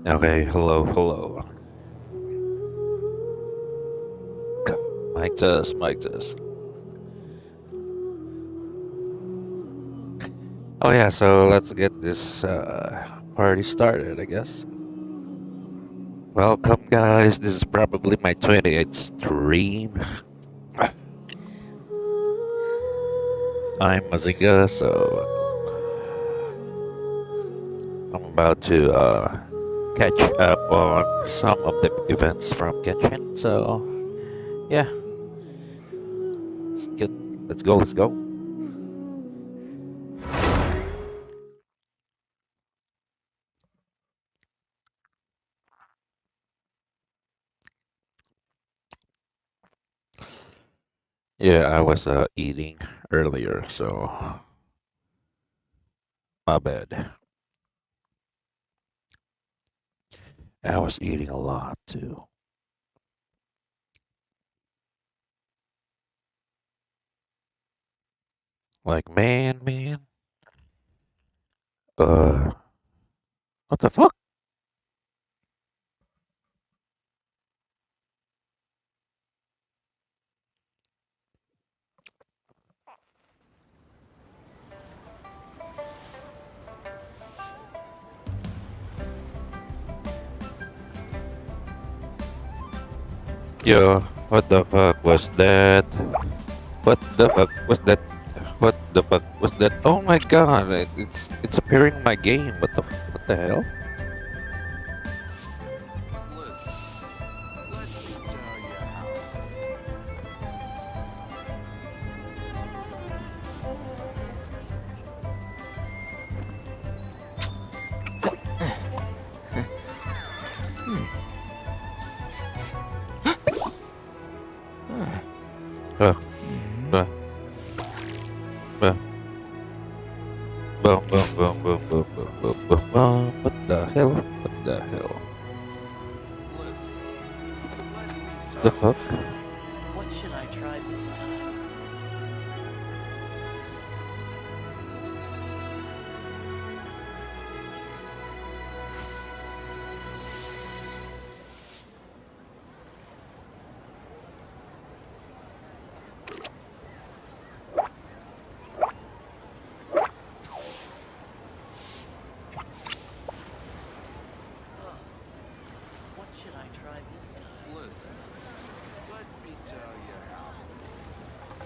Okay, hello, hello. Mic test, mic test. Oh yeah, so let's get this party started, I guess. Welcome, guys. This is probably my 28th stream. I'm Mazinga, so I'm about to catch up on some of the events from Genshin. So yeah, let's get, let's go, let's go. Yeah, I was eating earlier, so my bad. I was eating a lot too. Like, man. Uh, what the fuck? Yo, what the fuck was that? What the fuck was that? What the fuck was that? Oh my god, it's appearing in my game. What the hell? Uh, uh, uh, boom, boom, boom, boom, boom, boom, boom, boom, boom. What the hell? What the hell? The fuck? What should I try this time? What should I try this time? Listen, let me tell you how.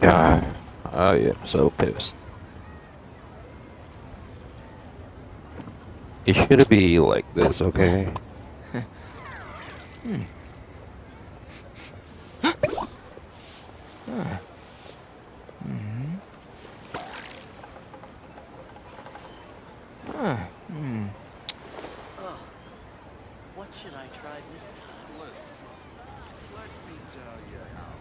Yeah, I am so pissed. It should be like this, okay? Oh, what should I try this time? Listen, let me tell you how.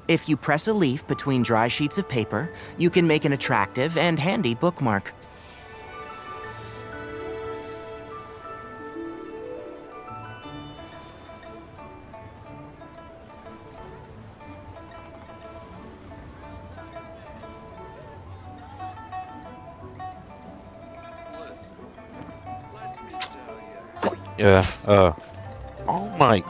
If you press a leaf between dry sheets of paper, you can make an attractive and handy bookmark. Listen, let me tell you how. Yeah, oh my.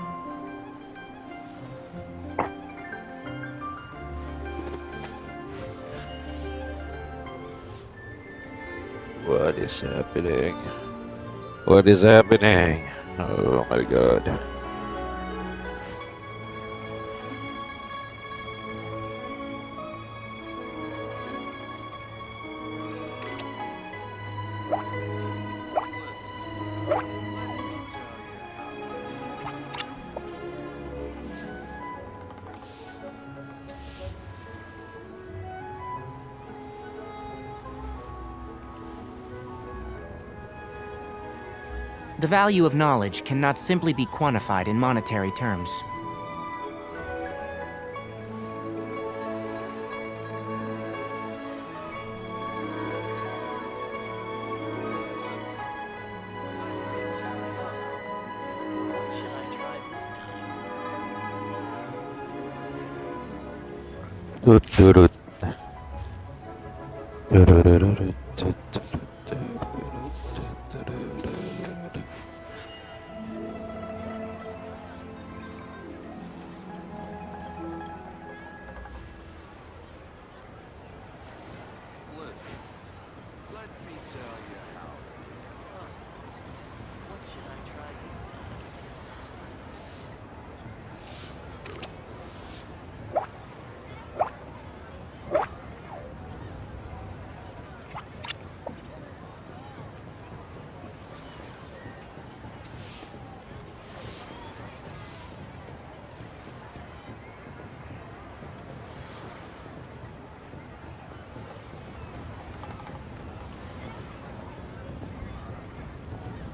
What is happening? What is happening? Oh my god. Listen, let me tell you how. The value of knowledge cannot simply be quantified in monetary terms. What should I try this time? Toot toot toot. Listen, let me tell you how. What should I try this time?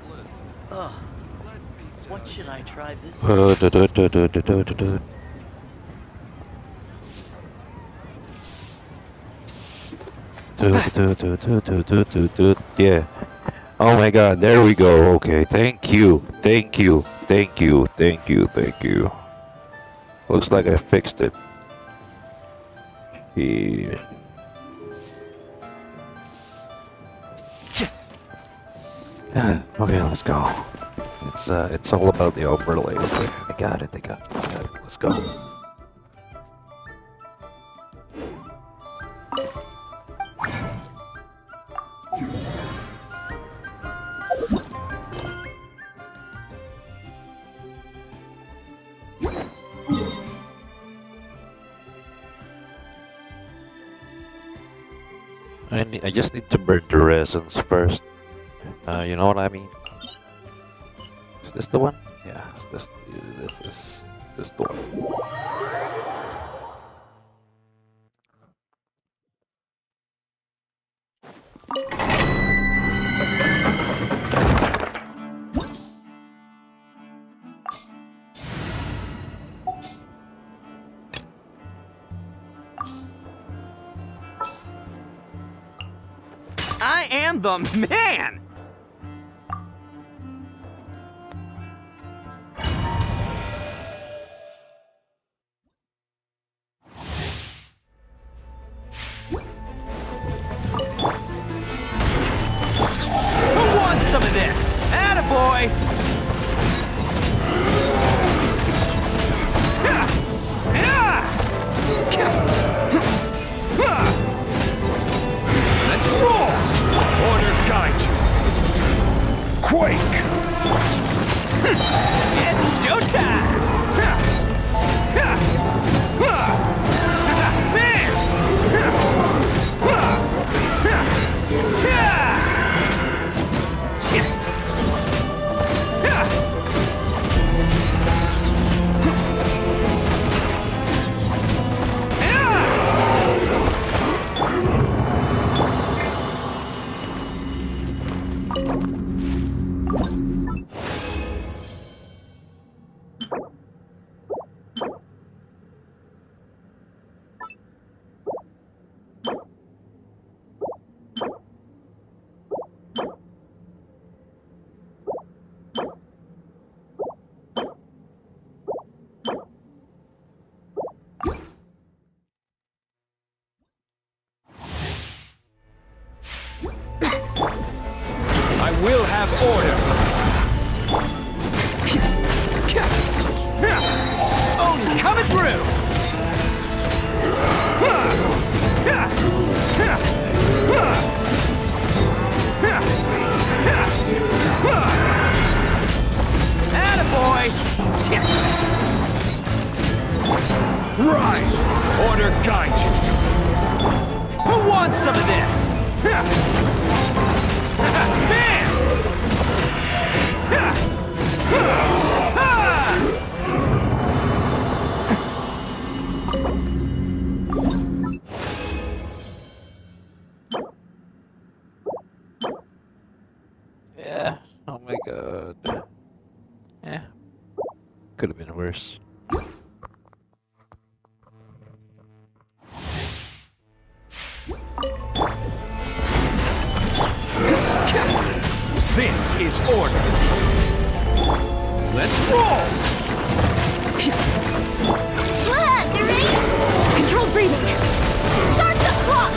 Listen, Ugh, let me tell what should you I how. try this time? Yeah. Oh my god, there we go. Okay, thank you. Thank you. Thank you. Thank you. Thank you. Looks like I fixed it. Yeah. Okay, let's go. It's all about the overlays. I got it. I got it. I got it. Let's go. I just need to burn the resins first. You know what I mean? Is this the one? Yeah, this is this the one. I am the man! Who wants some of this? Attaboy! Let's roll! Order guide you. Quake! It's showtime! I will have order. Odin coming through. Attaboy. Rise. Order guide you. Who wants some of this? Yeah. Oh my god. Yeah. Could have been worse. This is order. Let's roll. You ready? Controlled breathing. Start the clock.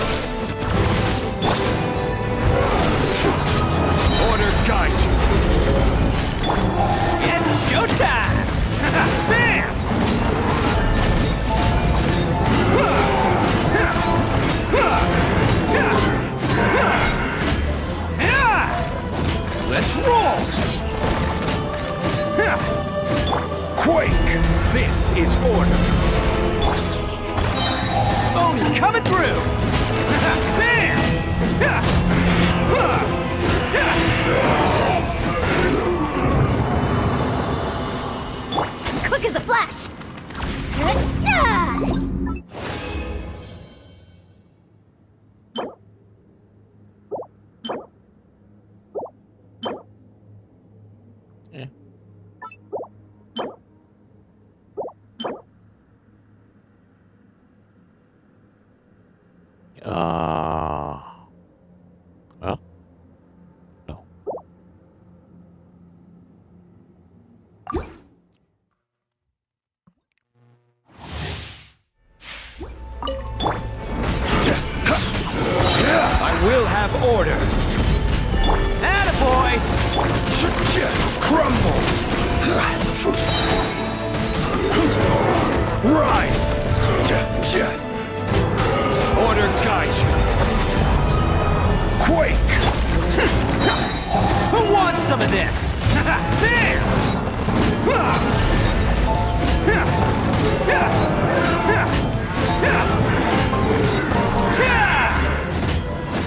is order. Oni coming through! There! Quick as a flash! Yeah. Huh? No. I will have order. Attaboy! Crumble! Rise! Order guide you. Quake! Who wants some of this? There!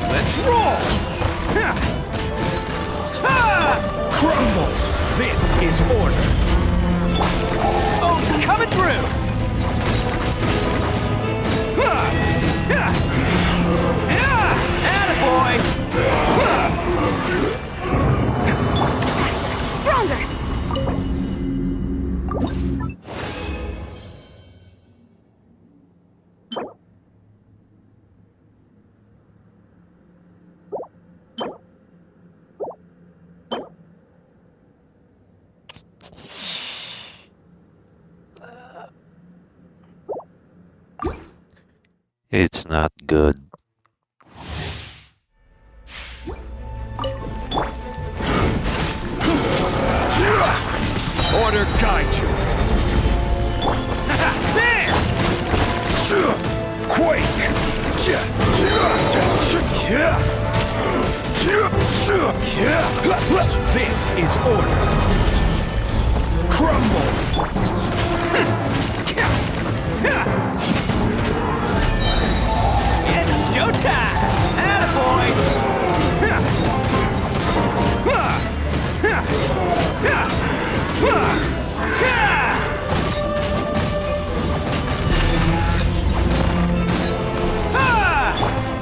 Let's roll! Crumble! This is order. Oh, coming through! Attaboy! Stronger! It's not good. Order guide you. There! Quake! This is order. Crumble! It's showtime! Attaboy!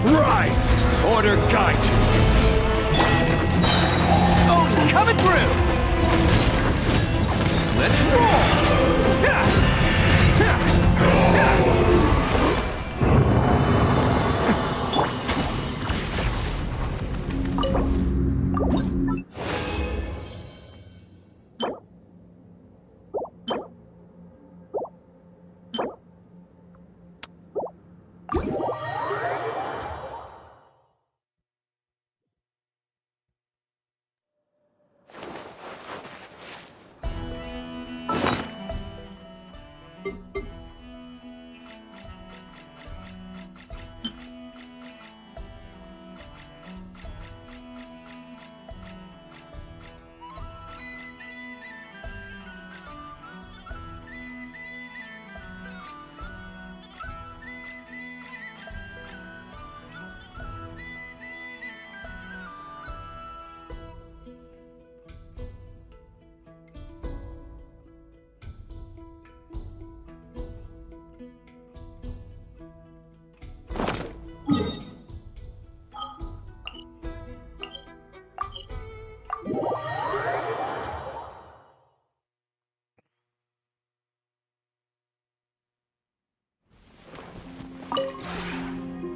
Rise! Order guide you. Oh, coming through! Let's roll!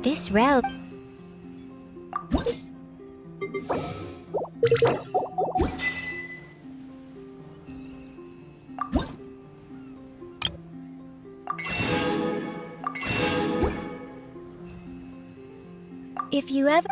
This route. If you ever...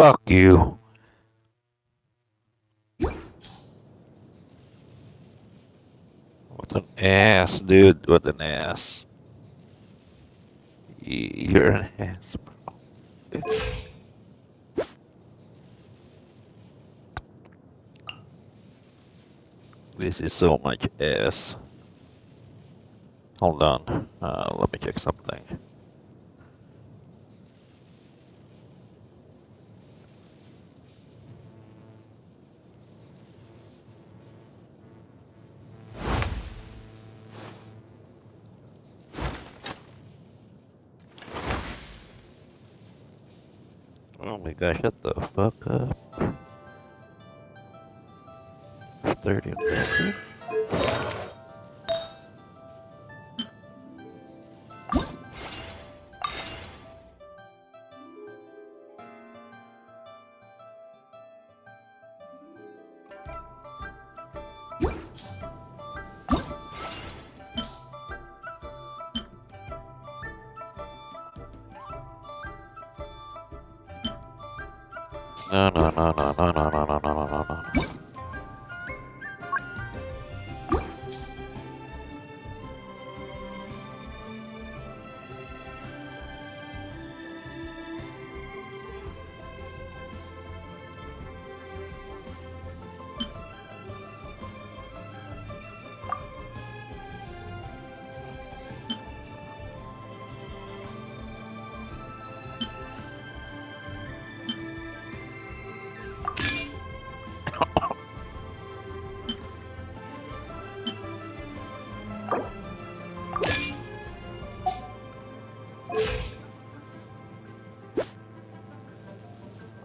Fuck you. What an ass, dude. What an ass. You're an ass, bro. This is so much ass. Hold on. Let me check something. Oh my gosh, shut the fuck up. 30 minutes. No, no, no, no, no, no, no, no, no, no, no, no.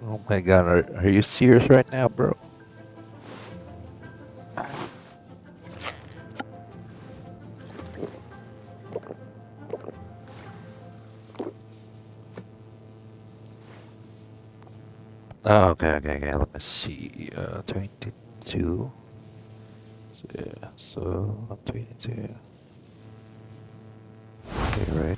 Oh my god, are you serious right now, bro? Oh, okay, okay, okay. Let me see. 22. So, yeah, so 22. Okay, right.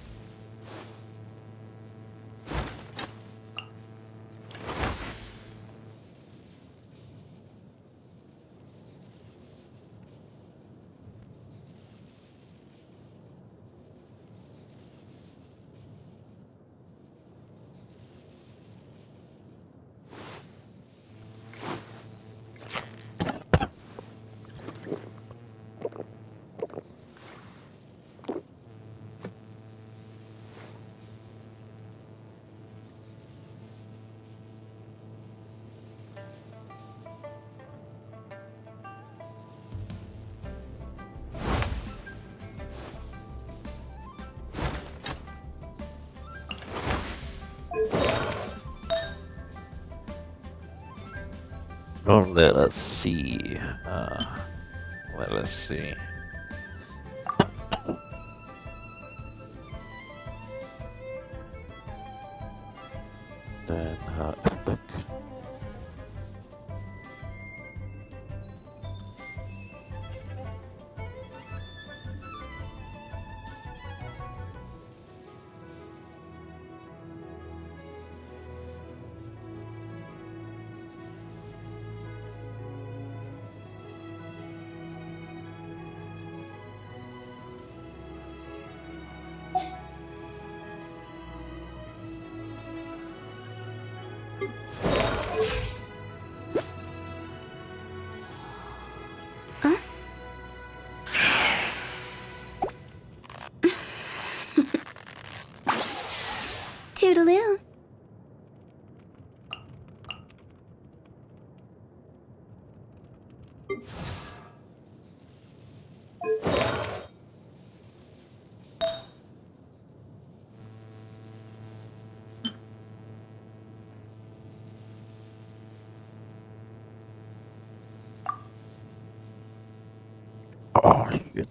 Oh, let us see. Let us see. Then, epic. Toodaloo. Oh, shit.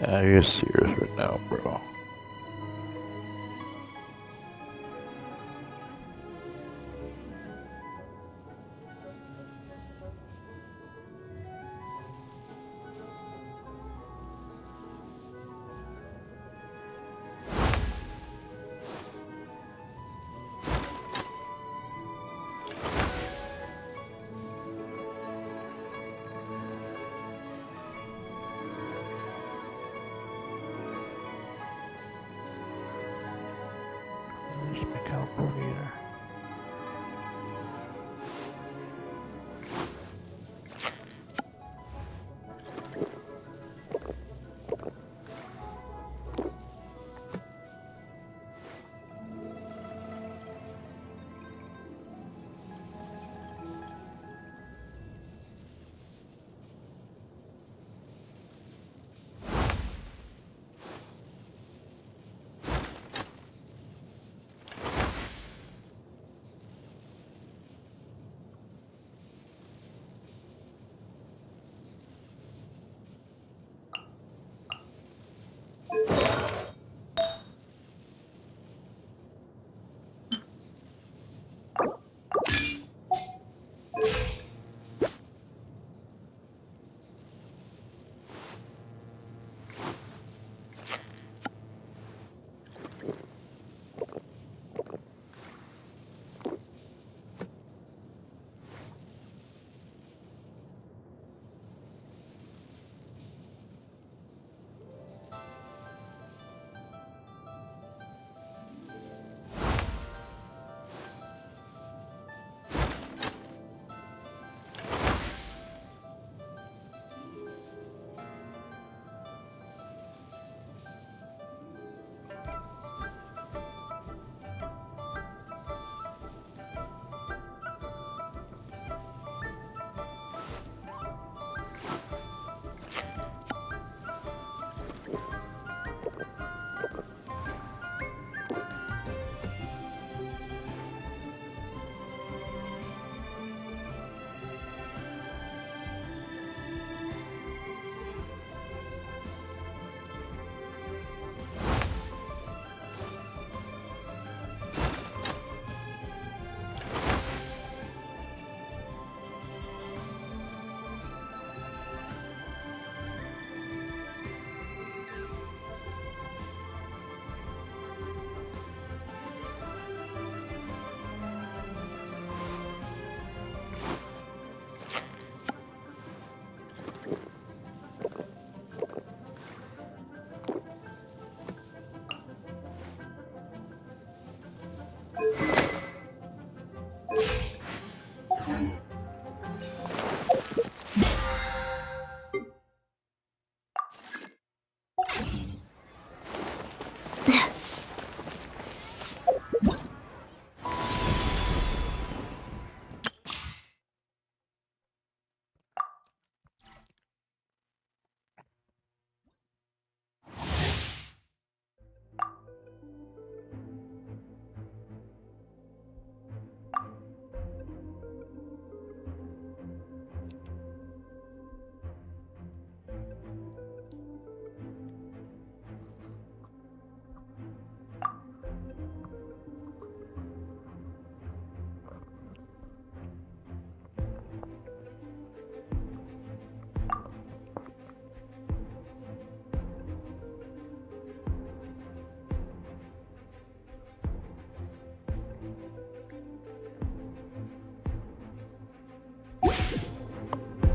Are you serious right now, bro? Where's my calculator?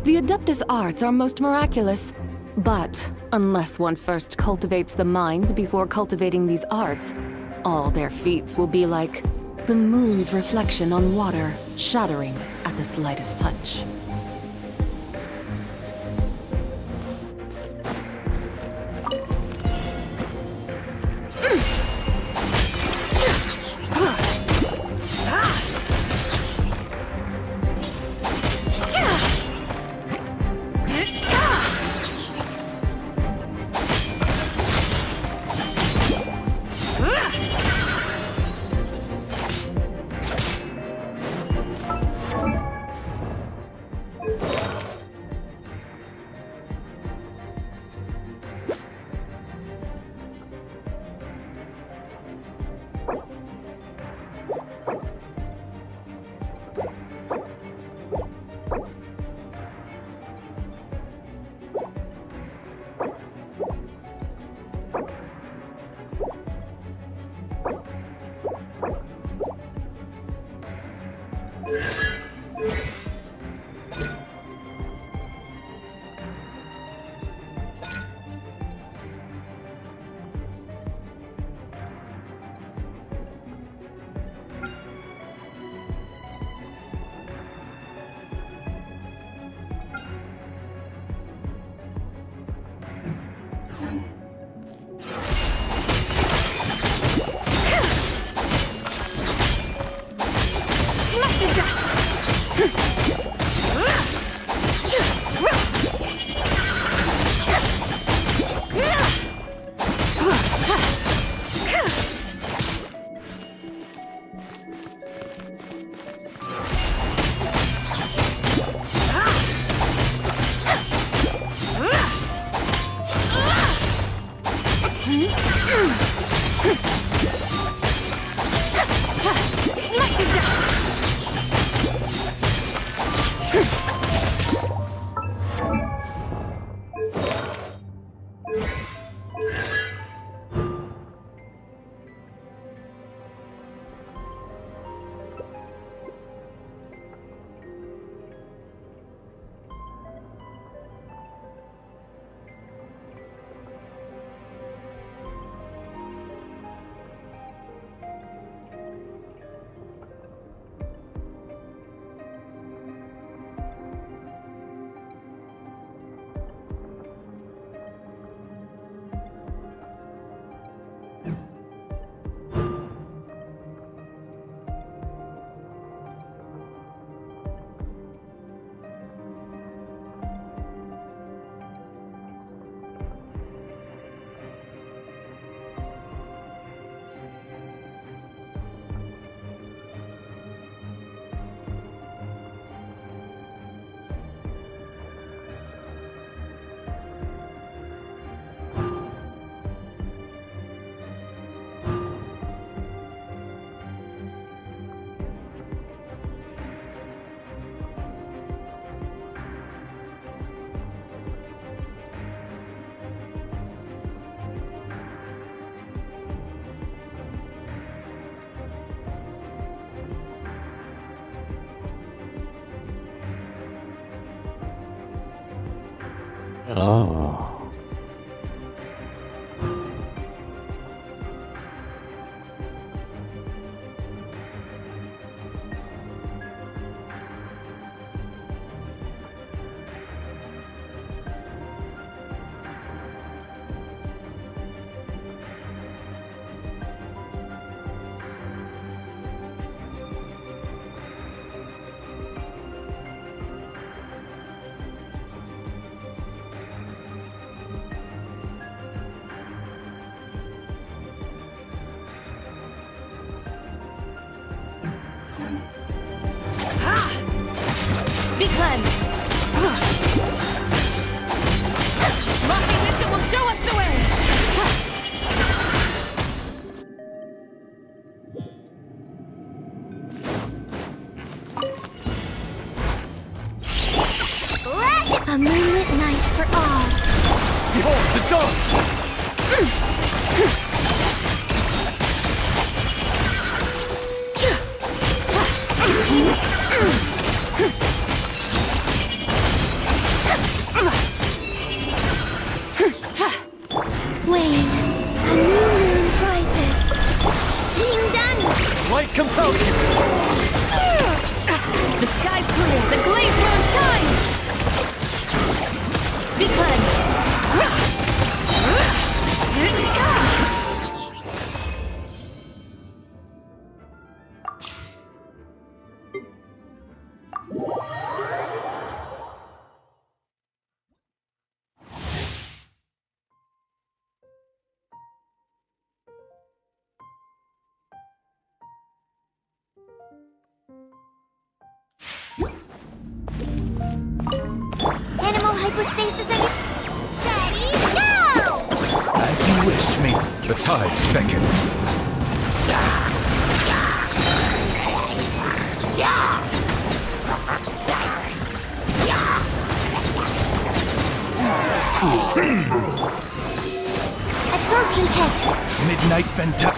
The Adeptus arts are most miraculous. But unless one first cultivates the mind before cultivating these arts, all their feats will be like the moon's reflection on water, shattering at the slightest touch. Oh. Be cleansed! Lofty wisdom will show us the way! A moonlit night for all. Behold the dawn! Wayne, a new moon rises. Being done. Light compels you! The sky's clear, the glazed moon shines! Be cleansed! Animal hypostasis and ready, go! As you wish, me. The tides beckon. Absorption test. Midnight Venta.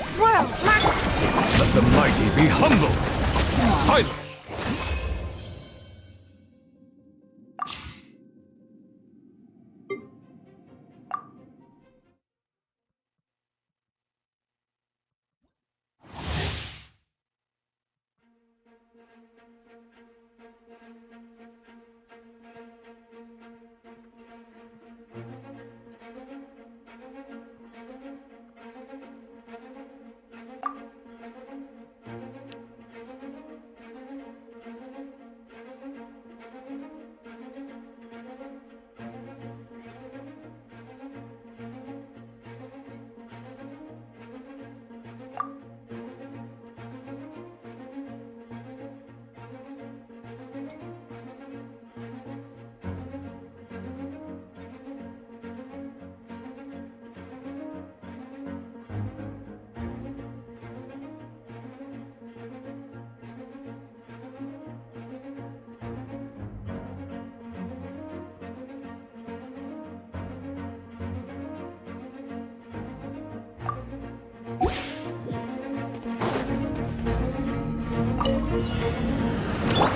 Swirl, mark. Let the mighty be humbled. Silent.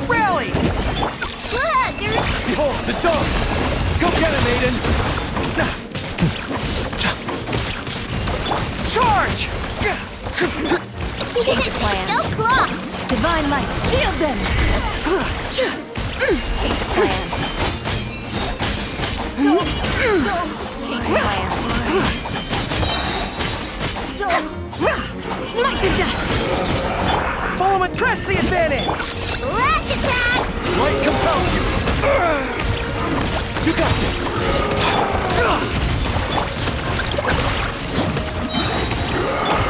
Rally! Look! Behold the dog! Go get him, Aiden! Charge! Change of plan. Go claw! Divine light, shield them! Change of plan. Change of plan. Smite to death! Follow and press the advantage! Lash attack! Light compels you! You got this!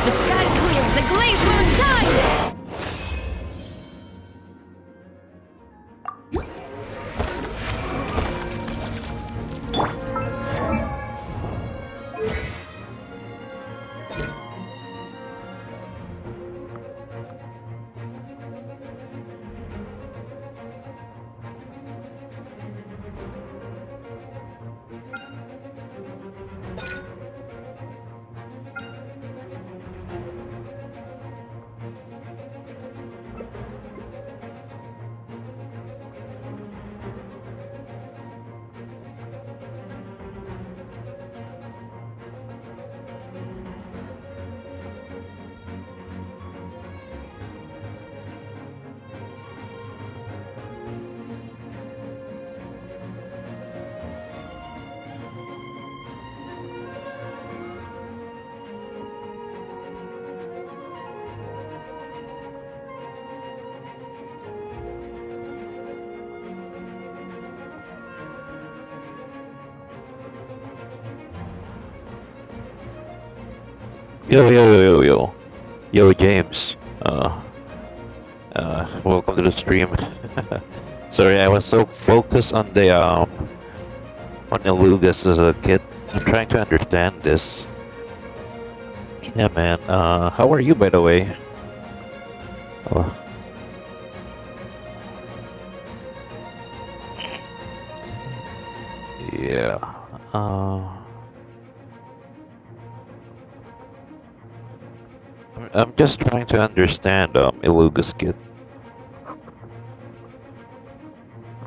The sky's clear, the glazed moon shines! Yo, James. Welcome to the stream. Sorry, I was so focused on the Lugas as a kid. I'm trying to understand this. Yeah, man. How are you, by the way? Oh. Yeah. I'm just trying to understand Iluga's kid.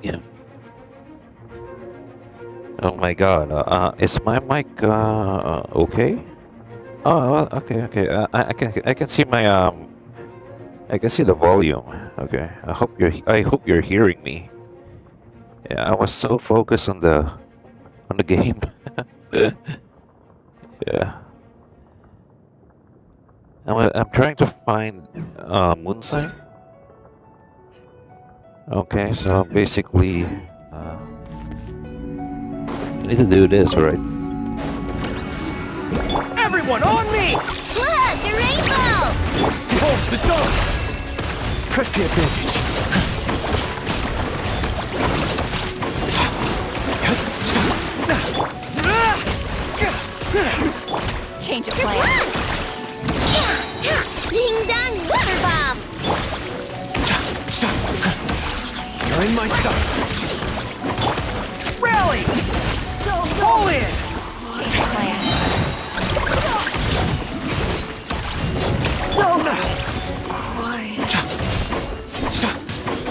Yeah. Oh my god. Is my mic okay? Oh, okay. I can see my I can see the volume. Okay. I hope you're hearing me. Yeah, I was so focused on the game. Yeah. I'm trying to find Moonsign. Okay, so basically, I need to do this, right? Everyone on me! Look! A rainbow! Behold the dog! Press the advantage. Change of Just plan. run! Ding dong water bomb! You're in my sights. Rally! Fall in! Change of plan.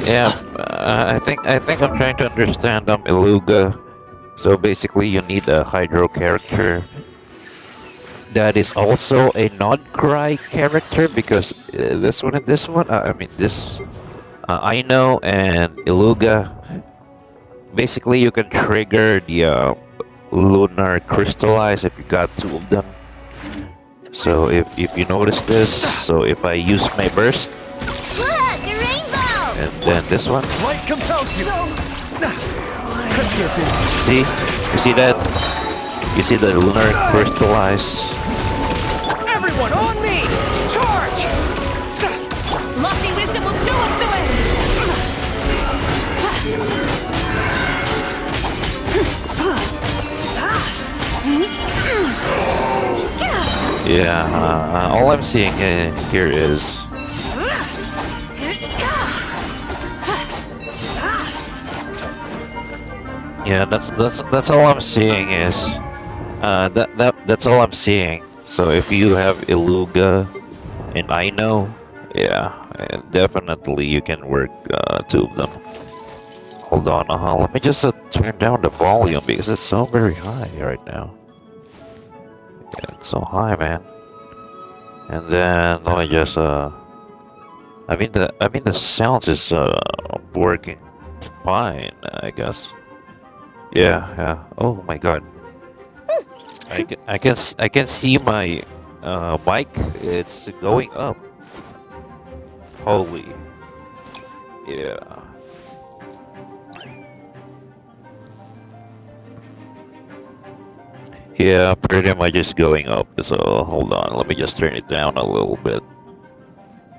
Yeah, I think I'm trying to understand Iluga. So basically, you need a Hydro character that is also a non-cry character because this one and this one. I mean this. Aino and Iluga. Basically, you can trigger the lunar crystallize if you got two of them. So if you notice this, so if I use my burst Look, a rainbow! and then this one, Light compels you. Press your business. see, you see that? You see the lunar crystallize? Everyone on me! Charge! Lofty wisdom will show us the way! Yeah. All I'm seeing here is yeah. That's all I'm seeing is that's all I'm seeing. So if you have Iluga and Aino, yeah, definitely you can work two of them. Hold on, let me just turn down the volume because it's so very high right now. Yeah, it's so high, man. And then let me just I mean the sounds is working fine, I guess. Yeah. Oh my god. I can see my mic. It's going up. Holy. Yeah. Yeah, pretty much just going up. So hold on, let me just turn it down a little bit.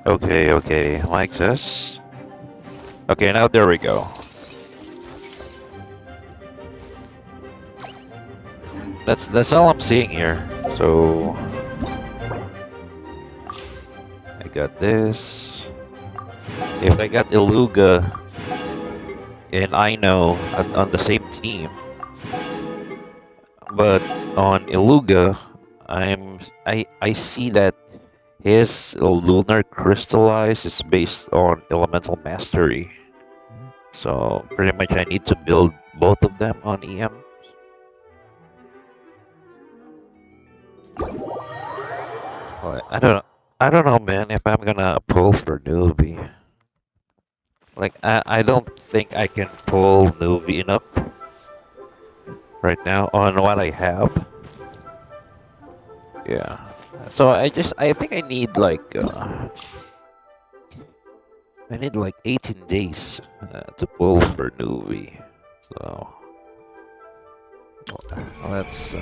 Okay, like this. Okay, now there we go. That's all I'm seeing here. So I got this. If I got Iluga and Aino on the same team, but on Iluga, I see that his lunar crystallize is based on elemental mastery. So pretty much I need to build both of them on EM. Well, I don't know, man, if I'm gonna pull for newbie. Like I don't think I can pull newbie enough right now on what I have. Yeah. So I think I need like 18 days to pull for newbie. So let's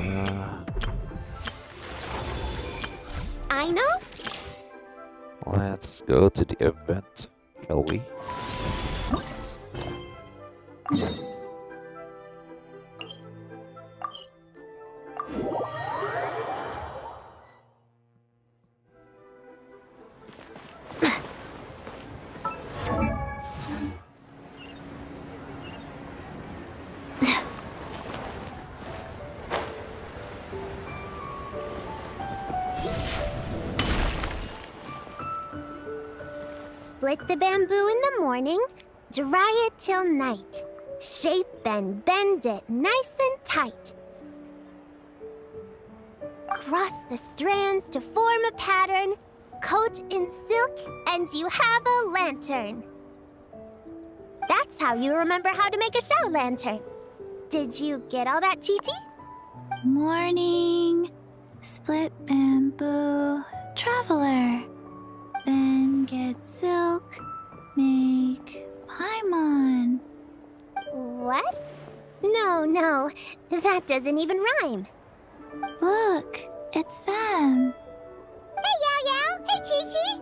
I know? let's go to the event, shall we? Split the bamboo in the morning, dry it till night. Shape and bend it nice and tight. Cross the strands to form a pattern, coat in silk, and you have a lantern. That's how you remember how to make a shower lantern. Did you get all that, Chi-Chi? Morning, split bamboo, traveler. Then get silk, make paimon. What? No, that doesn't even rhyme. Look, it's them. Hey, Yao! Hey, Chi-Chi!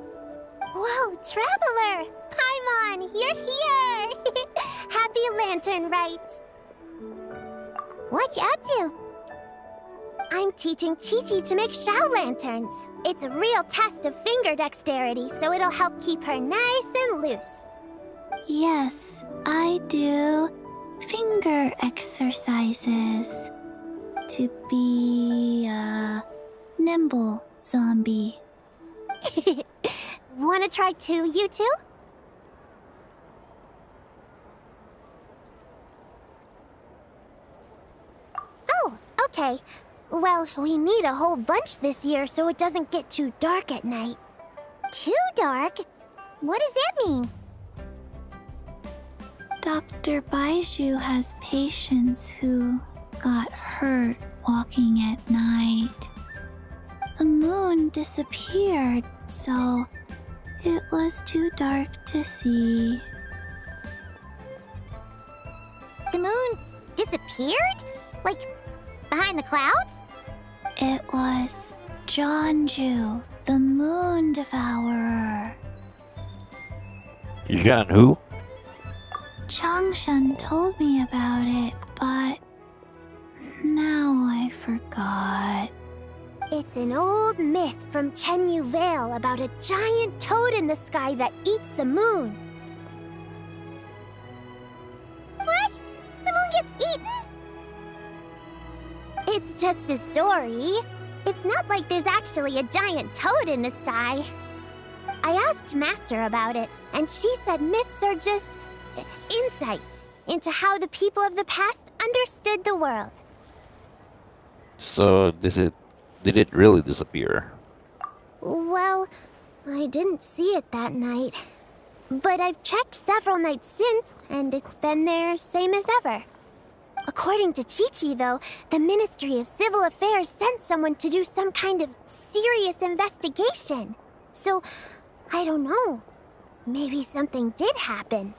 Whoa, Traveler! Paimon, you're here! Happy Lantern Rite! What you up to? I'm teaching Chi-Chi to make Shao lanterns. It's a real test of finger dexterity, so it'll help keep her nice and loose. Yes, I do finger exercises to be a nimble zombie. Wanna try too, you two? Okay. Well, we need a whole bunch this year so it doesn't get too dark at night. Too dark? What does that mean? Dr. Baiju has patients who got hurt walking at night. The moon disappeared, so it was too dark to see. The moon disappeared? Like, behind the clouds? It was Jeonju, the moon devourer. Jean who? Changshan told me about it, but now I forgot. It's an old myth from Chenyu Vale about a giant toad in the sky that eats the moon. What? The moon gets eaten? It's just a story. It's not like there's actually a giant toad in the sky. I asked Master about it, and she said myths are just insights into how the people of the past understood the world. So did it really disappear? Well, I didn't see it that night. But I've checked several nights since, and it's been there same as ever. According to Chi-Chi, though, the Ministry of Civil Affairs sent someone to do some kind of serious investigation. So, I don't know. Maybe something did happen.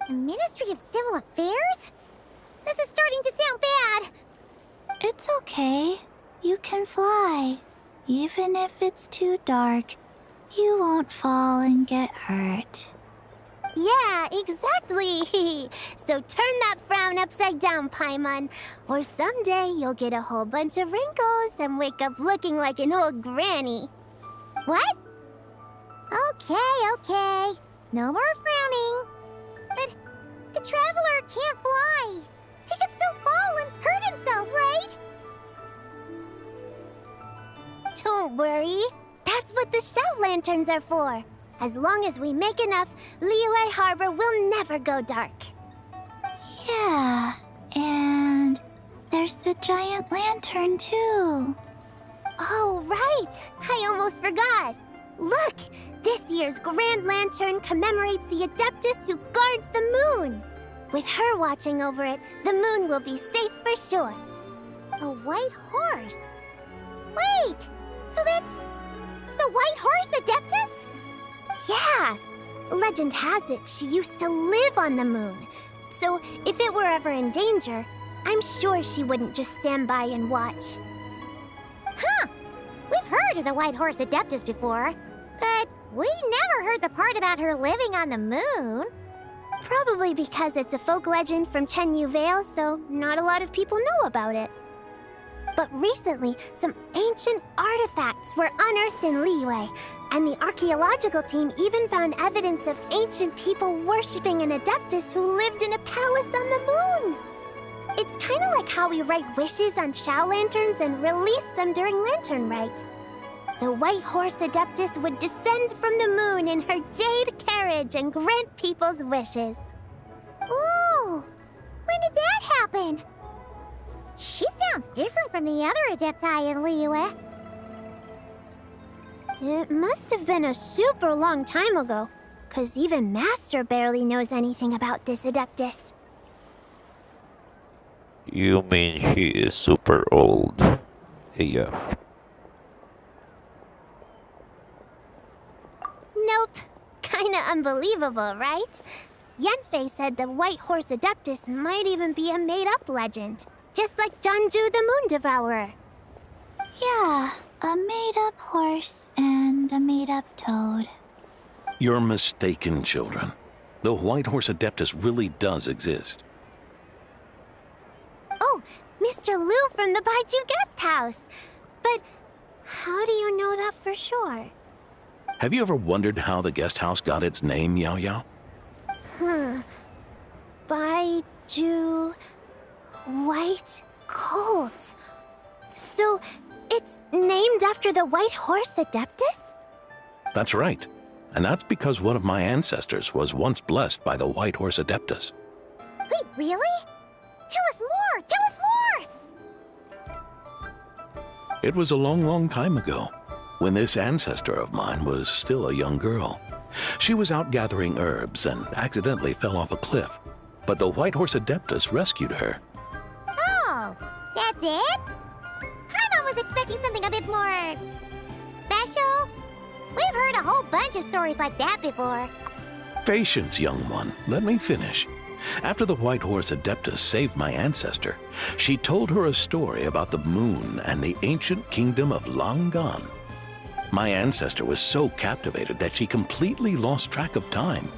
The Ministry of Civil Affairs? This is starting to sound bad. It's okay. You can fly. Even if it's too dark, you won't fall and get hurt. Yeah, exactly. So turn that frown upside down, Paimon. Or someday you'll get a whole bunch of wrinkles and wake up looking like an old granny. What? Okay. No more frowning. But the Traveler can't fly. He can still fall and hurt himself, right? Don't worry. That's what the shout lanterns are for. As long as we make enough, Liyue Harbor will never go dark. Yeah, and there's the giant lantern too. Oh, right! I almost forgot. Look! This year's Grand Lantern commemorates the Adeptus who guards the moon. With her watching over it, the moon will be safe for sure. A white horse? Wait! So that's the White Horse Adeptus? Yeah! Legend has it she used to live on the moon. So if it were ever in danger, I'm sure she wouldn't just stand by and watch. Huh! We've heard of the White Horse Adeptus before, but we never heard the part about her living on the moon. Probably because it's a folk legend from Chenyu Vale, so not a lot of people know about it. But recently, some ancient artifacts were unearthed in Liyue, and the archaeological team even found evidence of ancient people worshipping an Adeptus who lived in a palace on the moon. It's kind of like how we write wishes on Shao lanterns and release them during Lantern Rite. The White Horse Adeptus would descend from the moon in her jade carriage and grant people's wishes. Ooh! When did that happen? She sounds different from the other Adepti in Liyue. It must have been a super long time ago, 'cause even Master barely knows anything about this Adeptus. You mean she is super old? Yeah. Nope. Kinda unbelievable, right? Yanfei said the White Horse Adeptus might even be a made-up legend, just like Jeonju the Moon Devourer. Yeah, a made-up horse and a made-up toad. You're mistaken, children. The White Horse Adeptus really does exist. Oh, Mr. Liu from the Baiju Guest House. But how do you know that for sure? Have you ever wondered how the guest house got its name, Yao Yao? Baiju... White Colt. So, it's named after the White Horse Adeptus? That's right. And that's because one of my ancestors was once blessed by the White Horse Adeptus. Wait, really? Tell us more! Tell us more! It was a long, long time ago, when this ancestor of mine was still a young girl. She was out gathering herbs and accidentally fell off a cliff, but the White Horse Adeptus rescued her. Oh, that's it? Paimon was expecting something a bit more special. We've heard a whole bunch of stories like that before. Patience, young one. Let me finish. After the White Horse Adeptus saved my ancestor, she told her a story about the moon and the ancient kingdom of Long Gone. My ancestor was so captivated that she completely lost track of time.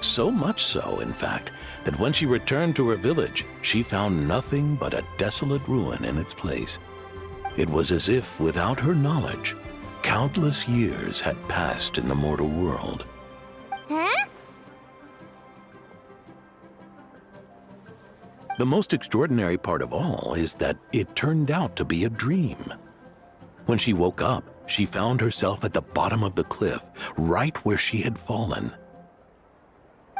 So much so, in fact, that when she returned to her village, she found nothing but a desolate ruin in its place. It was as if, without her knowledge, countless years had passed in the mortal world. Huh? The most extraordinary part of all is that it turned out to be a dream. When she woke up, she found herself at the bottom of the cliff, right where she had fallen.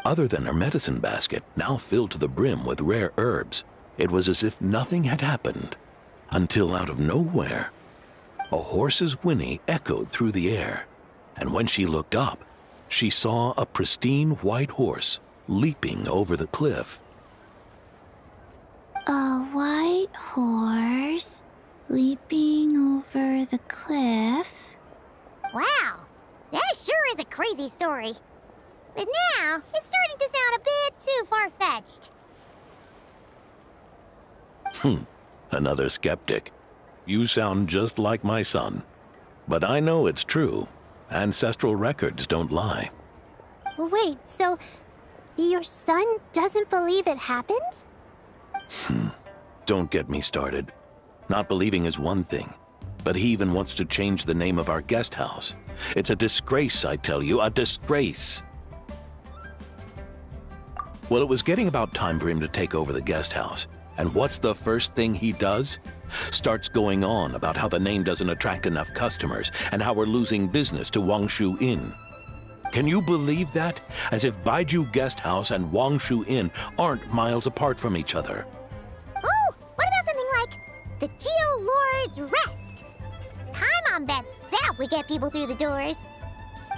Other than her medicine basket, now filled to the brim with rare herbs, it was as if nothing had happened, until out of nowhere, a horse's whinny echoed through the air, and when she looked up, she saw a pristine white horse leaping over the cliff. A white horse leaping over the cliff? Wow, that sure is a crazy story. But now, it's starting to sound a bit too far-fetched. Another skeptic. You sound just like my son. But I know it's true. Ancestral records don't lie. Wait, so your son doesn't believe it happened? Don't get me started. Not believing is one thing, but he even wants to change the name of our guest house. It's a disgrace, I tell you, a disgrace. Well, it was getting about time for him to take over the guest house. And what's the first thing he does? Starts going on about how the name doesn't attract enough customers and how we're losing business to Wangshu Inn. Can you believe that? As if Baiju Guest House and Wangshu Inn aren't miles apart from each other. Oh, what about something like the Geo Lord's Rest? Paimon bets that would get people through the doors.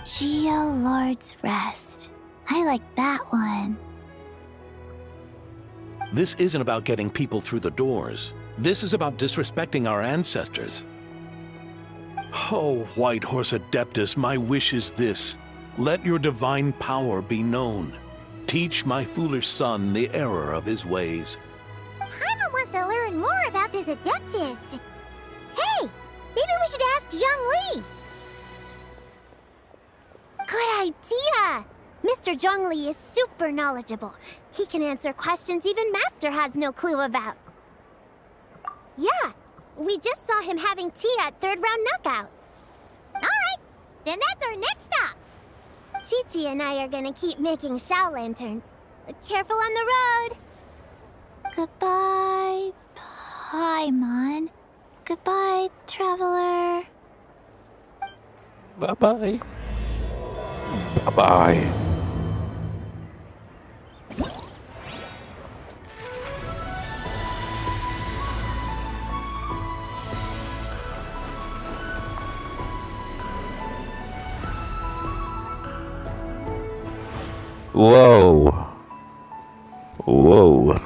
Geo Lord's Rest. I like that one. This isn't about getting people through the doors. This is about disrespecting our ancestors. Oh, White Horse Adeptus, my wish is this. Let your divine power be known. Teach my foolish son the error of his ways. Paimon wants to learn more about this Adeptus. Hey, maybe we should ask Zhang Li. Good idea! Mr. Zhang Li is super knowledgeable. He can answer questions even Master has no clue about. Yeah, we just saw him having tea at third round knockout. Alright, then that's our next stop. Chi-Chi and I are gonna keep making Shao lanterns. Careful on the road. Goodbye, Paimon. Goodbye, traveler. Bye-bye. Bye-bye. Whoa. Whoa.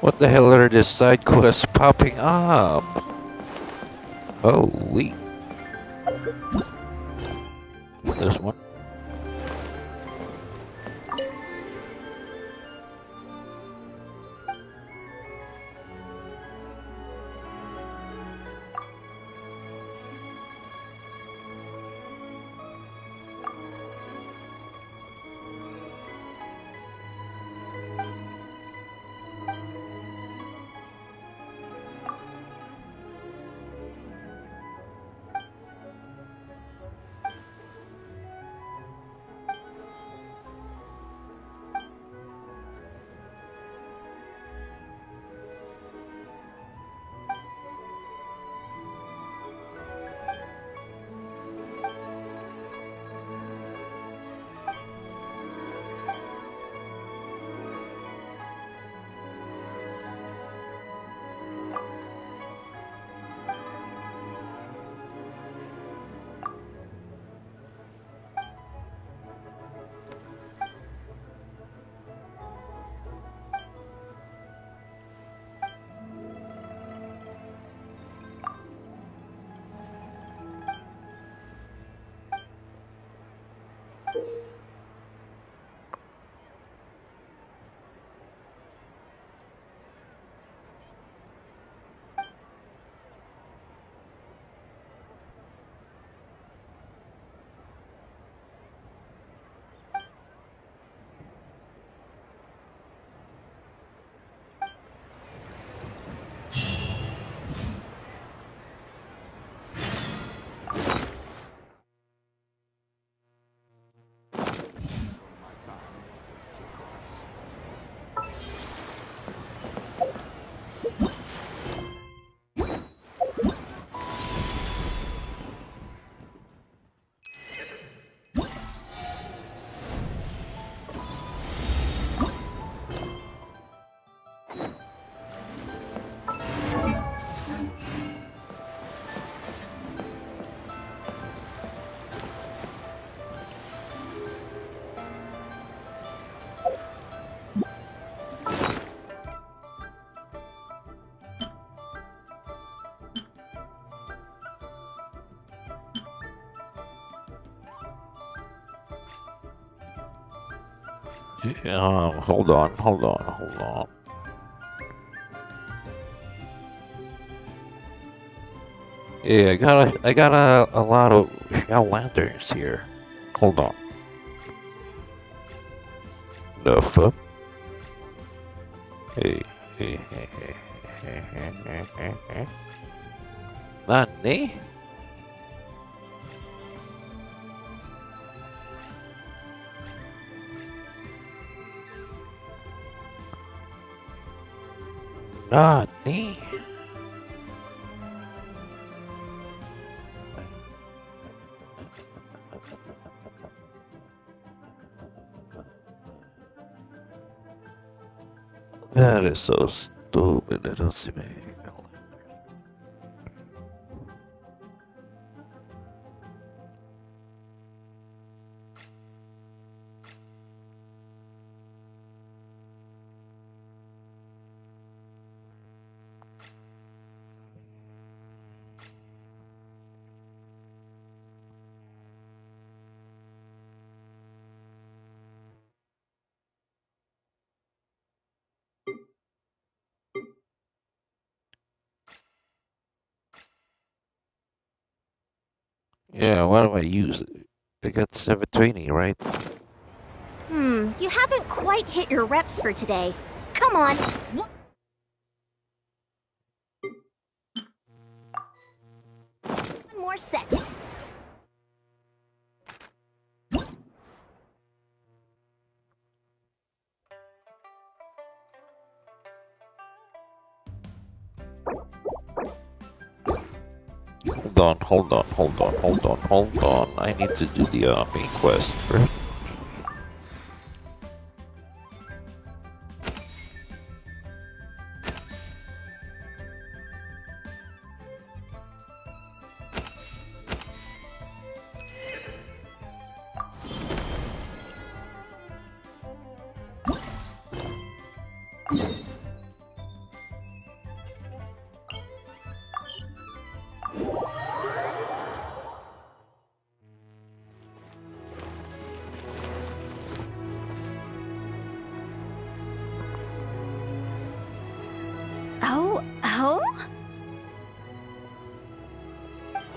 What the hell are these side quests popping up? Holy. This one. Hold on, hold on, hold on. Yeah, I got a lot of shell lanterns here. Hold on. The fuck? Hey, hey, hey, hey, hey, hey, hey, hey, hey. Nani? Nani? That is so stupid. It doesn't make no. Yeah, what do I use? I got 720, right? You haven't quite hit your reps for today. Come on. One more set. Hold on, hold on, hold on, hold on, hold on. I need to do the main quest first.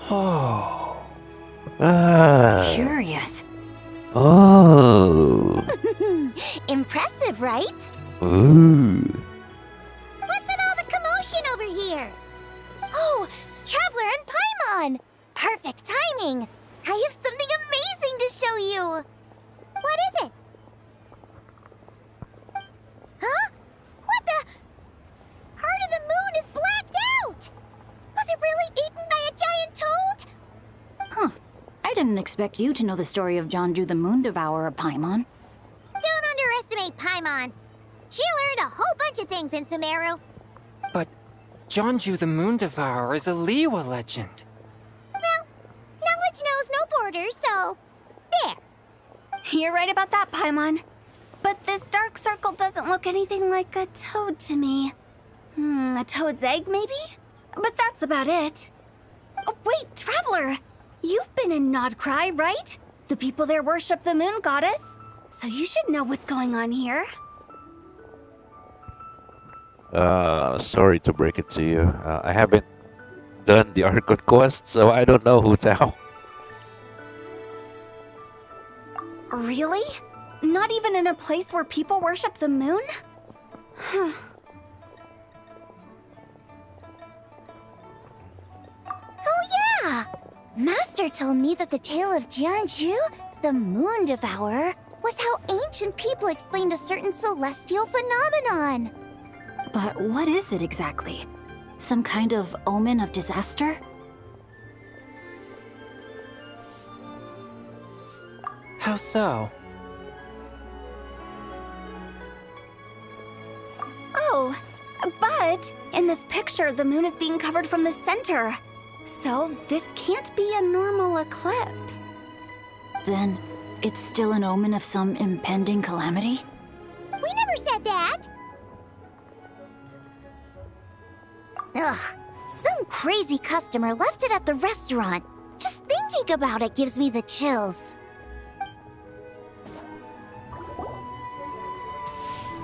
Oh. Ah. Curious. Oh. Impressive, right? Ooh. What's with all the commotion over here? Oh, Traveler and Paimon! Perfect timing! I have something amazing to show you! What is it? Huh? What the? Heart of the Moon is blacked out! Was it really eaten by a giant toad? Huh. I didn't expect you to know the story of Jonju the Moon Devourer, Paimon. Don't underestimate Paimon. She learned a whole bunch of things in Sumeru. But Jonju the Moon Devourer is a Liyue legend. Well, knowledge knows no borders, so... there. You're right about that, Paimon. But this dark circle doesn't look anything like a toad to me. A toad's egg, maybe? But that's about it. Oh, wait, Traveler! You've been in Nodcry, right? The people there worship the moon goddess. So you should know what's going on here. Sorry to break it to you. I haven't done the Archon quest, so I don't know who now. Really? Not even in a place where people worship the moon? Huh. Oh yeah! Master told me that the tale of Jianzhu, the Moon Devourer, was how ancient people explained a certain celestial phenomenon. But what is it exactly? Some kind of omen of disaster? How so? Oh, but in this picture, the moon is being covered from the center. So this can't be a normal eclipse. Then it's still an omen of some impending calamity? We never said that! Ugh, some crazy customer left it at the restaurant. Just thinking about it gives me the chills.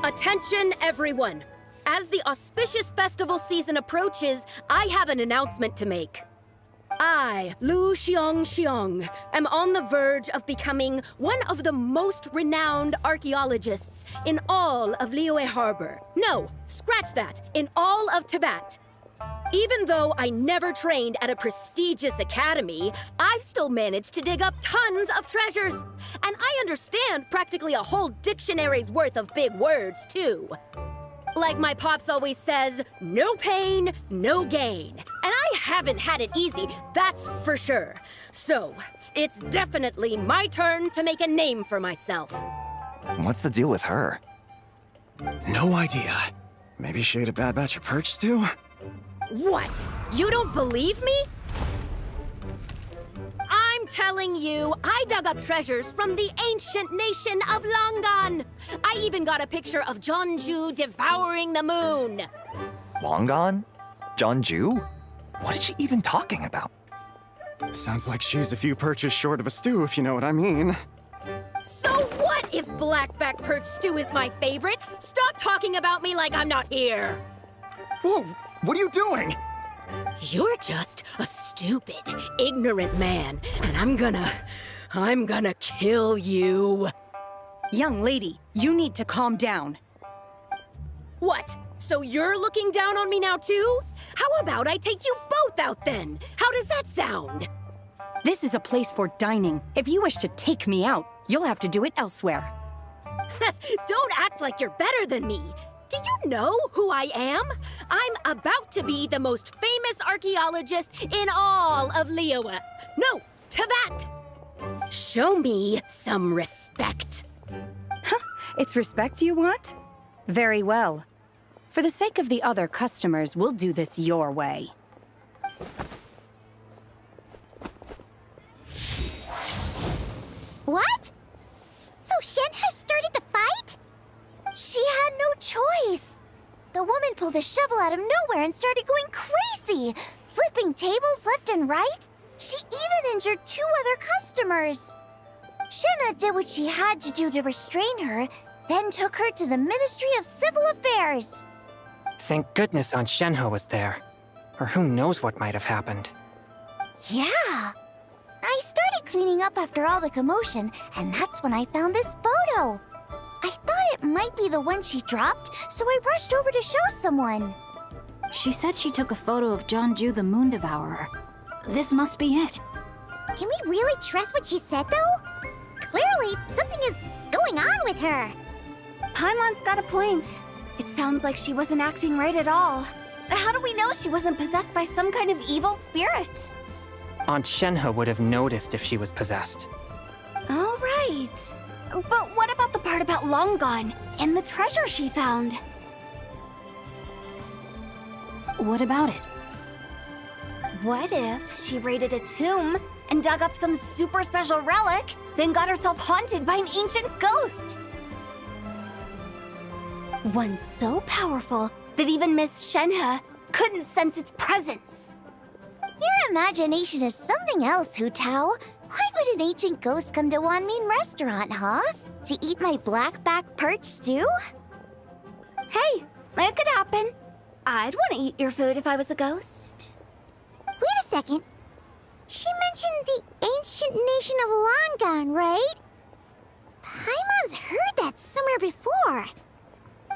Attention, everyone! As the auspicious festival season approaches, I have an announcement to make. I, Lu Xiong, am on the verge of becoming one of the most renowned archaeologists in all of Liyue Harbor. No, scratch that, in all of Tibet. Even though I never trained at a prestigious academy, I've still managed to dig up tons of treasures. And I understand practically a whole dictionary's worth of big words, too. Like my pops always says, no pain, no gain. And I haven't had it easy, that's for sure. So, it's definitely my turn to make a name for myself. What's the deal with her? No idea. Maybe she ate a bad batch of perch stew? What? You don't believe me? I'm telling you, I dug up treasures from the ancient nation of Longan. I even got a picture of Jeonju devouring the moon. Longan? Jeonju? What is she even talking about? Sounds like she's a few perches short of a stew, if you know what I mean. So what if blackback perch stew is my favorite? Stop talking about me like I'm not here. Whoa, what are you doing? You're just a stupid, ignorant man, and I'm gonna kill you. Young lady, you need to calm down. What? So you're looking down on me now too? How about I take you both out then? How does that sound? This is a place for dining. If you wish to take me out, you'll have to do it elsewhere. Don't act like you're better than me. Do you know who I am? I'm about to be the most famous archaeologist in all of Liyue. No, Tibet. Show me some respect. It's respect you want? Very well. For the sake of the other customers, we'll do this your way. What? So Shen has started the fight? She had no choice. The woman pulled a shovel out of nowhere and started going crazy, flipping tables left and right. She even injured 2 other customers. Shenna did what she had to do to restrain her, then took her to the Ministry of Civil Affairs. Thank goodness Aunt Shenhe was there. Or who knows what might have happened. Yeah. I started cleaning up after all the commotion, and that's when I found this photo. I thought it might be the one she dropped, so I rushed over to show someone. She said she took a photo of Jeonju the Moon Devourer. This must be it. Can we really trust what she said, though? Clearly, something is going on with her. Paimon's got a point. It sounds like she wasn't acting right at all. How do we know she wasn't possessed by some kind of evil spirit? Aunt Shenhe would have noticed if she was possessed. All right. But what about the part about Longan and the treasure she found? What about it? What if she raided a tomb and dug up some super special relic, then got herself haunted by an ancient ghost? One so powerful that even Miss Shenhe couldn't sense its presence. Your imagination is something else, Hu Tao. Why would an ancient ghost come to Wanmin restaurant, huh? To eat my blackback perch stew? Hey, it could happen. I'd want to eat your food if I was a ghost. Wait a second. She mentioned the ancient nation of Longan, right? Paimon's heard that somewhere before.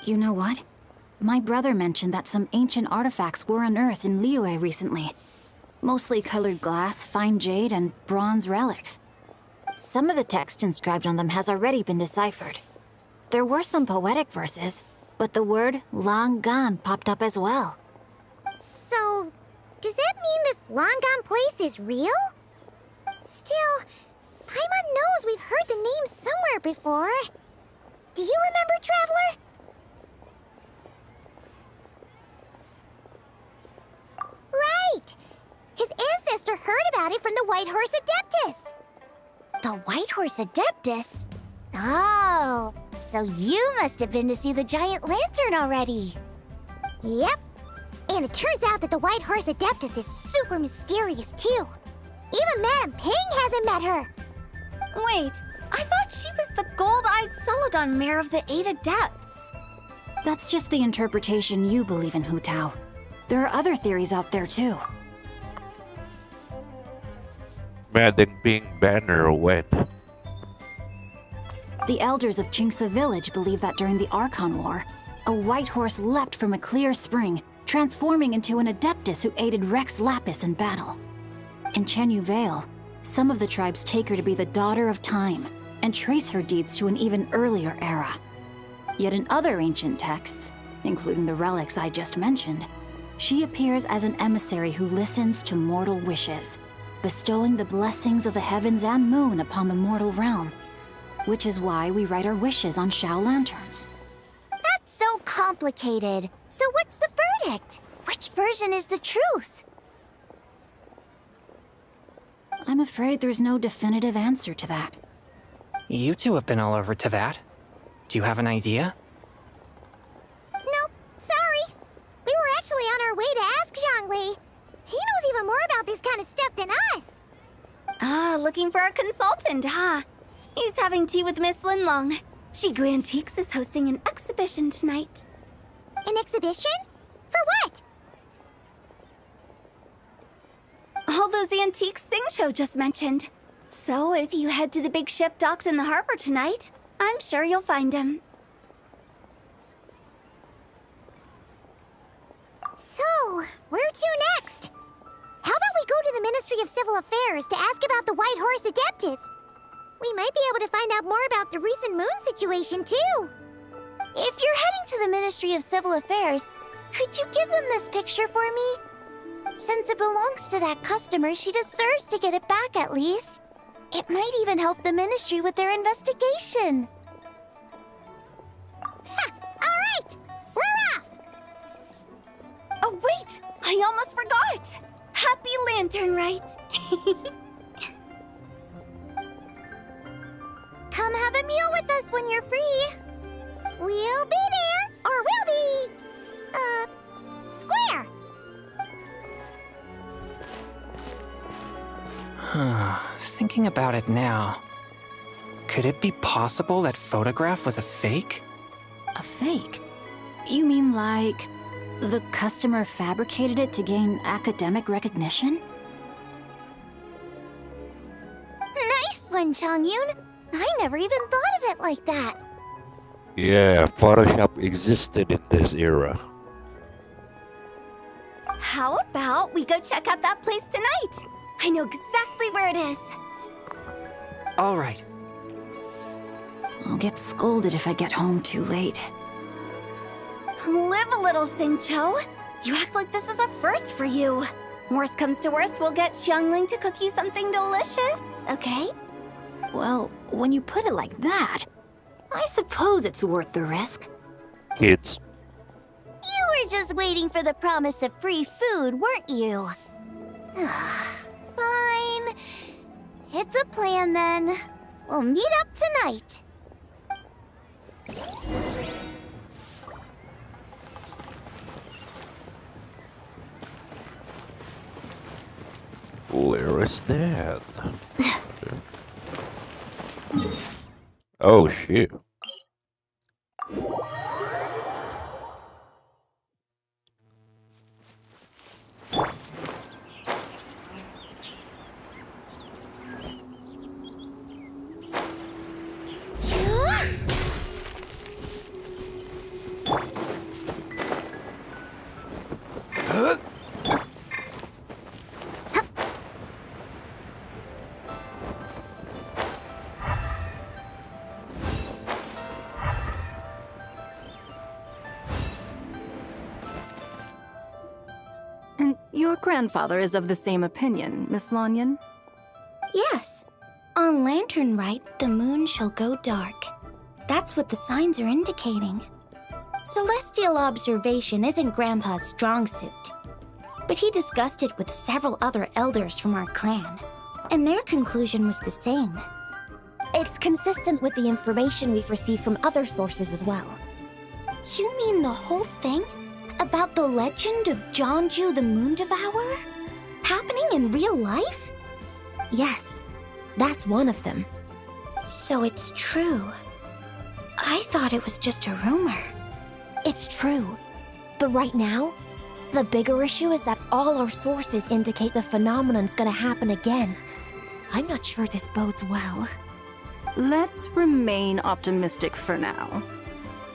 You know what? My brother mentioned that some ancient artifacts were unearthed in Liyue recently. Mostly colored glass, fine jade, and bronze relics. Some of the text inscribed on them has already been deciphered. There were some poetic verses, but the word Longan popped up as well. So, does that mean this Longan place is real? Still, Paimon knows we've heard the name somewhere before. Do you remember, Traveler? Right! His ancestor heard about it from the White Horse Adeptus. The White Horse Adeptus? Oh, so you must have been to see the giant lantern already. Yep. And it turns out that the White Horse Adeptus is super mysterious, too. Even Madame Ping hasn't met her. Wait, I thought she was the gold-eyed Celadon mare of the 8 Adepts. That's just the interpretation you believe in, Hu Tao. There are other theories out there too. Madden Ping banner when? The elders of Qingce village believe that during the Archon War, a white horse leapt from a clear spring, transforming into an adeptus who aided Rex Lapis in battle. In Chenyu Vale, some of the tribes take her to be the daughter of time and trace her deeds to an even earlier era. Yet in other ancient texts, including the relics I just mentioned, she appears as an emissary who listens to mortal wishes, bestowing the blessings of the heavens and moon upon the mortal realm, which is why we write our wishes on Shao lanterns. That's so complicated. So what's the verdict? Which version is the truth? I'm afraid there's no definitive answer to that. You two have been all over Tevat. Do you have an idea? Nope, sorry. We were actually on our way to ask Zhongli. He knows even more about this kind of stuff than us. Ah, looking for a consultant, huh? He's having tea with Miss Linlong. Shigu Antiques is hosting an exhibition tonight. An exhibition? For what? All those antiques Sing Show just mentioned. So if you head to the big ship docked in the harbor tonight, I'm sure you'll find him. So, where to next? How about we go to the Ministry of Civil Affairs to ask about the White Horse Adeptus? We might be able to find out more about the recent moon situation, too. If you're heading to the Ministry of Civil Affairs, could you give them this picture for me? Since it belongs to that customer, she deserves to get it back at least. It might even help the Ministry with their investigation. Ha! All right! We're off! Oh, wait! I almost forgot! Happy Lantern Rite! Come have a meal with us when you're free. We'll be there, or we'll be... square. Thinking about it now, could it be possible that photograph was a fake? A fake? You mean like the customer fabricated it to gain academic recognition? Nice one, Chongyun! I never even thought of it like that. Yeah, Photoshop existed in this era. How about we go check out that place tonight? I know exactly where it is. All right. I'll get scolded if I get home too late. Live a little, Singcho. You act like this is a first for you. Worst comes to worst, we'll get Xiangling to cook you something delicious, okay? Well, when you put it like that, I suppose it's worth the risk. Kids. You were just waiting for the promise of free food, weren't you? Fine. It's a plan then. We'll meet up tonight. Where is that? Oh shit. Your grandfather is of the same opinion, Miss Lanyan. Yes. On Lantern Rite, the moon shall go dark. That's what the signs are indicating. Celestial observation isn't Grandpa's strong suit. But he discussed it with several other elders from our clan, and their conclusion was the same. It's consistent with the information we've received from other sources as well. You mean the whole thing? About the legend of Jeonju the Moon Devourer? Happening in real life? Yes, that's one of them. So it's true. I thought it was just a rumor. It's true. But right now, the bigger issue is that all our sources indicate the phenomenon's gonna happen again. I'm not sure this bodes well. Let's remain optimistic for now.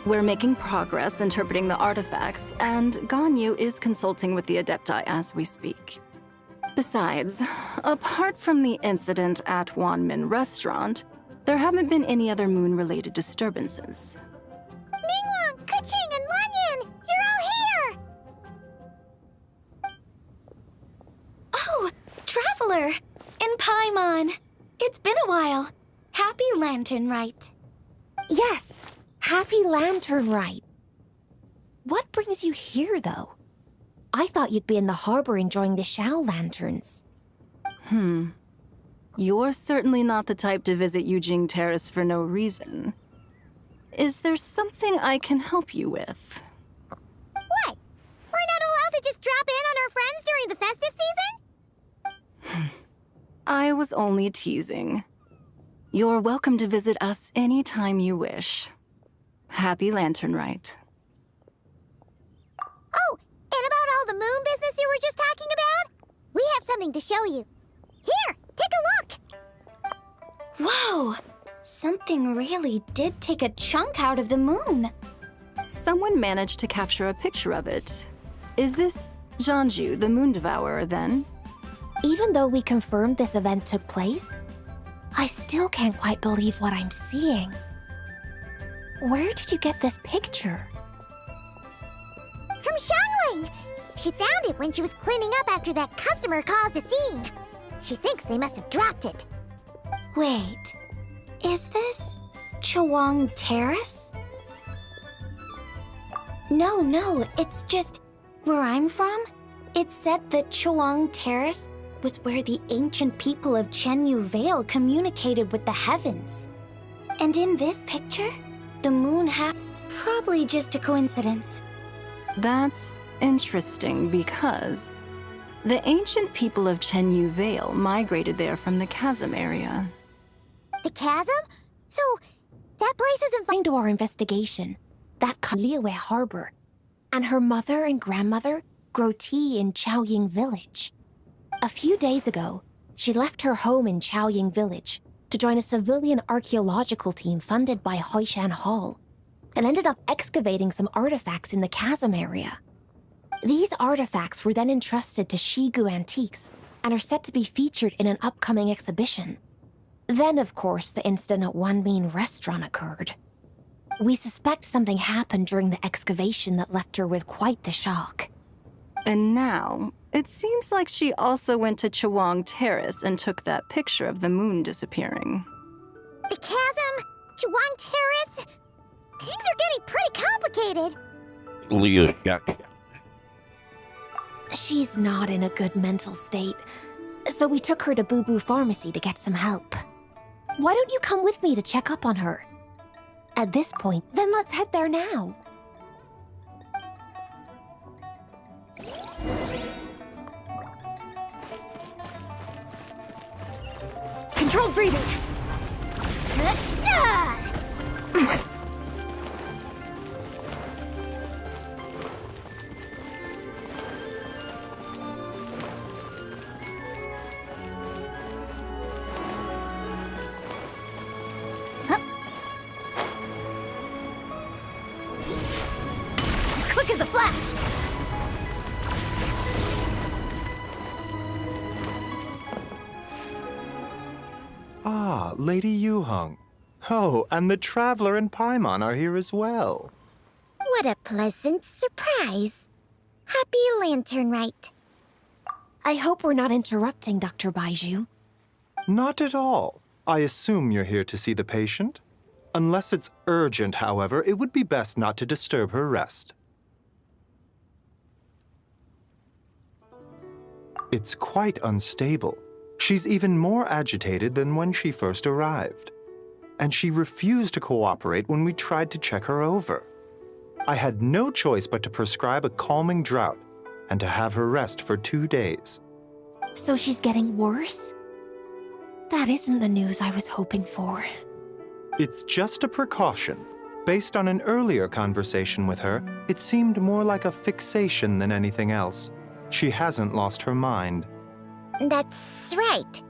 We're making progress interpreting the artifacts, and Ganyu is consulting with the Adepti as we speak. Besides, apart from the incident at Wanmin Restaurant, there haven't been any other moon-related disturbances. Mingwang, Keqing, and Lanyan! You're all here! Oh, Traveler! And Paimon! It's been a while. Happy Lantern Rite. Yes, Happy Lantern Rite. What brings you here, though? I thought you'd be in the harbor enjoying the Shao Lanterns. You're certainly not the type to visit Yujing Terrace for no reason. Is there something I can help you with? What? We're not allowed to just drop in on our friends during the festive season? I was only teasing. You're welcome to visit us anytime you wish. Happy Lantern Rite. Oh, and about all the moon business you were just talking about? We have something to show you. Here, take a look! Whoa! Something really did take a chunk out of the moon. Someone managed to capture a picture of it. Is this Zhanju, the Moon Devourer, then? Even though we confirmed this event took place, I still can't quite believe what I'm seeing. Where did you get this picture? From Xiangling! She found it when she was cleaning up after that customer caused a scene. She thinks they must have dropped it. Wait, is this Chawang Terrace? No, it's just where I'm from. It said that Chawang Terrace was where the ancient people of Chenyu Vale communicated with the heavens. And in this picture, the moon has probably just a coincidence. That's interesting because the ancient people of Chenyu Vale migrated there from the chasm area. The chasm? So, that place isn't fine to our investigation. That Liyue Harbor. And her mother and grandmother grow tea in Chaoying Village. A few days ago, she left her home in Chaoying Village to join a civilian archaeological team funded by Hoishan Hall, and ended up excavating some artifacts in the chasm area. These artifacts were then entrusted to Shigu Antiques and are set to be featured in an upcoming exhibition. Then, of course, the incident at Wanmin Restaurant occurred. We suspect something happened during the excavation that left her with quite the shock. And now, it seems like she also went to Chawang Terrace and took that picture of the moon disappearing. The chasm? Chawang Terrace? Things are getting pretty complicated. Liu Xiang. She's not in a good mental state, so we took her to Boo Boo Pharmacy to get some help. Why don't you come with me to check up on her? At this point, then let's head there now. Controlled breathing. Quick as a flash. Ah, Lady Yuheng. Oh, and the Traveler and Paimon are here as well. What a pleasant surprise. Happy Lantern Rite. I hope we're not interrupting, Dr. Baiju. Not at all. I assume you're here to see the patient? Unless it's urgent, however, it would be best not to disturb her rest. It's quite unstable. She's even more agitated than when she first arrived. And she refused to cooperate when we tried to check her over. I had no choice but to prescribe a calming draught and to have her rest for 2 days. So she's getting worse? That isn't the news I was hoping for. It's just a precaution. Based on an earlier conversation with her, it seemed more like a fixation than anything else. She hasn't lost her mind. That's right.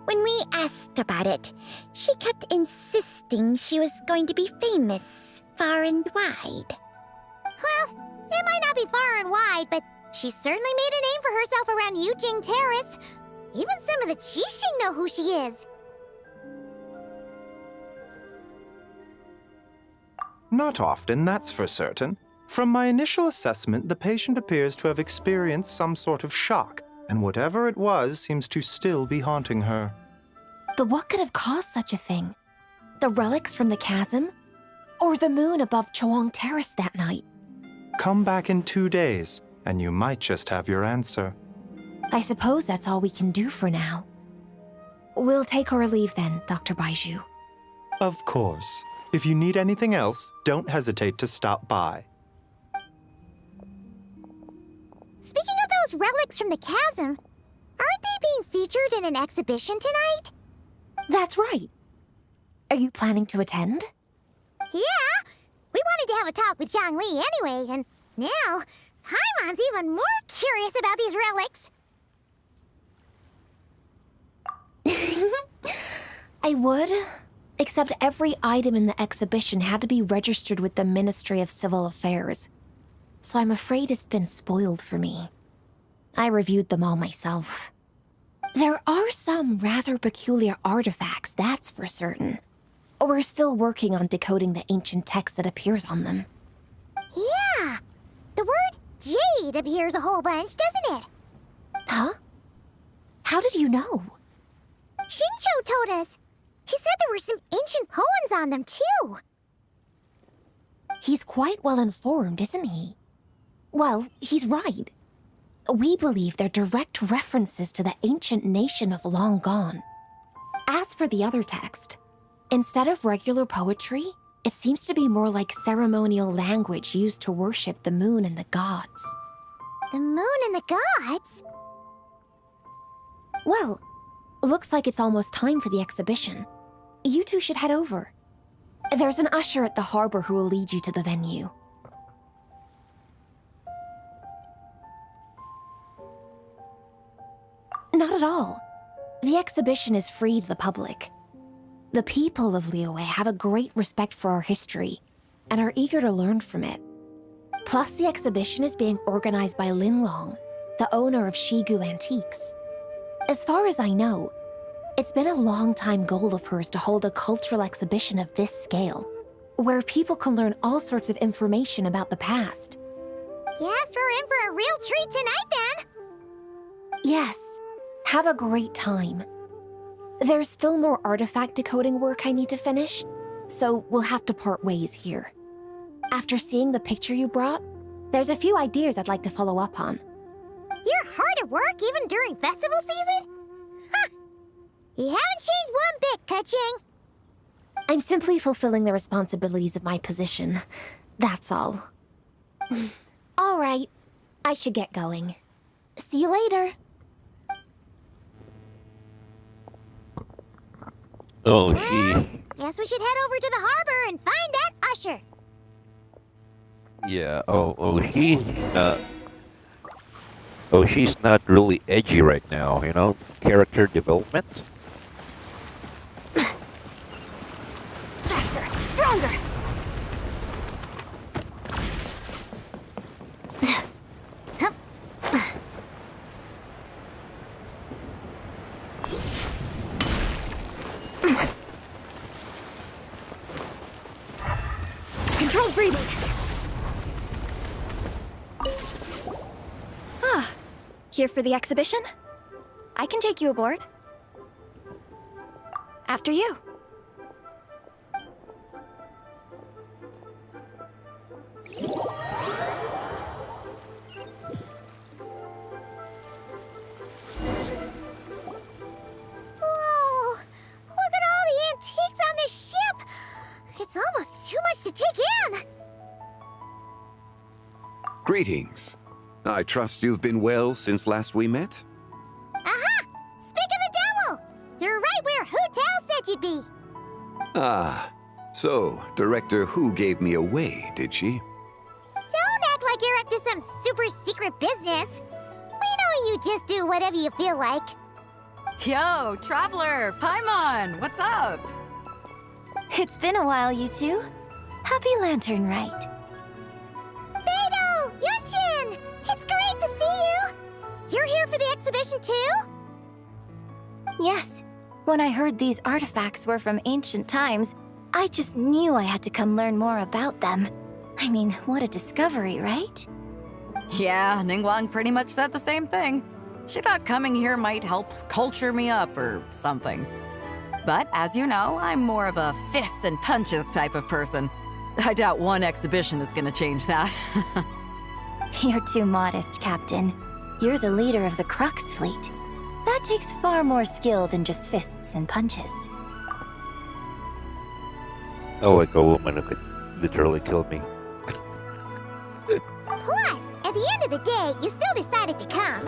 When we asked about it, she kept insisting she was going to be famous, far and wide. Well, it might not be far and wide, but she certainly made a name for herself around Yujing Terrace. Even some of the Qixing know who she is. Not often, that's for certain. From my initial assessment, the patient appears to have experienced some sort of shock, and whatever it was seems to still be haunting her. But what could have caused such a thing? The relics from the chasm? Or the moon above Chuang Terrace that night? Come back in 2 days, and you might just have your answer. I suppose that's all we can do for now. We'll take our leave then, Dr. Baiju. Of course. If you need anything else, don't hesitate to stop by. Speaking of those relics from the chasm, aren't they being featured in an exhibition tonight? That's right. Are you planning to attend? Yeah! We wanted to have a talk with Zhang Li anyway, and now Paimon's even more curious about these relics. I would, except every item in the exhibition had to be registered with the Ministry of Civil Affairs. So I'm afraid it's been spoiled for me. I reviewed them all myself. There are some rather peculiar artifacts, that's for certain. We're still working on decoding the ancient text that appears on them. Yeah! The word jade appears a whole bunch, doesn't it? Huh? How did you know? Shincho told us. He said there were some ancient poems on them, too. He's quite well informed, isn't he? Well, he's right. We believe they're direct references to the ancient nation of long gone. As for the other text, instead of regular poetry, it seems to be more like ceremonial language used to worship the moon and the gods. The moon and the gods? Well, looks like it's almost time for the exhibition. You two should head over. There's an usher at the harbor who will lead you to the venue. Not at all. The exhibition is free to the public. The people of Liyue have a great respect for our history and are eager to learn from it. Plus, the exhibition is being organized by Linlong, the owner of Shigu Antiques. As far as I know, it's been a long-time goal of hers to hold a cultural exhibition of this scale, where people can learn all sorts of information about the past. Guess we're in for a real treat tonight, then. Yes, have a great time. There's still more artifact decoding work I need to finish, so we'll have to part ways here. After seeing the picture you brought, there's a few ideas I'd like to follow up on. You're hard at work even during festival season? Huh! You haven't changed one bit, Keqing. I'm simply fulfilling the responsibilities of my position. That's all. All right, I should get going. See you later. Oh, she... Guess we should head over to the harbor and find that usher. Yeah, she's not really edgy right now, you know? Character development? Faster, stronger! Controlled breathing. Ah, here for the exhibition? I can take you aboard. After you. Whoa! Look at all the antiques on this ship! It's almost too much to take in! Greetings. I trust you've been well since last we met? Aha! Speak of the devil! You're right where Hu Tao said you'd be! Ah, So, Director Who gave me away, did she? Don't act like you're up to some super secret business. We know you just do whatever you feel like. Yo, Traveler, Paimon, what's up? It's been a while, you two. Happy Lantern Rite. Beidou! Yunchin! It's great to see you! You're here for the exhibition too? Yes. When I heard these artifacts were from ancient times, I just knew I had to come learn more about them. I mean, what a discovery, right? Yeah, Ningguang pretty much said the same thing. She thought coming here might help culture me up or something. But as you know, I'm more of a fists and punches type of person. I doubt one exhibition is gonna change that. You're too modest, Captain. You're the leader of the Crux fleet. That takes far more skill than just fists and punches. Oh, like a woman who could literally kill me. Plus, at the end of the day, you still decided to come,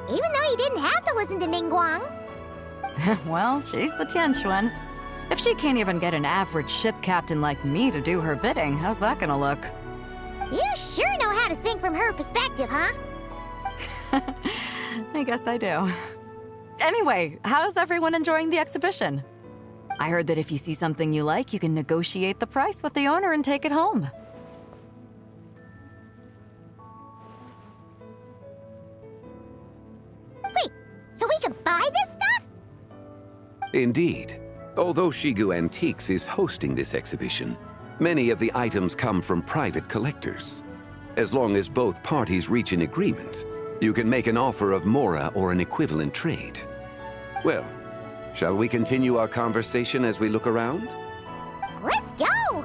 even though you didn't have to listen to Ningguang. Well, she's the Tianquan. If she can't even get an average ship captain like me to do her bidding, how's that gonna look? You sure know how to think from her perspective, huh? I guess I do. Anyway, how's everyone enjoying the exhibition? I heard that if you see something you like, you can negotiate the price with the owner and take it home. Wait, so we can buy this stuff? Indeed. Although Shigu Antiques is hosting this exhibition, many of the items come from private collectors. As long as both parties reach an agreement, you can make an offer of mora or an equivalent trade. Well, shall we continue our conversation as we look around? Let's go!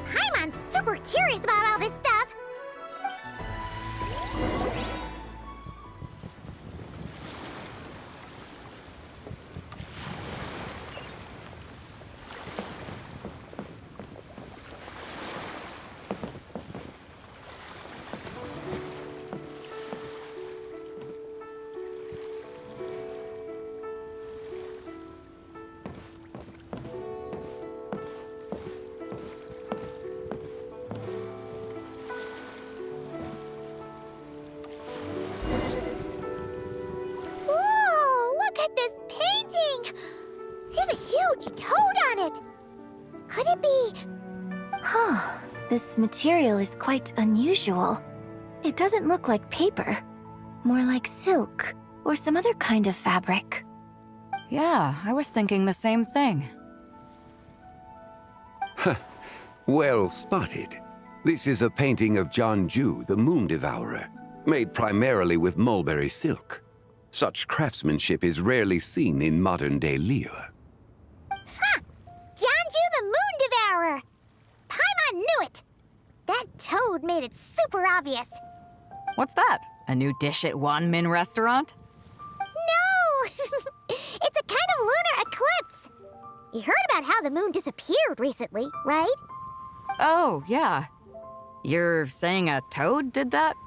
Paimon's super curious about all this stuff. This material is quite unusual. It doesn't look like paper. More like silk, or some other kind of fabric. Yeah, I was thinking the same thing. Well spotted. This is a painting of Jianju, the Moon Devourer, made primarily with mulberry silk. Such craftsmanship is rarely seen in modern-day Liyue. Ha! Jianju the Moon Devourer! Paimon knew it! That toad made it super obvious. What's that? A new dish at Wanmin restaurant? No! It's a kind of lunar eclipse. You heard about how the moon disappeared recently, right? Oh, yeah. You're saying a toad did that?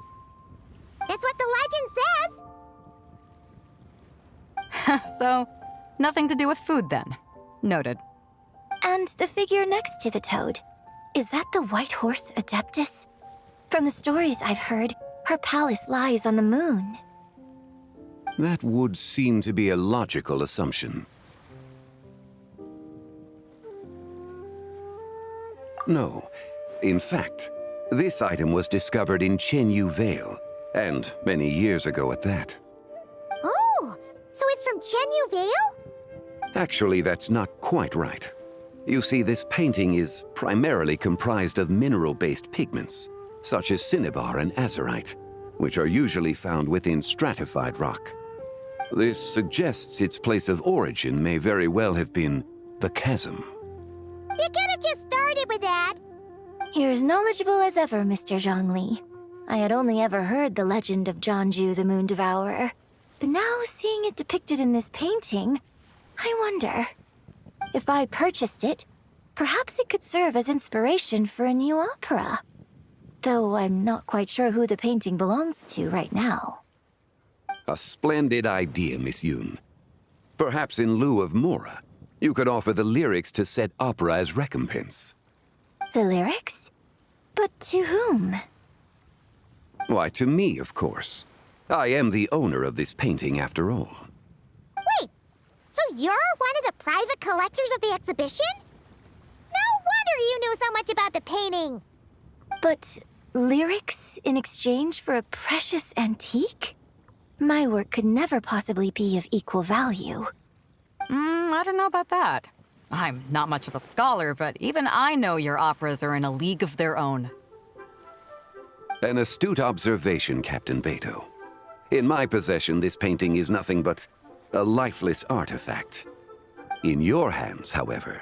That's what the legend says. So, nothing to do with food then. Noted. And the figure next to the toad. Is that the White Horse Adeptus? From the stories I've heard, her palace lies on the moon. That would seem to be a logical assumption. No. In fact, this item was discovered in Chenyu Vale, and many years ago at that. Oh, so it's from Chenyu Vale? Actually, that's not quite right. You see, this painting is primarily comprised of mineral-based pigments, such as cinnabar and azurite, which are usually found within stratified rock. This suggests its place of origin may very well have been the chasm. You could have just started with that. You're as knowledgeable as ever, Mr. Zhongli. I had only ever heard the legend of Jianju the Moon Devourer, but now seeing it depicted in this painting, I wonder... If I purchased it, perhaps it could serve as inspiration for a new opera. Though I'm not quite sure who the painting belongs to right now. A splendid idea, Miss Yoon. Perhaps in lieu of mora, you could offer the lyrics to said opera as recompense. The lyrics? But to whom? Why, to me, of course. I am the owner of this painting, after all. Wait, so you're one of the private collectors of the exhibition? No wonder you knew so much about the painting. But lyrics in exchange for a precious antique? My work could never possibly be of equal value. I don't know about that. I'm not much of a scholar, but even I know your operas are in a league of their own. An astute observation, Captain Beto. In my possession, this painting is nothing but a lifeless artifact. In your hands, however,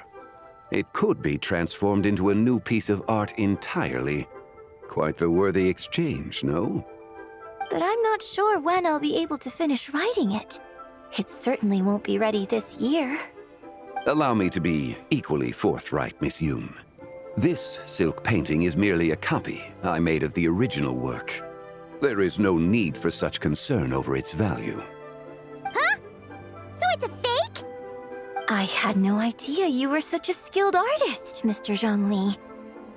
it could be transformed into a new piece of art entirely. Quite the worthy exchange, no? But I'm not sure when I'll be able to finish writing it. It certainly won't be ready this year. Allow me to be equally forthright, Miss Yoon. This silk painting is merely a copy I made of the original work. There is no need for such concern over its value. Huh? So it's a fake? I had no idea you were such a skilled artist, Mr. Zhongli.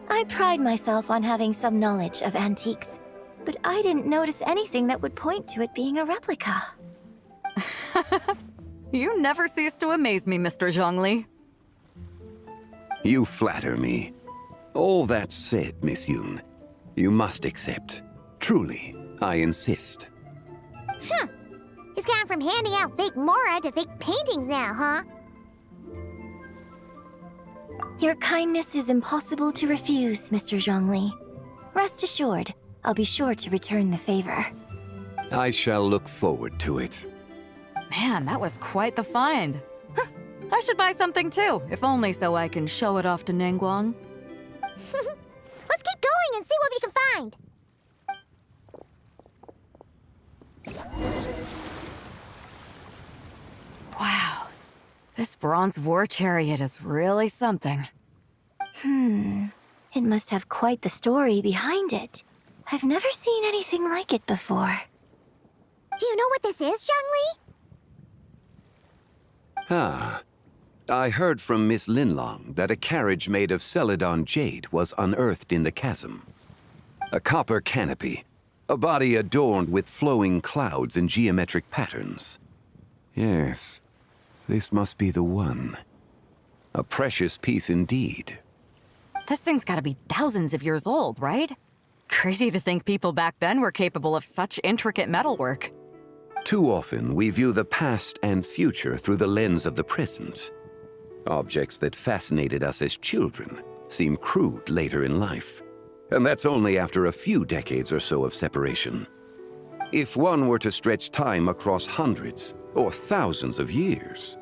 I pride myself on having some knowledge of antiques, but I didn't notice anything that would point to it being a replica. You never cease to amaze me, Mr. Zhongli. You flatter me. All that said, Miss Yoon, you must accept. Truly, I insist. Huh. He's gone from handing out fake Mora to fake paintings now, huh? Your kindness is impossible to refuse, Mr. Zhongli. Rest assured, I'll be sure to return the favor. I shall look forward to it. Man, that was quite the find. I should buy something too, if only so I can show it off to Ningguang. Let's keep going and see what we can find. Wow, this bronze war chariot is really something. It must have quite the story behind it. I've never seen anything like it before. Do you know what this is, Zhongli? Ah. I heard from Miss Linlong that a carriage made of Celadon jade was unearthed in the chasm. A copper canopy, a body adorned with flowing clouds and geometric patterns. Yes, this must be the one. A precious piece indeed. This thing's gotta be thousands of years old, right? Crazy to think people back then were capable of such intricate metalwork. Too often, we view the past and future through the lens of the present. Objects that fascinated us as children seem crude later in life. And that's only after a few decades or so of separation. If one were to stretch time across hundreds or thousands of years,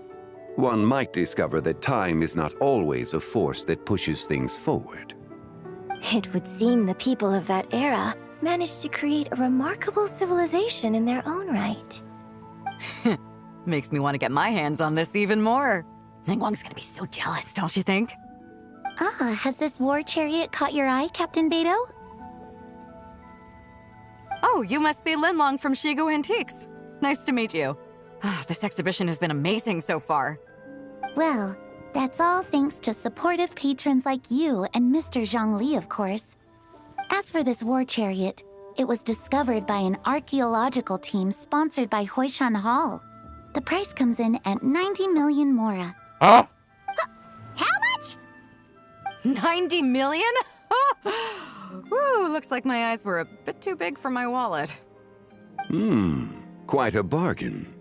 one might discover that time is not always a force that pushes things forward. It would seem the people of that era managed to create a remarkable civilization in their own right. Makes me want to get my hands on this even more. Ningguang's gonna be so jealous, don't you think? Has this war chariot caught your eye, Captain Beto? Oh, you must be Linlong from Shigu Antiques. Nice to meet you. This exhibition has been amazing so far. Well, that's all thanks to supportive patrons like you and Mr. Zhongli, of course. As for this war chariot, it was discovered by an archaeological team sponsored by Hoishan Hall. The price comes in at 90 million Mora. Huh? How much? 90 million? Woo, looks like my eyes were a bit too big for my wallet. Quite a bargain.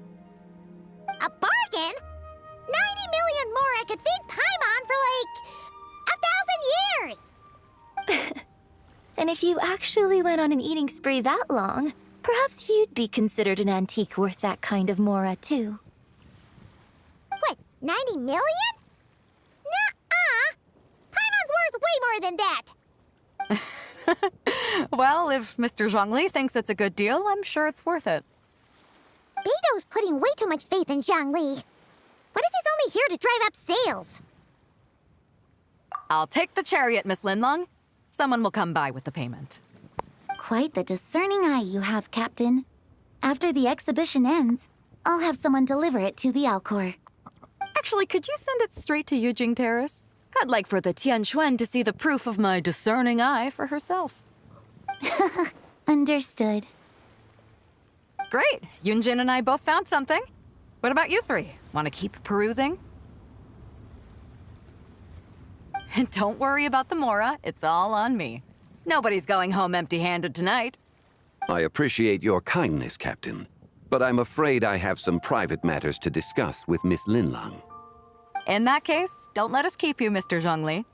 A bargain? 90 million Mora could feed Paimon for like 1,000 years! And if you actually went on an eating spree that long, perhaps you'd be considered an antique worth that kind of Mora, too. What, 90 million? Nuh-uh! Paimon's worth way more than that! Well, if Mr. Zhongli thinks it's a good deal, I'm sure it's worth it. Beto's putting way too much faith in Zhongli. What if he's only here to drive up sales? I'll take the chariot, Miss Linlong. Someone will come by with the payment. Quite the discerning eye you have, Captain. After the exhibition ends, I'll have someone deliver it to the Alcor. Actually, could you send it straight to Yujing Terrace? I'd like for the Tianquan to see the proof of my discerning eye for herself. Understood. Great. Yunjin and I both found something. What about you three? Want to keep perusing? And don't worry about the Mora. It's all on me. Nobody's going home empty-handed tonight. I appreciate your kindness, Captain, but I'm afraid I have some private matters to discuss with Miss Linlang. In that case, don't let us keep you, Mr. Zhongli.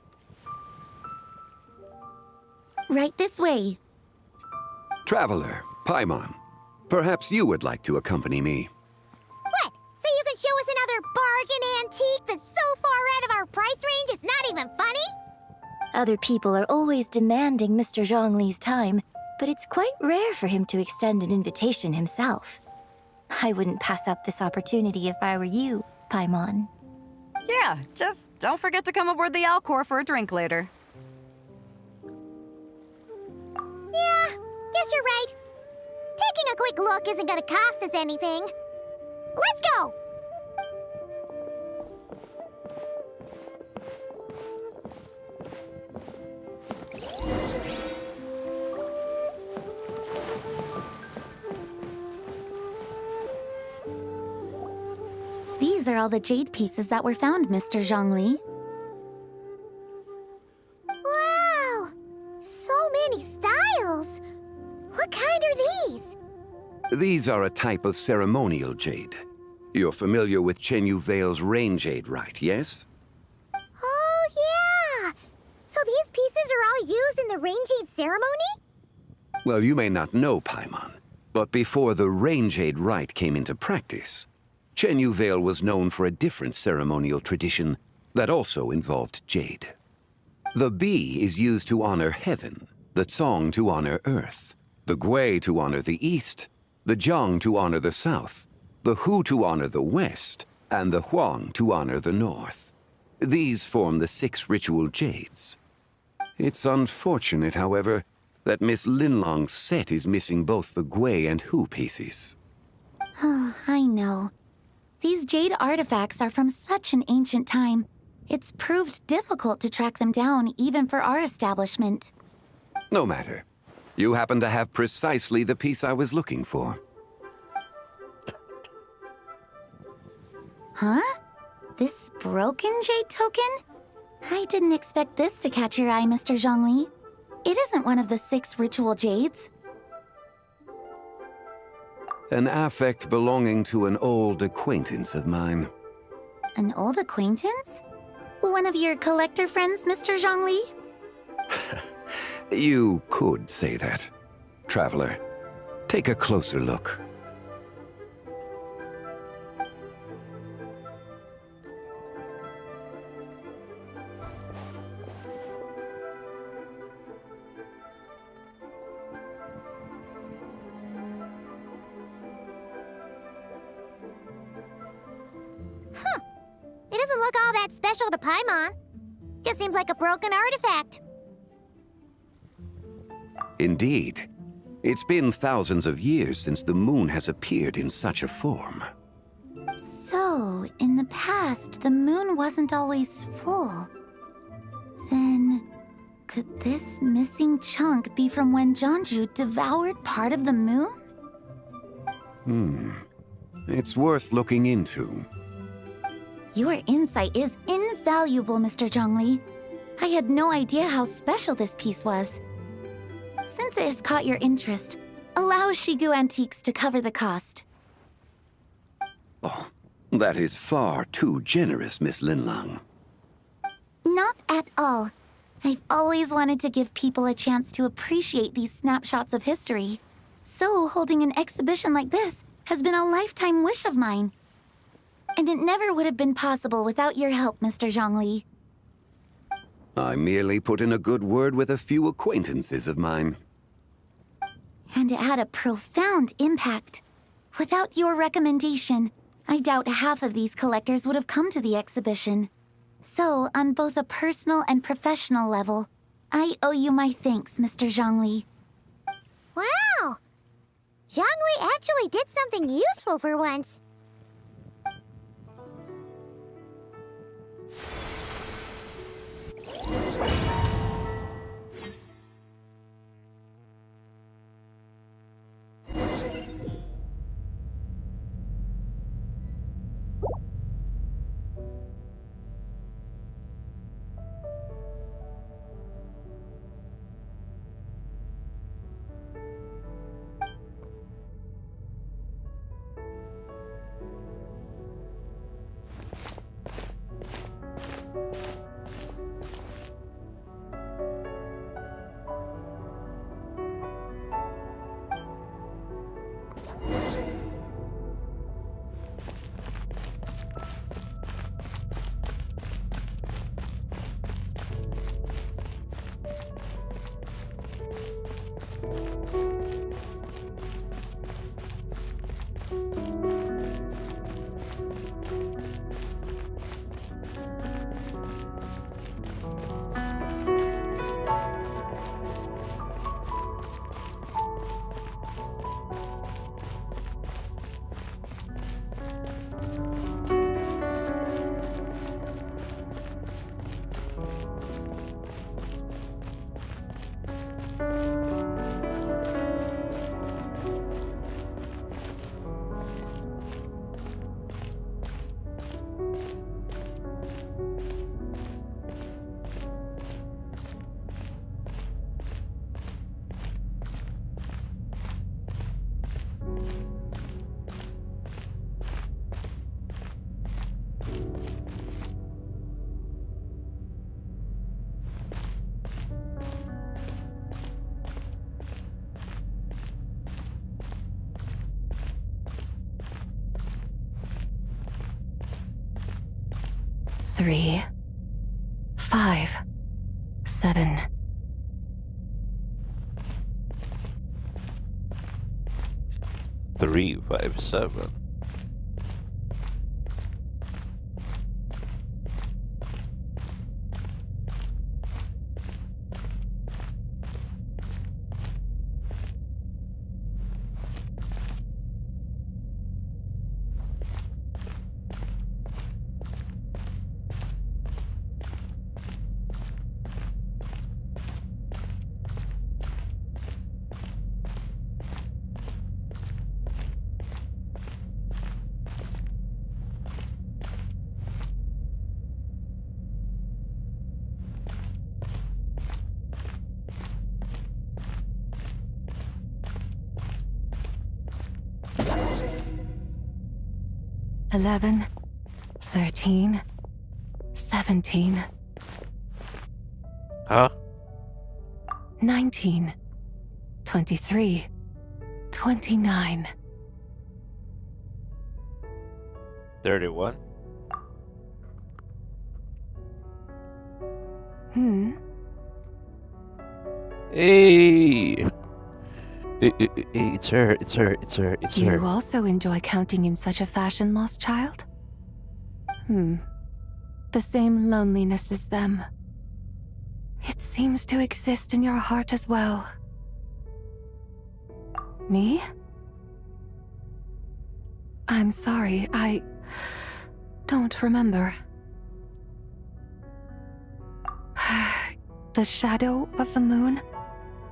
Right this way. Traveler, Paimon, perhaps you would like to accompany me. What? So you can show us another bargain antique that's so far out of our price range it's not even funny? Other people are always demanding Mr. Zhongli's time, but it's quite rare for him to extend an invitation himself. I wouldn't pass up this opportunity if I were you, Paimon. Yeah, just don't forget to come aboard the Alcor for a drink later. Yeah, guess you're right. Taking a quick look isn't gonna cost us anything. Let's go! These are all the jade pieces that were found, Mr. Zhongli. Wow! So many styles! What kind are these? These are a type of ceremonial jade. You're familiar with Chenyu Vale's rain jade, right, yes? Oh, yeah! So these pieces are all used in the rain jade ceremony? Well, you may not know, Paimon, but before the rain jade rite came into practice, Chenyu Vale was known for a different ceremonial tradition that also involved jade. The bee is used to honor heaven, the Tsong to honor earth, the Gui to honor the east, the Jiang to honor the south, the Hu to honor the west, and the Huang to honor the north. These form the 6 ritual jades. It's unfortunate, however, that Miss Linlong's set is missing both the Gui and Hu pieces. Oh, I know. These jade artifacts are from such an ancient time. It's proved difficult to track them down, even for our establishment. No matter. You happen to have precisely the piece I was looking for. Huh? This broken jade token? I didn't expect this to catch your eye, Mr. Zhongli. It isn't one of the 6 ritual jades. An affect belonging to an old acquaintance of mine. An old acquaintance? One of your collector friends, Mr. Zhongli? You could say that. Traveler, take a closer look. Huh. It doesn't look all that special to Paimon. Just seems like a broken artifact. Indeed. It's been thousands of years since the moon has appeared in such a form. So, in the past, the moon wasn't always full. Then, could this missing chunk be from when Jianzhu devoured part of the moon? It's worth looking into. Your insight is invaluable, Mr. Zhongli. I had no idea how special this piece was. Since it has caught your interest, allow Shigu Antiques to cover the cost. Oh, that is far too generous, Miss Linlang. Not at all. I've always wanted to give people a chance to appreciate these snapshots of history. So holding an exhibition like this has been a lifetime wish of mine. And it never would have been possible without your help, Mr. Zhongli. I merely put in a good word with a few acquaintances of mine. And it had a profound impact. Without your recommendation, I doubt half of these collectors would have come to the exhibition. So, on both a personal and professional level, I owe you my thanks, Mr. Zhongli. Wow! Zhongli actually did something useful for once. 3, 5, 7. Three, 5, 7. $11, 13, 17, Huh? 19, 23, 29. 31. Hey! It's her, it's her, it's her, it's her. You also enjoy counting in such a fashion, lost child? The same loneliness as them. It seems to exist in your heart as well. Me? I'm sorry, I don't remember. The shadow of the moon?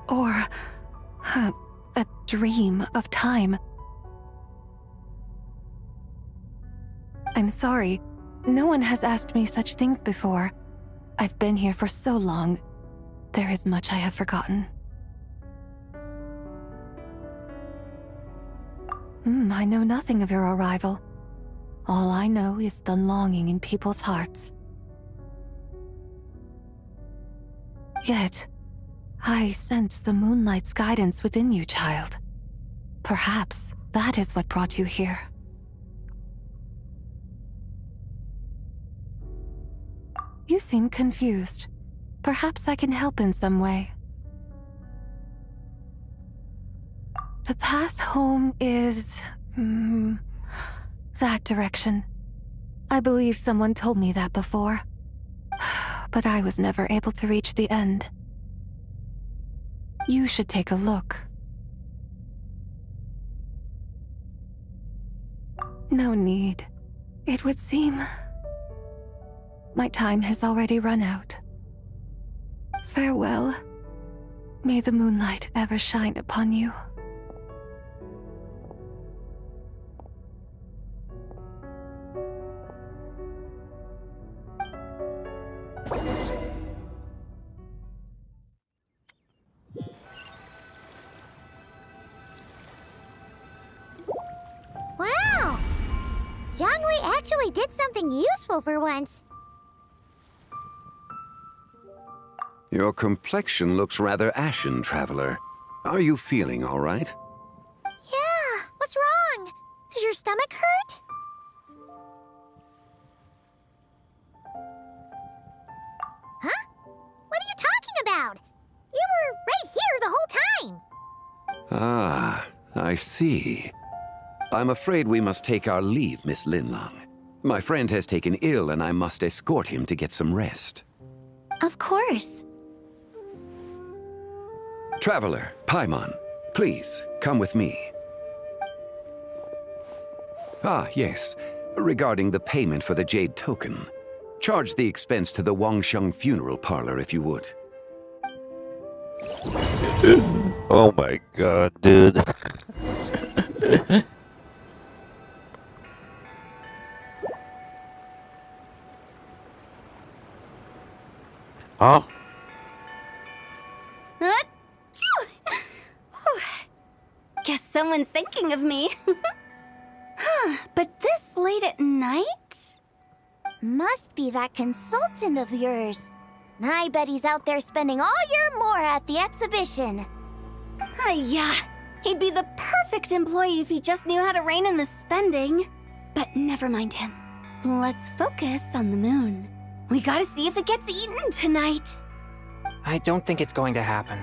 Or a dream of time? I'm sorry. No one has asked me such things before. I've been here for so long. There is much I have forgotten. I know nothing of your arrival. All I know is the longing in people's hearts. Yet, I sense the moonlight's guidance within you, child. Perhaps that is what brought you here. You seem confused. Perhaps I can help in some way. The path home is... that direction. I believe someone told me that before. But I was never able to reach the end. You should take a look. No need. It would seem... my time has already run out. Farewell. May the moonlight ever shine upon you. Wow! Zhongli actually did something useful for once. Your complexion looks rather ashen, traveler. Are you feeling all right? Yeah, what's wrong? Does your stomach hurt? Huh? What are you talking about? You were right here the whole time. Ah, I see. I'm afraid we must take our leave, Miss Linlang. My friend has taken ill and I must escort him to get some rest. Of course. Traveler, Paimon, please, come with me. Ah, yes. Regarding the payment for the jade token. Charge the expense to the Wangsheng funeral parlor if you would. Oh my god, dude. Huh? Guess someone's thinking of me. But this late at night? Must be that consultant of yours. I bet he's out there spending all year more at the exhibition. Yeah, he'd be the perfect employee if he just knew how to rein in the spending. But never mind him. Let's focus on the moon. We gotta see if it gets eaten tonight. I don't think it's going to happen.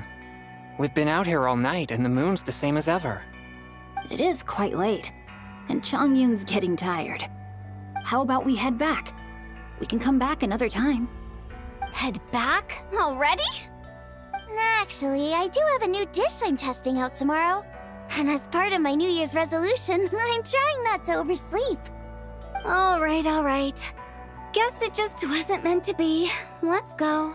We've been out here all night, and the moon's the same as ever. It is quite late, and Chongyun's getting tired. How about we head back? We can come back another time. Head back? Already? Actually, I do have a new dish I'm testing out tomorrow. And as part of my New Year's resolution, I'm trying not to oversleep. All right. Guess it just wasn't meant to be. Let's go.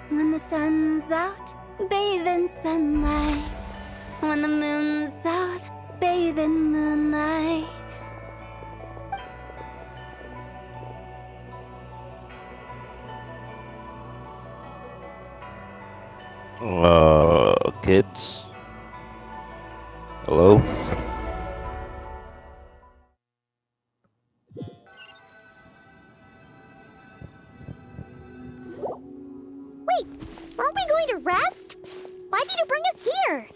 When the sun's out, bathe in sunlight. When the moon's out, bathe in moonlight. Kids? Hello? Wait, aren't we going to rest? Why did you bring us here?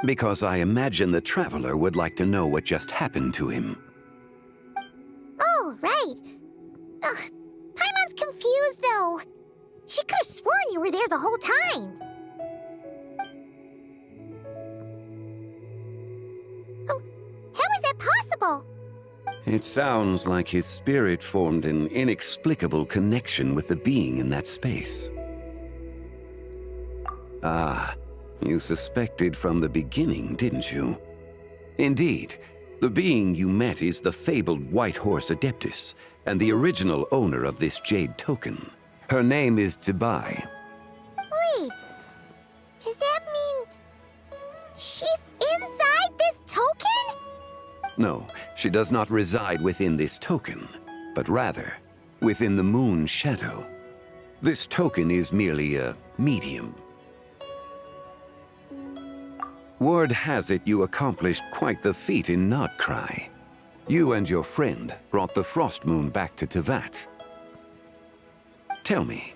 Because I imagine the traveler would like to know what just happened to him. Oh, right. Ugh, Paimon's confused, though. She could have sworn you were there the whole time. Oh, how is that possible? It sounds like his spirit formed an inexplicable connection with the being in that space. Ah, you suspected from the beginning, didn't you? Indeed, the being you met is the fabled White Horse Adeptus, and the original owner of this jade token. Her name is Zibai. Wait, does that mean she's inside this token? No, she does not reside within this token, but rather within the moon's shadow. This token is merely a medium. Word has it you accomplished quite the feat in Nodcry. You and your friend brought the Frost Moon back to Tevat. Tell me,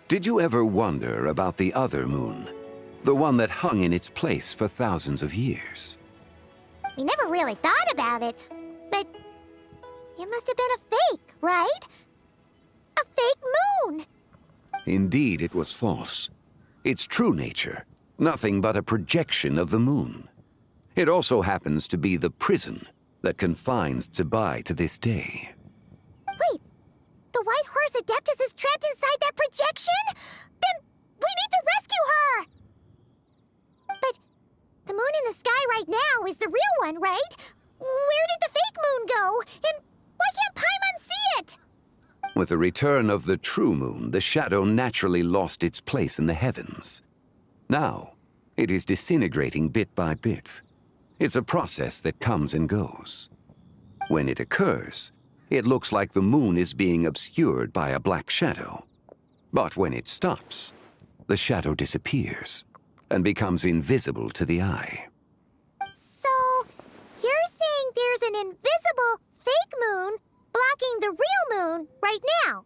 did you ever wonder about the other moon? The one that hung in its place for thousands of years? We never really thought about it, but it must have been a fake, right? A fake moon! Indeed, it was false. Its true nature, nothing but a projection of the moon. It also happens to be the prison that confines Zibai to this day. Wait, the White Horse Adeptus is trapped inside that projection? Then we need to rescue her! But the moon in the sky right now is the real one, right? Where did the fake moon go? And why can't Paimon see it? With the return of the true moon, the shadow naturally lost its place in the heavens. Now, it is disintegrating bit by bit. It's a process that comes and goes. When it occurs, it looks like the moon is being obscured by a black shadow. But when it stops, the shadow disappears and becomes invisible to the eye. So, you're saying there's an invisible fake moon blocking the real moon right now?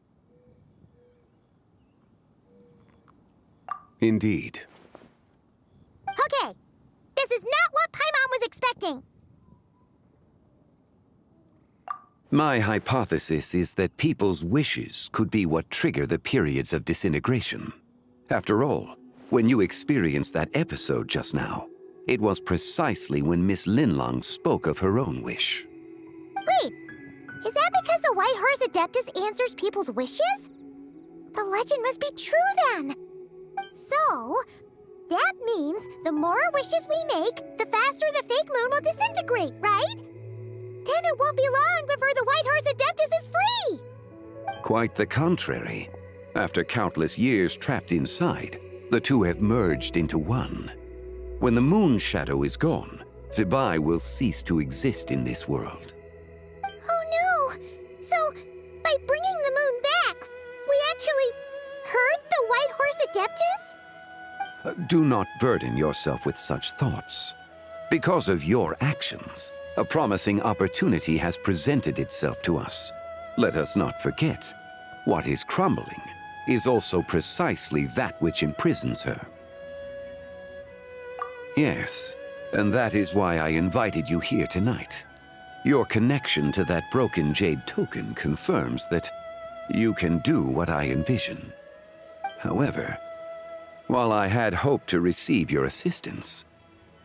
Indeed. Okay, this is not what Paimon was expecting. My hypothesis is that people's wishes could be what trigger the periods of disintegration. After all, when you experienced that episode just now, it was precisely when Miss Linlong spoke of her own wish. Wait, is that because the White Horse Adeptus answers people's wishes? The legend must be true then. So, that means the more wishes we make, the faster the fake moon will disintegrate, right? Then it won't be long before the White Horse Adeptus is free! Quite the contrary. After countless years trapped inside, the two have merged into one. When the moon's shadow is gone, Zibai will cease to exist in this world. Oh no! So, by bringing the moon back, we actually hurt the White Horse Adeptus? Do not burden yourself with such thoughts. Because of your actions, a promising opportunity has presented itself to us. Let us not forget, what is crumbling is also precisely that which imprisons her. Yes, and that is why I invited you here tonight. Your connection to that broken jade token confirms that you can do what I envision. However, while I had hoped to receive your assistance,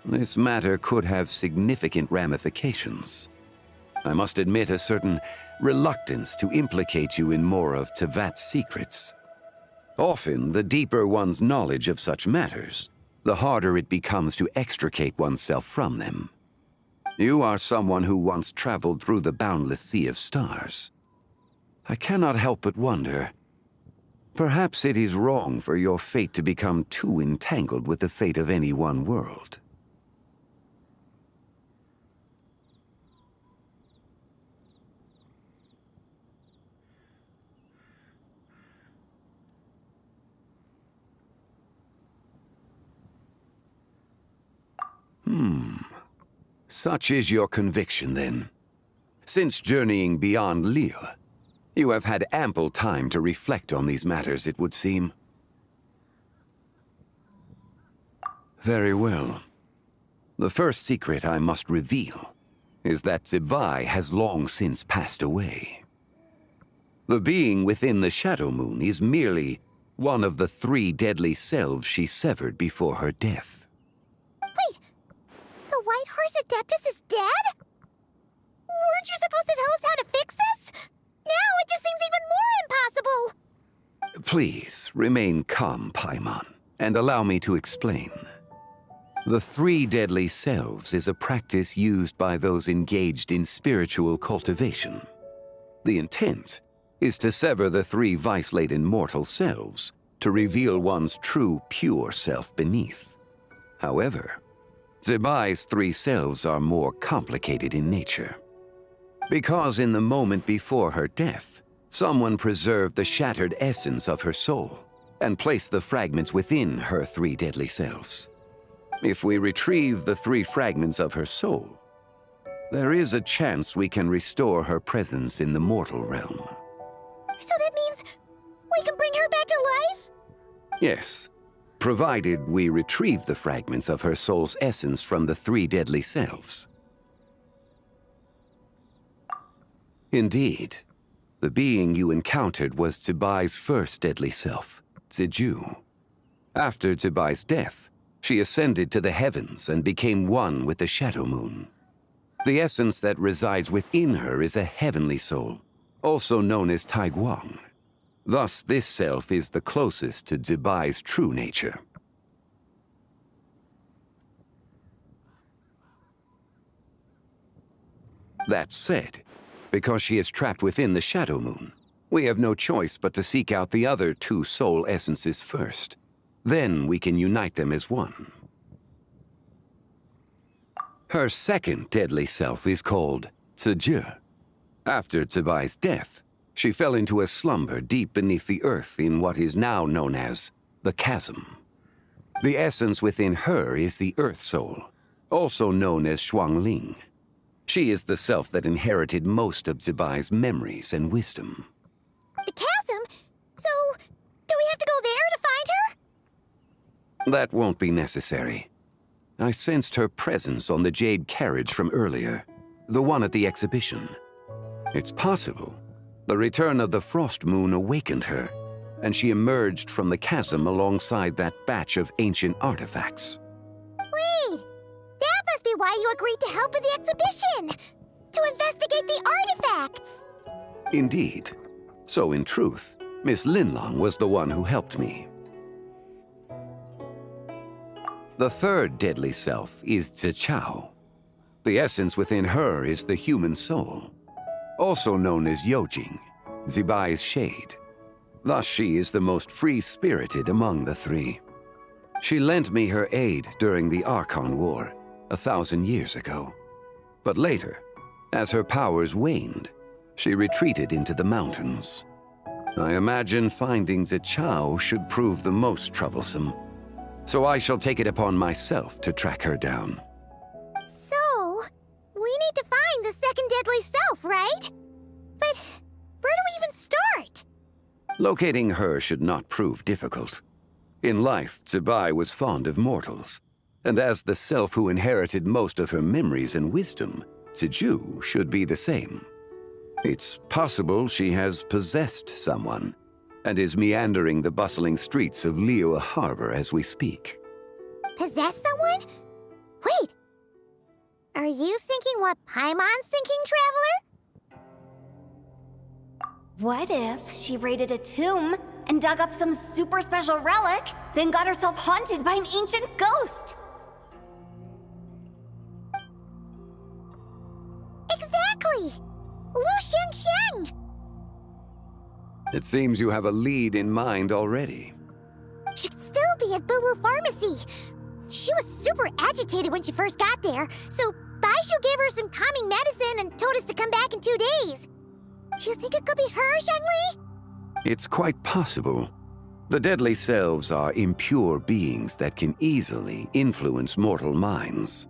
this matter could have significant ramifications. I must admit a certain reluctance to implicate you in more of Tevat's secrets. Often, the deeper one's knowledge of such matters, the harder it becomes to extricate oneself from them. You are someone who once traveled through the boundless sea of stars. I cannot help but wonder, perhaps it is wrong for your fate to become too entangled with the fate of any one world. Such is your conviction, then. Since journeying beyond Liyue, you have had ample time to reflect on these matters, it would seem. Very well. The first secret I must reveal is that Zebai has long since passed away. The being within the Shadow Moon is merely one of the 3 deadly selves she severed before her death. Wait! The White Horse Adeptus is dead? Weren't you supposed to tell us how to fix this? Now it just seems even more impossible! Please, remain calm, Paimon, and allow me to explain. The 3 deadly selves is a practice used by those engaged in spiritual cultivation. The intent is to sever the 3 vice-laden mortal selves to reveal one's true, pure self beneath. However, Zebai's 3 selves are more complicated in nature. Because in the moment before her death, someone preserved the shattered essence of her soul and placed the fragments within her 3 deadly selves. If we retrieve the 3 fragments of her soul, there is a chance we can restore her presence in the mortal realm. So that means we can bring her back to life? Yes, provided we retrieve the fragments of her soul's essence from the 3 deadly selves. Indeed, the being you encountered was Zebai's first deadly self, Ziju. After Zebai's death, she ascended to the heavens and became one with the Shadow Moon. The essence that resides within her is a heavenly soul, also known as Taiguang. Thus, this self is the closest to Zebai's true nature. That said, because she is trapped within the Shadow Moon, we have no choice but to seek out the other 2 soul essences first. Then we can unite them as one. Her second deadly self is called Ziju. After Zebai's death, she fell into a slumber deep beneath the earth in what is now known as the Chasm. The essence within her is the Earth Soul, also known as Shuangling. She is the self that inherited most of Zebai's memories and wisdom. The chasm? So, do we have to go there to find her? That won't be necessary. I sensed her presence on the jade carriage from earlier, the one at the exhibition. It's possible the return of the Frost Moon awakened her, and she emerged from the chasm alongside that batch of ancient artifacts. Wait! That must be why you agreed to help with the exhibition! To investigate the artifacts! Indeed. So in truth, Miss Linlong was the one who helped me. The third deadly self is Zichao. The essence within her is the human soul, also known as Yojing, Zebai's shade. Thus she is the most free-spirited among the 3. She lent me her aid during the Archon War 1,000 years ago. But later, as her powers waned, she retreated into the mountains. I imagine finding Zichao should prove the most troublesome, so I shall take it upon myself to track her down. So, we need to find the second deadly self, right? But where do we even start? Locating her should not prove difficult. In life, Zibai was fond of mortals, and as the self who inherited most of her memories and wisdom, Ziju should be the same. It's possible she has possessed someone, and is meandering the bustling streets of Liyue Harbor as we speak. Possess someone? Wait! Are you thinking what Paimon's thinking, Traveler? What if she raided a tomb and dug up some super special relic, then got herself haunted by an ancient ghost? Exactly! Lu Xiangxiang! It seems you have a lead in mind already. She'd still be at Boo Boo Pharmacy. She was super agitated when she first got there, so Baishu gave her some calming medicine and told us to come back in 2 days. Do you think it could be her, Zhengli? It's quite possible. The deadly selves are impure beings that can easily influence mortal minds.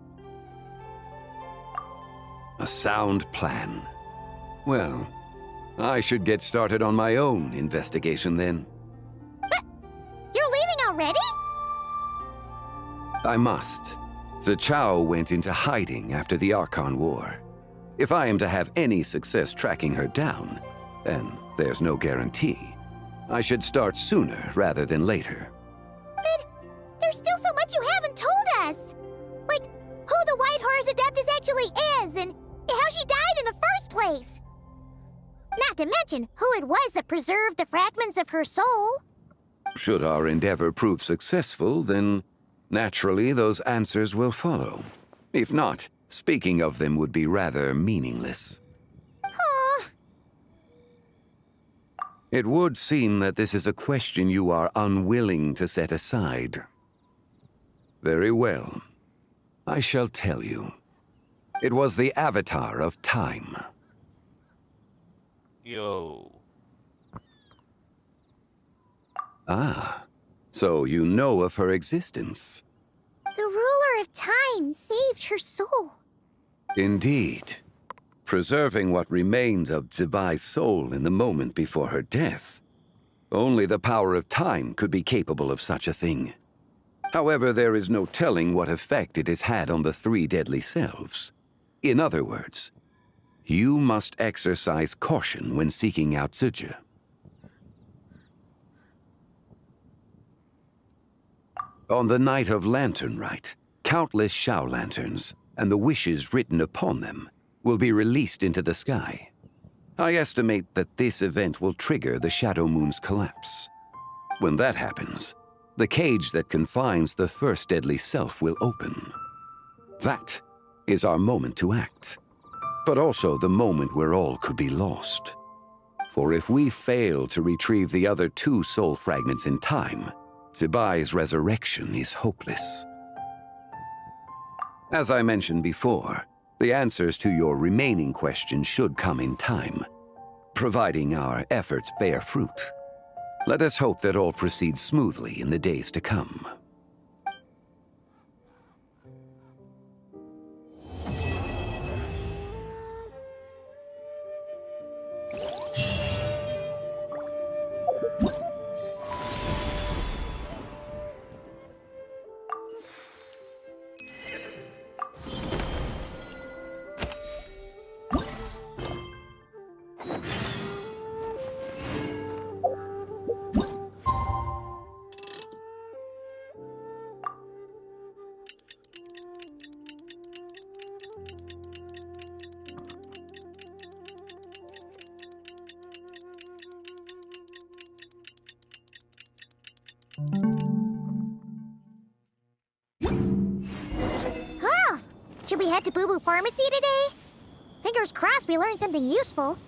A sound plan. Well, I should get started on my own investigation then. But you're leaving already? I must. Zichao went into hiding after the Archon War. If I am to have any success tracking her down, and there's no guarantee, I should start sooner rather than later. But there's still so much you haven't told us! Like, who the White Horse Adeptus actually is, and how she died in the first place! Not to mention who it was that preserved the fragments of her soul. Should our endeavor prove successful, then naturally those answers will follow. If not, speaking of them would be rather meaningless. Aw. It would seem that this is a question you are unwilling to set aside. Very well. I shall tell you. It was the Avatar of Time. Yo. Ah, so you know of her existence. The ruler of time saved her soul. Indeed. Preserving what remained of Zibai's soul in the moment before her death. Only the power of time could be capable of such a thing. However, there is no telling what effect it has had on the 3 deadly selves. In other words, you must exercise caution when seeking out Ziju. On the night of Lantern Rite, countless Shao lanterns, and the wishes written upon them, will be released into the sky. I estimate that this event will trigger the Shadow Moon's collapse. When that happens, the cage that confines the first deadly self will open. That is our moment to act, but also the moment where all could be lost. For if we fail to retrieve the other 2 soul fragments in time, Zibai's resurrection is hopeless. As I mentioned before, the answers to your remaining questions should come in time, providing our efforts bear fruit. Let us hope that all proceeds smoothly in the days to come. Oh! Should we head to Boo Boo Pharmacy today? Fingers crossed we learned something useful.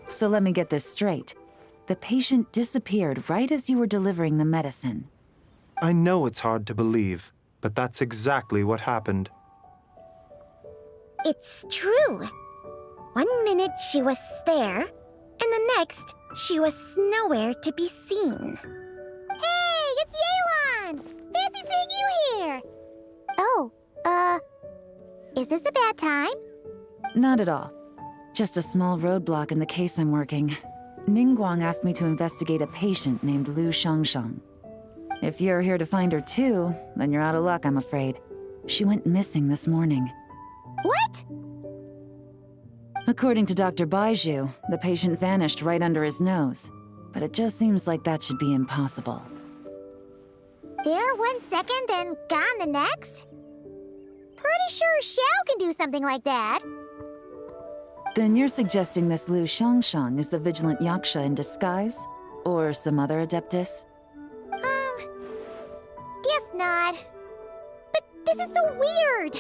So let me get this straight. the patient disappeared right as you were delivering the medicine. I know it's hard to believe, but that's exactly what happened. It's true. 1 minute she was there, and the next she was nowhere to be seen. Hey, it's Yelan! Fancy seeing you here! Oh, is this a bad time? Not at all. Just a small roadblock in the case I'm working. Ningguang asked me to investigate a patient named Lu Shangshang. If you're here to find her too, then you're out of luck, I'm afraid. She went missing this morning. What? According to Dr. Baiju, the patient vanished right under his nose. But it just seems like that should be impossible. There 1 second and gone the next? Pretty sure Xiao can do something like that. Then you're suggesting this Lu Shangshang is the vigilant Yaksha in disguise? Or some other adeptus? Guess not. But this is so weird.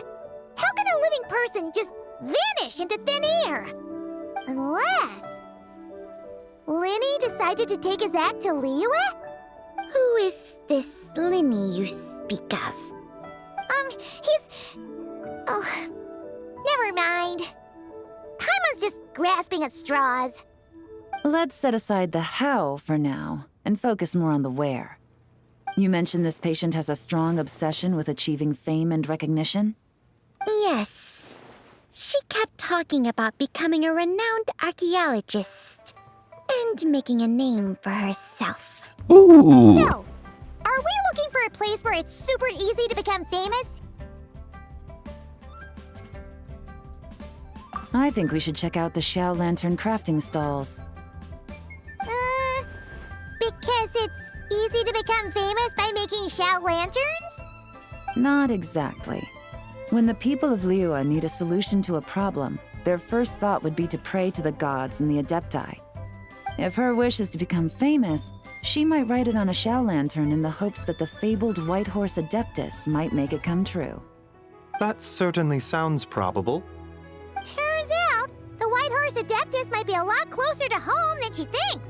How can a living person just vanish into thin air? Unless... Linny decided to take his act to Liyue? Who is this Linny you speak of? He's... Oh, never mind. Paimon's just grasping at straws. Let's set aside the how for now, and focus more on the where. You mentioned this patient has a strong obsession with achieving fame and recognition? Yes. She kept talking about becoming a renowned archaeologist and making a name for herself. Ooh. So, are we looking for a place where it's super easy to become famous? I think we should check out the Xiao Lantern crafting stalls. Because it's easy to become famous by making Xiao lanterns? Not exactly. When the people of Liyue need a solution to a problem, their first thought would be to pray to the gods and the Adepti. If her wish is to become famous, she might write it on a Xiao lantern in the hopes that the fabled White Horse Adeptus might make it come true. That certainly sounds probable. Turns out, the White Horse Adeptus might be a lot closer to home than she thinks.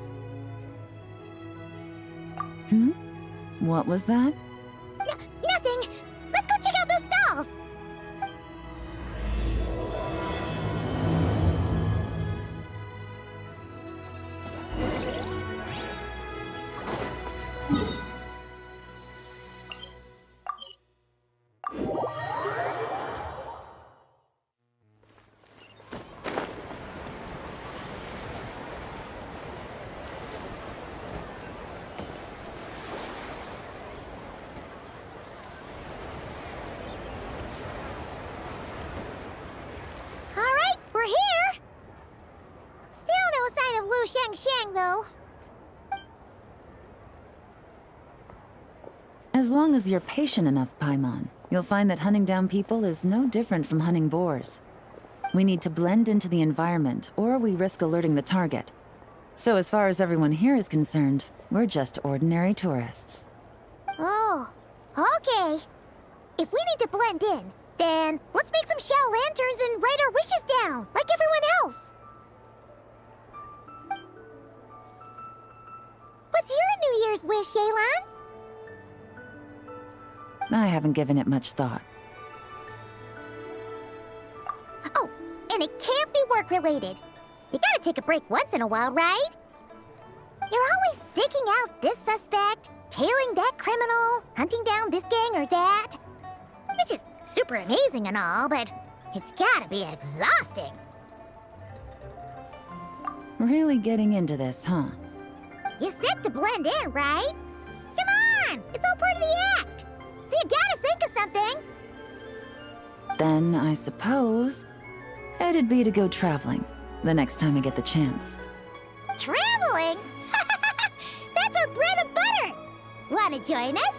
What was that? Nothing! Let's go check out those stalls! Alright, we're here! Still no sign of Lu Shangshang, though. As long as you're patient enough, Paimon, you'll find that hunting down people is no different from hunting boars. We need to blend into the environment, or we risk alerting the target. So as far as everyone here is concerned, we're just ordinary tourists. Oh, okay. If we need to blend in, then let's make some Xiao lanterns and write our wishes down, like everyone else. What's your New Year's wish, Yelan? I haven't given it much thought. Oh, and it can't be work-related. You gotta take a break once in a while, right? You're always staking out this suspect, tailing that criminal, hunting down this gang or that. Which is super amazing and all, but it's gotta be exhausting. Really getting into this, huh? You said to blend in, right? Come on! It's all part of the act! So you gotta think of something! Then, I suppose, it'd be to go traveling, the next time I get the chance. Traveling? That's our bread and butter! Wanna join us?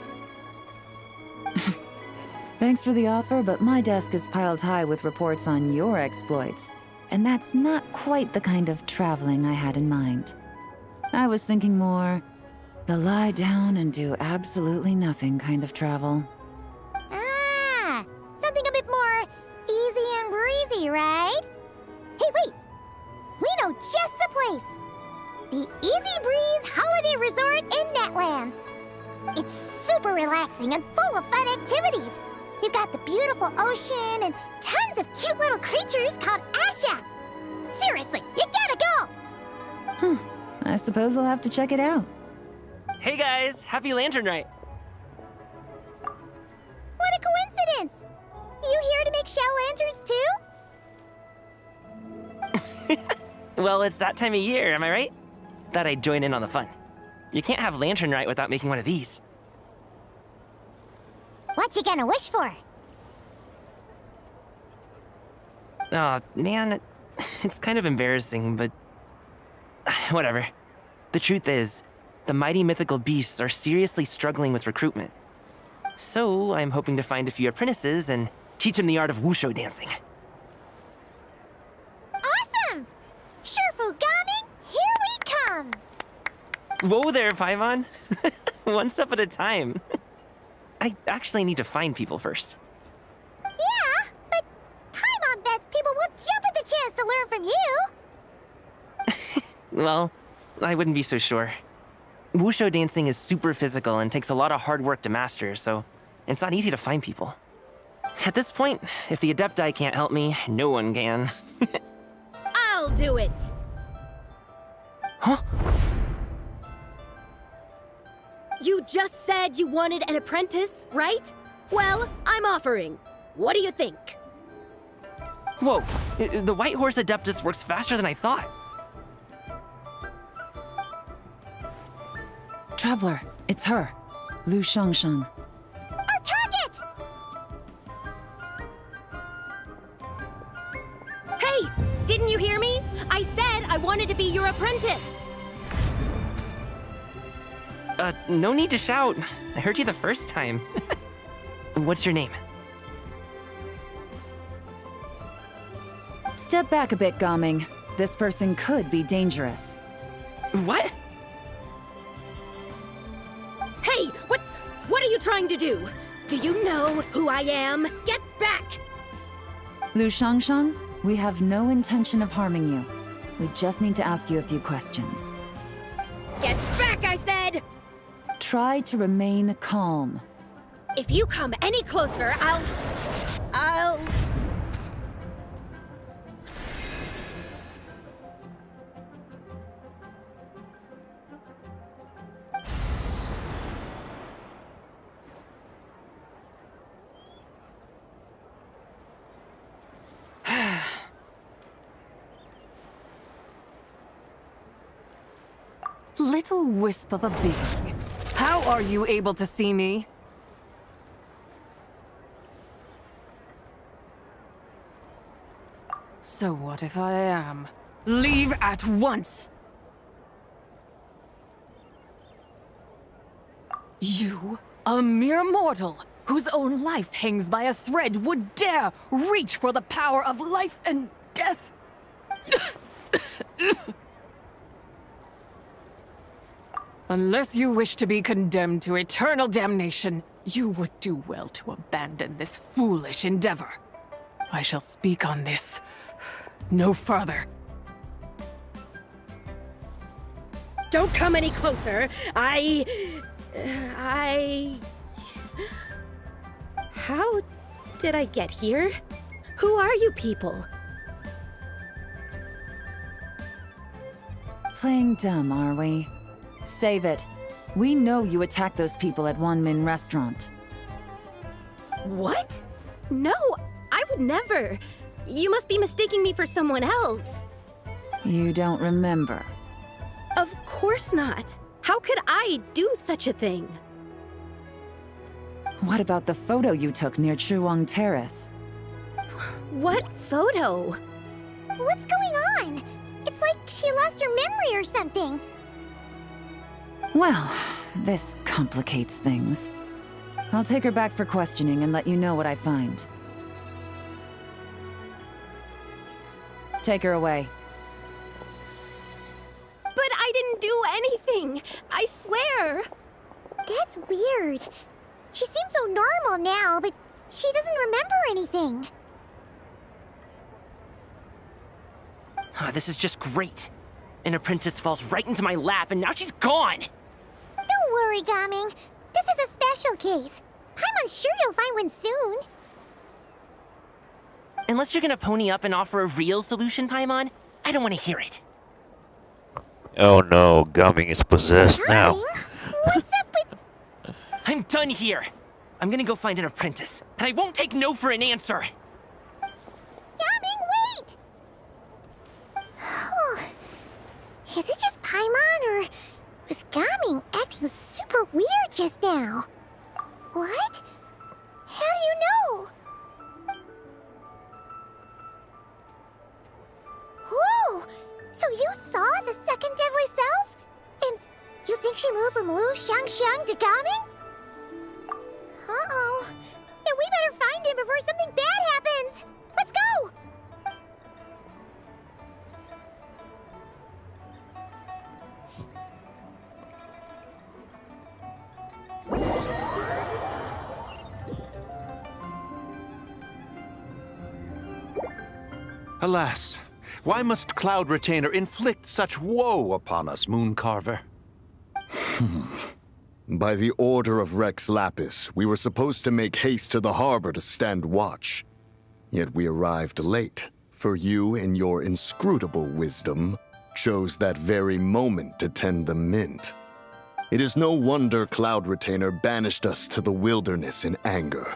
Thanks for the offer, but my desk is piled high with reports on your exploits. And that's not quite the kind of traveling I had in mind. I was thinking more the lie down and do absolutely nothing kind of travel. Ah, something a bit more easy and breezy, right? Hey, wait! We know just the place! the Easy Breeze Holiday Resort in Netland. It's super relaxing and full of fun activities. You've got the beautiful ocean and tons of cute little creatures called Asha. Seriously, you gotta go! I suppose I'll have to check it out. Hey guys, happy Lantern Rite. What a coincidence! You here to make shell lanterns too? Well, it's that time of year, am I right? Thought I'd join in on the fun. You can't have Lantern Rite without making one of these. What you gonna wish for? Aw, man, it's kind of embarrassing, but whatever. The truth is, the mighty mythical beasts are seriously struggling with recruitment. So I'm hoping to find a few apprentices and teach them the art of wushu dancing. Awesome! Shurfugami, here we come! Whoa there, Paimon. One step at a time. I actually need to find people first. Yeah, but Paimon bets people will jump at the chance to learn from you! Well, I wouldn't be so sure. Wushu dancing is super physical and takes a lot of hard work to master, so it's not easy to find people. At this point, if the Adepti can't help me, no one can. I'll do it! Huh? You just said you wanted an apprentice, right? Well, I'm offering. What do you think? Whoa, the White Horse Adeptus works faster than I thought. Traveler, it's her. Lu Shangshan. Our target! Hey, didn't you hear me? I said I wanted to be your apprentice. No need to shout. I heard you the first time. What's your name? Step back a bit, Gaming. This person could be dangerous. What? Hey, what are you trying to do? Do you know who I am? Get back! Lu Shangshang, we have no intention of harming you. We just need to ask you a few questions. Get back, I said! Try to remain calm. If you come any closer, I'll... Little wisp of a being. How are you able to see me? So what if I am? Leave at once! You, a mere mortal, whose own life hangs by a thread, would dare reach for the power of life and death? Unless you wish to be condemned to eternal damnation, you would do well to abandon this foolish endeavor. I shall speak on this no further. Don't come any closer. How did I get here? Who are you people? Playing dumb, are we? Save it. We know you attacked those people at Wanmin Restaurant. What? No, I would never. You must be mistaking me for someone else. You don't remember. Of course not. How could I do such a thing? What about the photo you took near Chuang Terrace? What photo? What's going on? It's like she lost her memory or something. Well, this complicates things. I'll take her back for questioning and let you know what I find. Take her away. But I didn't do anything! I swear! That's weird. She seems so normal now, but she doesn't remember anything. This is just great. An apprentice falls right into my lap, and now she's gone! Don't worry, Gaming. This is a special case. I'm sure you'll find one soon. Unless you're gonna pony up and offer a real solution, Paimon, I don't want to hear it. Oh no, Gumming is possessed now. What's up with... I'm done here. I'm gonna go find an apprentice, and I won't take no for an answer. Gaming, wait! Is it just Paimon, or was Gaming acting super weird just now? What? How do you know? Whoa! So you saw the second deadly self? And you think she moved from Lu Xiangxiang to Gaming? Uh-oh. Then we better find him before something bad happens! Let's go! Alas, why must Cloud Retainer inflict such woe upon us, Mooncarver? By the order of Rex Lapis, we were supposed to make haste to the harbor to stand watch. Yet we arrived late, for you, in your inscrutable wisdom, chose that very moment to tend the mint. It is no wonder Cloud Retainer banished us to the wilderness in anger.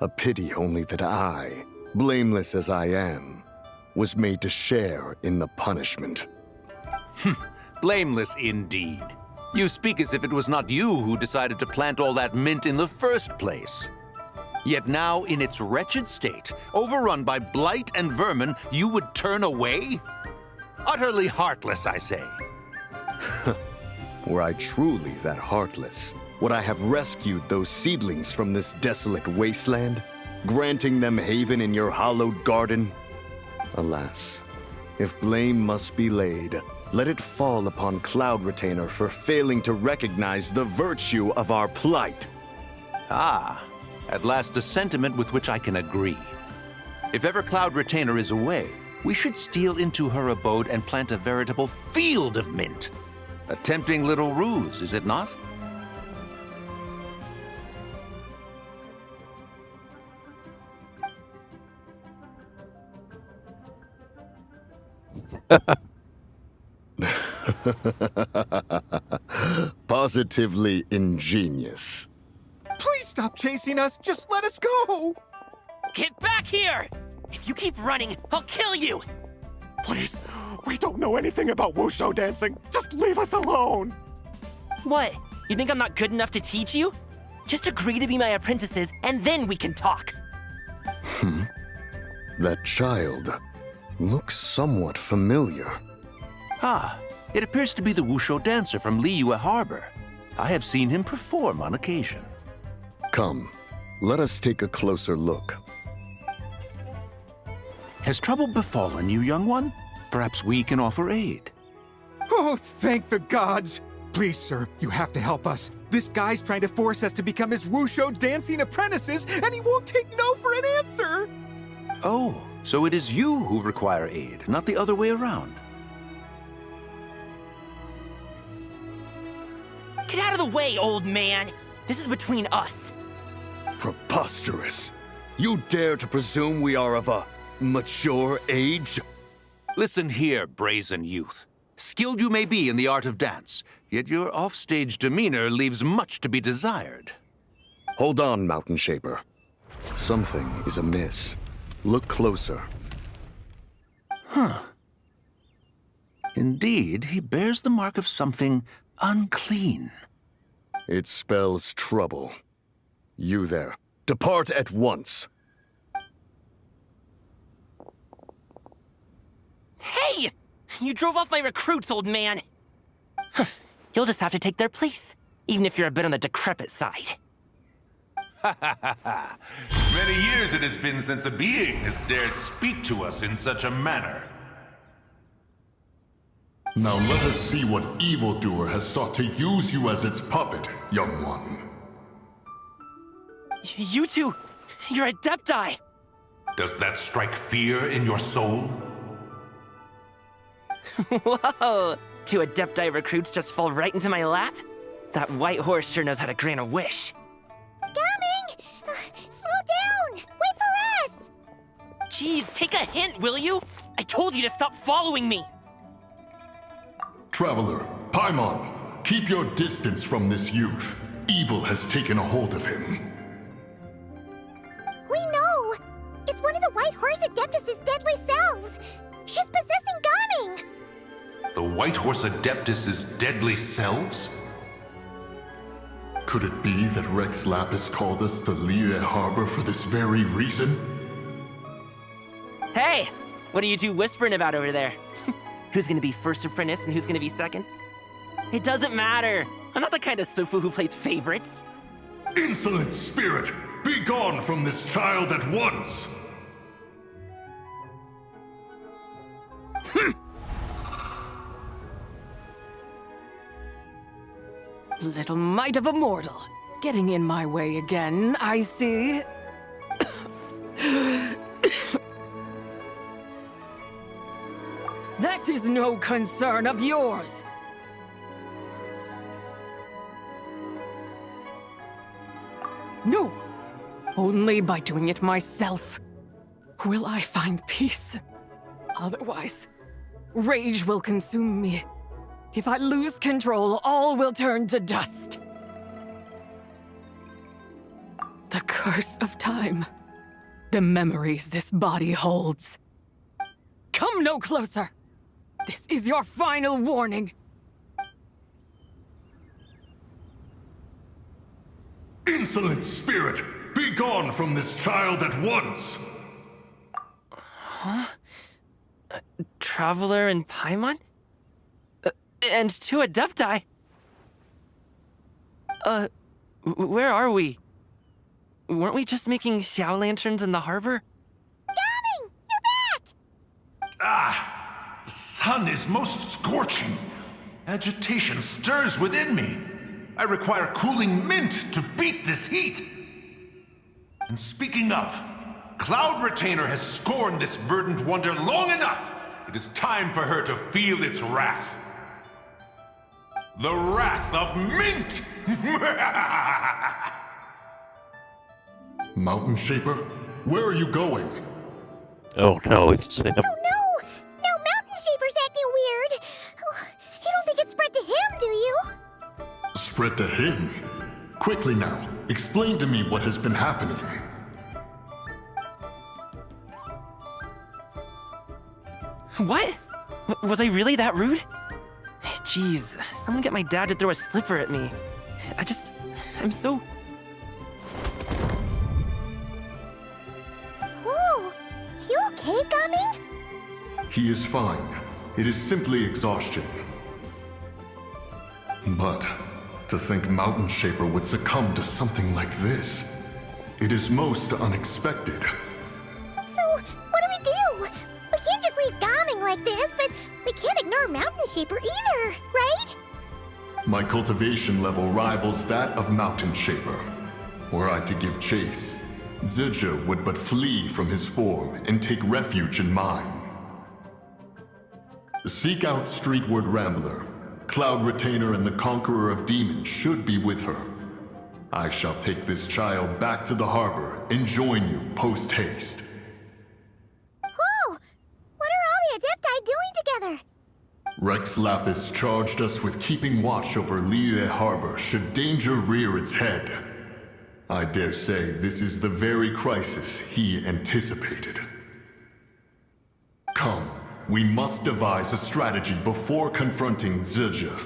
A pity only that I, blameless as I am, was made to share in the punishment. Blameless indeed. You speak as if it was not you who decided to plant all that mint in the first place. Yet now, in its wretched state, overrun by blight and vermin, you would turn away? Utterly heartless, I say. Were I truly that heartless, would I have rescued those seedlings from this desolate wasteland, granting them haven in your hallowed garden? Alas, if blame must be laid, let it fall upon Cloud Retainer for failing to recognize the virtue of our plight. Ah, at last a sentiment with which I can agree. If ever Cloud Retainer is away, we should steal into her abode and plant a veritable field of mint. A tempting little ruse, is it not? Positively ingenious. Please stop chasing us. Just let us go. Get back here! If you keep running, I'll kill you! Please, we don't know anything about wushu dancing. Just leave us alone. What? You think I'm not good enough to teach you? Just agree to be my apprentices, and then we can talk. That child looks somewhat familiar. Ah, it appears to be the wushu dancer from Liyue Harbor. I have seen him perform on occasion. Come, let us take a closer look. Has trouble befallen you, young one? Perhaps we can offer aid. Oh, thank the gods. Please, sir, you have to help us. This guy's trying to force us to become his wushu dancing apprentices, and he won't take no for an answer. Oh, so it is you who require aid, not the other way around. Get out of the way, old man! This is between us. Preposterous. You dare to presume we are of a mature age? Listen here, brazen youth. Skilled you may be in the art of dance, yet your offstage demeanor leaves much to be desired. Hold on, Mountain Shaper. Something is amiss. Look closer. Huh. Indeed, he bears the mark of something unclean. It spells trouble. You there, depart at once. Hey! You drove off my recruits, old man! You'll just have to take their place, even if you're a bit on the decrepit side. Many years it has been since a being has dared speak to us in such a manner. Now let us see what evildoer has sought to use you as its puppet, young one. You two, you're Adepti! Does that strike fear in your soul? Whoa! 2 Adepti recruits just fall right into my lap? That white horse sure knows how to grant a wish. Coming! Slow down! Wait for us! Jeez, take a hint, will you? I told you to stop following me! Traveler, Paimon, keep your distance from this youth. Evil has taken a hold of him. We know! It's one of the White Horse Adeptus' deadly selves! She's possessing Gaming! The White Horse Adeptus' deadly selves? Could it be that Rex Lapis called us to Liyue Harbor for this very reason? Hey! What are you two whispering about over there? Who's gonna be first apprentice and who's gonna be second? It doesn't matter! I'm not the kind of Sufu who plays favorites. Insolent spirit! Be gone from this child at once! Little mite of a mortal. Getting in my way again, I see. That is no concern of yours. No, only by doing it myself will I find peace. Otherwise, rage will consume me. If I lose control, all will turn to dust. The curse of time. The memories this body holds. Come no closer. This is your final warning. Insolent spirit! Be gone from this child at once! Huh? Traveler and Paimon? And 2 Adepti? Where are we? Weren't we just making Xiao lanterns in the harbor? Gaming! You're back! Ah! The sun is most scorching. Agitation stirs within me. I require cooling mint to beat this heat. And speaking of, Cloud Retainer has scorned this verdant wonder long enough. It is time for her to feel its wrath. The wrath of mint! Mountain Shaper, where are you going? Oh no, it's him. Oh no! Now Mountain Shaper's acting weird! Oh, you don't think it spread to him, do you? Spread to him? Quickly now, explain to me what has been happening. What? Was I really that rude? Jeez, someone get my dad to throw a slipper at me. I'm so... Whoa! You okay, Gaming? He is fine. It is simply exhaustion. But to think Mountain Shaper would succumb to something like this, it is most unexpected. So, what do we do? We can't just leave Gaming like this, but we can't ignore Mountain Shaper either, right? My cultivation level rivals that of Mountain Shaper. Were I to give chase, Zizha would but flee from his form and take refuge in mine. Seek out Streetward Rambler. Cloud Retainer and the Conqueror of Demons should be with her. I shall take this child back to the harbor and join you post-haste. Whoa! What are all the Adepti doing together? Rex Lapis charged us with keeping watch over Liyue Harbor should danger rear its head. I dare say this is the very crisis he anticipated. Come, we must devise a strategy before confronting Zizha.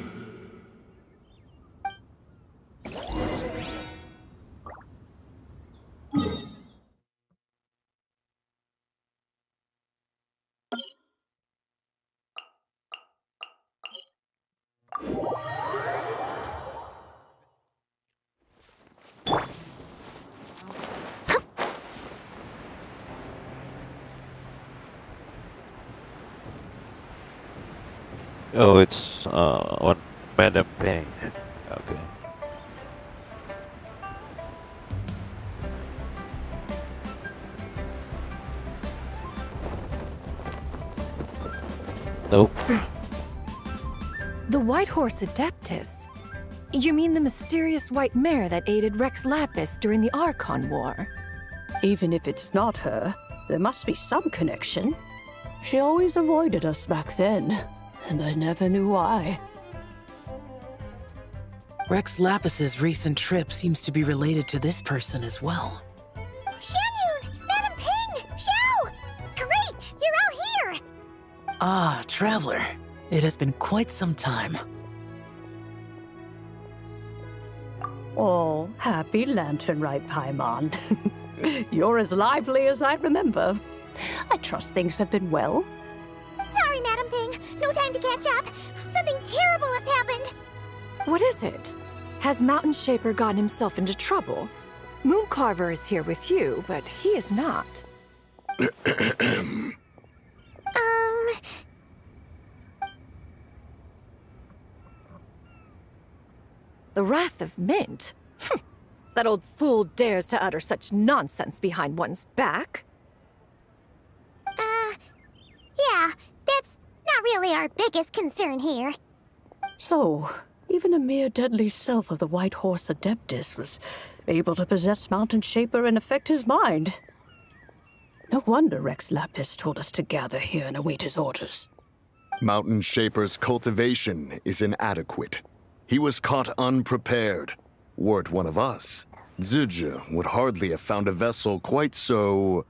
Oh, it's on Madam Peng. Okay. Nope. The White Horse Adeptus? You mean the mysterious white mare that aided Rex Lapis during the Archon War? Even if it's not her, there must be some connection. She always avoided us back then, and I never knew why. Rex Lapis's recent trip seems to be related to this person as well. Xianyun! Madam Ping! Xiao! Great! You're all here! Ah, Traveler. It has been quite some time. Oh, happy Lantern Rite, Paimon. You're as lively as I remember. I trust things have been well. Sorry, Madam Ping. No time to catch up. Something terrible has happened. What is it? Has Mountain Shaper gotten himself into trouble? Mooncarver is here with you, but he is not. The Wrath of Mint? That old fool dares to utter such nonsense behind one's back. Yeah, that's not really our biggest concern here. So, even a mere deadly self of the White Horse Adeptus was able to possess Mountain Shaper and affect his mind. No wonder Rex Lapis told us to gather here and await his orders. Mountain Shaper's cultivation is inadequate. He was caught unprepared. Were it one of us, Zizhi would hardly have found a vessel quite so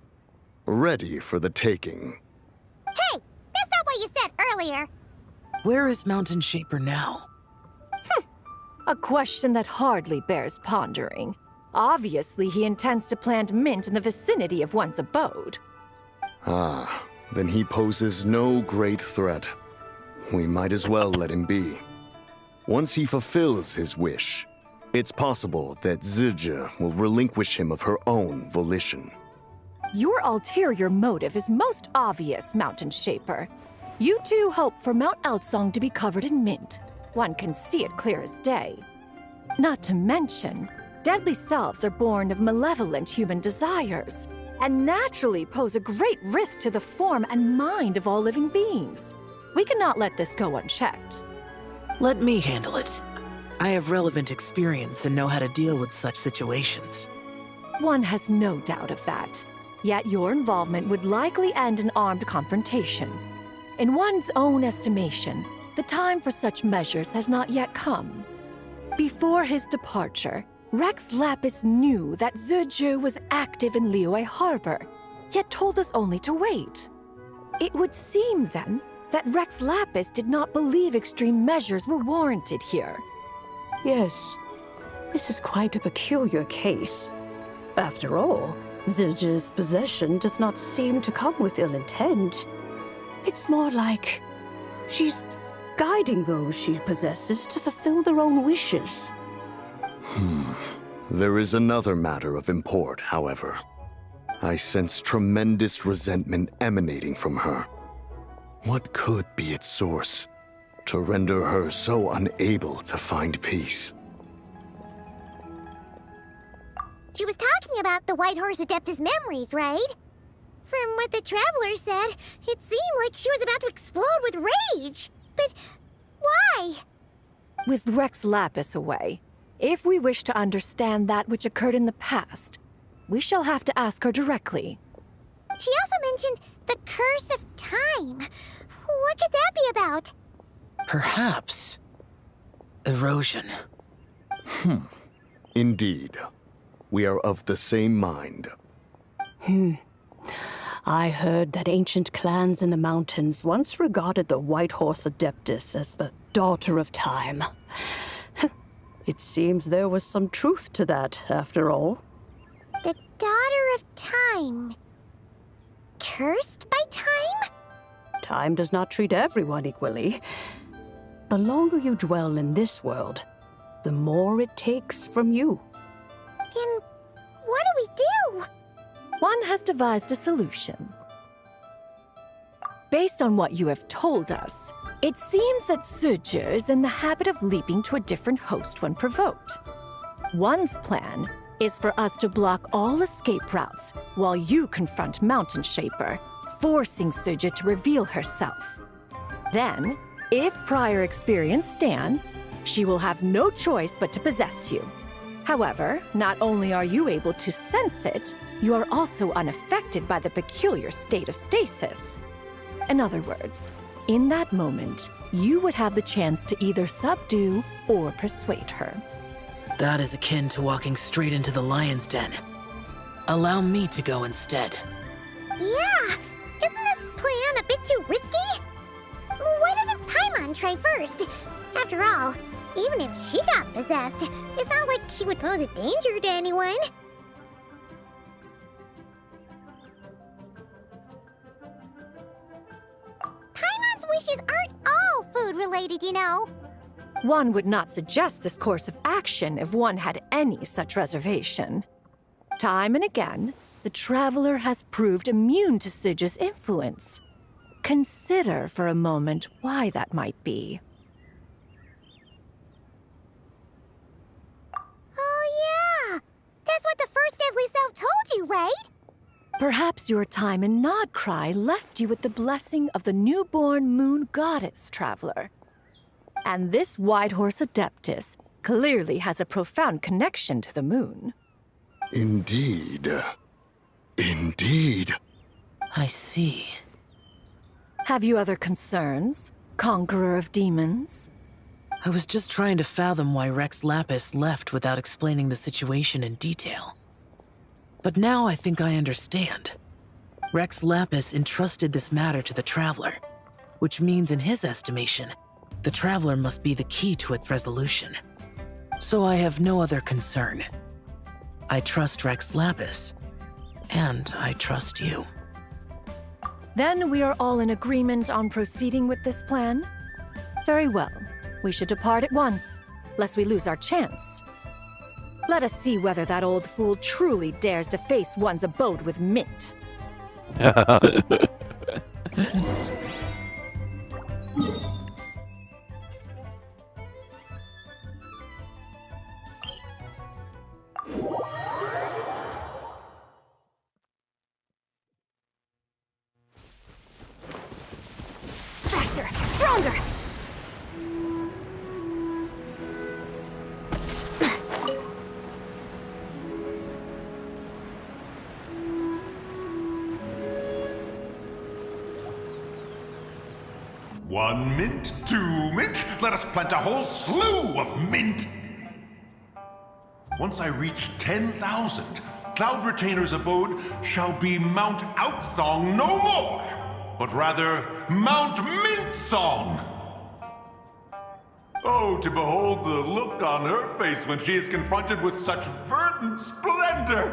ready for the taking. Hey, that's not what you said earlier. Where is Mountain Shaper now? A question that hardly bears pondering. Obviously, he intends to plant mint in the vicinity of one's abode. Ah, then he poses no great threat. We might as well let him be. Once he fulfills his wish, it's possible that Zizhi will relinquish him of her own volition. Your ulterior motive is most obvious, Mountain Shaper. You two hope for Mount Outsong to be covered in mint. One can see it clear as day. Not to mention, deadly selves are born of malevolent human desires, and naturally pose a great risk to the form and mind of all living beings. We cannot let this go unchecked. Let me handle it. I have relevant experience and know how to deal with such situations. One has no doubt of that. Yet your involvement would likely end in armed confrontation. In one's own estimation, the time for such measures has not yet come. Before his departure, Rex Lapis knew that Zizhi was active in Liyue Harbor, yet told us only to wait. It would seem, then, that Rex Lapis did not believe extreme measures were warranted here. Yes, this is quite a peculiar case. After all, Zizhi's possession does not seem to come with ill intent. It's more like she's guiding those she possesses to fulfill their own wishes. There is another matter of import, however. I sense tremendous resentment emanating from her. What could be its source to render her so unable to find peace? She was talking about the White Horse Adeptus memories, right? From what the Traveler said, it seemed like she was about to explode with rage. But why? With Rex Lapis away, if we wish to understand that which occurred in the past, we shall have to ask her directly. She also mentioned the Curse of Time. What could that be about? Perhaps erosion. Indeed. We are of the same mind. I heard that ancient clans in the mountains once regarded the White Horse Adeptus as the daughter of time. It seems there was some truth to that, after all. The Daughter of Time. Cursed by time? Time does not treat everyone equally. The longer you dwell in this world, the more it takes from you. Then what do we do? One has devised a solution. Based on what you have told us, it seems that Zizhi is in the habit of leaping to a different host when provoked. One's plan is for us to block all escape routes while you confront Mountain Shaper, forcing Zizhi to reveal herself. Then, if prior experience stands, she will have no choice but to possess you. However, not only are you able to sense it, you are also unaffected by the peculiar state of stasis. In other words, in that moment, you would have the chance to either subdue or persuade her. That is akin to walking straight into the lion's den. Allow me to go instead. Yeah! Isn't this plan a bit too risky? Why doesn't Paimon try first? After all, even if she got possessed, it's not like she would pose a danger to anyone. Paimon's wishes aren't all food-related, you know. One would not suggest this course of action if one had any such reservation. Time and again, the Traveler has proved immune to Sija's influence. Consider for a moment why that might be. Oh yeah! That's what the first deadly self told you, right? Perhaps your time in Nodcry left you with the blessing of the newborn moon goddess, Traveler. And this Whitehorse Adeptus clearly has a profound connection to the moon. Indeed. Indeed. I see. Have you other concerns, Conqueror of Demons? I was just trying to fathom why Rex Lapis left without explaining the situation in detail. But now I think I understand. Rex Lapis entrusted this matter to the Traveler, which means in his estimation, the Traveler must be the key to its resolution. So I have no other concern. I trust Rex Lapis, and I trust you. Then we are all in agreement on proceeding with this plan? Very well. We should depart at once, lest we lose our chance. Let us see whether that old fool truly dares to face one's abode with Mint. Faster! Stronger! One mint, 2 mint, let us plant a whole slew of mint! Once I reach 10,000, Cloud Retainer's abode shall be Mount Outsong no more, but rather Mount Mint Song! Oh, to behold the look on her face when she is confronted with such verdant splendor!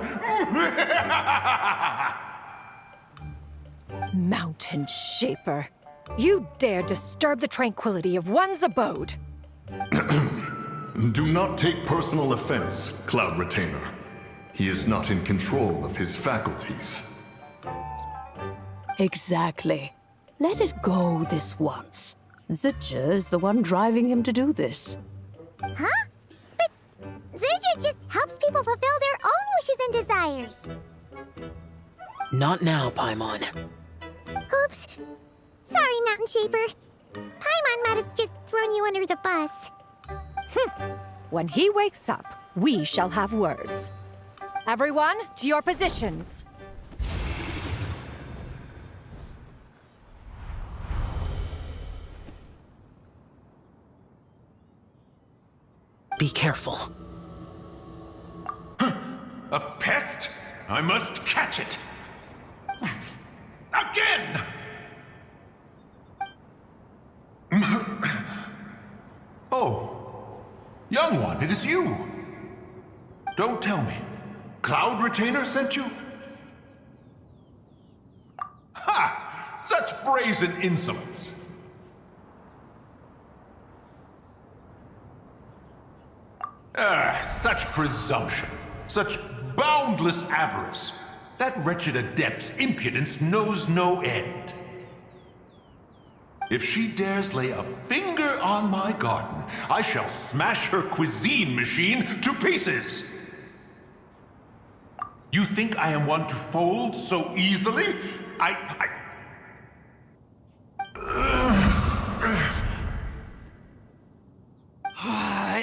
Mountain Shaper, you dare disturb the tranquility of one's abode. Do not take personal offense, Cloud Retainer. He is not in control of his faculties. Exactly. Let it go this once. Zija is the one driving him to do this. Huh? But Zija just helps people fulfill their own wishes and desires. Not now, Paimon. Oops. Sorry, Mountain Shaper. Paimon might have just thrown you under the bus. When he wakes up, we shall have words. Everyone, to your positions. Be careful. A pest? I must catch it! Again! Oh, young one, it is you. Don't tell me. Cloud Retainer sent you? Ha! Such brazen insolence. Such presumption. Such boundless avarice. That wretched adept's impudence knows no end. If she dares lay a finger on my garden, I shall smash her cuisine machine to pieces! You think I am one to fold so easily?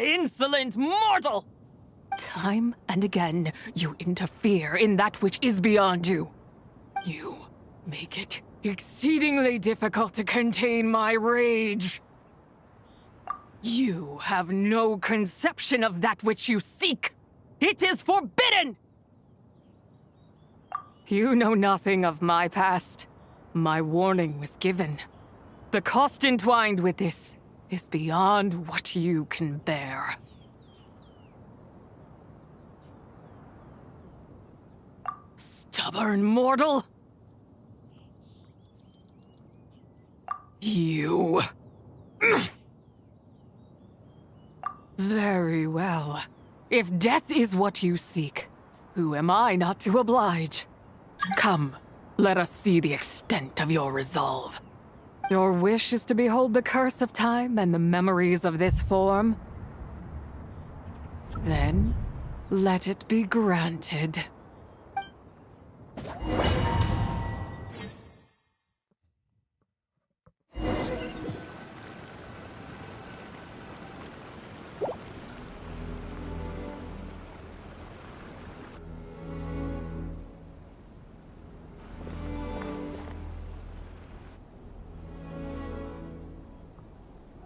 insolent mortal! Time and again, you interfere in that which is beyond you. You make it exceedingly difficult to contain my rage. You have no conception of that which you seek. It is forbidden! You know nothing of my past. My warning was given. The cost entwined with this is beyond what you can bear. Stubborn mortal! You... Very well. If death is what you seek, who am I not to oblige? Come, let us see the extent of your resolve. Your wish is to behold the curse of time and the memories of this form? Then, let it be granted.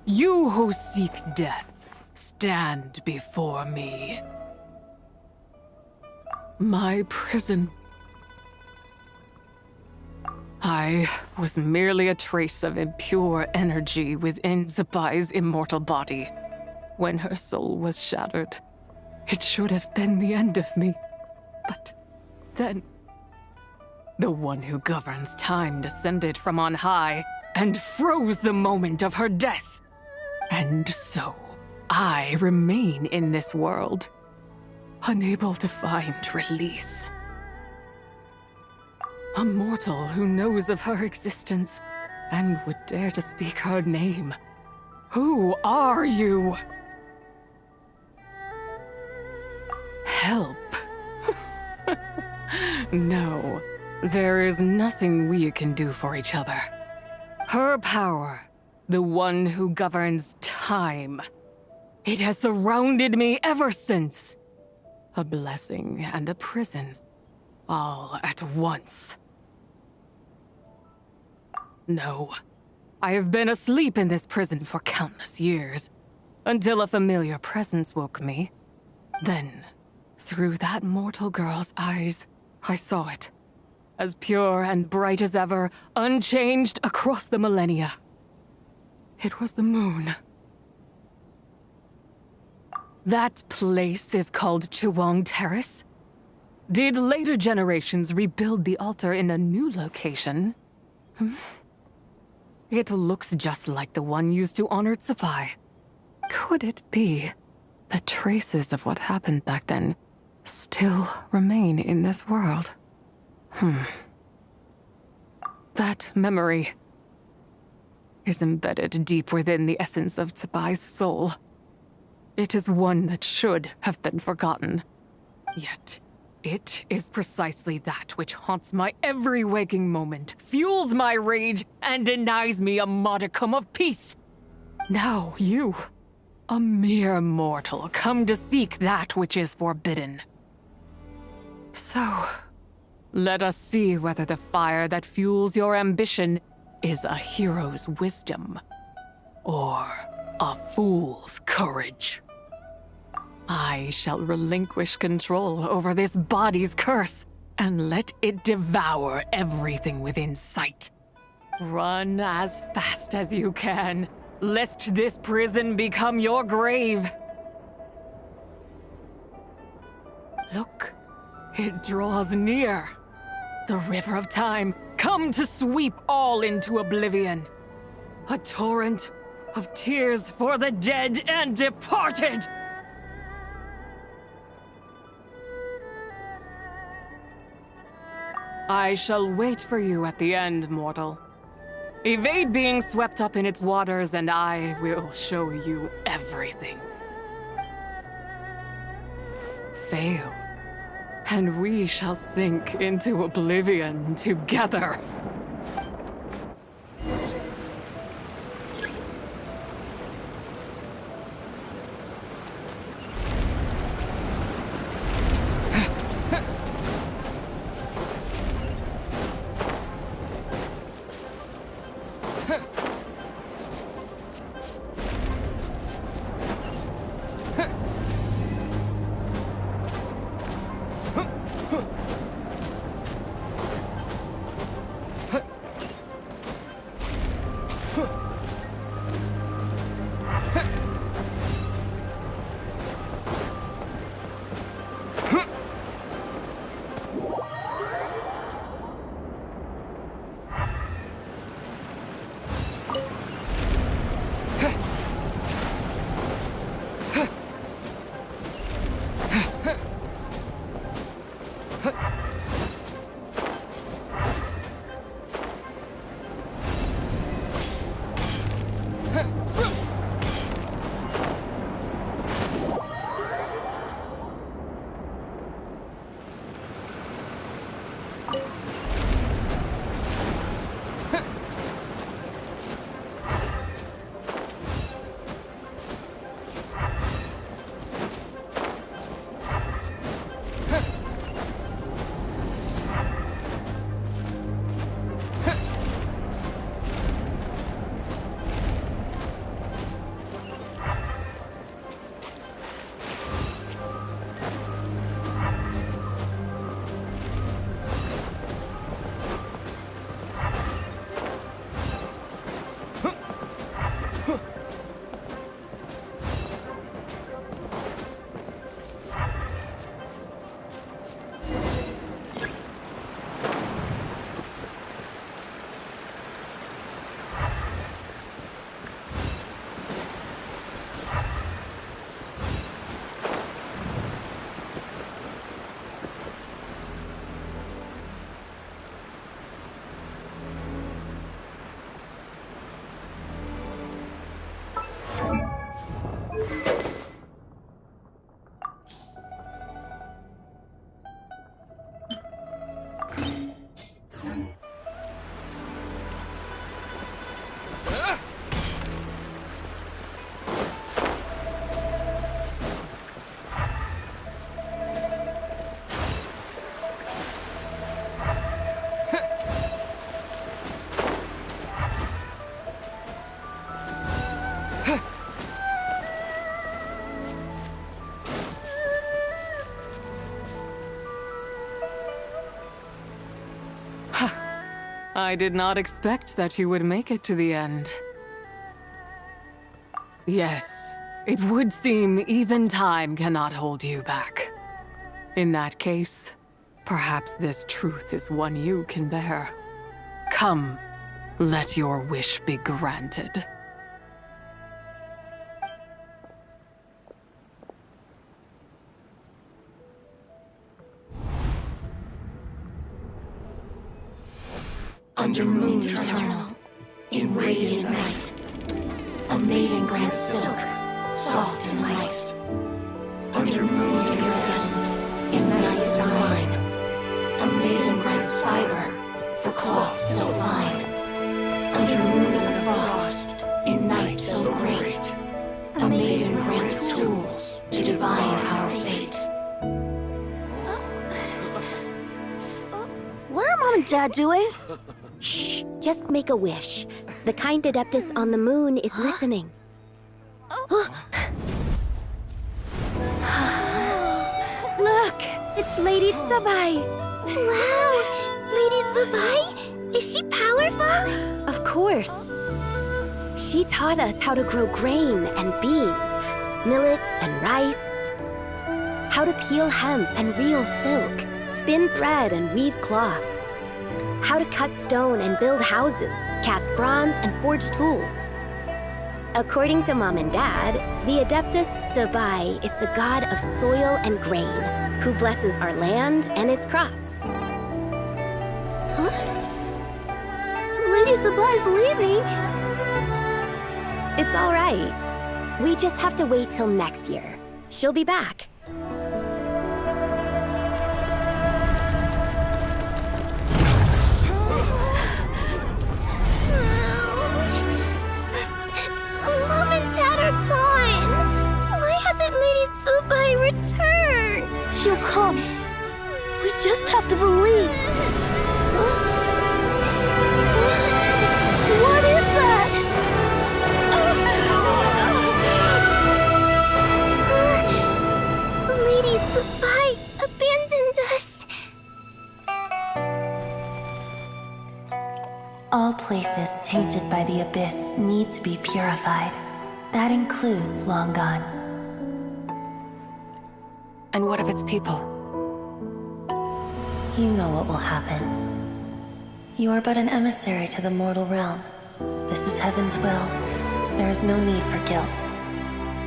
You who seek death, stand before me. My prison. I was merely a trace of impure energy within Zapai's immortal body. When her soul was shattered, it should have been the end of me. But then, the one who governs time descended from on high and froze the moment of her death. And so, I remain in this world, unable to find release. A mortal who knows of her existence and would dare to speak her name. Who are you? Help. No, there is nothing we can do for each other. Her power, the one who governs time. It has surrounded me ever since. A blessing and a prison, all at once. No, I have been asleep in this prison for countless years, until a familiar presence woke me. Then, through that mortal girl's eyes, I saw it. As pure and bright as ever, unchanged across the millennia. It was the moon. That place is called Chuang Terrace. Did later generations rebuild the altar in a new location? It looks just like the one used to honor Zapai. Could it be that traces of what happened back then still remain in this world? That memory is embedded deep within the essence of Zapai's soul. It is one that should have been forgotten. Yet, it is precisely that which haunts my every waking moment, fuels my rage, and denies me a modicum of peace. Now you, a mere mortal, come to seek that which is forbidden. So, let us see whether the fire that fuels your ambition is a hero's wisdom, or a fool's courage. I shall relinquish control over this body's curse, and let it devour everything within sight. Run as fast as you can, lest this prison become your grave. Look, it draws near. The river of time, come to sweep all into oblivion. A torrent of tears for the dead and departed. I shall wait for you at the end, mortal. Evade being swept up in its waters, and I will show you everything. Fail, and we shall sink into oblivion together. I did not expect that you would make it to the end. Yes, it would seem even time cannot hold you back. In that case, perhaps this truth is one you can bear. Come, let your wish be granted. Under moon eternal, in radiant night, a maiden grants silk, soft and light. Under moon iridescent, in night divine, a maiden grants fiber for cloth so fine. Under moon of frost, in night so great, a maiden grants tools to divine our fate. What are Mom and Dad doing? Shh, just make a wish. The kind Adeptus on the moon is listening. Look, it's Lady Tsubai. Wow! Lady Tsubai? Is she powerful? Of course. She taught us how to grow grain and beans, millet and rice, how to peel hemp and reel silk, spin thread and weave cloth, how to cut stone and build houses, cast bronze and forge tools. According to Mom and Dad, the Adeptus Tsubai is the god of soil and grain, who blesses our land and its crops. Huh? Lady Tsubai's leaving. It's all right. We just have to wait till next year. She'll be back. Mom and Dad are gone. Why hasn't Lady Tsubai returned? She'll come. We just have to believe. What is that? Lady Tsubai abandoned us. All places tainted by the abyss need to be purified. That includes Long Gone. And what of its people? You know what will happen. You are but an emissary to the mortal realm. This is Heaven's will. There is no need for guilt,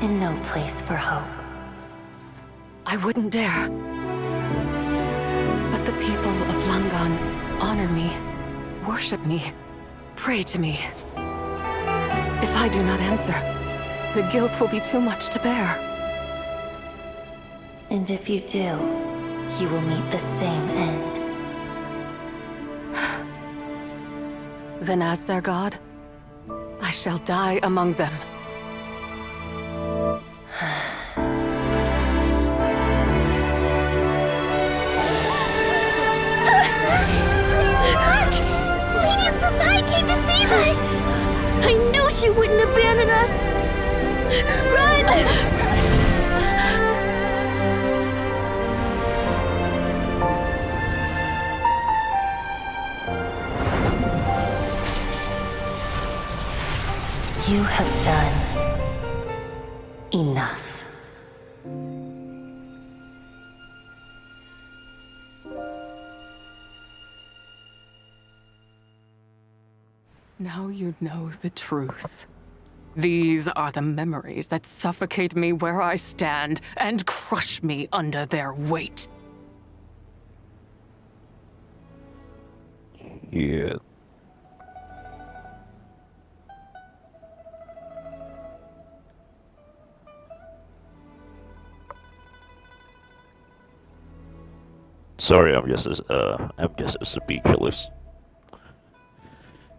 and no place for hope. I wouldn't dare. But the people of Langan honor me, worship me, pray to me. If I do not answer, the guilt will be too much to bear. And if you do, you will meet the same end. Then as their god, I shall die among them. Look! Lady Tsubai came to save us! I knew she wouldn't abandon us! Run! You have done enough. Now you know the truth. These are the memories that suffocate me where I stand and crush me under their weight. Yeah. Sorry, I'm just speechless.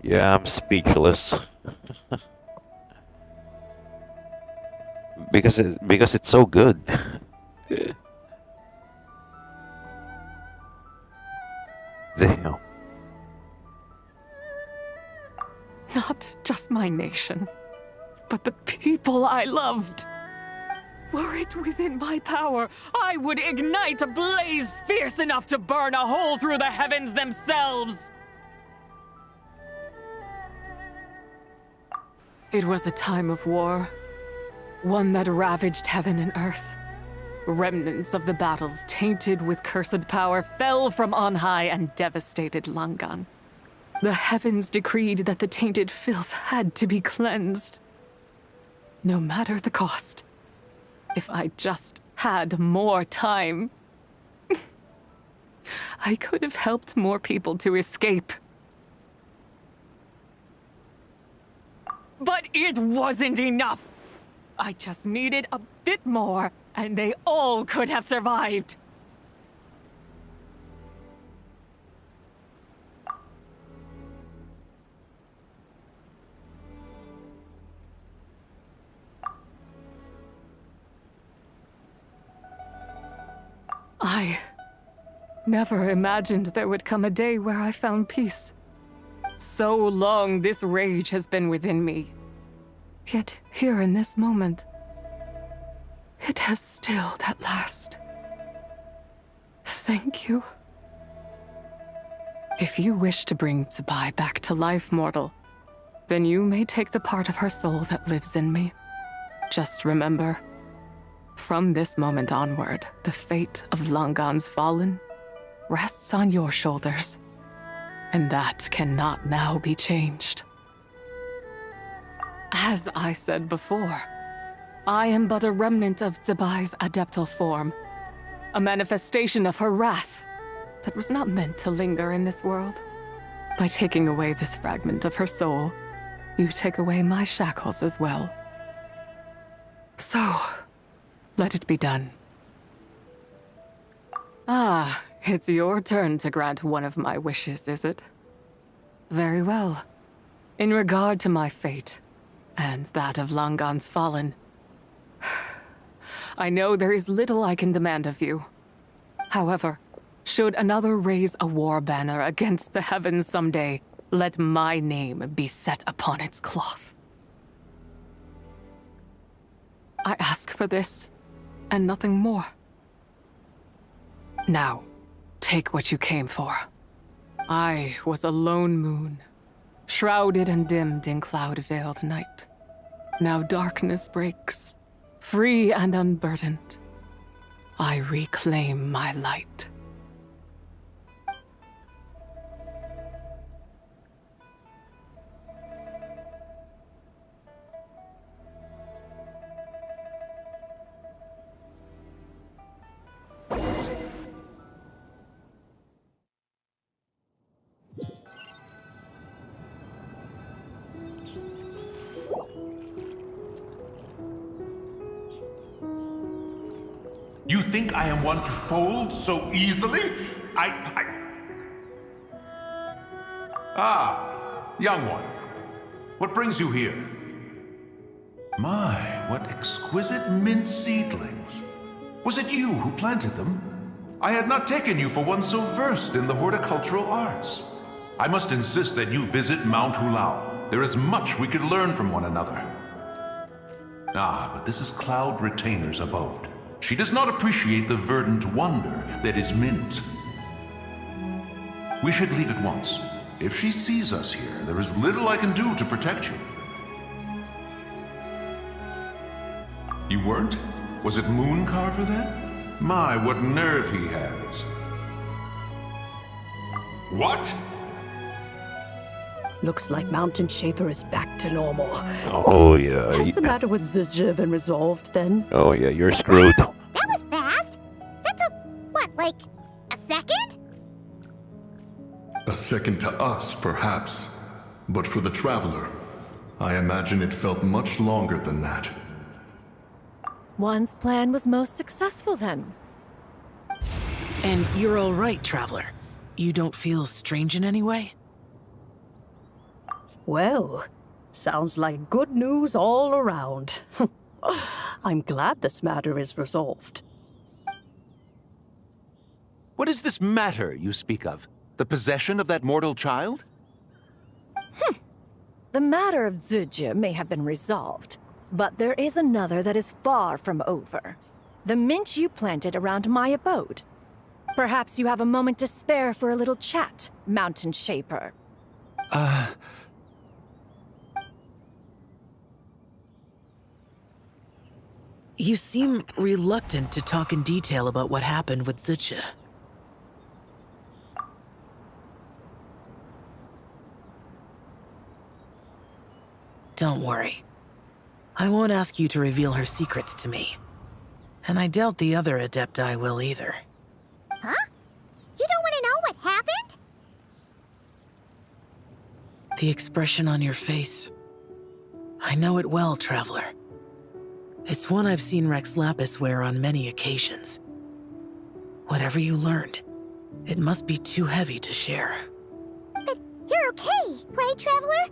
Yeah, I'm speechless. because it's so good. Damn. Not just my nation, but the people I loved. Were it within my power, I would ignite a blaze fierce enough to burn a hole through the heavens themselves. It was a time of war, one that ravaged heaven and earth. Remnants of the battles, tainted with cursed power, fell from on high and devastated Langan. The heavens decreed that the tainted filth had to be cleansed. No matter the cost. If I just had more time, I could have helped more people to escape. But it wasn't enough! I just needed a bit more, and they all could have survived. I never imagined there would come a day where I found peace. So long this rage has been within me. Yet here in this moment, it has stilled at last. Thank you. If you wish to bring Tsubai back to life, mortal, then you may take the part of her soul that lives in me. Just remember, from this moment onward, the fate of Langan's fallen rests on your shoulders, and that cannot now be changed. As I said before, I am but a remnant of Tsubai's adeptal form, a manifestation of her wrath that was not meant to linger in this world. By taking away this fragment of her soul, you take away my shackles as well. So, let it be done. Ah, it's your turn to grant one of my wishes, is it? Very well. In regard to my fate, and that of Langan's fallen, I know there is little I can demand of you. However, should another raise a war banner against the heavens someday, let my name be set upon its cloth. I ask for this, and nothing more. Now, take what you came for. I was a lone moon, shrouded and dimmed in cloud-veiled night. Now darkness breaks, free and unburdened. I reclaim my light. You think I am one to fold so easily? Ah, young one. What brings you here? My, what exquisite mint seedlings. Was it you who planted them? I had not taken you for one so versed in the horticultural arts. I must insist that you visit Mount Hulao. There is much we could learn from one another. Ah, but this is Cloud Retainer's abode. She does not appreciate the verdant wonder that is mint. We should leave at once. If she sees us here, there is little I can do to protect you. You weren't? Was it Mooncarver then? My, what nerve he has. What? Looks like Mountain Shaper is back to normal. Oh yeah. Has the matter with Zizhi been resolved then? Oh yeah, you're screwed. That was fast. That took, what, like a second? A second to us, perhaps. But for the Traveler, I imagine it felt much longer than that. One's plan was most successful then. And you're all right, Traveler. You don't feel strange in any way? Well, sounds like good news all around. I'm glad this matter is resolved. What is this matter you speak of? The possession of that mortal child? The matter of Zizhi may have been resolved, but there is another that is far from over. The mint you planted around my abode. Perhaps you have a moment to spare for a little chat, Mountain Shaper. You seem reluctant to talk in detail about what happened with Zucha. Don't worry. I won't ask you to reveal her secrets to me. And I doubt the other Adepti will either. Huh? You don't want to know what happened? The expression on your face. I know it well, Traveler. It's one I've seen Rex Lapis wear on many occasions. Whatever you learned, it must be too heavy to share. But you're okay, right, Traveler?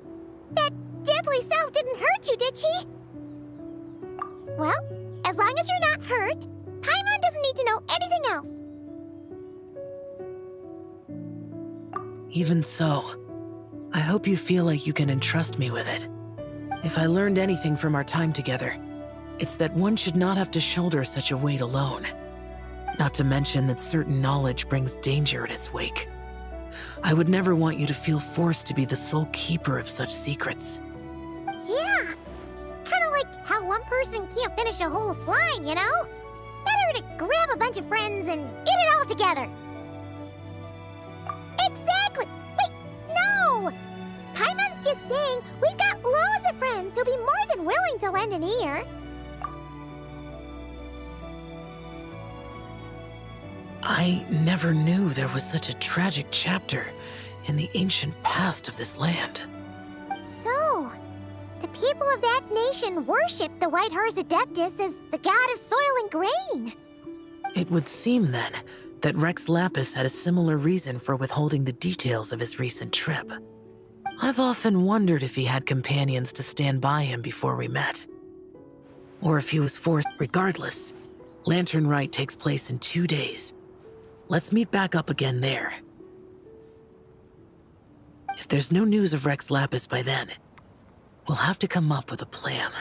That deadly self didn't hurt you, did she? Well, as long as you're not hurt, Paimon doesn't need to know anything else. Even so, I hope you feel like you can entrust me with it. If I learned anything from our time together, it's that one should not have to shoulder such a weight alone. Not to mention that certain knowledge brings danger in its wake. I would never want you to feel forced to be the sole keeper of such secrets. Yeah. Kinda like how one person can't finish a whole slime, you know? Better to grab a bunch of friends and get it all together. Exactly! Wait, no! Paimon's just saying we've got loads of friends who'll be more than willing to lend an ear. I never knew there was such a tragic chapter in the ancient past of this land. So, the people of that nation worship the White Horse Adeptus as the god of soil and grain. It would seem, then, that Rex Lapis had a similar reason for withholding the details of his recent trip. I've often wondered if he had companions to stand by him before we met. Or if he was forced. Regardless, Lantern Rite takes place in 2 days. Let's meet back up again there. If there's no news of Rex Lapis by then, we'll have to come up with a plan.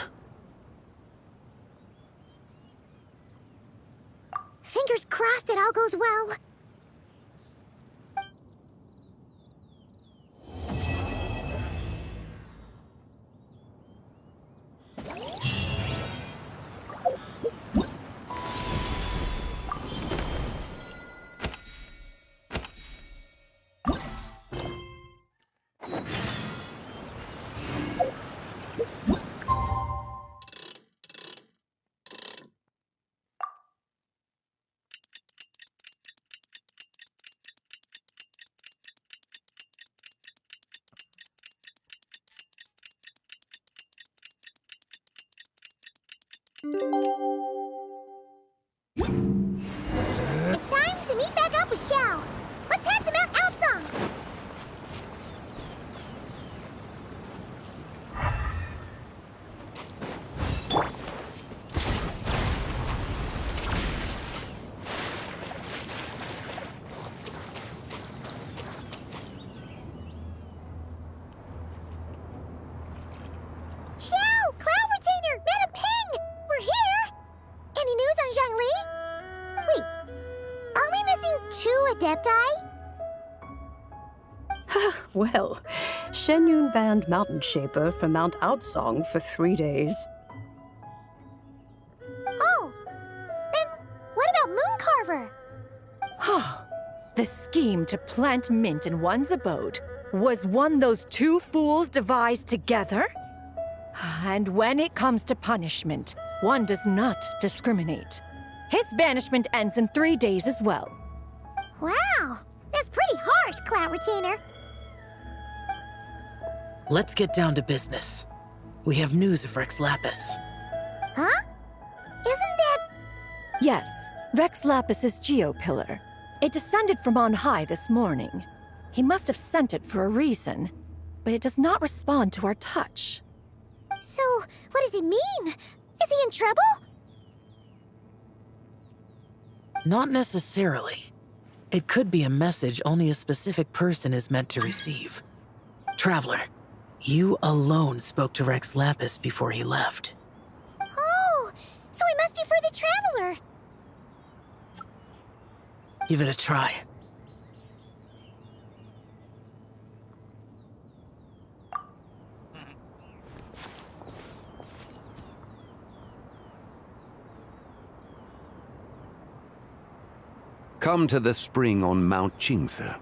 Fingers crossed it all goes well. It's time to meet back up with Xiao. Let's head to Mount Outsong. Xiao! Cloud Retainer! Madam Ping! We're here! Any news on Zhongli? Wait, are we missing 2 Adepti? Well, Shenyun banned Mountain Shaper from Mount Outsong for 3 days. Oh, then what about Mooncarver? The scheme to plant mint in one's abode was one those 2 fools devised together? And when it comes to punishment, one does not discriminate. His banishment ends in 3 days as well. Wow, that's pretty harsh, Cloud Retainer. Let's get down to business. We have news of Rex Lapis. Huh? Isn't that... Yes, Rex Lapis's Geopillar. It descended from on high this morning. He must have sent it for a reason, but it does not respond to our touch. So, what does it mean? Is he in trouble? Not necessarily. It could be a message only a specific person is meant to receive. Traveler, you alone spoke to Rex Lapis before he left. Oh, so it must be for the Traveler. Give it a try. Come to the spring on Mount Jingsa.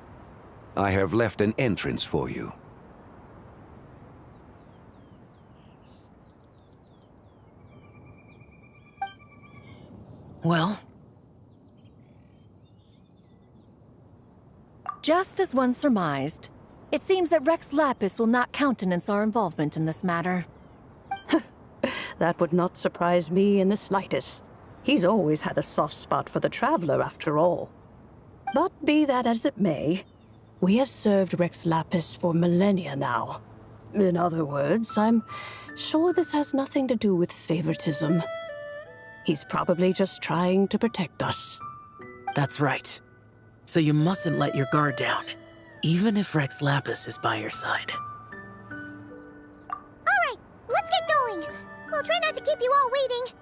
I have left an entrance for you. Well? Just as one surmised, it seems that Rex Lapis will not countenance our involvement in this matter. That would not surprise me in the slightest. He's always had a soft spot for the Traveler, after all. But be that as it may, we have served Rex Lapis for millennia now. In other words, I'm sure this has nothing to do with favoritism. He's probably just trying to protect us. That's right. So you mustn't let your guard down, even if Rex Lapis is by your side. Alright, let's get going. We'll try not to keep you all waiting.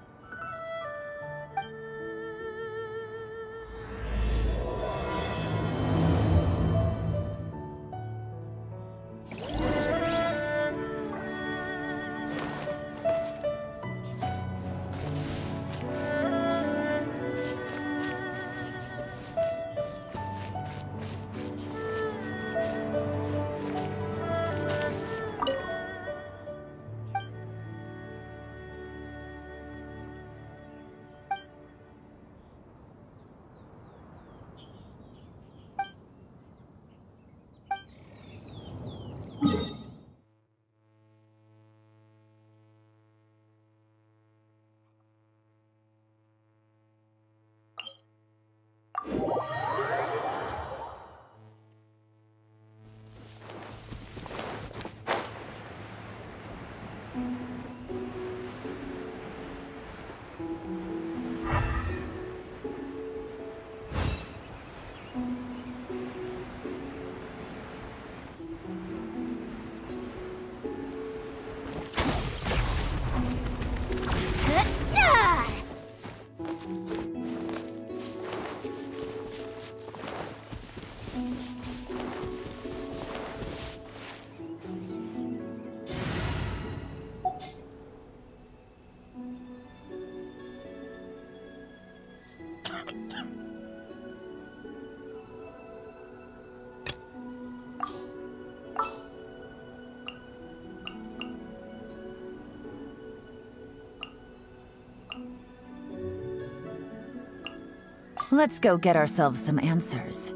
Let's go get ourselves some answers.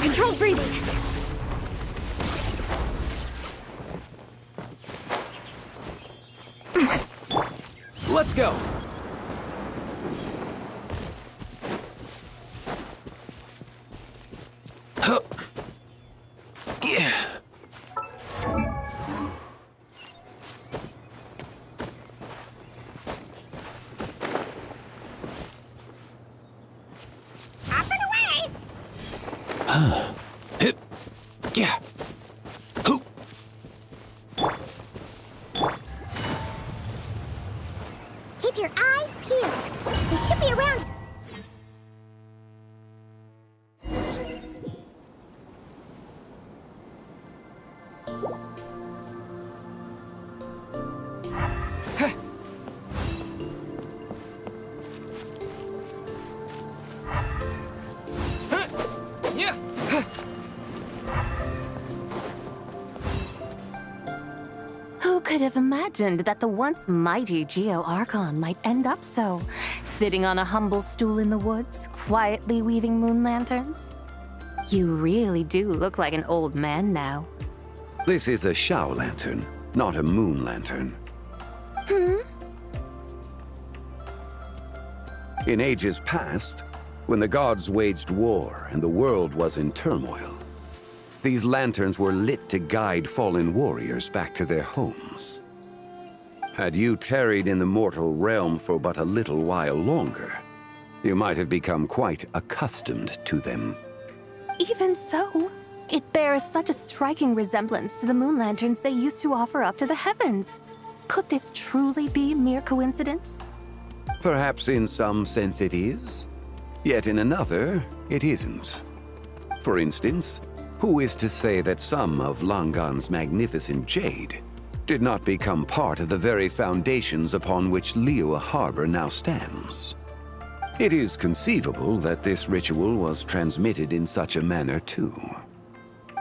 Controlled breathing. Let's go. Yeah. Hip. Yeah. Hoop. Keep your eyes peeled. They should be around. Who could have imagined that the once mighty Geo Archon might end up so, sitting on a humble stool in the woods, quietly weaving moon lanterns? You really do look like an old man now. This is a Shao lantern, not a moon lantern. In ages past, when the gods waged war and the world was in turmoil, these lanterns were lit to guide fallen warriors back to their homes. Had you tarried in the mortal realm for but a little while longer, you might have become quite accustomed to them. Even so, it bears such a striking resemblance to the moon lanterns they used to offer up to the heavens. Could this truly be mere coincidence? Perhaps in some sense it is, yet in another, it isn't. For instance, who is to say that some of Langan's magnificent jade did not become part of the very foundations upon which Liyue Harbor now stands. It is conceivable that this ritual was transmitted in such a manner too.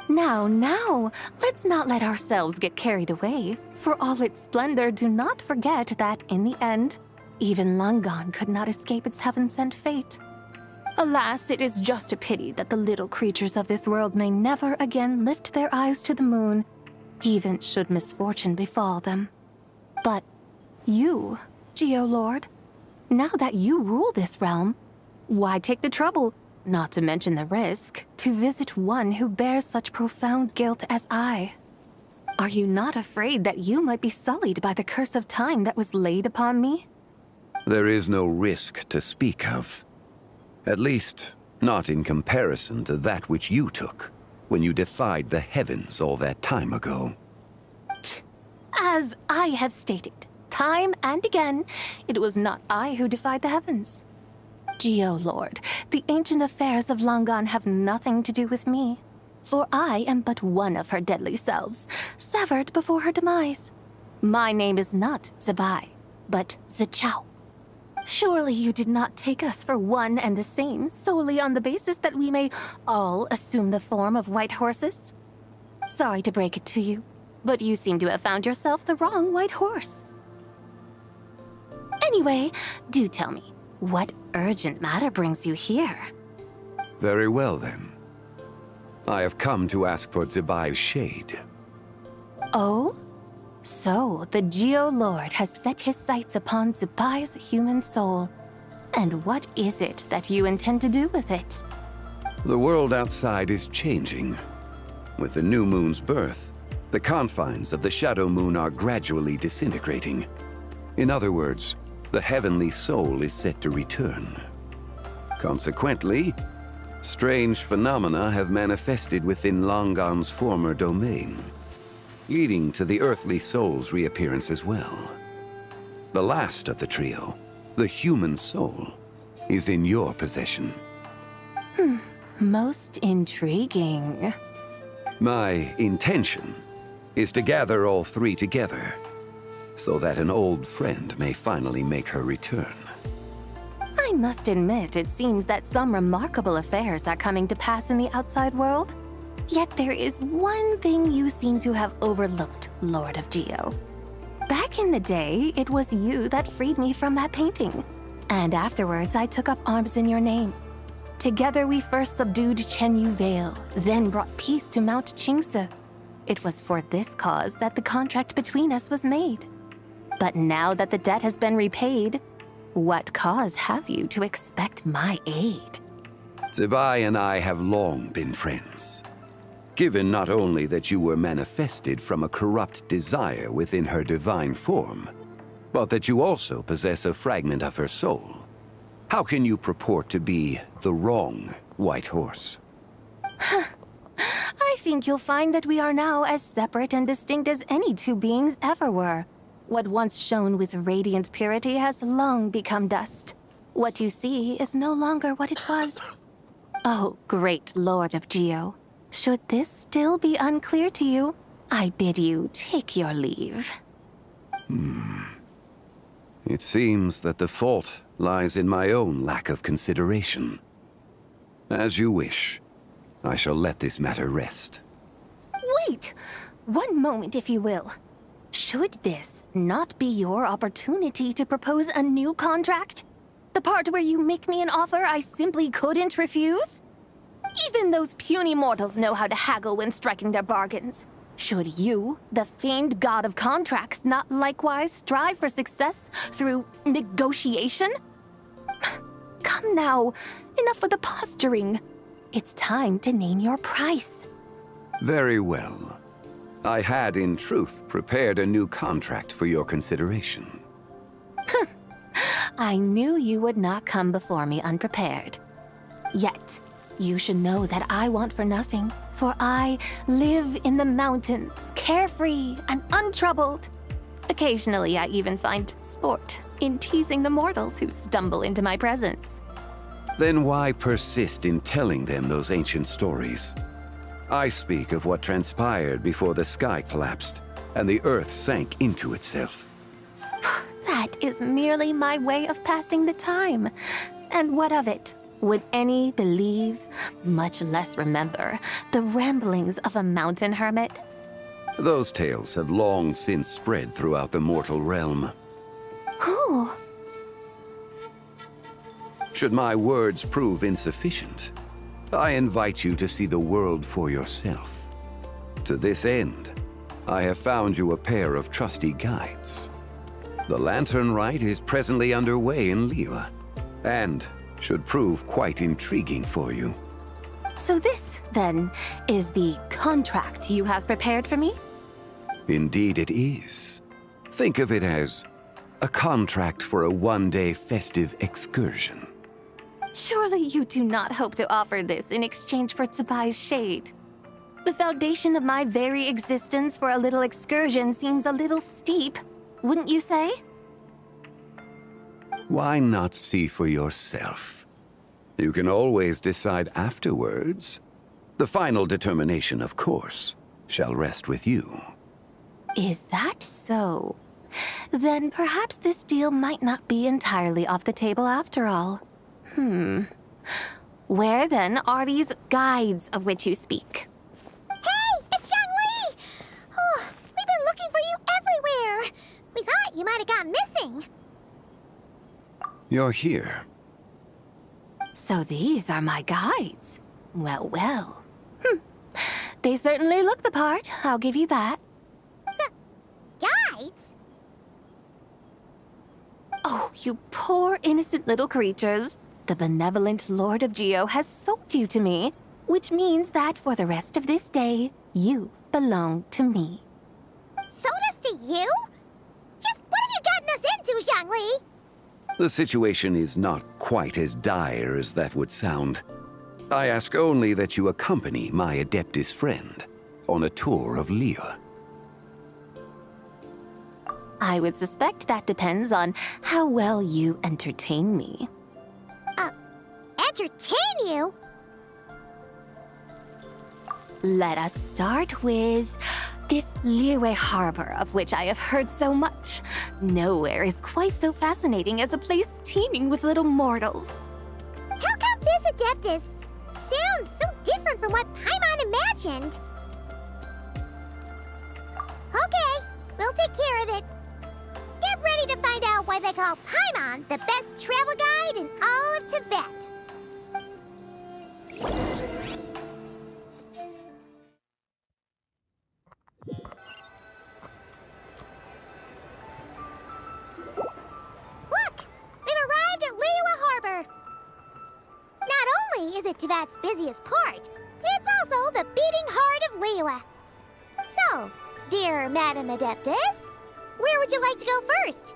Now, let's not let ourselves get carried away. For all its splendor, do not forget that, in the end, even Langan could not escape its heaven-sent fate. Alas, it is just a pity that the little creatures of this world may never again lift their eyes to the moon, even should misfortune befall them. But you, Geolord, now that you rule this realm, why take the trouble, not to mention the risk, to visit one who bears such profound guilt as I? Are you not afraid that you might be sullied by the curse of time that was laid upon me? There is no risk to speak of. At least, not in comparison to that which you took when you defied the heavens all that time ago. As I have stated, time and again, it was not I who defied the heavens. Geolord, the ancient affairs of Langan have nothing to do with me, for I am but one of her deadly selves, severed before her demise. My name is not Zebai, but Zichao. Surely you did not take us for one and the same solely on the basis that we may all assume the form of white horses? Sorry to break it to you, but you seem to have found yourself the wrong white horse. Anyway, do tell me, what urgent matter brings you here? Very well then. I have come to ask for Zebai's shade. Oh? So, the Geolord has set his sights upon Zebai's human soul. And what is it that you intend to do with it? The world outside is changing. With the new moon's birth, the confines of the Shadow Moon are gradually disintegrating. In other words, the heavenly soul is set to return. Consequently, strange phenomena have manifested within Langan's former domain, leading to the earthly soul's reappearance as well. The last of the trio, the human soul, is in your possession. Most intriguing. My intention is to gather all three together, so that an old friend may finally make her return. I must admit, it seems that some remarkable affairs are coming to pass in the outside world. Yet there is one thing you seem to have overlooked, Lord of Geo. Back in the day, it was you that freed me from that painting. And afterwards, I took up arms in your name. Together, we first subdued Chenyu Vale, then brought peace to Mount Qingse. It was for this cause that the contract between us was made. But now that the debt has been repaid, what cause have you to expect my aid? Zebai and I have long been friends. Given not only that you were manifested from a corrupt desire within her divine form, but that you also possess a fragment of her soul, how can you purport to be the wrong white horse? I think you'll find that we are now as separate and distinct as any two beings ever were. What once shone with radiant purity has long become dust. What you see is no longer what it was. Oh, great Lord of Geo. Should this still be unclear to you, I bid you take your leave. It seems that the fault lies in my own lack of consideration. As you wish. I shall let this matter rest. Wait! One moment, if you will. Should this not be your opportunity to propose a new contract? The part where you make me an offer I simply couldn't refuse? Even those puny mortals know how to haggle when striking their bargains. Should you, the famed god of contracts, not likewise strive for success through negotiation? Come now, enough with the posturing. It's time to name your price. Very well. I had, in truth, prepared a new contract for your consideration. I knew you would not come before me unprepared. Yet, you should know that I want for nothing, for I live in the mountains, carefree and untroubled. Occasionally, I even find sport in teasing the mortals who stumble into my presence. Then why persist in telling them those ancient stories? I speak of what transpired before the sky collapsed, and the earth sank into itself. That is merely my way of passing the time. And what of it? Would any believe, much less remember, the ramblings of a mountain hermit? Those tales have long since spread throughout the mortal realm. Who? Should my words prove insufficient, I invite you to see the world for yourself. To this end, I have found you a pair of trusty guides. The Lantern Rite is presently underway in Liyue, and should prove quite intriguing for you. So this, then, is the contract you have prepared for me? Indeed it is. Think of it as a contract for a one-day festive excursion. Surely you do not hope to offer this in exchange for Tsubai's shade. The foundation of my very existence for a little excursion seems a little steep, wouldn't you say? Why not see for yourself? You can always decide afterwards. The final determination, of course, shall rest with you. Is that so? Then perhaps this deal might not be entirely off the table after all. Where then are these guides of which you speak? Hey, it's Zhongli! Oh, we've been looking for you everywhere. We thought you might have gone missing. You're here. So these are my guides. Well, well. They certainly look the part, I'll give you that. Guides? Oh, you poor innocent little creatures. The benevolent Lord of Geo has sold you to me, which means that for the rest of this day, you belong to me. Sold us to you? Just what have you gotten us into, Zhongli? The situation is not quite as dire as that would sound. I ask only that you accompany my Adeptus friend on a tour of Liyue. I would suspect that depends on how well you entertain me. Entertain you? Let us start with this Liyue harbor of which I have heard so much. Nowhere is quite so fascinating as a place teeming with little mortals. How come this Adeptus sounds so different from what Paimon imagined? Okay, we'll take care of it. Get ready to find out why they call Paimon the best travel guide in all of Tibet. Look! We've arrived at Liyue Harbor. Not only is it Tibet's busiest port, it's also the beating heart of Liyue. So, dear Madam Adeptus, where would you like to go first?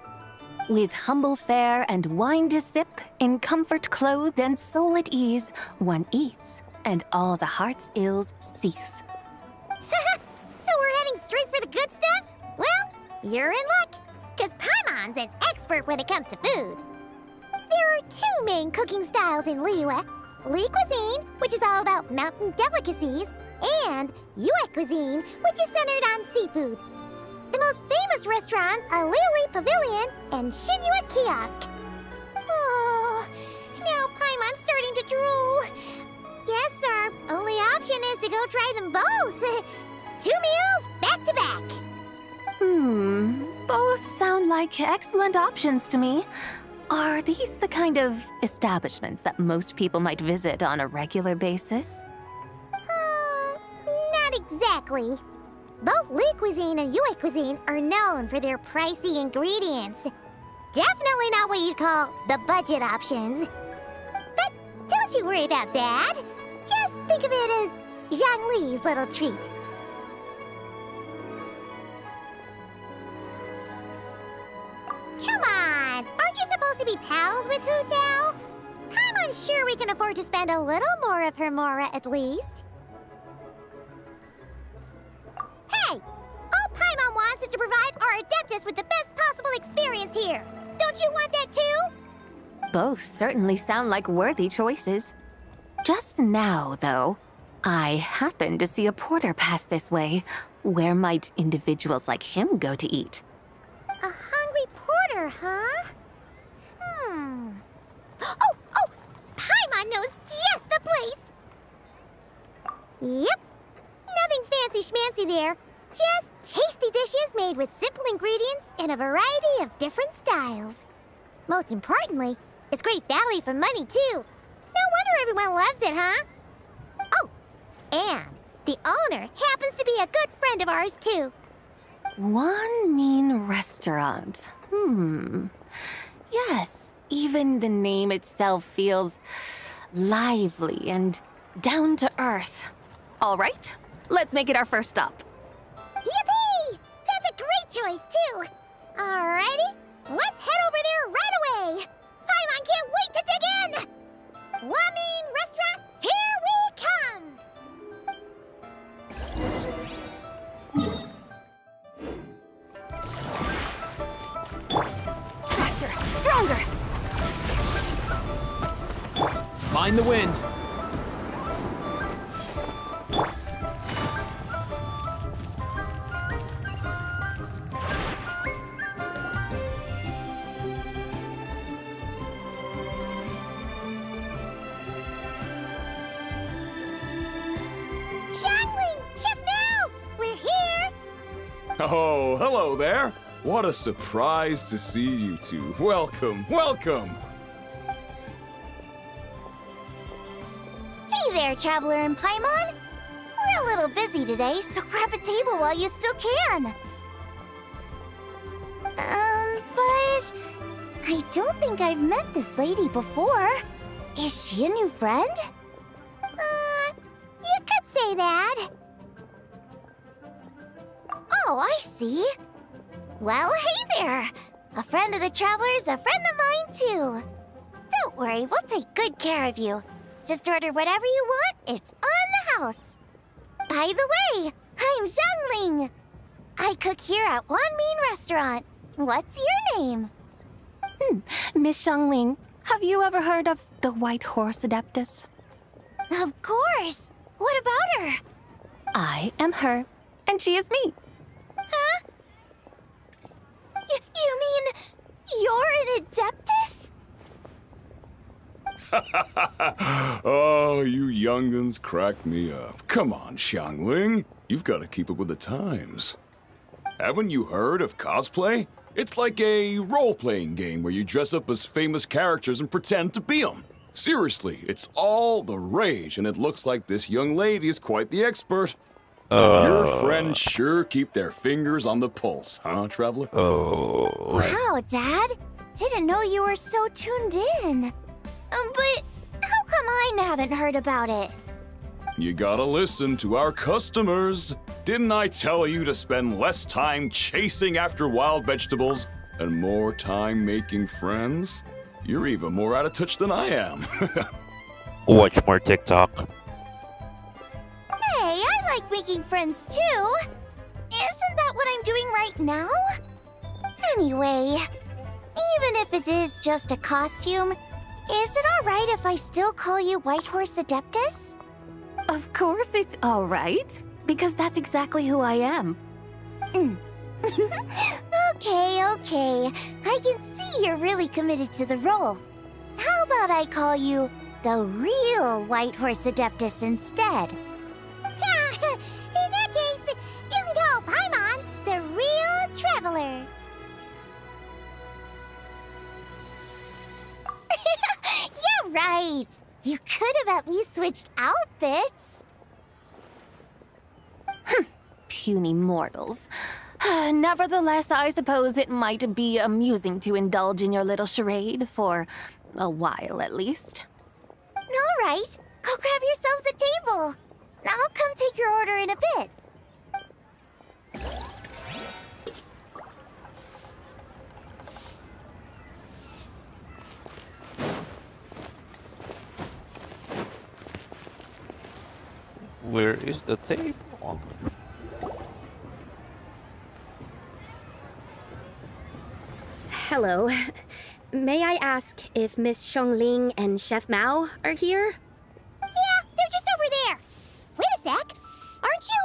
With humble fare and wine to sip, in comfort clothed and soul at ease, one eats, and all the heart's ills cease. So we're heading straight for the good stuff? Well, you're in luck, because Paimon's an expert when it comes to food. There are two main cooking styles in Liyue. Li cuisine, which is all about mountain delicacies, and Yue cuisine, which is centered on seafood. The most famous restaurants are Liuli Pavilion and Xinyue Kiosk. Oh, now Paimon's starting to drool. Yes, our only option is to go try them both. 2 meals back to back. Both sound like excellent options to me. Are these the kind of establishments that most people might visit on a regular basis? Not exactly. Both Li cuisine and Yue cuisine are known for their pricey ingredients. Definitely not what you'd call the budget options. But don't you worry about that. Just think of it as Zhongli's little treat. Come on! Aren't you supposed to be pals with Hu Tao? I'm unsure we can afford to spend a little more of her mora at least. Hey! All Paimon wants is to provide our Adeptus with the best possible experience here. Don't you want that too? Both certainly sound like worthy choices. Just now, though, I happened to see a porter pass this way, Where might individuals like him go to eat? A hungry porter, huh? Oh! Paimon knows just the place! Yep. Nothing fancy schmancy there. Just tasty dishes made with simple ingredients in a variety of different styles. Most importantly, it's great value for money, too. No wonder everyone loves it, huh? Oh, and the owner happens to be a good friend of ours, too. One mean restaurant. Yes, even the name itself feels lively and down to earth. All right, let's make it our first stop. Yippee! That's a great choice, too. Alrighty, let's head over there right away. Paimon can't wait to dig in. Wamin Restaurant, here we come. Faster! Stronger! Mind the wind. Xiangling! Chef now! We're here! Oh, hello there. What a surprise to see you two. Welcome, welcome. Hey there, Traveler and Paimon. We're a little busy today, so grab a table while you still can. But I don't think I've met this lady before. Is she a new friend? You could say that. Oh, I see. Well, hey there. A friend of the Traveler's a friend of mine, too. Don't worry, we'll take good care of you. Just order whatever you want, it's on the house. By the way, I'm Xiangling. I cook here at One Mean Restaurant. What's your name? Miss Xiangling, have you ever heard of the White Horse Adeptus? Of course. What about her? I am her, and she is me. Huh? You mean you're an Adeptus? Oh, you young'uns crack me up. Come on, Xiangling. You've got to keep up with the times. Haven't you heard of cosplay? It's like a role-playing game where you dress up as famous characters and pretend to be them. Seriously, it's all the rage, and it looks like this young lady is quite the expert. Your friends sure keep their fingers on the pulse, huh, Traveler? Wow, Dad. Didn't know you were so tuned in. But how come I haven't heard about it? You gotta listen to our customers. Didn't I tell you to spend less time chasing after wild vegetables and more time making friends? You're even more out of touch than I am. Watch more TikTok. Hey, I like making friends too. Isn't that what I'm doing right now? Anyway, even if it is just a costume, is it alright if I still call you White Horse Adeptus? Of course it's all right, because that's exactly who I am. Okay. I can see you're really committed to the role. How about I call you the real White Horse Adeptus instead? In that case, you can call Paimon the real Traveler. Yeah, right. You could have at least switched outfits. Puny mortals. Nevertheless, I suppose it might be amusing to indulge in your little charade for a while at least. All right, go grab yourselves a table. I'll come take your order in a bit. Where is the table? Hello. May I ask if Miss Xiangling and Chef Mao are here? Yeah, they're just over there. Wait a sec. Aren't you...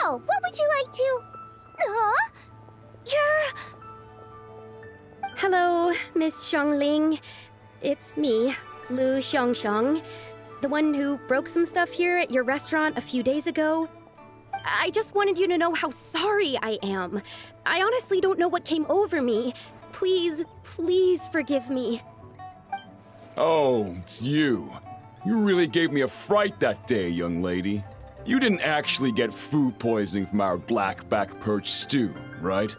Oh, what would you like to... Huh? You're... Hello, Miss Xiangling. It's me, Lu Xiangxiang, the one who broke some stuff here at your restaurant a few days ago. I just wanted you to know how sorry I am. I honestly don't know what came over me. Please, please forgive me. Oh, it's you. You really gave me a fright that day, young lady. You didn't actually get food poisoning from our blackback perch stew, right?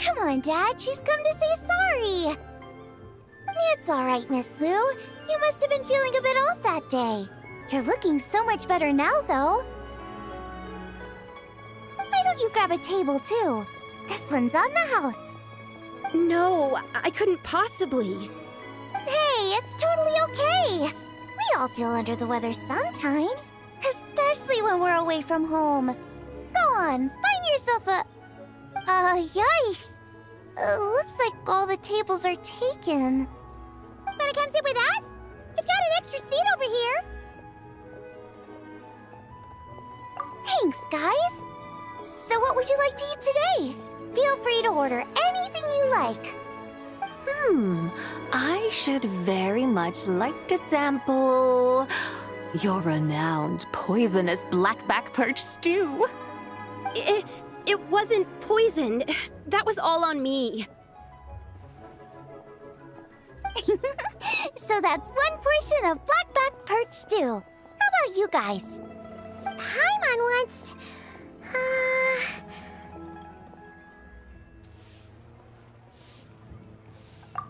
Come on, Dad. She's come to say sorry. It's all right, Miss Lu. You must have been feeling a bit off that day. You're looking so much better now, though. Why don't you grab a table, too? This one's on the house. No, I couldn't possibly. Hey, it's totally okay. We all feel under the weather sometimes, especially when we're away from home. Go on, find yourself a... yikes. Looks like all the tables are taken. Wanna come sit with us? We've got an extra seat over here. Thanks, guys. So what would you like to eat today? Feel free to order anything you like. I should very much like to sample your renowned poisonous blackback perch stew. It wasn't poisoned. That was all on me. So that's one portion of blackback perch stew. How about you guys? Paimon wants...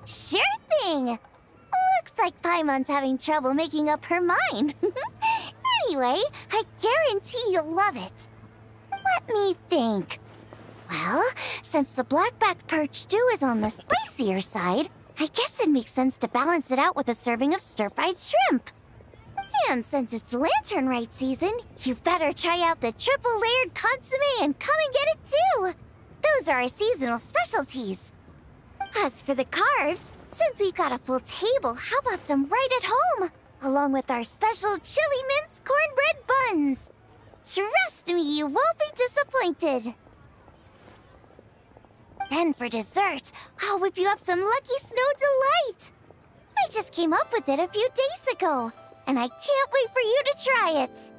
Sure thing. Looks like Paimon's having trouble making up her mind. Anyway, I guarantee you'll love it. Let me think. Well, since the blackback perch stew is on the spicier side, I guess it makes sense to balance it out with a serving of stir-fried shrimp. And since it's Lantern Rite season, you better try out the triple-layered consomme and come and get it too. Those are our seasonal specialties. As for the carbs, since we've got a full table, how about some right at home? Along with our special chili mince cornbread buns. Trust me, you won't be disappointed. Then for dessert, I'll whip you up some Lucky Snow Delight. I just came up with it a few days ago, and I can't wait for you to try it.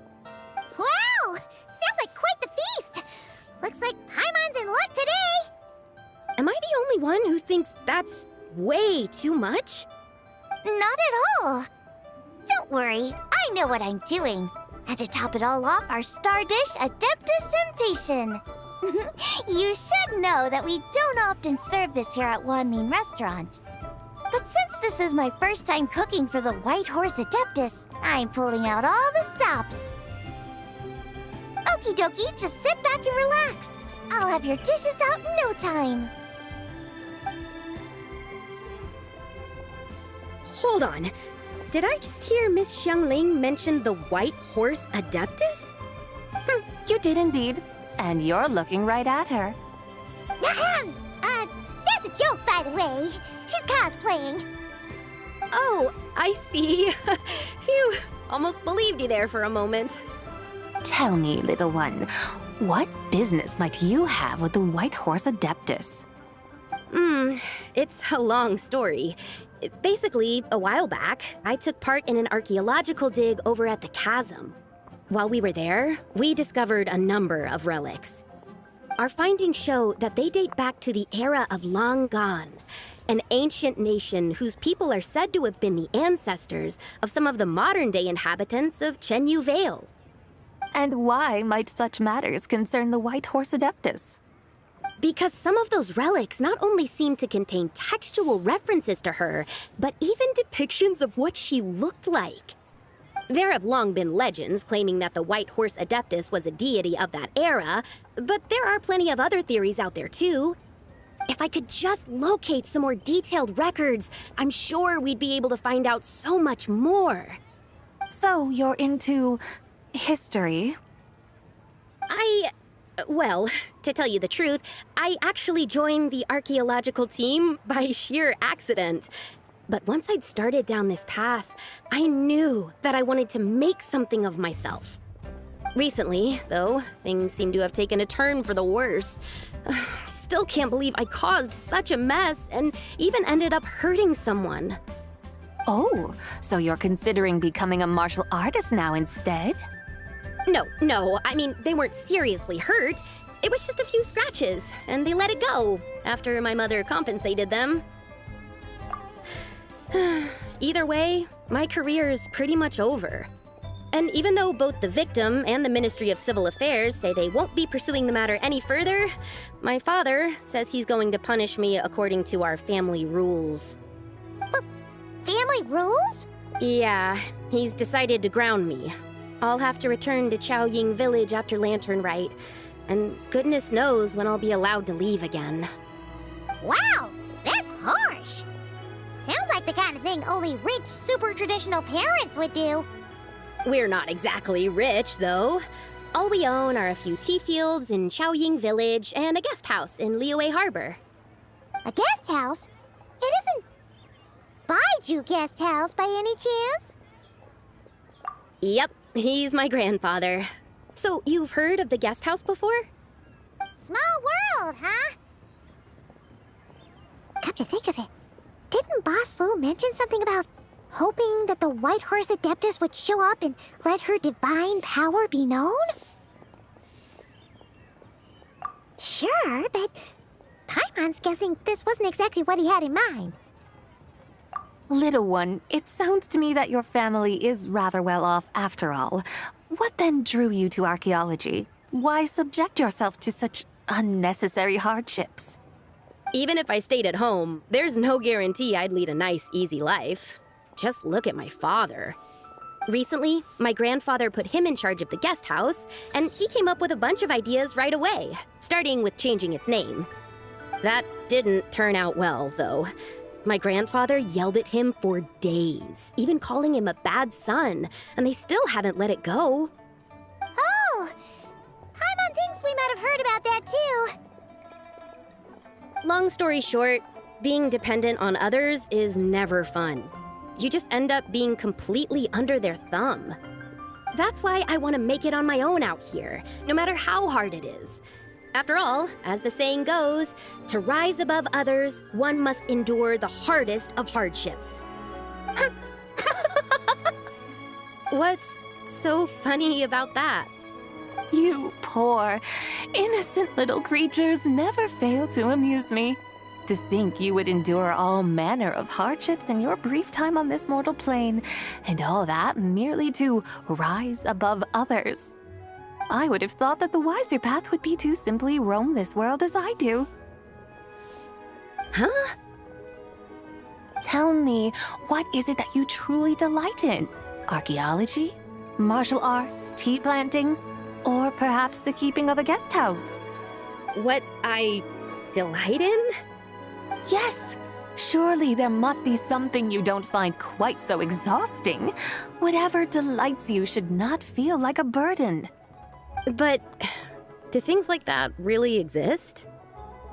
Wow! Sounds like quite the feast! Looks like Paimon's in luck today! Am I the only one who thinks that's way too much? Not at all. Don't worry, I know what I'm doing. And to top it all off, our star dish, Adeptus Temptation. You should know that we don't often serve this here at Wanmin Restaurant. But since this is my first time cooking for the White Horse Adeptus, I'm pulling out all the stops. Okie dokie, just sit back and relax. I'll have your dishes out in no time. Hold on. Did I just hear Miss Xiangling mention the White Horse Adeptus? You did indeed. And you're looking right at her. That's a joke, by the way. She's cosplaying. Oh, I see. Phew, almost believed you there for a moment. Tell me, little one, what business might you have with the White Horse Adeptus? It's a long story. Basically, a while back, I took part in an archaeological dig over at the chasm. While we were there, we discovered a number of relics. Our findings show that they date back to the era of Long Gone, an ancient nation whose people are said to have been the ancestors of some of the modern-day inhabitants of Chenyu Vale. And why might such matters concern the White Horse Adeptus? Because some of those relics not only seem to contain textual references to her, but even depictions of what she looked like. There have long been legends claiming that the White Horse Adeptus was a deity of that era, but there are plenty of other theories out there too. If I could just locate some more detailed records, I'm sure we'd be able to find out so much more. So you're into history? Well, to tell you the truth, I actually joined the archaeological team by sheer accident. But once I'd started down this path, I knew that I wanted to make something of myself. Recently, though, things seem to have taken a turn for the worse. Still can't believe I caused such a mess and even ended up hurting someone. Oh, so you're considering becoming a martial artist now instead? No, I mean, they weren't seriously hurt. It was just a few scratches, and they let it go after my mother compensated them. Either way, my career's pretty much over. And even though both the victim and the Ministry of Civil Affairs say they won't be pursuing the matter any further, my father says he's going to punish me according to our family rules. Family rules? Yeah, he's decided to ground me. I'll have to return to Chaoying Village after Lantern Rite, and goodness knows when I'll be allowed to leave again. Wow, that's harsh. Sounds like the kind of thing only rich, super traditional parents would do. We're not exactly rich, though. All we own are a few tea fields in Chaoying Village and a guest house in Liyue Harbor. A guest house? It isn't Baiju Guest House by any chance? Yep, he's my grandfather. So, you've heard of the guest house before? Small world, huh? Come to think of it, didn't Boss Lu mention something about hoping that the White Horse Adeptus would show up and let her divine power be known? Sure, but Paimon's guessing this wasn't exactly what he had in mind. Little one, it sounds to me that your family is rather well off after all. What then drew you to archaeology? Why subject yourself to such unnecessary hardships? Even if I stayed at home, there's no guarantee I'd lead a nice, easy life. Just look at my father. Recently, my grandfather put him in charge of the guest house, and he came up with a bunch of ideas right away, starting with changing its name. That didn't turn out well, though. My grandfather yelled at him for days, even calling him a bad son, and they still haven't let it go. Oh! Paimon thinks we might have heard about that too. Long story short, being dependent on others is never fun. You just end up being completely under their thumb. That's why I want to make it on my own out here, no matter how hard it is. After all, as the saying goes, to rise above others, one must endure the hardest of hardships. What's so funny about that? You poor, innocent little creatures never fail to amuse me. To think you would endure all manner of hardships in your brief time on this mortal plane, and all that merely to rise above others. I would have thought that the wiser path would be to simply roam this world as I do. Huh? Tell me, what is it that you truly delight in? Archaeology? Martial arts? Tea planting? Or perhaps the keeping of a guest house? What I delight in? Yes! Surely there must be something you don't find quite so exhausting. Whatever delights you should not feel like a burden. But do things like that really exist?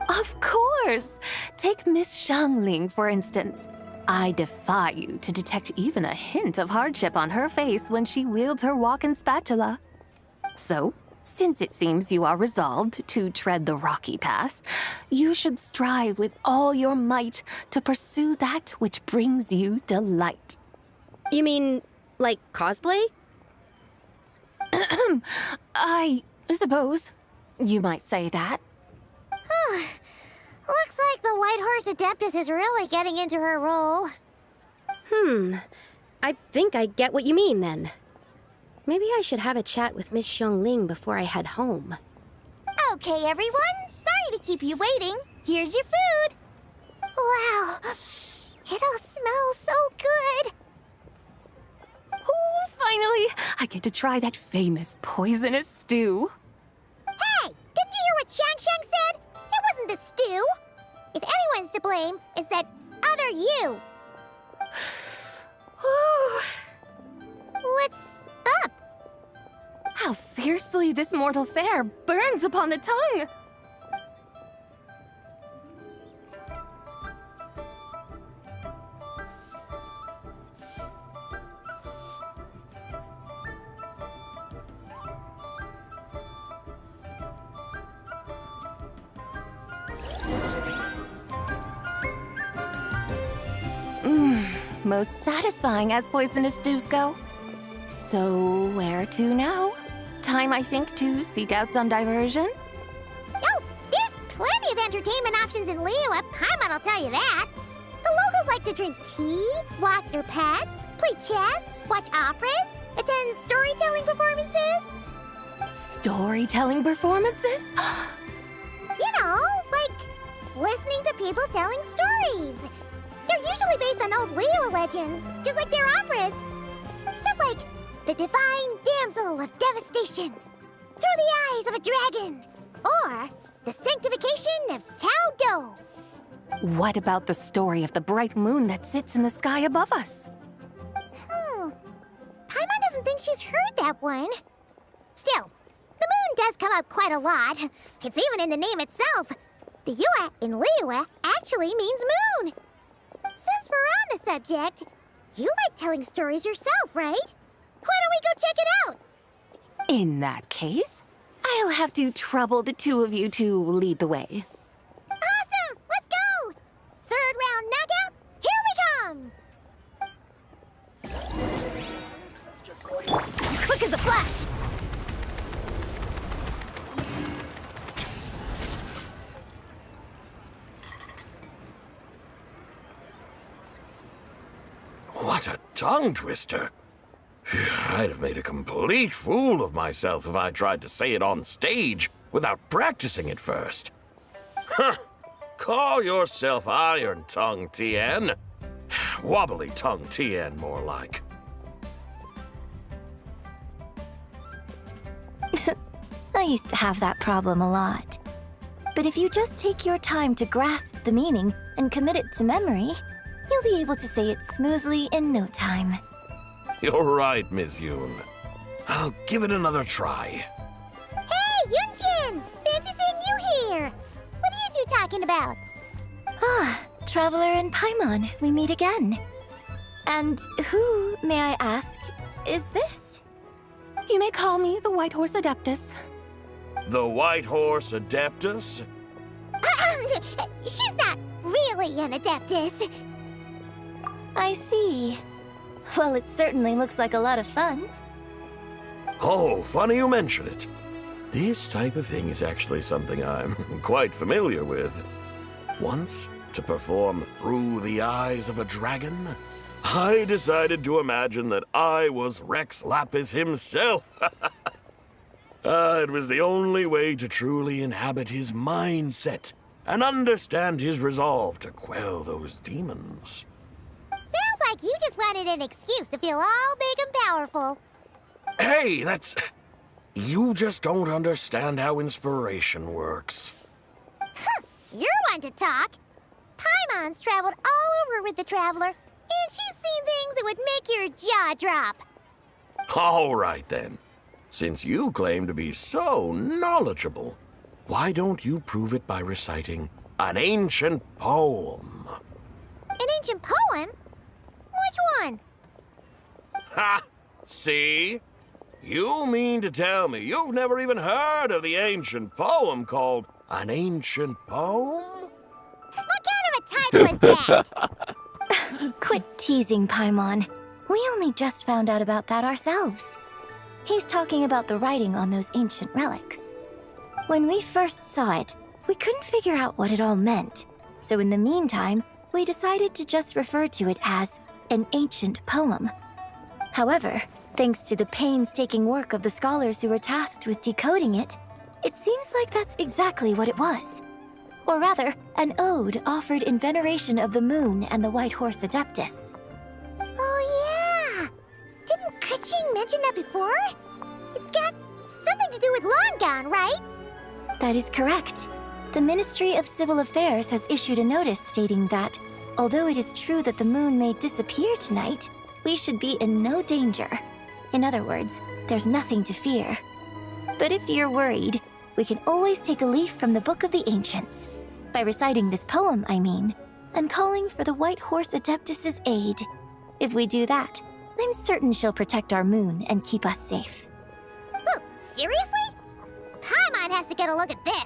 Of course! Take Miss Xiangling, for instance. I defy you to detect even a hint of hardship on her face when she wields her walking spatula. So, since it seems you are resolved to tread the rocky path, you should strive with all your might to pursue that which brings you delight. You mean, like cosplay? I suppose you might say that. Looks like the White Horse Adeptus is really getting into her role. I think I get what you mean then. Maybe I should have a chat with Miss Xiangling before I head home. Okay, everyone. Sorry to keep you waiting. Here's your food. Wow. It all smells so good. Oh, finally! I get to try that famous poisonous stew. Hey! Didn't you hear what Shang said? It wasn't the stew. If anyone's to blame, it's that other you. What's up? How fiercely this mortal fare burns upon the tongue! most satisfying as poisonous dews go. So, where to now? Time, I think, to seek out some diversion? Oh, there's plenty of entertainment options in Liyue. Paimon will tell you that. The locals like to drink tea, walk their pets, play chess, watch operas, attend storytelling performances. Storytelling performances? You know, like listening to people telling stories. They're usually based on old Liyue legends, just like their operas. Stuff like The Divine Damsel of Devastation, Through the Eyes of a Dragon, or The Sanctification of Tao Do. What about the story of the bright moon that sits in the sky above us? Paimon doesn't think she's heard that one. Still, the moon does come up quite a lot. It's even in the name itself. The Yue in Liyue actually means moon. Since we're on the subject, you like telling stories yourself, right? Why don't we go check it out? In that case, I'll have to trouble the two of you to lead the way. Awesome! Let's go! Third round knockout, here we come! Quick as a flash! What a tongue twister. I'd have made a complete fool of myself if I tried to say it on stage without practicing it first. Huh. Call yourself Iron Tongue, Tien. Wobbly Tongue Tien, more like. I used to have that problem a lot. But if you just take your time to grasp the meaning and commit it to memory, you'll be able to say it smoothly in no time. You're right, Miss Yoon. I'll give it another try. Hey, Yunchin! Fancy seeing you here! What are you two talking about? Ah, Traveler and Paimon, we meet again. And who, may I ask, is this? You may call me the White Horse Adeptus. The White Horse Adeptus? She's not really an Adeptus. I see. Well, it certainly looks like a lot of fun. Oh, funny you mention it. This type of thing is actually something I'm quite familiar with. Once, to perform Through the Eyes of a Dragon, I decided to imagine that I was Rex Lapis himself. It was the only way to truly inhabit his mindset and understand his resolve to quell those demons. Sounds like you just wanted an excuse to feel all big and powerful. Hey, you just don't understand how inspiration works. You're one to talk. Paimon's traveled all over with the Traveler, and she's seen things that would make your jaw drop. All right, then. Since you claim to be so knowledgeable, why don't you prove it by reciting an ancient poem? An ancient poem? Which one? Ha! See? You mean to tell me you've never even heard of the ancient poem called An Ancient Poem? What kind of a title is that? Quit teasing, Paimon. We only just found out about that ourselves. He's talking about the writing on those ancient relics. When we first saw it, we couldn't figure out what it all meant. So in the meantime, we decided to just refer to it as an ancient poem. However, thanks to the painstaking work of the scholars who were tasked with decoding it, it seems like that's exactly what it was. Or rather, an ode offered in veneration of the moon and the White Horse Adeptus. Oh yeah! Didn't Kuching mention that before? It's got something to do with Long Gone, right? That is correct. The Ministry of Civil Affairs has issued a notice stating that, although it is true that the moon may disappear tonight, we should be in no danger. In other words, there's nothing to fear. But if you're worried, we can always take a leaf from the Book of the Ancients. By reciting this poem, I mean, and calling for the White Horse Adeptus' aid. If we do that, I'm certain she'll protect our moon and keep us safe. Oh, seriously? Paimon has to get a look at this.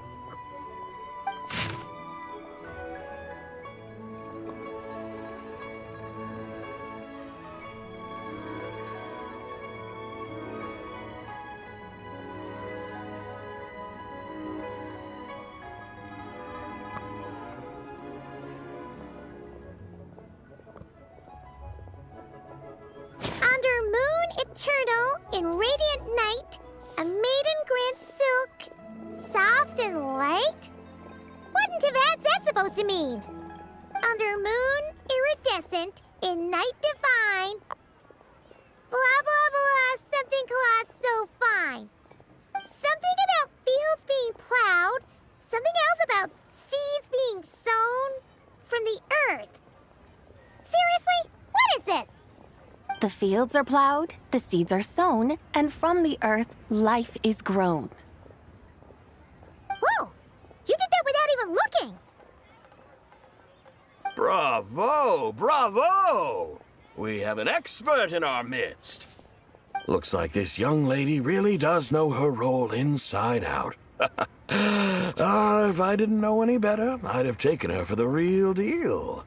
in radiant night, a maiden grant silk, soft and light? What in Tibet's that supposed to mean? Under moon, iridescent, in night divine. Blah blah blah, something cloth so fine. Something about fields being plowed, something else about seeds being sown from the earth. Seriously? What is this? The fields are plowed, the seeds are sown, and from the earth, life is grown. Whoa! You did that without even looking! Bravo! Bravo! We have an expert in our midst. Looks like this young lady really does know her role inside out. If I didn't know any better, I'd have taken her for the real deal.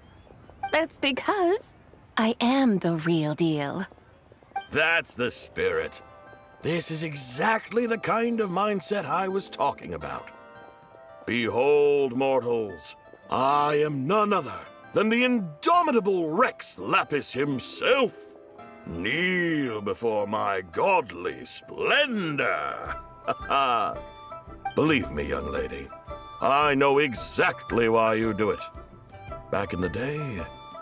That's because I am the real deal. That's the spirit. This is exactly the kind of mindset I was talking about. Behold, mortals, I am none other than the indomitable Rex Lapis himself. Kneel before my godly splendor. Believe me, young lady, I know exactly why you do it. Back in the day,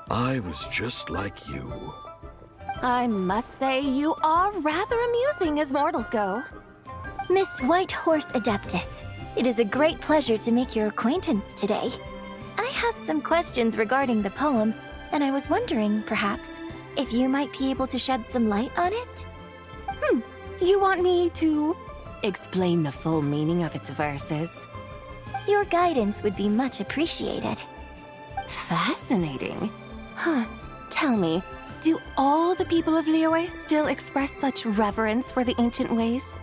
I was just like you. I must say you are rather amusing as mortals go. Miss White Horse Adeptus, it is a great pleasure to make your acquaintance today. I have some questions regarding the poem, and I was wondering, perhaps, if you might be able to shed some light on it? You want me to explain the full meaning of its verses? Your guidance would be much appreciated. Fascinating. Tell me, do all the people of Liyue still express such reverence for the ancient ways?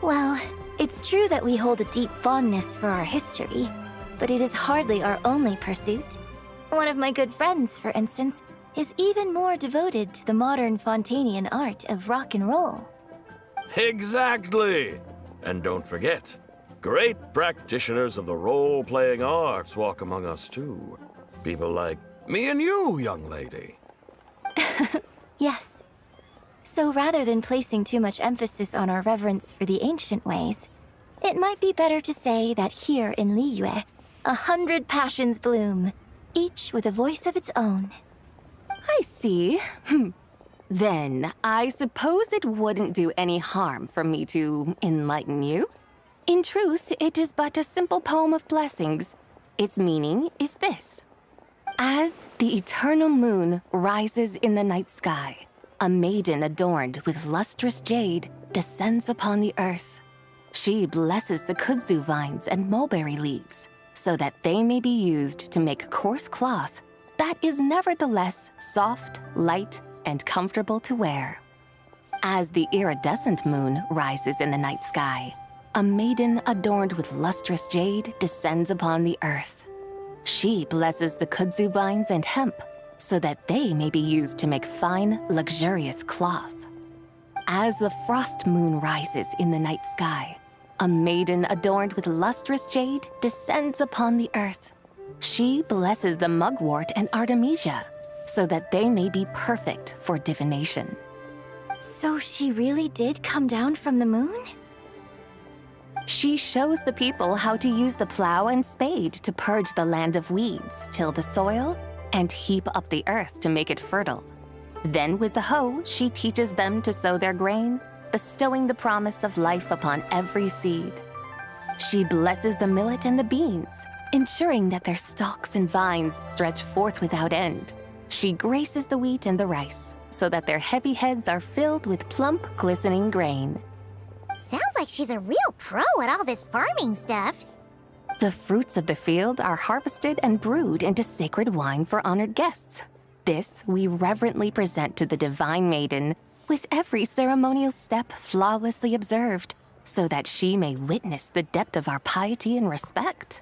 Well, it's true that we hold a deep fondness for our history, but it is hardly our only pursuit. One of my good friends, for instance, is even more devoted to the modern Fontanian art of rock and roll. Exactly! And don't forget, great practitioners of the role-playing arts walk among us too. People like me and you, young lady. Yes. So rather than placing too much emphasis on our reverence for the ancient ways, it might be better to say that here in Liyue, 100 passions bloom, each with a voice of its own. I see. Then, I suppose it wouldn't do any harm for me to enlighten you. In truth, it is but a simple poem of blessings. Its meaning is this. As the eternal moon rises in the night sky, a maiden adorned with lustrous jade descends upon the earth. She blesses the kudzu vines and mulberry leaves so that they may be used to make coarse cloth that is nevertheless soft, light, and comfortable to wear. As the iridescent moon rises in the night sky, a maiden adorned with lustrous jade descends upon the earth. She blesses the kudzu vines and hemp so that they may be used to make fine, luxurious cloth. As the frost moon rises in the night sky, a maiden adorned with lustrous jade descends upon the earth. She blesses the mugwort and artemisia so that they may be perfect for divination. So she really did come down from the moon? She shows the people how to use the plow and spade to purge the land of weeds, till the soil, and heap up the earth to make it fertile. Then with the hoe, she teaches them to sow their grain, bestowing the promise of life upon every seed. She blesses the millet and the beans, ensuring that their stalks and vines stretch forth without end. She graces the wheat and the rice, so that their heavy heads are filled with plump, glistening grain. Sounds like she's a real pro at all this farming stuff. The fruits of the field are harvested and brewed into sacred wine for honored guests. This we reverently present to the divine maiden, with every ceremonial step flawlessly observed, so that she may witness the depth of our piety and respect.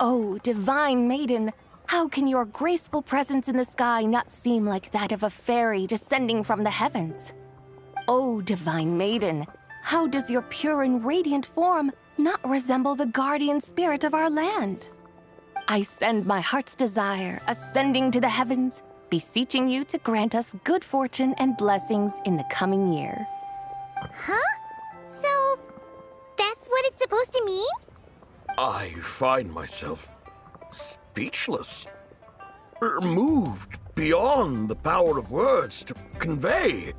Oh, divine maiden, how can your graceful presence in the sky not seem like that of a fairy descending from the heavens? Oh, divine maiden, how does your pure and radiant form not resemble the guardian spirit of our land? I send my heart's desire, ascending to the heavens, beseeching you to grant us good fortune and blessings in the coming year. Huh? So, that's what it's supposed to mean? I find myself speechless. Moved beyond the power of words to convey.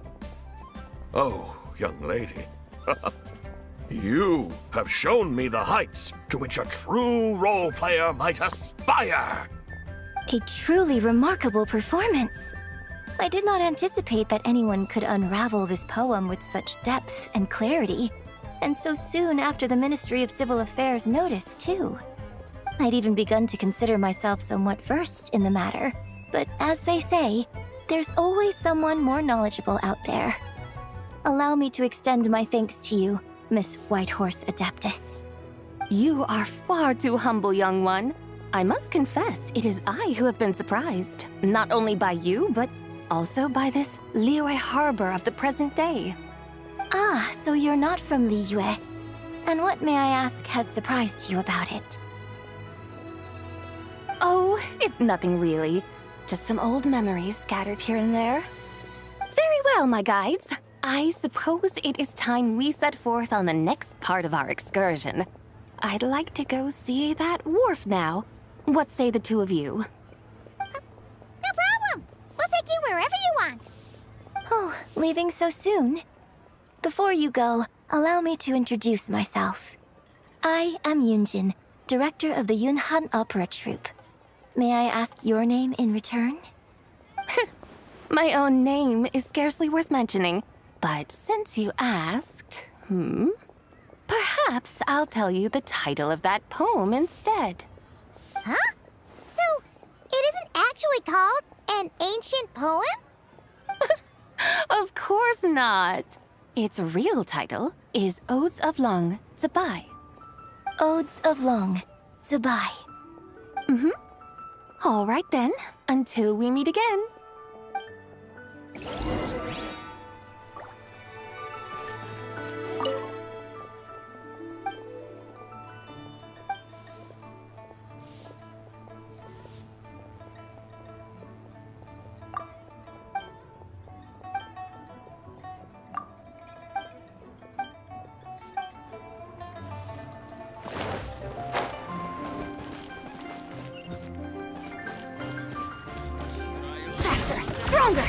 Oh, young lady. You have shown me the heights to which a true role player might aspire. A truly remarkable performance. I did not anticipate that anyone could unravel this poem with such depth and clarity, and so soon after the Ministry of Civil Affairs noticed, too. I'd even begun to consider myself somewhat versed in the matter, but as they say, there's always someone more knowledgeable out there. Allow me to extend my thanks to you, Miss Whitehorse Adeptus. You are far too humble, young one. I must confess, it is I who have been surprised, not only by you, but also by this Liyue Harbor of the present day. Ah, so you're not from Liyue. And what, may I ask, has surprised you about it? Oh, it's nothing really. Just some old memories scattered here and there. Very well, my guides. I suppose it is time we set forth on the next part of our excursion. I'd like to go see that wharf now. What say the two of you? No problem! We'll take you wherever you want. Oh, leaving so soon? Before you go, allow me to introduce myself. I am Yunjin, director of the Yunhan Opera Troupe. May I ask your name in return? My own name is scarcely worth mentioning, but since you asked, perhaps I'll tell you the title of that poem instead. Huh? So, it isn't actually called an ancient poem? Of course not. Its real title is Odes of Long Zabai. Odes of Long Zabai. All right then, until we meet again. Stronger!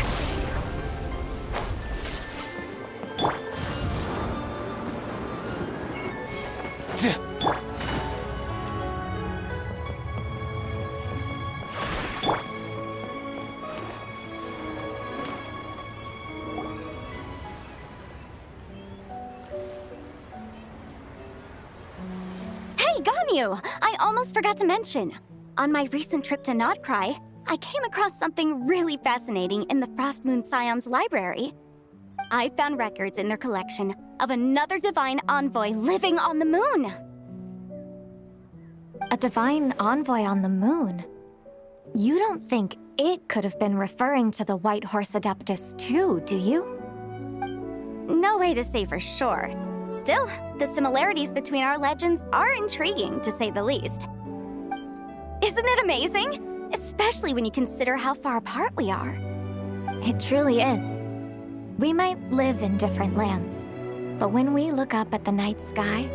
Hey, Ganyu! I almost forgot to mention. On my recent trip to Notcry, I came across something really fascinating in the Frost Moon Scion's library. I found records in their collection of another divine envoy living on the moon. A divine envoy on the moon? You don't think it could have been referring to the White Horse Adeptus too, do you? No way to say for sure. Still, the similarities between our legends are intriguing, to say the least. Isn't it amazing? Especially when you consider how far apart we are. It truly is. We might live in different lands, but when we look up at the night sky,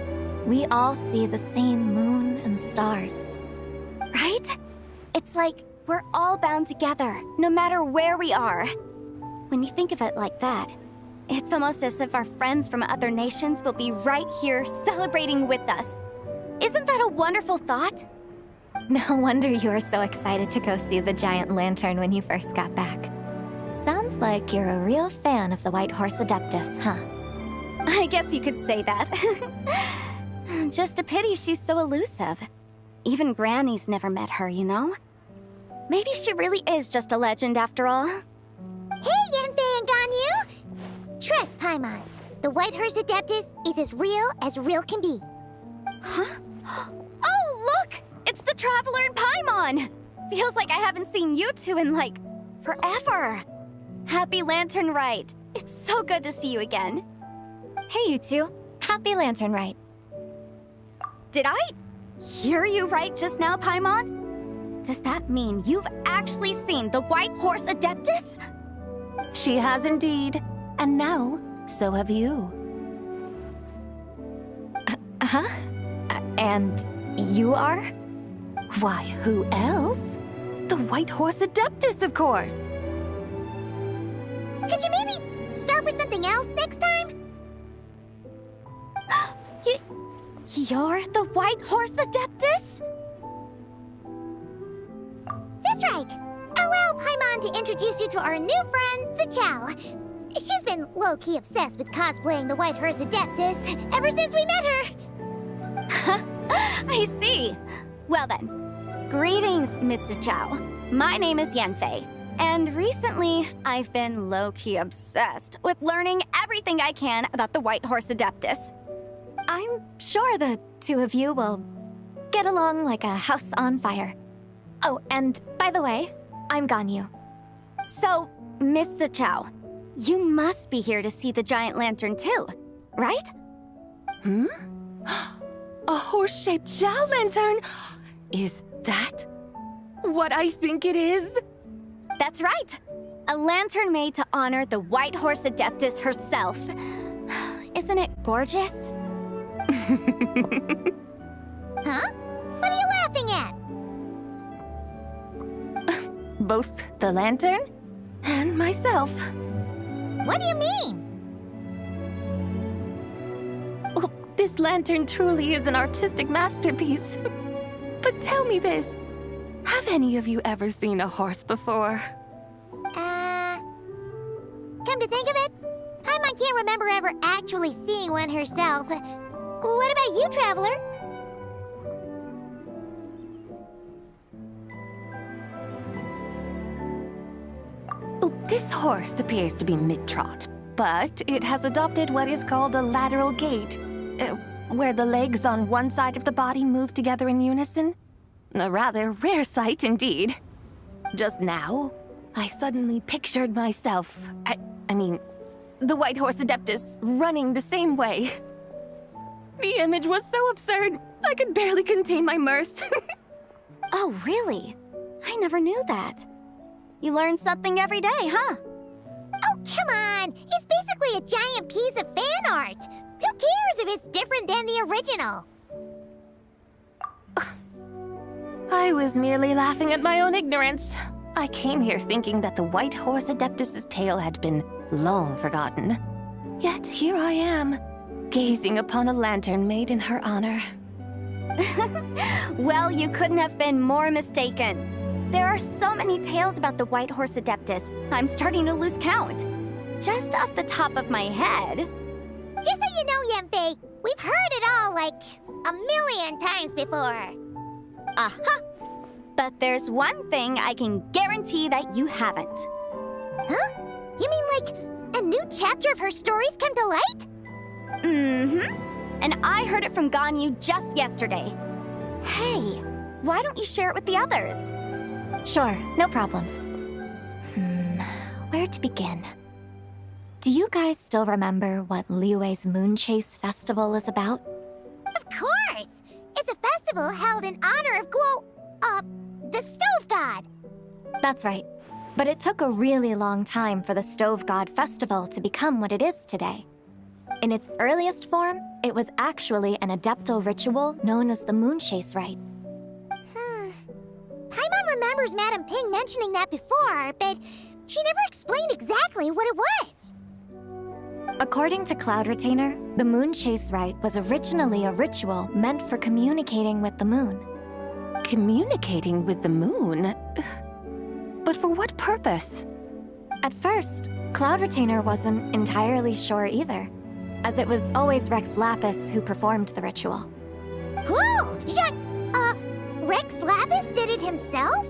we all see the same moon and stars. Right? It's like we're all bound together, no matter where we are. When you think of it like that, it's almost as if our friends from other nations will be right here celebrating with us. Isn't that a wonderful thought? No wonder you were so excited to go see the giant lantern when you first got back. Sounds like you're a real fan of the White Horse Adeptus, huh? I guess you could say that. Just a pity she's so elusive. Even Granny's never met her, you know? Maybe she really is just a legend after all. Hey, Yanfei and Ganyu! Trust, Paimon. The White Horse Adeptus is as real can be. Huh? Oh, look! It's the Traveler and Paimon! Feels like I haven't seen you two in, like, forever. Happy Lantern Rite. It's so good to see you again. Hey, you two. Happy Lantern Rite. Did I hear you right just now, Paimon? Does that mean you've actually seen the White Horse Adeptus? She has indeed. And now, so have you. Huh? And you are? Why, who else? The White Horse Adeptus, of course! Could you maybe start with something else next time? You're the White Horse Adeptus? That's right. Allow Paimon to introduce you to our new friend, Zichao. She's been low-key obsessed with cosplaying the White Horse Adeptus ever since we met her. I see. Well then, greetings, Miss Zichao. My name is Yanfei, and recently I've been low-key obsessed with learning everything I can about the White Horse Adeptus. I'm sure the two of you will get along like a house on fire. Oh, and by the way, I'm Ganyu. So, Miss Zichao, you must be here to see the giant lantern too, right? A horse-shaped Zhao lantern? Is that what I think it is? That's right. A lantern made to honor the White Horse Adeptus herself. Isn't it gorgeous? Huh? What are you laughing at? Both the lantern and myself. What do you mean? Oh, this lantern truly is an artistic masterpiece. But tell me this, have any of you ever seen a horse before? Come to think of it, Paimon can't remember ever actually seeing one herself. What about you, Traveler? This horse appears to be mid-trot, but it has adopted what is called a lateral gait, where the legs on one side of the body move together in unison. A rather rare sight indeed. Just now, I suddenly pictured myself, I mean, the White Horse Adeptus running the same way. The image was so absurd, I could barely contain my mirth. Oh, really? I never knew that. You learn something every day, huh? Oh, come on! It's basically a giant piece of fan art! Who cares if it's different than the original? I was merely laughing at my own ignorance. I came here thinking that the White Horse Adeptus's tale had been long forgotten. Yet here I am, gazing upon a lantern made in her honor. Well, you couldn't have been more mistaken. There are so many tales about the White Horse Adeptus, I'm starting to lose count. Just off the top of my head... Just so you know, Yanfei, we've heard it all like a million times before. Aha! But there's one thing I can guarantee that you haven't. Huh? You mean like a new chapter of her stories come to light? Mm-hmm. And I heard it from Ganyu just yesterday. Hey, why don't you share it with the others? Sure, no problem. Where to begin? Do you guys still remember what Liyue's Moon Chase Festival is about? Of course! It's a festival held in honor of the Stove God. That's right. But it took a really long time for the Stove God Festival to become what it is today. In its earliest form, it was actually an adeptal ritual known as the Moon Chase Rite. Paimon remembers Madame Ping mentioning that before, but she never explained exactly what it was. According to Cloud Retainer, the Moon Chase Rite was originally a ritual meant for communicating with the moon. Communicating with the moon? But for what purpose? At first, Cloud Retainer wasn't entirely sure either, as it was always Rex Lapis who performed the ritual. Whoa! Rex Lapis did it himself?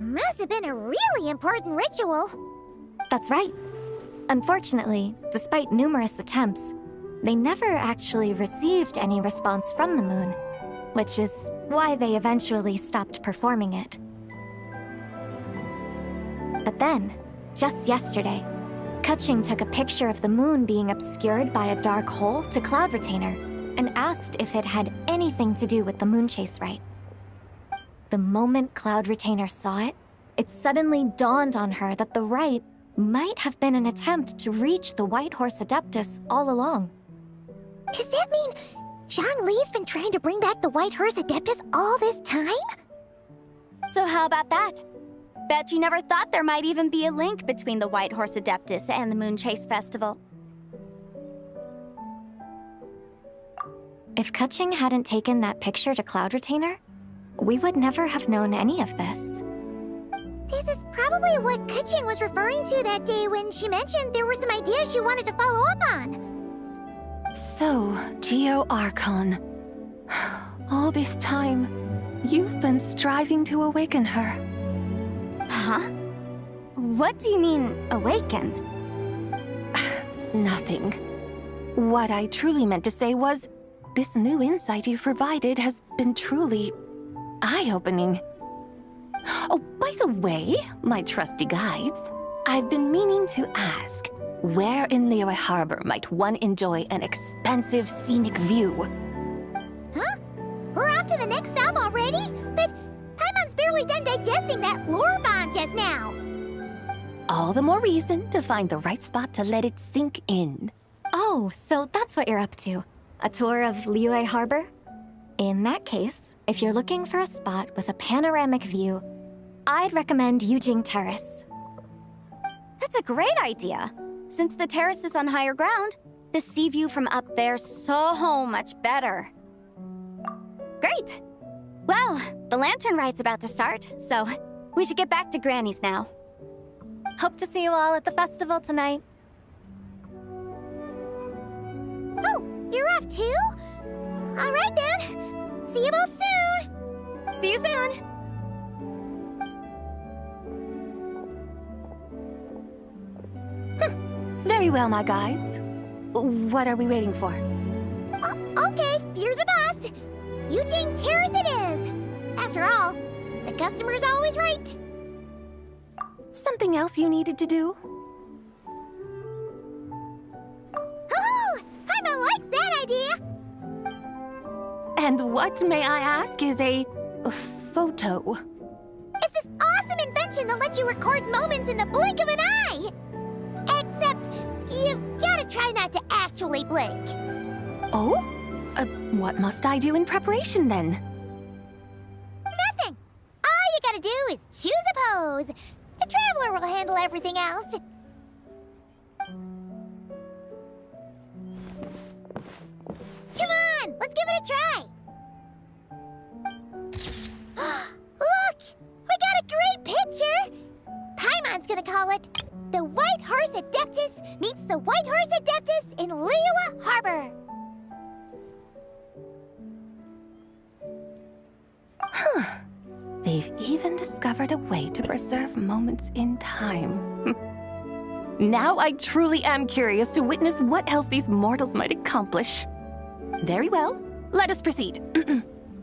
Must have been a really important ritual. That's right. Unfortunately, despite numerous attempts, they never actually received any response from the moon, which is why they eventually stopped performing it. But then, just yesterday, Keqing took a picture of the moon being obscured by a dark hole to Cloud Retainer and asked if it had anything to do with the Moon Chase Rite. The moment Cloud Retainer saw it, it suddenly dawned on her that the rite might have been an attempt to reach the White Horse Adeptus all along. Does that mean Zhongli's been trying to bring back the White Horse Adeptus all this time? So how about that? Bet you never thought there might even be a link between the White Horse Adeptus and the Moonchase Festival. If Kaching hadn't taken that picture to Cloud Retainer, we would never have known any of this. This is probably what Kaching was referring to that day when she mentioned there were some ideas she wanted to follow up on. So, Geo Archon. All this time, you've been striving to awaken her. Huh? What do you mean, awaken? Nothing. What I truly meant to say was, this new insight you've provided has been truly eye-opening. Oh, by the way, my trusty guides, I've been meaning to ask, where in Liyue Harbor might one enjoy an expansive scenic view? Huh? We're off to the next stop already? But Paimon's barely done digesting that lore bomb just now. All the more reason to find the right spot to let it sink in. Oh, so that's what you're up to. A tour of Liyue Harbor? In that case, if you're looking for a spot with a panoramic view, I'd recommend Yujing Terrace. That's a great idea. Since the terrace is on higher ground, the sea view from up there's so much better. Great! Well, the lantern rite's about to start, so we should get back to Granny's now. Hope to see you all at the festival tonight. Oh, you're off too? All right then. See you both soon! See you soon! Very well, my guides. What are we waiting for? Okay, you're the boss. Yujing Terrace it is. After all, the customer's always right. Something else you needed to do? Oh, Paimon likes that idea. And what, may I ask, is a photo? It's this awesome invention that lets you record moments in the blink of an eye. Except, you've gotta try not to actually blink. Oh? What must I do in preparation then? Nothing. All you gotta do is choose a pose. The Traveler will handle everything else. Come on, let's give it a try. Look, we got a great picture. Paimon's gonna call it The White Horse Adeptus Meets the White Horse Adeptus in Liyue Harbor. Huh. They've even discovered a way to preserve moments in time. Now I truly am curious to witness what else these mortals might accomplish. Very well, let us proceed.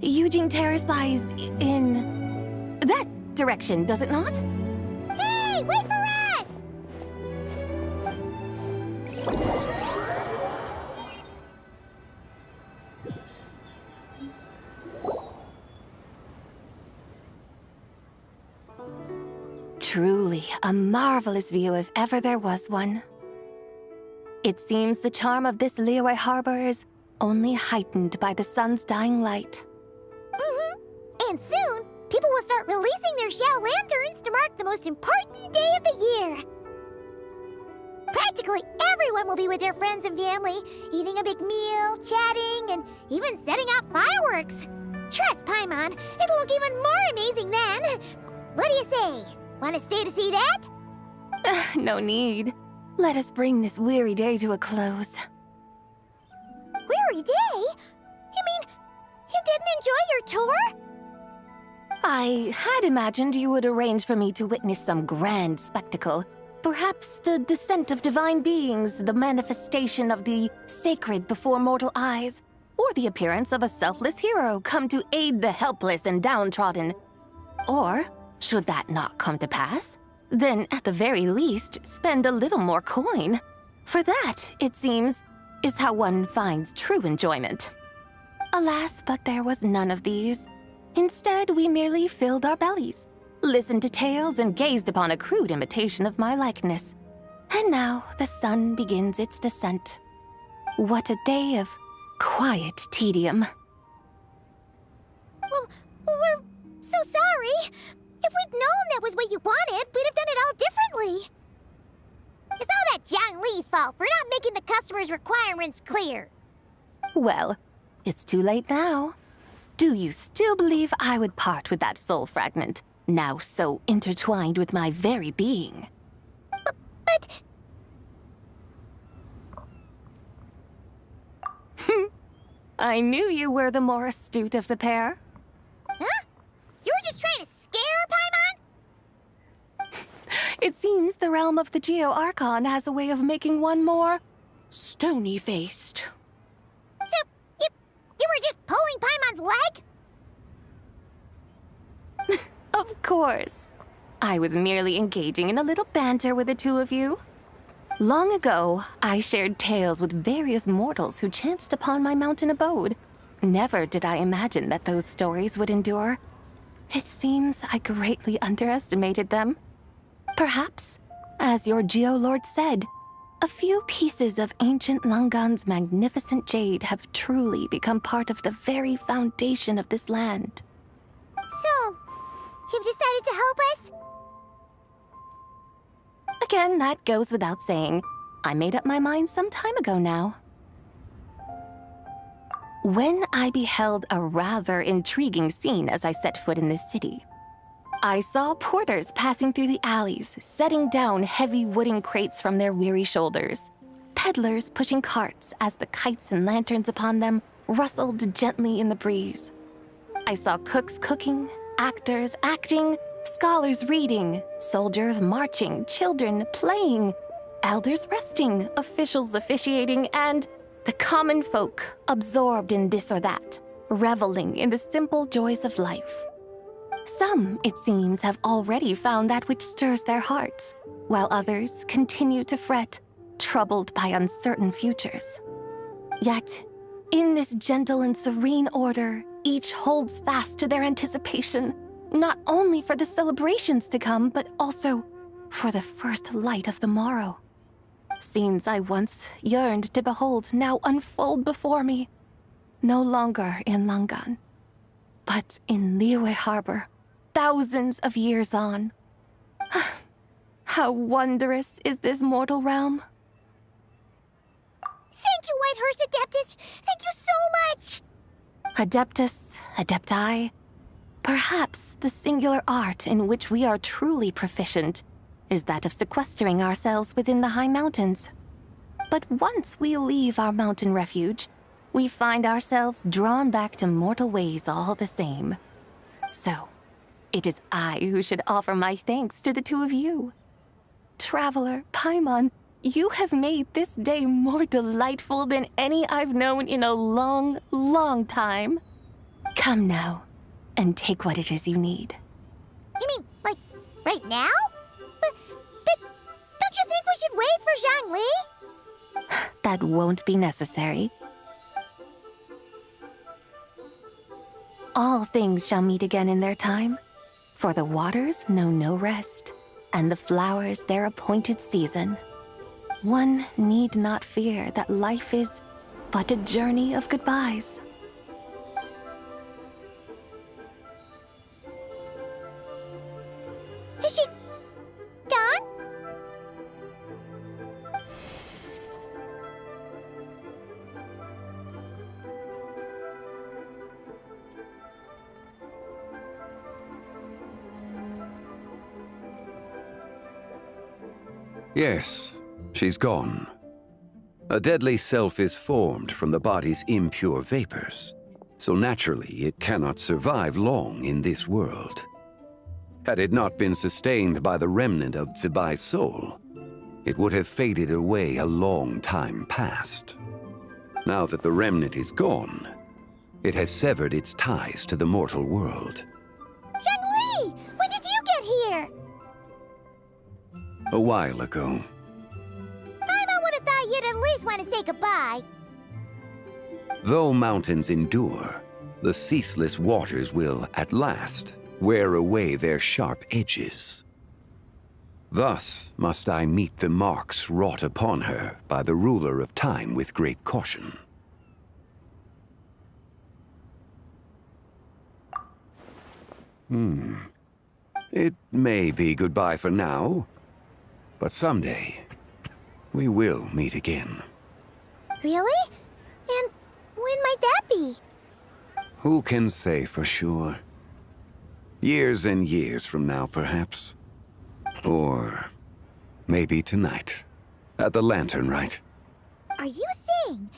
Yujing Terrace lies in that direction, does it not? Hey, wait for us! Truly a marvelous view if ever there was one. It seems the charm of this Liyue Harbor is only heightened by the sun's dying light. And soon, people will start releasing their Xiao lanterns to mark the most important day of the year. Practically everyone will be with their friends and family, eating a big meal, chatting, and even setting off fireworks. Trust Paimon, it'll look even more amazing then. What do you say? Want to stay to see that? No need. Let us bring this weary day to a close. Weary day? You mean you didn't enjoy your tour? I had imagined you would arrange for me to witness some grand spectacle. Perhaps the descent of divine beings, the manifestation of the sacred before mortal eyes, or the appearance of a selfless hero come to aid the helpless and downtrodden. Or, should that not come to pass, then at the very least spend a little more coin. For that, it seems, is how one finds true enjoyment. Alas, but there was none of these. Instead, we merely filled our bellies, listened to tales, and gazed upon a crude imitation of my likeness. And now the sun begins its descent. What a day of quiet tedium. Well, we're so sorry. If we'd known that was what you wanted, we'd have done it all differently. It's all that Zhang Li's fault for not making the customer's requirements clear. Well, it's too late now. Do you still believe I would part with that soul fragment, now so intertwined with my very being? But... I knew you were the more astute of the pair. Huh? You were just trying to scare Paimon? It seems the realm of the Geo-Archon has a way of making one more stony-faced. So, you were just pulling Paimon's leg? Of course. I was merely engaging in a little banter with the two of you. Long ago, I shared tales with various mortals who chanced upon my mountain abode. Never did I imagine that those stories would endure. It seems I greatly underestimated them. Perhaps, as your Geolord said, a few pieces of ancient Langan's magnificent jade have truly become part of the very foundation of this land. So, you've decided to help us? Again, that goes without saying. I made up my mind some time ago now. When I beheld a rather intriguing scene as I set foot in this city, I saw porters passing through the alleys, setting down heavy wooden crates from their weary shoulders, peddlers pushing carts as the kites and lanterns upon them rustled gently in the breeze. I saw cooks cooking, actors acting, scholars reading, soldiers marching, children playing, elders resting, officials officiating, and the common folk absorbed in this or that, reveling in the simple joys of life. Some, it seems, have already found that which stirs their hearts, while others continue to fret, troubled by uncertain futures. Yet, in this gentle and serene order, each holds fast to their anticipation, not only for the celebrations to come, but also for the first light of the morrow. Scenes I once yearned to behold now unfold before me, no longer in Langan, but in Liyue Harbor, thousands of years on. How wondrous is this mortal realm! Thank you, Whitehurst Adeptus! Thank you so much! Adeptus, Adepti, perhaps the singular art in which we are truly proficient is that of sequestering ourselves within the high mountains. But once we leave our mountain refuge, we find ourselves drawn back to mortal ways all the same. So, it is I who should offer my thanks to the two of you. Traveler, Paimon, you have made this day more delightful than any I've known in a long, long time. Come now, and take what it is you need. You mean, like, right now? But don't you think we should wait for Zhang Li? That won't be necessary. All things shall meet again in their time, for the waters know no rest, and the flowers their appointed season. One need not fear that life is but a journey of goodbyes. Is she gone? Yes, she's gone. A deadly self is formed from the body's impure vapors, so naturally it cannot survive long in this world. Had it not been sustained by the remnant of Zibai's soul, it would have faded away a long time past. Now that the remnant is gone, it has severed its ties to the mortal world. Zhang Li! When did you get here? A while ago. Paimon would have thought you'd at least want to say goodbye. Though mountains endure, the ceaseless waters will, at last, wear away their sharp edges. Thus must I meet the marks wrought upon her by the ruler of time with great caution. It may be goodbye for now, but someday we will meet again. Really? And when might that be? Who can say for sure? Years and years from now, perhaps. Or maybe tonight, at the Lantern Rite. Are you saying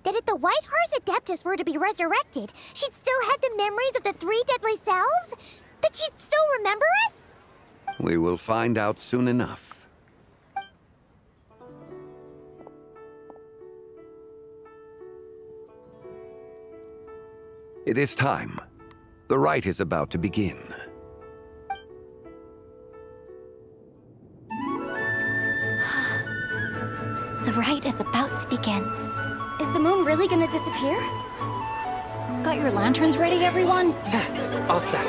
that if the White Horse Adeptus were to be resurrected, she'd still have the memories of the 3 deadly selves? That she'd still remember us? We will find out soon enough. It is time. The rite is about to begin. The rite is about to begin. Is the moon really gonna disappear? Got your lanterns ready, everyone? All set.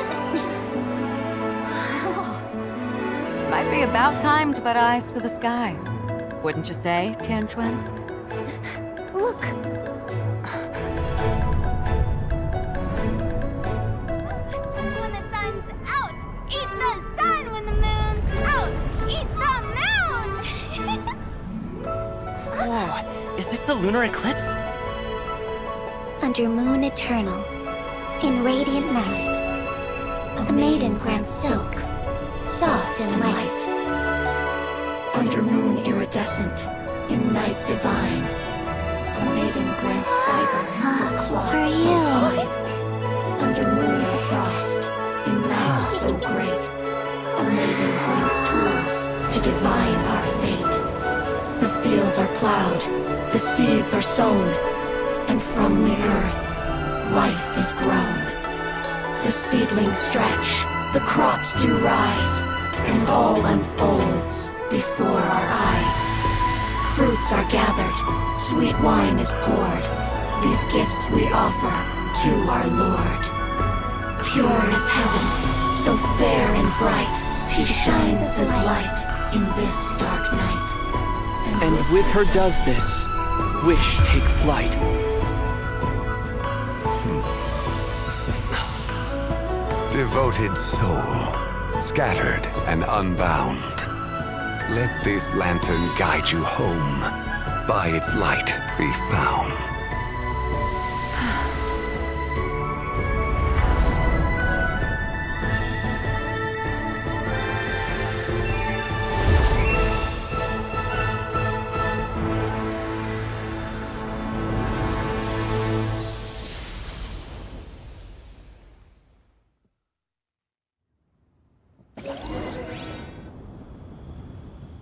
Might be about time to put eyes to the sky. Wouldn't you say, Tianchuan? Look! When the sun's out, eat the sun. When the moon's out, eat the moon. Whoa, is this a lunar eclipse? Under moon eternal, in radiant night, a maiden grants silk, soft and light. Under moon iridescent, in night divine, a maiden grants fiber for cloth For so you. fine. Under moon of frost, in night so great, a maiden grants tools to divine our fate. The fields are plowed, the seeds are sown, and from the earth, life is grown. The seedlings stretch, the crops do rise, and all unfolds before our eyes. Fruits are gathered, sweet wine is poured. These gifts we offer to our Lord. Pure as heaven, so fair and bright, she shines as light in this dark night. And with her does this, wish take flight. Devoted soul, scattered and unbound. Let this lantern guide you home. By its light be found.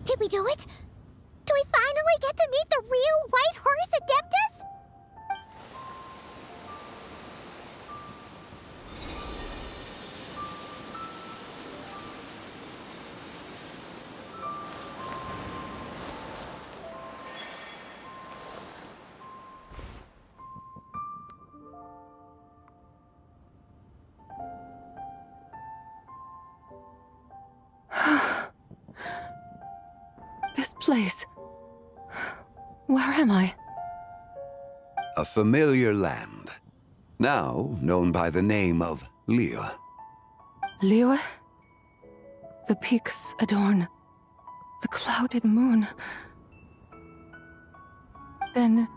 Did we do it? Do we finally get to meet the real White Horse Adeptus? This place. Where am I? A familiar land, now known by the name of Liyue. Liyue? The peaks adorn the clouded moon. Then,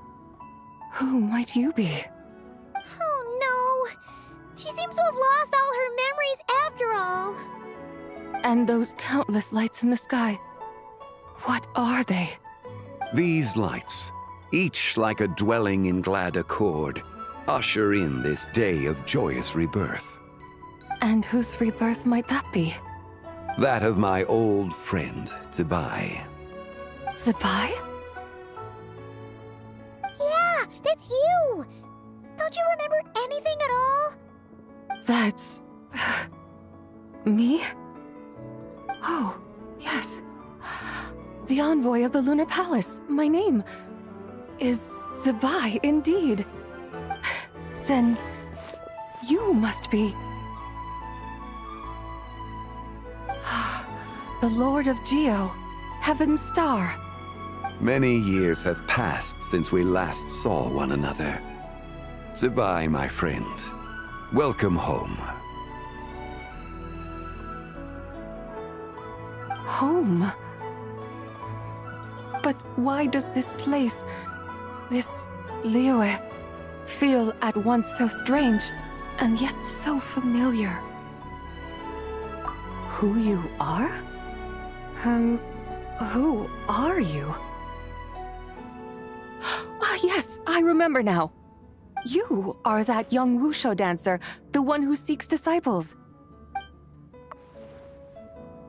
who might you be? Oh no! She seems to have lost all her memories after all. And those countless lights in the sky. What are they? These lights, each like a dwelling in glad accord, usher in this day of joyous rebirth. And whose rebirth might that be? That of my old friend, Zibai. Zibai? Yeah, that's you! Don't you remember anything at all? That's... me? Oh, yes. The envoy of the Lunar Palace. My name is Zibai, indeed. Then you must be... the Lord of Geo, Heaven's Star. Many years have passed since we last saw one another. Zibai, my friend, welcome home. home. But why does this place, this Liyue, feel at once so strange and yet so familiar? Who you are? Who are you? Ah, yes, I remember now. You are that young wushu dancer, the one who seeks disciples.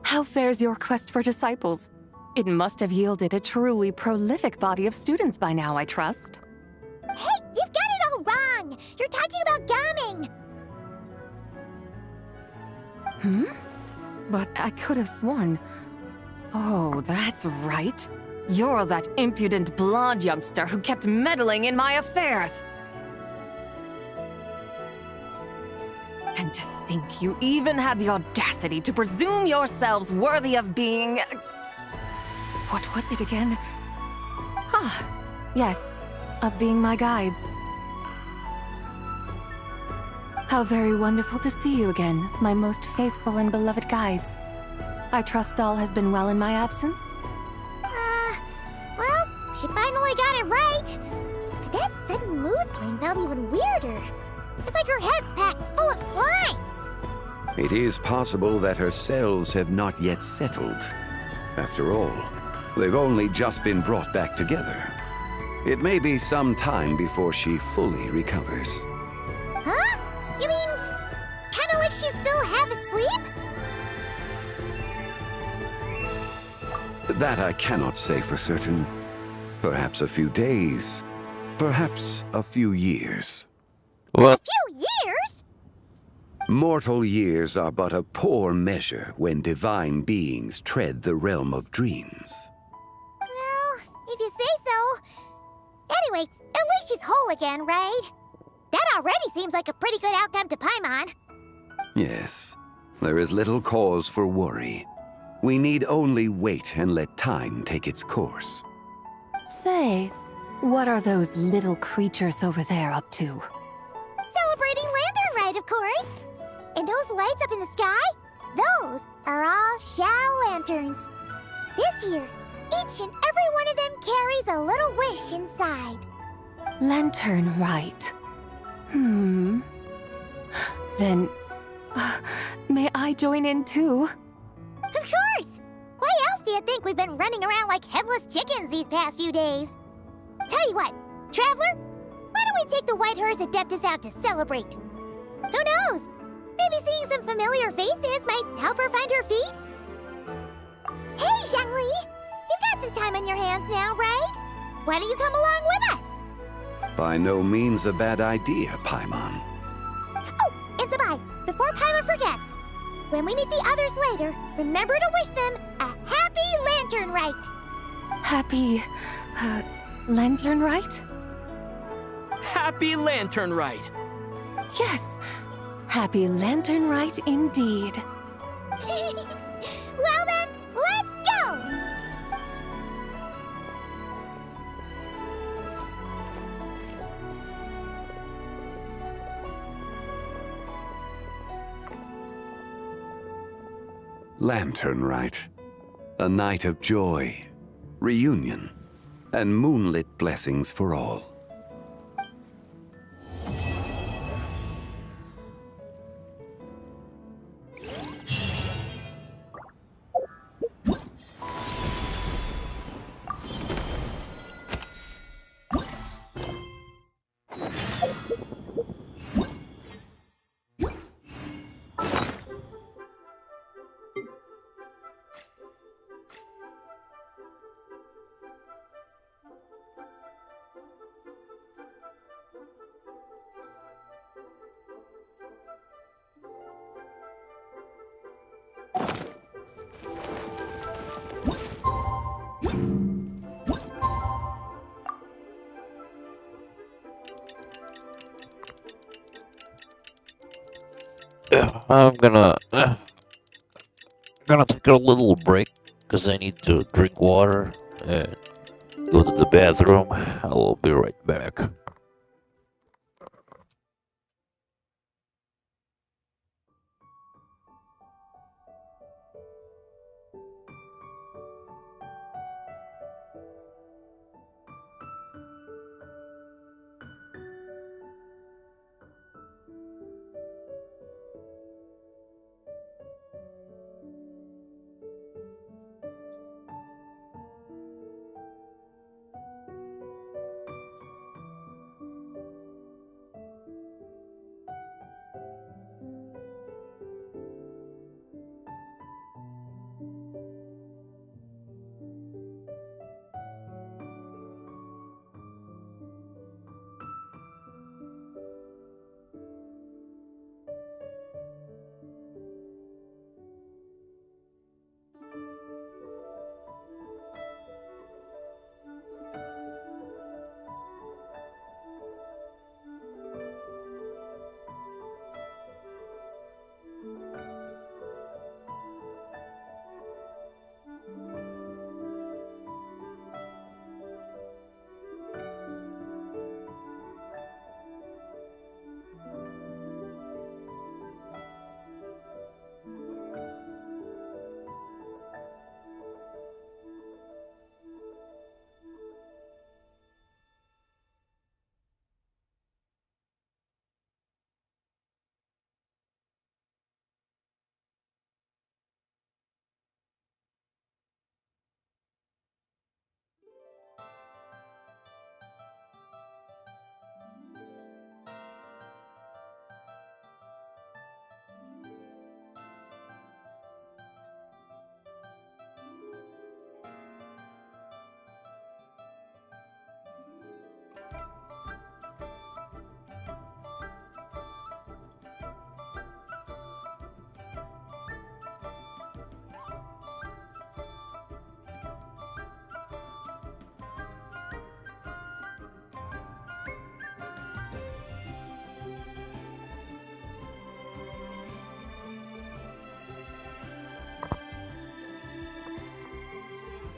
How fares your quest for disciples? It must have yielded a truly prolific body of students by now, I trust. Hey, you've got it all wrong! You're talking about gaming! But I could have sworn... Oh, that's right. You're that impudent blonde youngster who kept meddling in my affairs. And to think you even had the audacity to presume yourselves worthy of being... What was it again? Ah, yes, of being my guides. How very wonderful to see you again, my most faithful and beloved guides. I trust all has been well in my absence? Well, she finally got it right. But that sudden mood swing felt even weirder. It's like her head's packed full of slimes. It is possible that her cells have not yet settled. After all, they've only just been brought back together. It may be some time before she fully recovers. Huh? You mean, kinda like she's still half asleep? That I cannot say for certain. Perhaps a few days, perhaps a few years. What? A few years? Mortal years are but a poor measure when divine beings tread the realm of dreams. Well, if you say so. Anyway, at least she's whole again, right? That already seems like a pretty good outcome to Paimon. Yes, there is little cause for worry. We need only wait and let time take its course. Say, what are those little creatures over there up to? Celebrating Lantern Rite, of course. And those lights up in the sky? Those are all Shao lanterns. This year, each and every one of them carries a little wish inside. Lantern Rite. Then, may I join in too? Of course! Why else do you think we've been running around like headless chickens these past few days? Tell you what, Traveler, why don't we take the White Hearse Adeptus out to celebrate? Who knows? Maybe seeing some familiar faces might help her find her feet? Hey, Zhangli! You've got some time on your hands now, right? Why don't you come along with us? By no means a bad idea, Paimon. Oh, and Sabai, before Paimon forgets, when we meet the others later, remember to wish them a happy Lantern Rite! Happy... Lantern Rite? Happy Lantern Rite! Yes! Happy Lantern Rite indeed. Well then, let's go! Lantern Rite. A night of joy, reunion, and moonlit blessings for all. I'm gonna take a little break because I need to drink water and go to the bathroom. I'll be right back.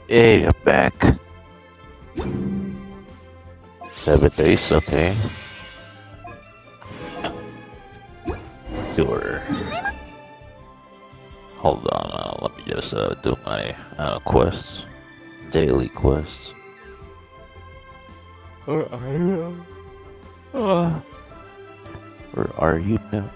Hey, I'm back. 7 days, okay. Sure. Hold on, let me just do my quests. Daily quests. Where are you? Where are you now?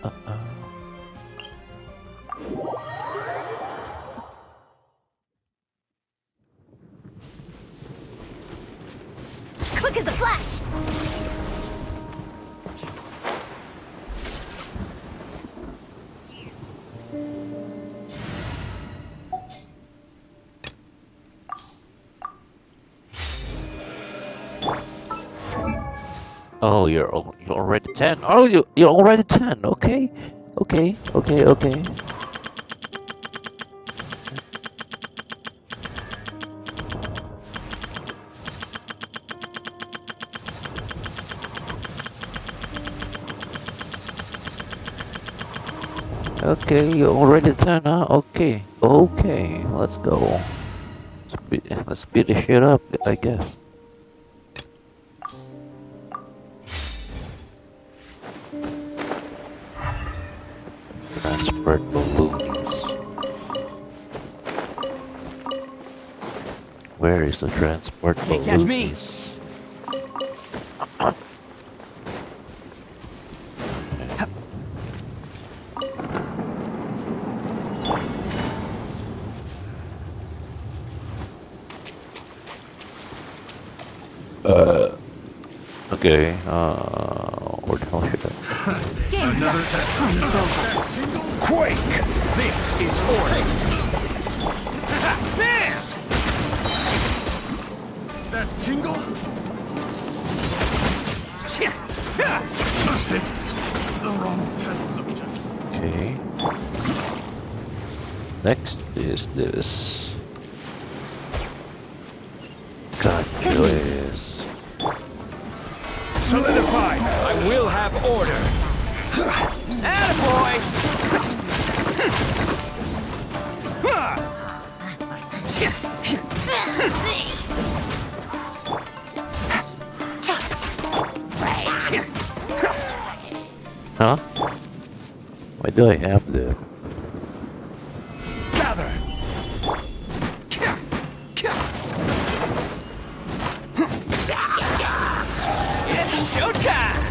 Quick as a flash! Oh, you're already 10. Oh, you're already 10. Okay, okay, okay, okay. Okay, you're already 10, huh? Okay, okay, let's go. Let's speed this shit up, I guess. Transport balloons. Where is the transport balloons? Can't catch me. Okay, where the hell should I? Another test. Quake! This is order! Bam! That tingle? The wrong test subject. Okay. Next is this. God, is. Solidified! I will have order! Attaboy! Huh? Why do I have the... Gather! It's showtime!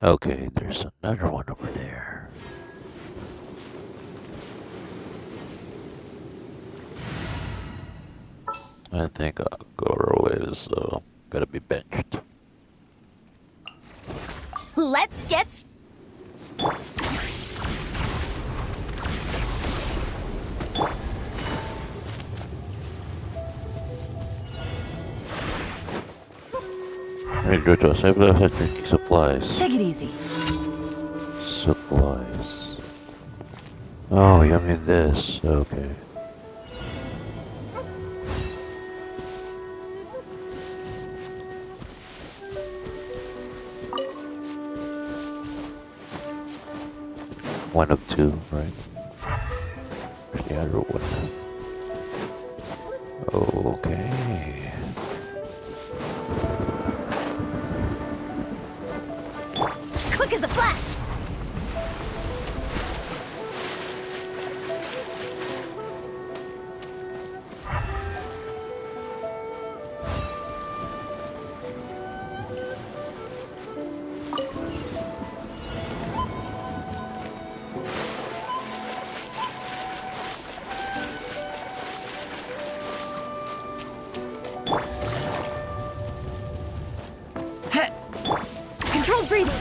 Okay, there's another one over there. I think Goro is gonna be benched. Let's get Hey, Jojo, save those taking supplies. Take it easy. Supplies. Oh, you mean this? Okay. One of two, right? Where's the other one? Okay. Quick as a flash! Controlled breathing.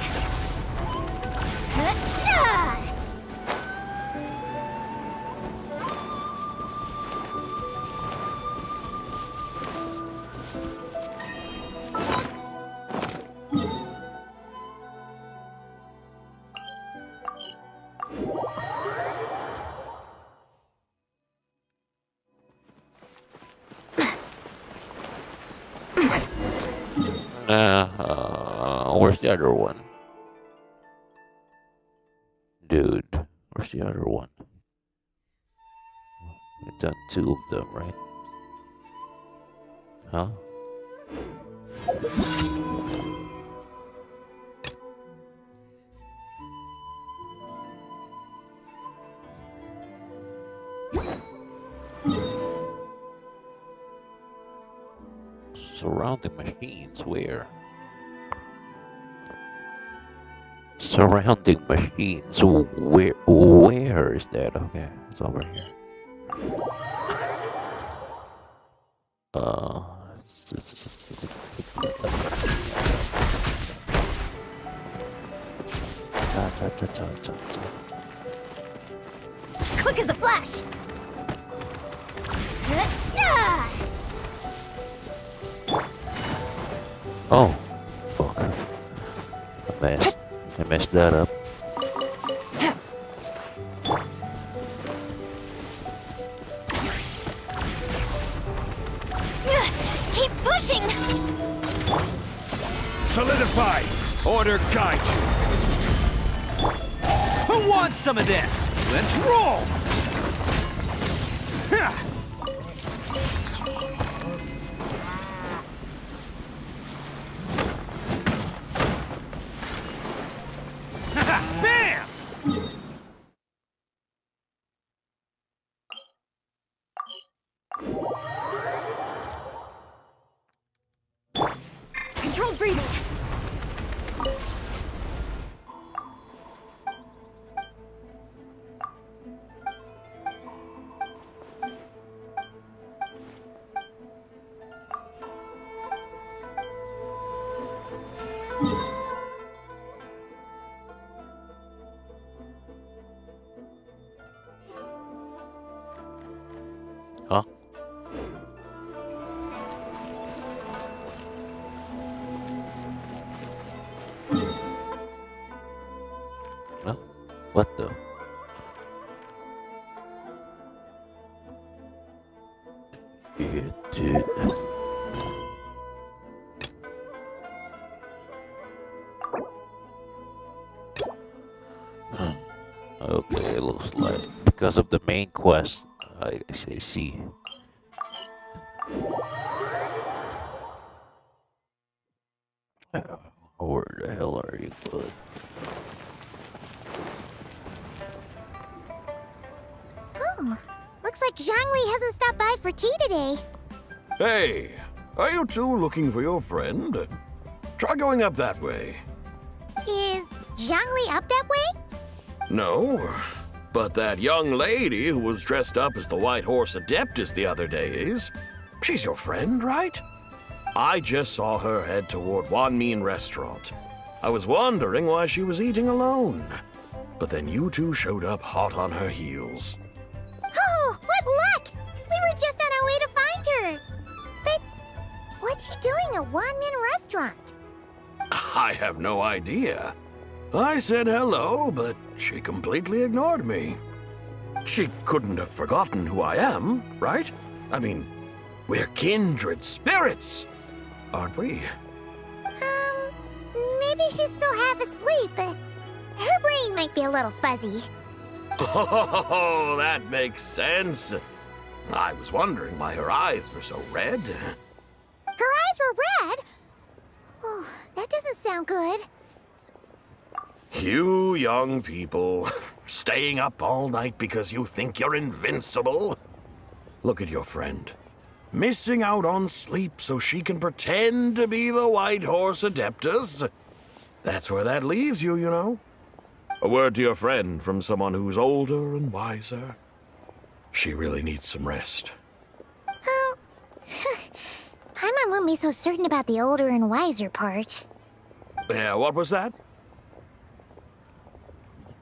Where's the other one? Dude, where's the other one? We've done 2 of them, right? Huh? Surrounding machines, where? Surrounding machines, where is that? Okay, it's over here. Quick as a flash. Oh, fuck. I messed that up. Keep pushing. Solidify. Order guide you. Who wants some of this? Let's roll. Ha! Bam! Controlled breathing. Huh? Oh, what the? Yeah, dude. Okay, it looks like because of the main quest. I see. Where the hell are you, bud? Oh, looks like Zhangli hasn't stopped by for tea today. Hey, are you two looking for your friend? Try going up that way. Is Zhangli up that way? No, but that young lady who was dressed up as the White Horse Adeptus the other day is. She's your friend, right? I just saw her head toward Wanmin Restaurant. I was wondering why she was eating alone. But then you two showed up hot on her heels. Oh, what luck! We were just on our way to find her. But what's she doing at Wanmin Restaurant? I have no idea. I said hello, but she completely ignored me. She couldn't have forgotten who I am, right? I mean, we're kindred spirits, aren't we? Maybe she's still half asleep, but her brain might be a little fuzzy. Oh, that makes sense. I was wondering why her eyes were so red. Her eyes were red? Oh, that doesn't sound good. You young people, staying up all night because you think you're invincible? Look at your friend. Missing out on sleep so she can pretend to be the White Horse Adeptus. That's where that leaves you, you know. A word to your friend from someone who's older and wiser. She really needs some rest. Paimon wouldn't be so certain about the older and wiser part. Yeah, what was that?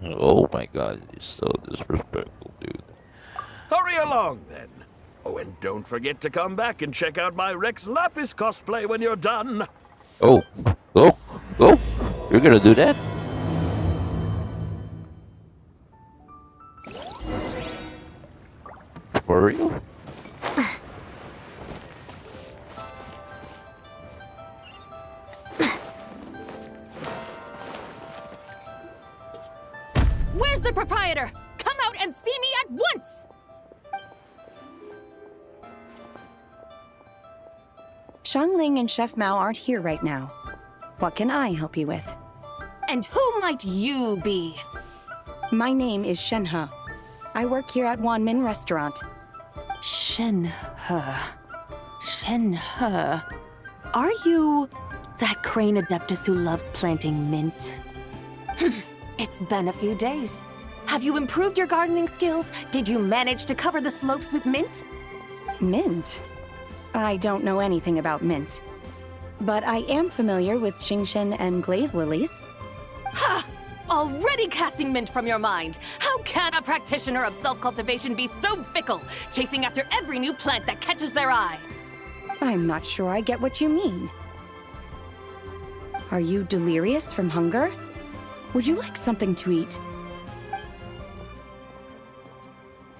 Oh my god, you're so disrespectful, dude. Hurry along, then. Oh, and don't forget to come back and check out my Rex Lapis cosplay when you're done. Oh, you're gonna do that? For real? proprietor! Come out and see me at once! Xiangling and Chef Mao aren't here right now. What can I help you with? And who might you be? My name is Shenhe. I work here at Wanmin Restaurant. Shenhe. Shenhe. Are you that crane adeptus who loves planting mint? It's been a few days. Have you improved your gardening skills? Did you manage to cover the slopes with mint? Mint? I don't know anything about mint. But I am familiar with genshin and glaze lilies. Ha! Already casting mint from your mind! How can a practitioner of self-cultivation be so fickle, chasing after every new plant that catches their eye? I'm not sure I get what you mean. Are you delirious from hunger? Would you like something to eat?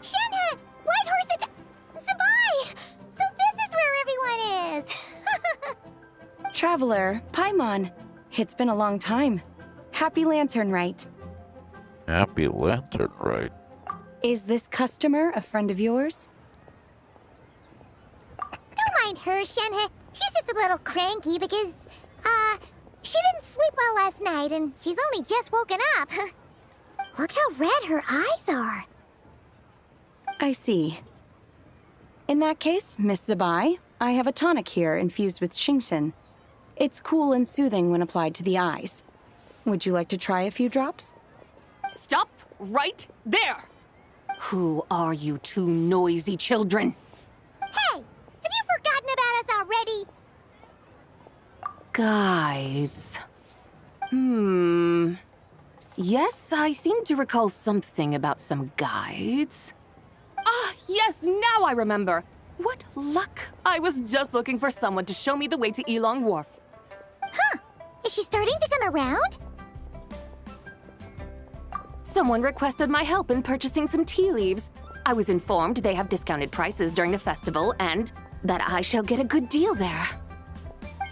Shenhe! Whitehorse, Zabai! So this is where everyone is! Traveler, Paimon. It's been a long time. Happy Lantern Rite. Happy Lantern Rite. Is this customer a friend of yours? Don't mind her, Shenhe. She's just a little cranky because, she didn't sleep well last night and she's only just woken up. Look how red her eyes are. I see. In that case, Miss Zabai, I have a tonic here infused with genshin. It's cool and soothing when applied to the eyes. Would you like to try a few drops? Stop right there! Who are you two noisy children? Hey! Have you forgotten about us already? Guides. Yes, I seem to recall something about some guides. Ah, yes, now I remember. What luck! I was just looking for someone to show me the way to Elong Wharf. Huh! Is she starting to come around? Someone requested my help in purchasing some tea leaves. I was informed they have discounted prices during the festival and that I shall get a good deal there.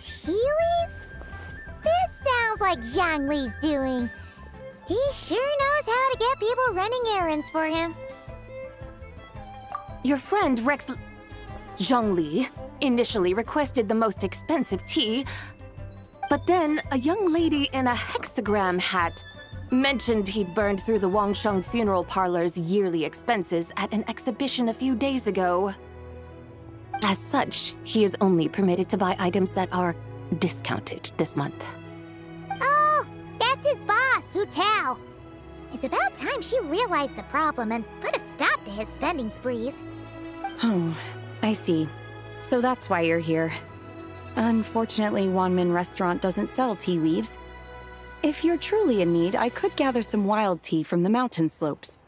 Tea leaves? This sounds like Zhongli's doing. He sure knows how to get people running errands for him. Your friend Rex Zhongli initially requested the most expensive tea, but then a young lady in a hexagram hat mentioned he'd burned through the Wangsheng Funeral Parlor's yearly expenses at an exhibition a few days ago. As such, he is only permitted to buy items that are discounted this month. Oh, that's his boss, Hu Tao. It's about time she realized the problem and put a stop to his spending sprees. Oh, I see. So that's why you're here. Unfortunately, Wanmin Restaurant doesn't sell tea leaves. If you're truly in need, I could gather some wild tea from the mountain slopes.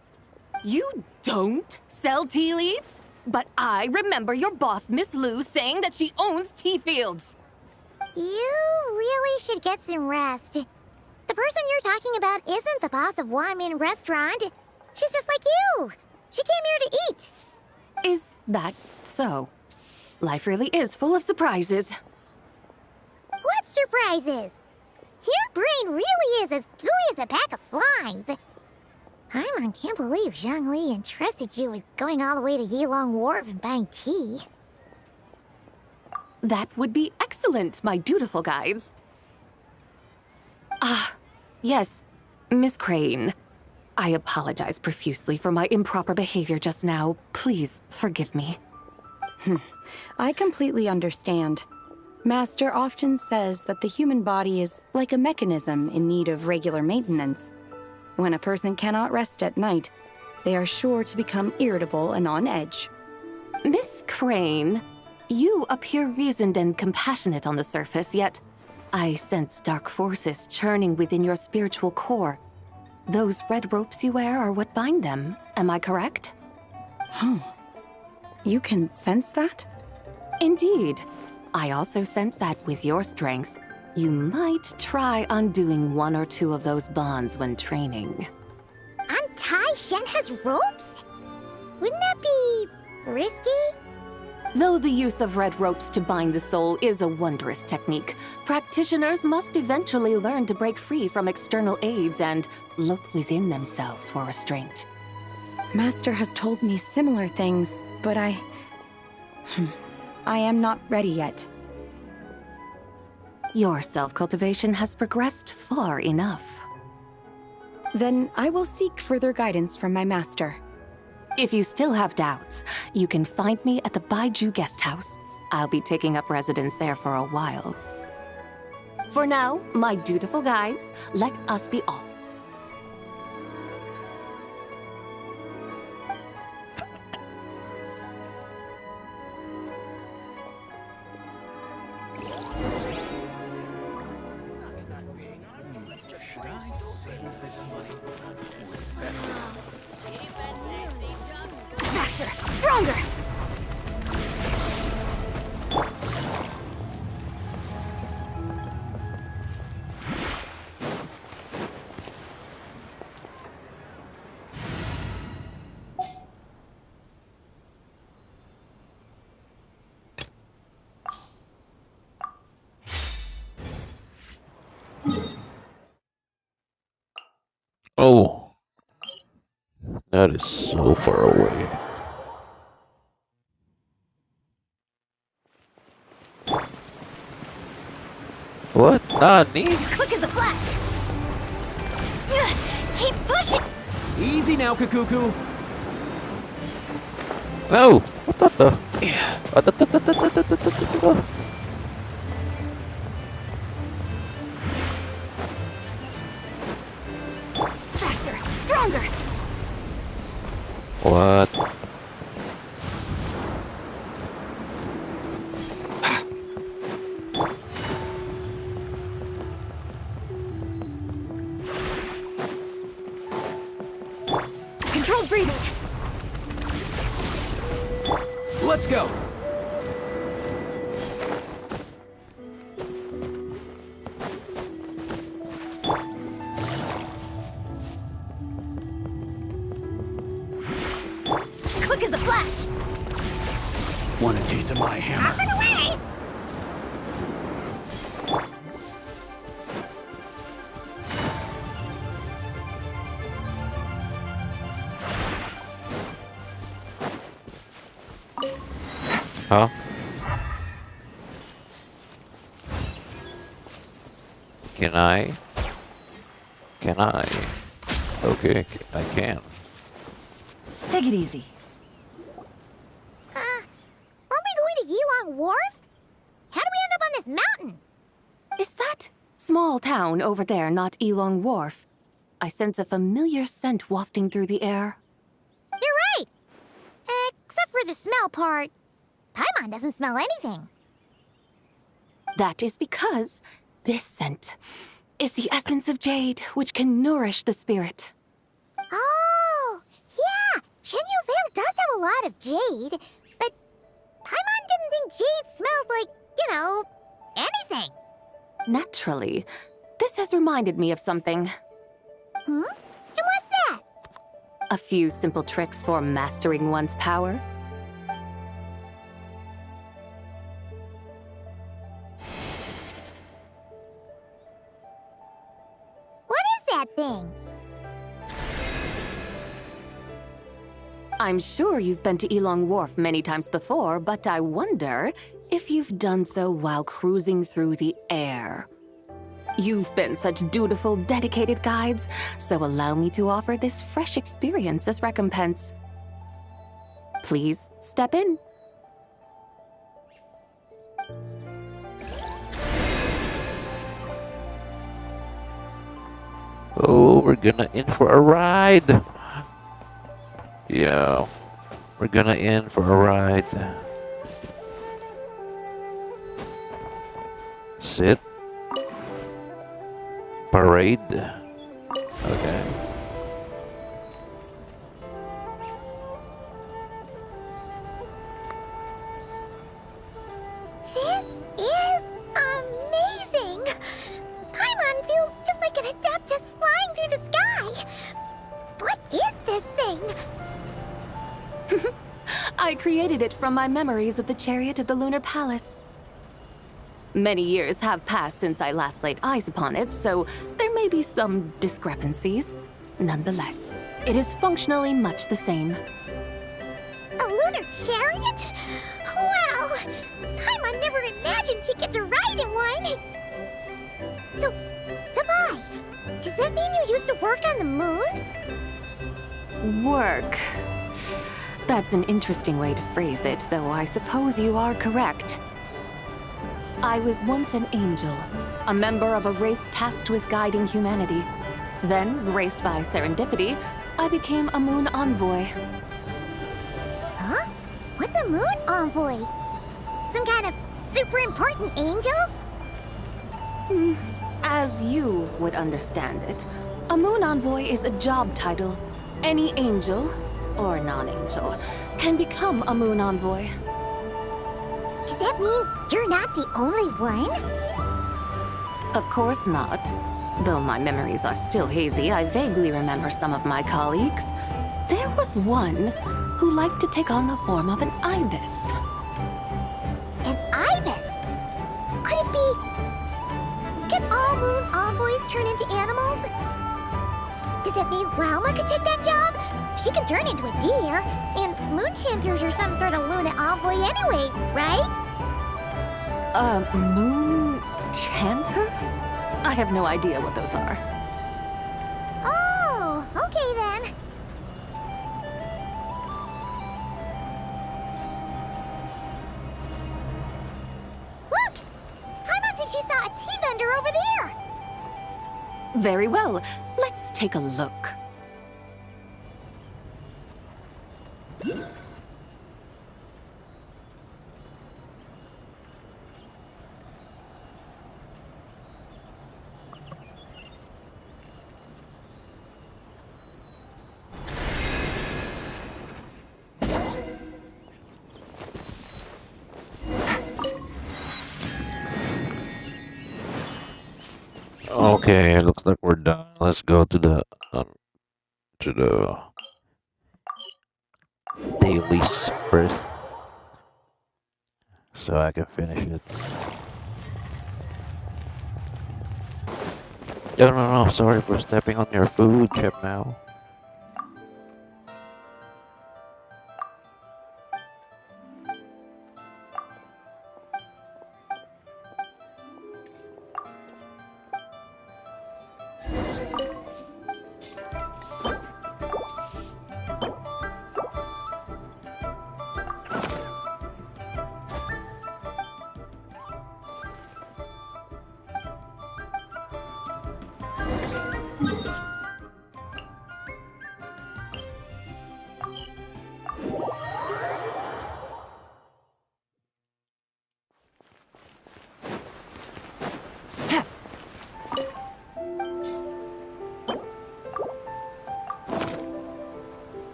You don't sell tea leaves? But I remember your boss, Miss Lu, saying that she owns tea fields. You really should get some rest. The person you're talking about isn't the boss of Wanmin Restaurant. She's just like you. She came here to eat. Is that so? Life really is full of surprises. What surprises? Your brain really is as gooey as a pack of slimes. Paimon can't believe Zhongli entrusted you with going all the way to Yilong Wharf and buying tea. That would be excellent, my dutiful guides. Ah, yes, Miss Crane. I apologize profusely for my improper behavior just now. Please forgive me. I completely understand. Master often says that the human body is like a mechanism in need of regular maintenance. When a person cannot rest at night, they are sure to become irritable and on edge. Miss Crane, you appear reasoned and compassionate on the surface, yet I sense dark forces churning within your spiritual core. Those red ropes you wear are what bind them, am I correct? Oh, you can sense that? Indeed. I also sense that with your strength, you might try undoing one or two of those bonds when training. Untie Shenhe's ropes? Wouldn't that be risky? Though the use of red ropes to bind the soul is a wondrous technique, practitioners must eventually learn to break free from external aids and look within themselves for restraint. Master has told me similar things, but I am not ready yet. Your self-cultivation has progressed far enough. Then I will seek further guidance from my master. If you still have doubts, you can find me at the Baiju guest house. I'll be taking up residence there for a while. For now, my dutiful guides, let us be off. Faster! Stronger! Oh, that is so far away. What? Nani? Quick as a flash! Keep pushing! Easy now, Kakuku. No! What the? Faster! Stronger! What? Controlled breathing! Let's go. Quick as a flash! Want a taste of my hammer? Up and away! Huh? Can I? Can I? Okay, I can. Take it easy. Aren't we going to Yilong Wharf? How do we end up on this mountain? Is that small town over there not Elong Wharf? I sense a familiar scent wafting through the air. You're right! Except for the smell part. Paimon doesn't smell anything. That is because this scent is the essence of jade, which can nourish the spirit. Oh, yeah! Shenyu Vale does have a lot of jade, but Paimon didn't think jade smelled like, anything. Naturally, this has reminded me of something. Hmm? And what's that? A few simple tricks for mastering one's power. What is that thing? I'm sure you've been to Elong Wharf many times before, but I wonder if you've done so while cruising through the air. You've been such dutiful, dedicated guides, so allow me to offer this fresh experience as recompense. Please step in. Oh, we're gonna in for a ride. Yeah, we're gonna in for a ride. Sit. Parade. Okay. This is amazing! Paimon feels just like an Adeptus flying through the sky. What is this thing? I created it from my memories of the chariot of the Lunar Palace. Many years have passed since I last laid eyes upon it, so there may be some discrepancies. Nonetheless, it is functionally much the same. A lunar chariot? Wow! Paimon never imagined she'd get to ride in one! So, Bai, does that mean you used to work on the moon? Work. That's an interesting way to phrase it, though I suppose you are correct. I was once an angel, a member of a race tasked with guiding humanity. Then, graced by serendipity, I became a moon envoy. Huh? What's a moon envoy? Some kind of super important angel? As you would understand it, a moon envoy is a job title. Any angel, or non-angel, can become a moon envoy. Does that mean you're not the only one? Of course not. Though my memories are still hazy, I vaguely remember some of my colleagues. There was one who liked to take on the form of an ibis. An ibis? Could it be... Can all moon envoys turn into animals? Does that mean Lauma could take that job? She can turn into a deer, and moon chanters are some sort of Luna envoy anyway, right? Moon chanter? I have no idea what those are. Oh, okay then. Look! Paimon thinks she saw a T-Thunder over there! Very well. Let's take a look. Okay, looks like we're done. Let's go to the dailies first, so I can finish it. No, sorry for stepping on your food, Chef Now.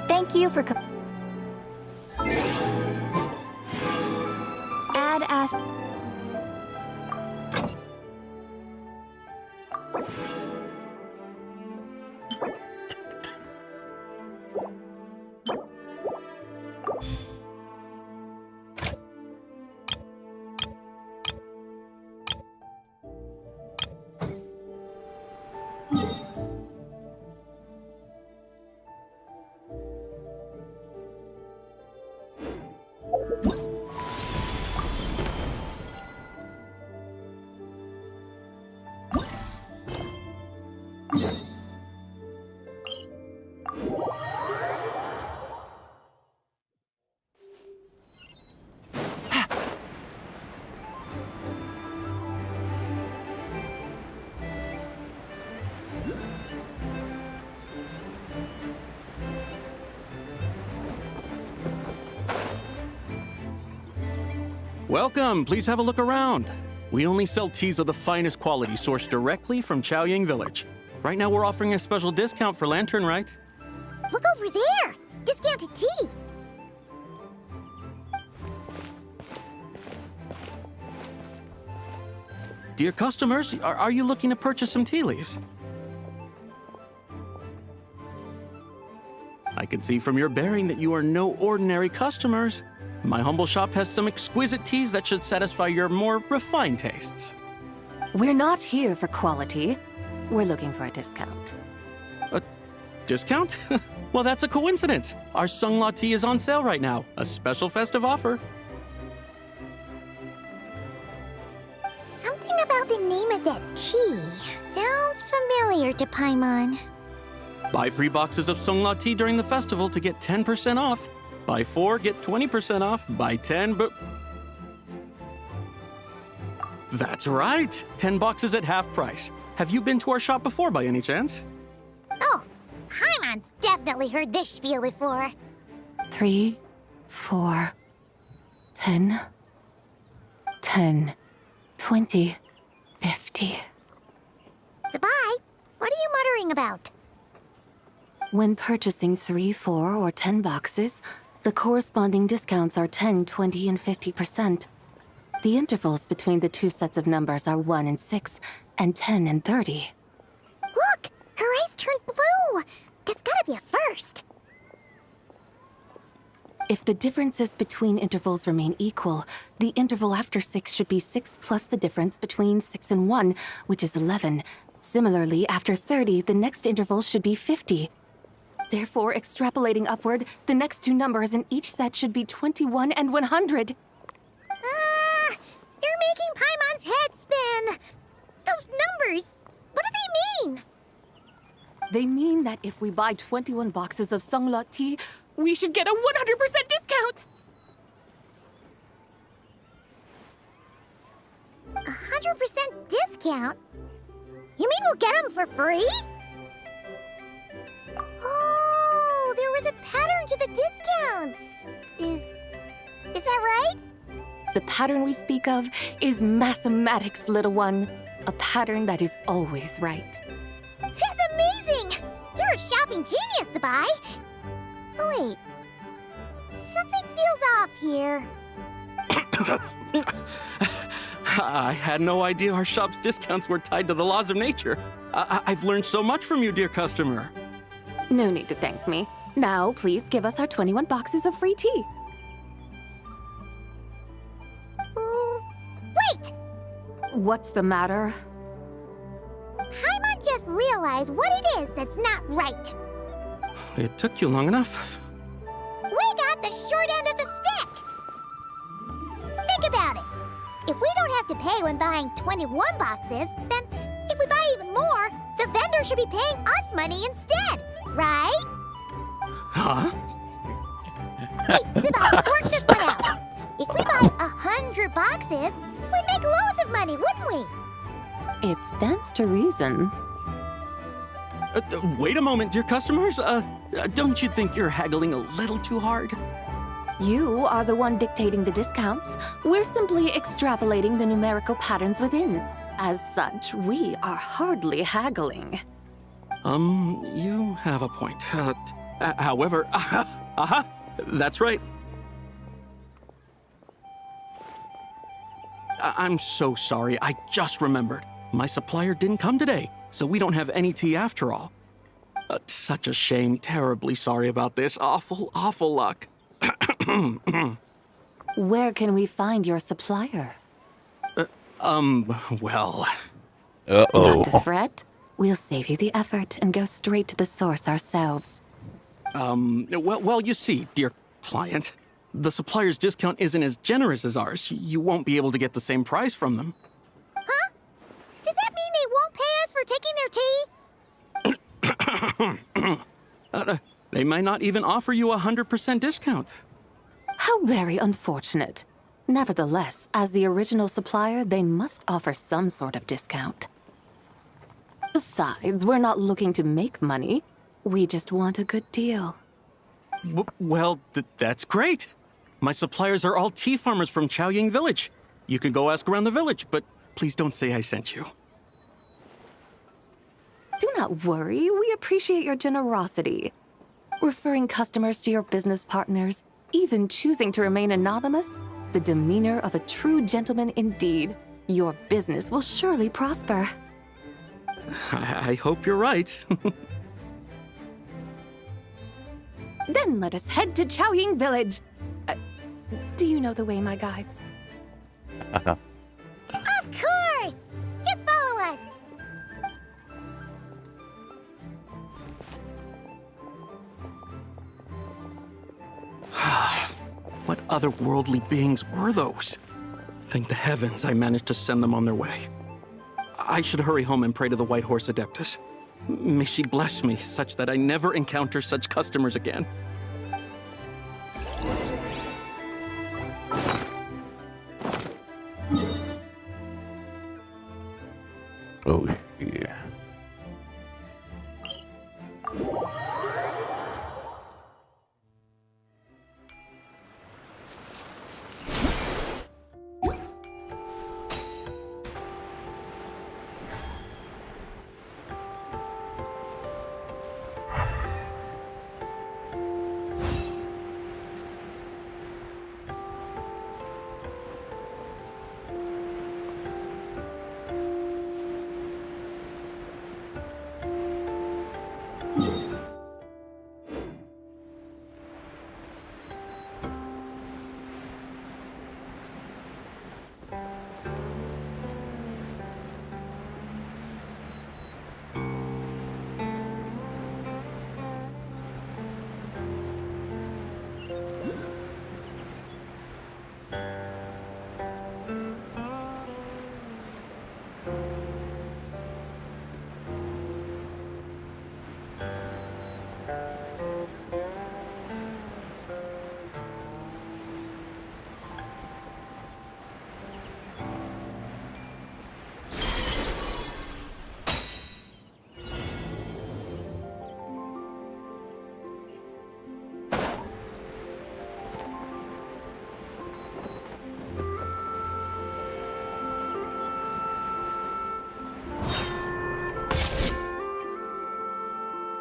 Thank you for Add Ash. Welcome, please have a look around. We only sell teas of the finest quality sourced directly from Chaoying Village. Right now we're offering a special discount for Lantern Rite. Look over there! Discounted tea! dear customers, are you looking to purchase some tea leaves? I can see from your bearing that you are no ordinary customers. My humble shop has some exquisite teas that should satisfy your more refined tastes. We're not here for quality. We're looking for a discount. A discount? Well, that's a coincidence. Our Sunglaw tea is on sale right now. A special festive offer. Something about the name of that tea sounds familiar to Paimon. Buy 3 boxes of Sunglaw tea during the festival to get 10% off. Buy 4, get 20% off. Buy 10, but... That's right! 10 boxes at half price. Have you been to our shop before by any chance? Oh, Paimon's definitely heard this spiel before. 3, 4, 10, 10, 20, 50. Zabai, what are you muttering about? When purchasing 3, 4, or 10 boxes, the corresponding discounts are 10, 20, and 50%. The intervals between the two sets of numbers are 1 and 6, and 10 and 30. Look! Her eyes turned blue! That's gotta be a first! If the differences between intervals remain equal, the interval after 6 should be 6 plus the difference between 6 and 1, which is 11. Similarly, after 30, the next interval should be 50. Therefore, extrapolating upward, the next two numbers in each set should be 21 and 100. You're making Paimon's head spin! Those numbers, what do they mean? They mean that if we buy 21 boxes of Sunglaw tea, we should get a 100% discount! 100% discount? You mean we'll get them for free? Oh, there was a pattern to the discounts. Is that right? The pattern we speak of is mathematics, little one. A pattern that is always right. That's amazing! You're a shopping genius, Zabai! Oh wait, something feels off here. I had no idea our shop's discounts were tied to the laws of nature. I've learned so much from you, dear customer. No need to thank me. Now, please give us our 21 boxes of free tea. Wait! What's the matter? Paimon just realized what it is that's not right. It took you long enough. We got the short end of the stick! Think about it. If we don't have to pay when buying 21 boxes, then if we buy even more, the vendor should be paying us money instead, right? Huh? Hey, Zabai, work this one out. If we buy 100 boxes, we'd make loads of money, wouldn't we? It stands to reason. Wait a moment, dear customers. Don't you think you're haggling a little too hard? You are the one dictating the discounts. We're simply extrapolating the numerical patterns within. As such, we are hardly haggling. You have a point. However, that's right. I'm so sorry. I just remembered. My supplier didn't come today, so we don't have any tea after all. Such a shame. Terribly sorry about this. Awful, awful luck. Where can we find your supplier? Well... Uh-oh. Not to fret. We'll save you the effort and go straight to the source ourselves. Well, you see, dear client, the supplier's discount isn't as generous as ours. You won't be able to get the same price from them. Huh? Does that mean they won't pay us for taking their tea? They might not even offer you a 100% discount. How very unfortunate. Nevertheless, as the original supplier, they must offer some sort of discount. Besides, we're not looking to make money. We just want a good deal. Well, that's great. My suppliers are all tea farmers from Chaoying Village. You can go ask around the village, but please don't say I sent you. Do not worry, we appreciate your generosity. Referring customers to your business partners, even choosing to remain anonymous, the demeanor of a true gentleman indeed. Your business will surely prosper. I hope you're right. Then let us head to Chaoying Village. Do you know the way, my guides? Of course! Just follow us! What otherworldly beings were those? Thank the heavens I managed to send them on their way. I should hurry home and pray to the White Horse Adeptus. May she bless me such that I never encounter such customers again. Oh, yeah.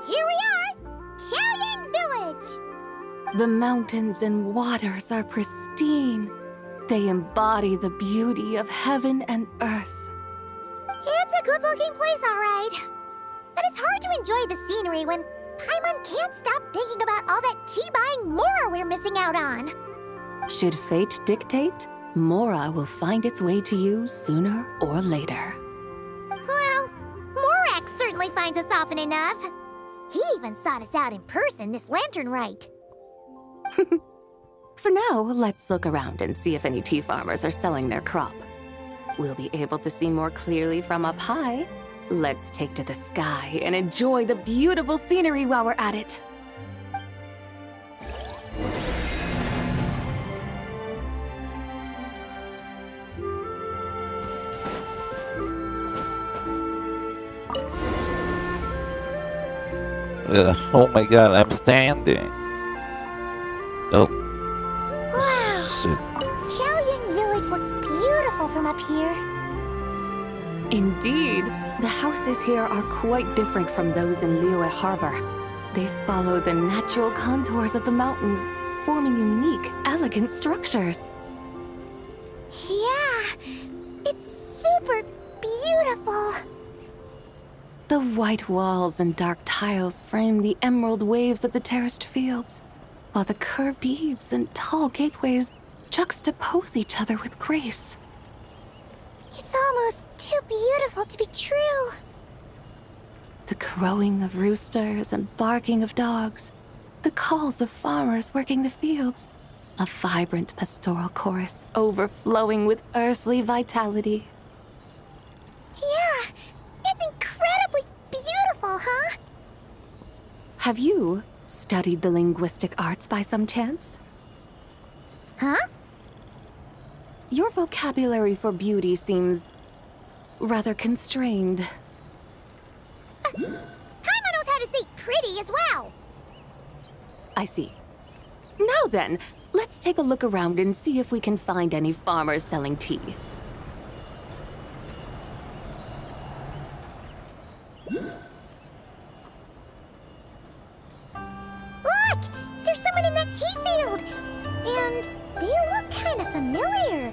Here we are! Chaoying Village! The mountains and waters are pristine. They embody the beauty of heaven and earth. It's a good-looking place, all right. But it's hard to enjoy the scenery when Paimon can't stop thinking about all that tea-buying Mora we're missing out on. Should fate dictate, Mora will find its way to you sooner or later. Well, Morak certainly finds us often enough. He even sought us out in person this lantern rite. For now, let's look around and see if any tea farmers are selling their crop. We'll be able to see more clearly from up high. Let's take to the sky and enjoy the beautiful scenery while we're at it. Oh my god, I'm standing. Oh. Wow! Shit. Chaoying Village looks beautiful from up here. Indeed, the houses here are quite different from those in Liyue Harbor. They follow the natural contours of the mountains, forming unique, elegant structures. Yeah, it's super beautiful. The white walls and dark tiles frame the emerald waves of the terraced fields, while the curved eaves and tall gateways juxtapose each other with grace. It's almost too beautiful to be true. The crowing of roosters and barking of dogs, the calls of farmers working the fields, a vibrant pastoral chorus overflowing with earthly vitality. Yeah, it's incredibly beautiful, huh? Have you studied the linguistic arts by some chance? Huh? Your vocabulary for beauty seems rather constrained. Paimon knows how to say pretty as well. I see. Now then, let's take a look around and see if we can find any farmers selling tea. Look! There's someone in that tea field! And they look kind of familiar.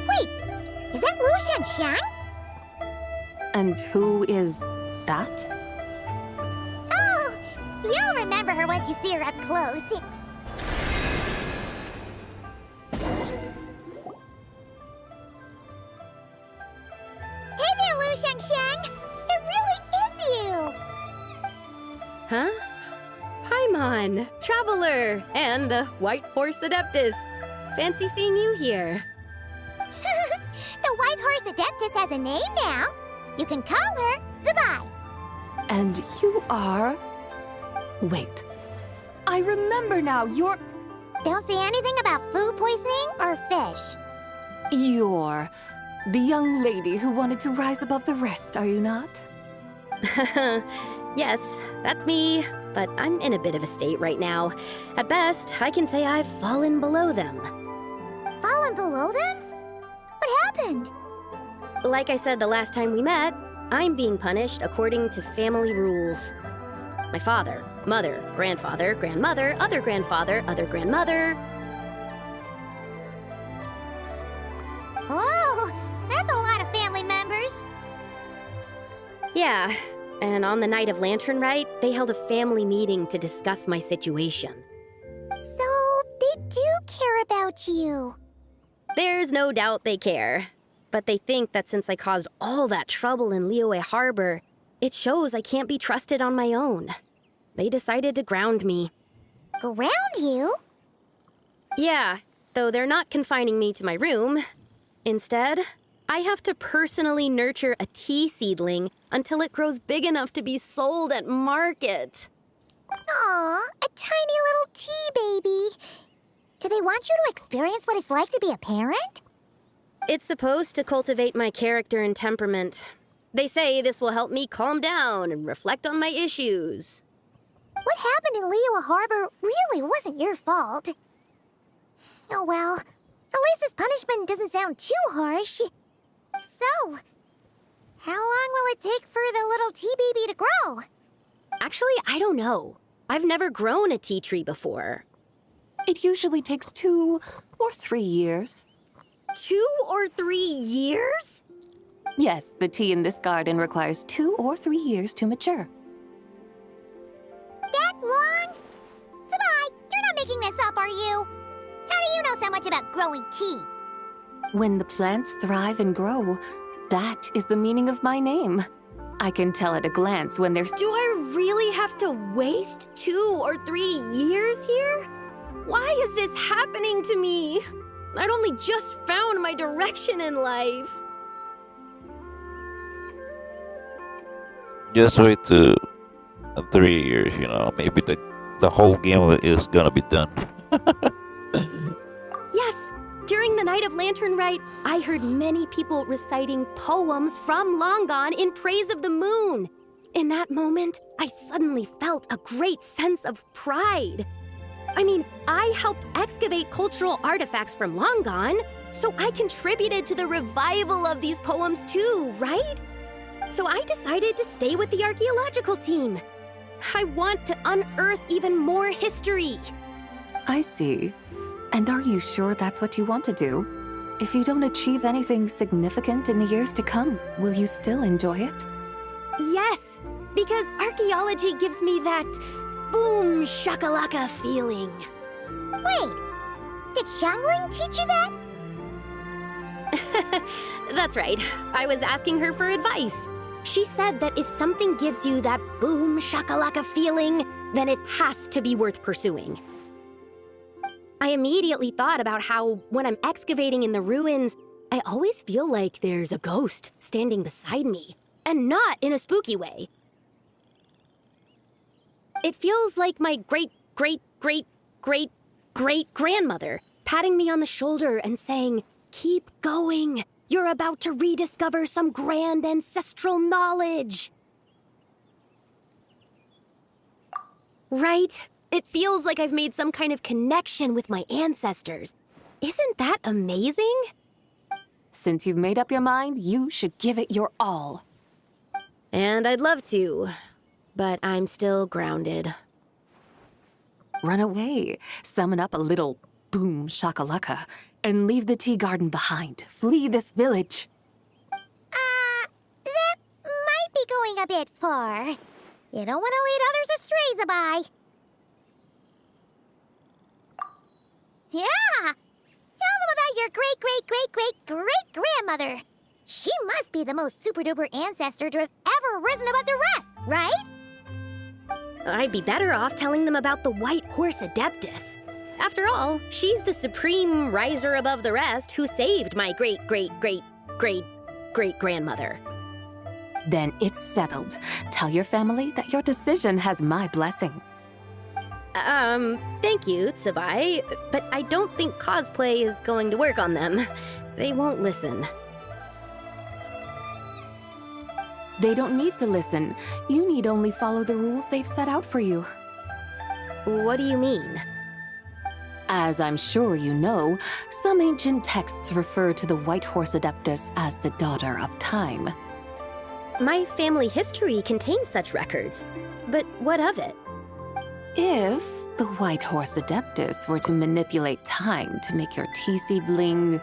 Wait, is that Lu Xiang. And who is that? Oh, you'll remember her once you see her up close. Hey there, Lu Shengxiang! It really is you! Huh? Paimon, Traveler, and the White Horse Adeptus. Fancy seeing you here. The White Horse Adeptus has a name now. You can call her Zabai. And you are... Wait. I remember now, you're... Don't say anything about food poisoning or fish. You're... the young lady who wanted to rise above the rest, are you not? Yes, that's me, but I'm in a bit of a state right now. At best, I can say I've fallen below them. Fallen below them? What happened? Like I said the last time we met, I'm being punished according to family rules. My father, mother, grandfather, grandmother, other grandfather, other grandmother. Oh, that's a lot of family members. Yeah, and on the night of Lantern Rite, they held a family meeting to discuss my situation. So, they do care about you. There's no doubt they care. But they think that since I caused all that trouble in Liyue Harbor, it shows I can't be trusted on my own. They decided to ground me. Ground you? Yeah, though they're not confining me to my room. Instead, I have to personally nurture a tea seedling until it grows big enough to be sold at market. Aw, a tiny little tea baby. Do they want you to experience what it's like to be a parent? It's supposed to cultivate my character and temperament. They say this will help me calm down and reflect on my issues. What happened in Liyue Harbor really wasn't your fault. Oh well, at least this punishment doesn't sound too harsh. So, how long will it take for the little tea baby to grow? Actually, I don't know. I've never grown a tea tree before. It usually takes 2 or 3 years. 2 or 3 years? Yes, the tea in this garden requires 2 or 3 years to mature. That long? Zabai, you're not making this up, are you? How do you know so much about growing tea? When the plants thrive and grow, that is the meaning of my name. I can tell at a glance when there's... Do I really have to waste 2 or 3 years here? Why is this happening to me? I'd only just found my direction in life. Just wait to 3 years, you know, maybe the whole game is gonna be done. Yes, during the night of Lantern Rite, I heard many people reciting poems from Long Gone in praise of the moon. In that moment, I suddenly felt a great sense of pride. I mean, I helped excavate cultural artifacts from Long Gone, so I contributed to the revival of these poems too, right? So I decided to stay with the archaeological team. I want to unearth even more history. I see. And are you sure that's what you want to do? If you don't achieve anything significant in the years to come, will you still enjoy it? Yes, because archaeology gives me that boom shakalaka feeling. Wait, did Xiangling teach you that? That's right. I was asking her for advice. She said that if something gives you that boom shakalaka feeling, then it has to be worth pursuing. I immediately thought about how, when I'm excavating in the ruins, I always feel like there's a ghost standing beside me, and not in a spooky way. It feels like my great-great-great-great-great-grandmother patting me on the shoulder and saying, "Keep going. You're about to rediscover some grand ancestral knowledge." Right? It feels like I've made some kind of connection with my ancestors. Isn't that amazing? Since you've made up your mind, you should give it your all. And I'd love to, but I'm still grounded. Run away, summon up a little boom shakalaka, and leave the tea garden behind. Flee this village. be going a bit far. You don't want to lead others astray, Zabai. Yeah! Tell them about your great-great-great-great-great-grandmother. She must be the most super-duper ancestor to have ever risen above the rest, right? I'd be better off telling them about the White Horse Adeptus. After all, she's the supreme riser above the rest who saved my great-great-great-great-great-grandmother. Then it's settled. Tell your family that your decision has my blessing. Thank you, Tsubai, but I don't think cosplay is going to work on them. They won't listen. They don't need to listen. You need only follow the rules they've set out for you. What do you mean? As I'm sure you know, some ancient texts refer to the White Horse Adeptus as the Daughter of Time. My family history contains such records, but what of it? If the White Horse Adeptus were to manipulate time to make your tea seedling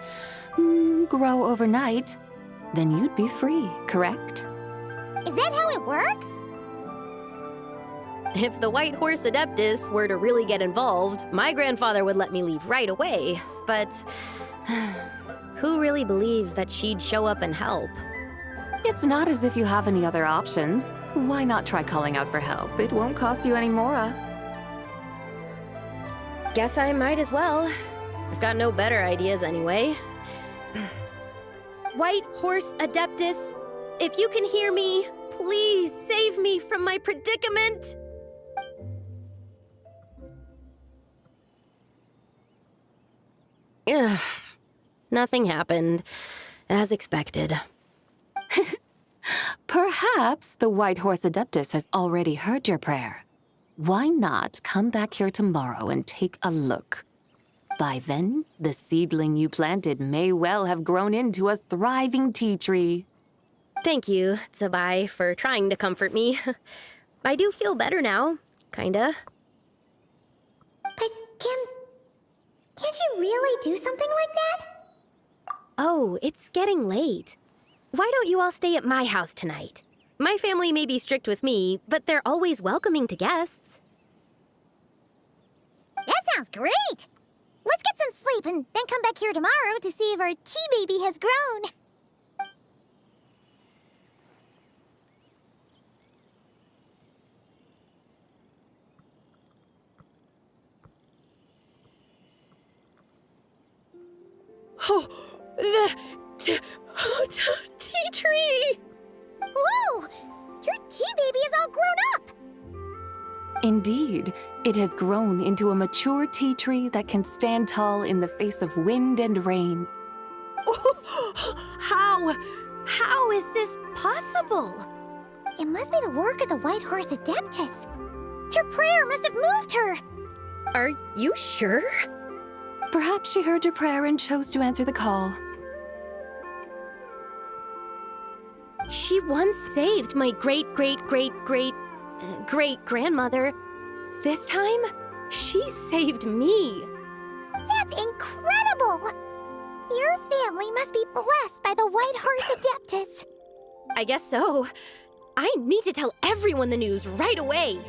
grow overnight, then you'd be free, correct? Is that how it works? If the White Horse Adeptus were to really get involved, my grandfather would let me leave right away, but who really believes that she'd show up and help? It's not as if you have any other options. Why not try calling out for help? It won't cost you any more. Guess I might as well. I've got no better ideas anyway. White Horse Adeptus, if you can hear me, please save me from my predicament! Ugh. Nothing happened, as expected. Perhaps the White Horse Adeptus has already heard your prayer. Why not come back here tomorrow and take a look? By then, the seedling you planted may well have grown into a thriving tea tree. Thank you, Tsubai, for trying to comfort me. I do feel better now, kinda. But can't you really do something like that? Oh, it's getting late. Why don't you all stay at my house tonight? My family may be strict with me, but they're always welcoming to guests. That sounds great! Let's get some sleep and then come back here tomorrow to see if our tea baby has grown. Oh, the tea tree! Whoa! Your tea baby is all grown up! Indeed, it has grown into a mature tea tree that can stand tall in the face of wind and rain. How is this possible? It must be the work of the White Horse Adeptus. Her prayer must have moved her. Are you sure? Perhaps she heard your prayer and chose to answer the call. She once saved my great-great-great-great-great-grandmother. This time, she saved me. That's incredible! Your family must be blessed by the White Horse Adeptus. I guess so. I need to tell everyone the news right away.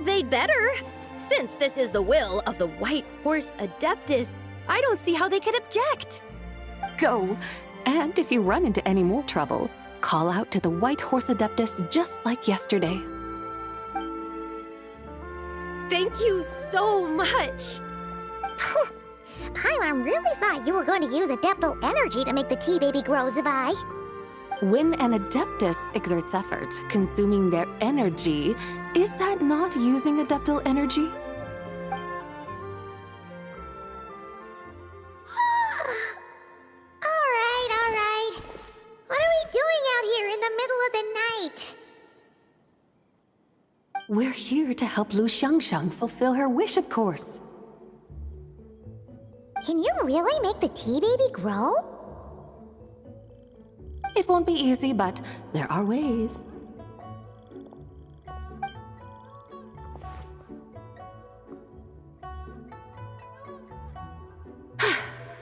They'd better. Since this is the will of the White Horse Adeptus, I don't see how they could object. Go! And if you run into any more trouble, call out to the White Horse Adeptus just like yesterday. Thank you so much! Paimon really thought you were going to use Adeptal energy to make the tea baby grow, Zabai. When an Adeptus exerts effort, consuming their energy, is that not using Adeptal energy? Alright. What are we doing out here in the middle of the night? We're here to help Lu Xiangxiang fulfill her wish, of course. Can you really make the tea baby grow? It won't be easy, but there are ways.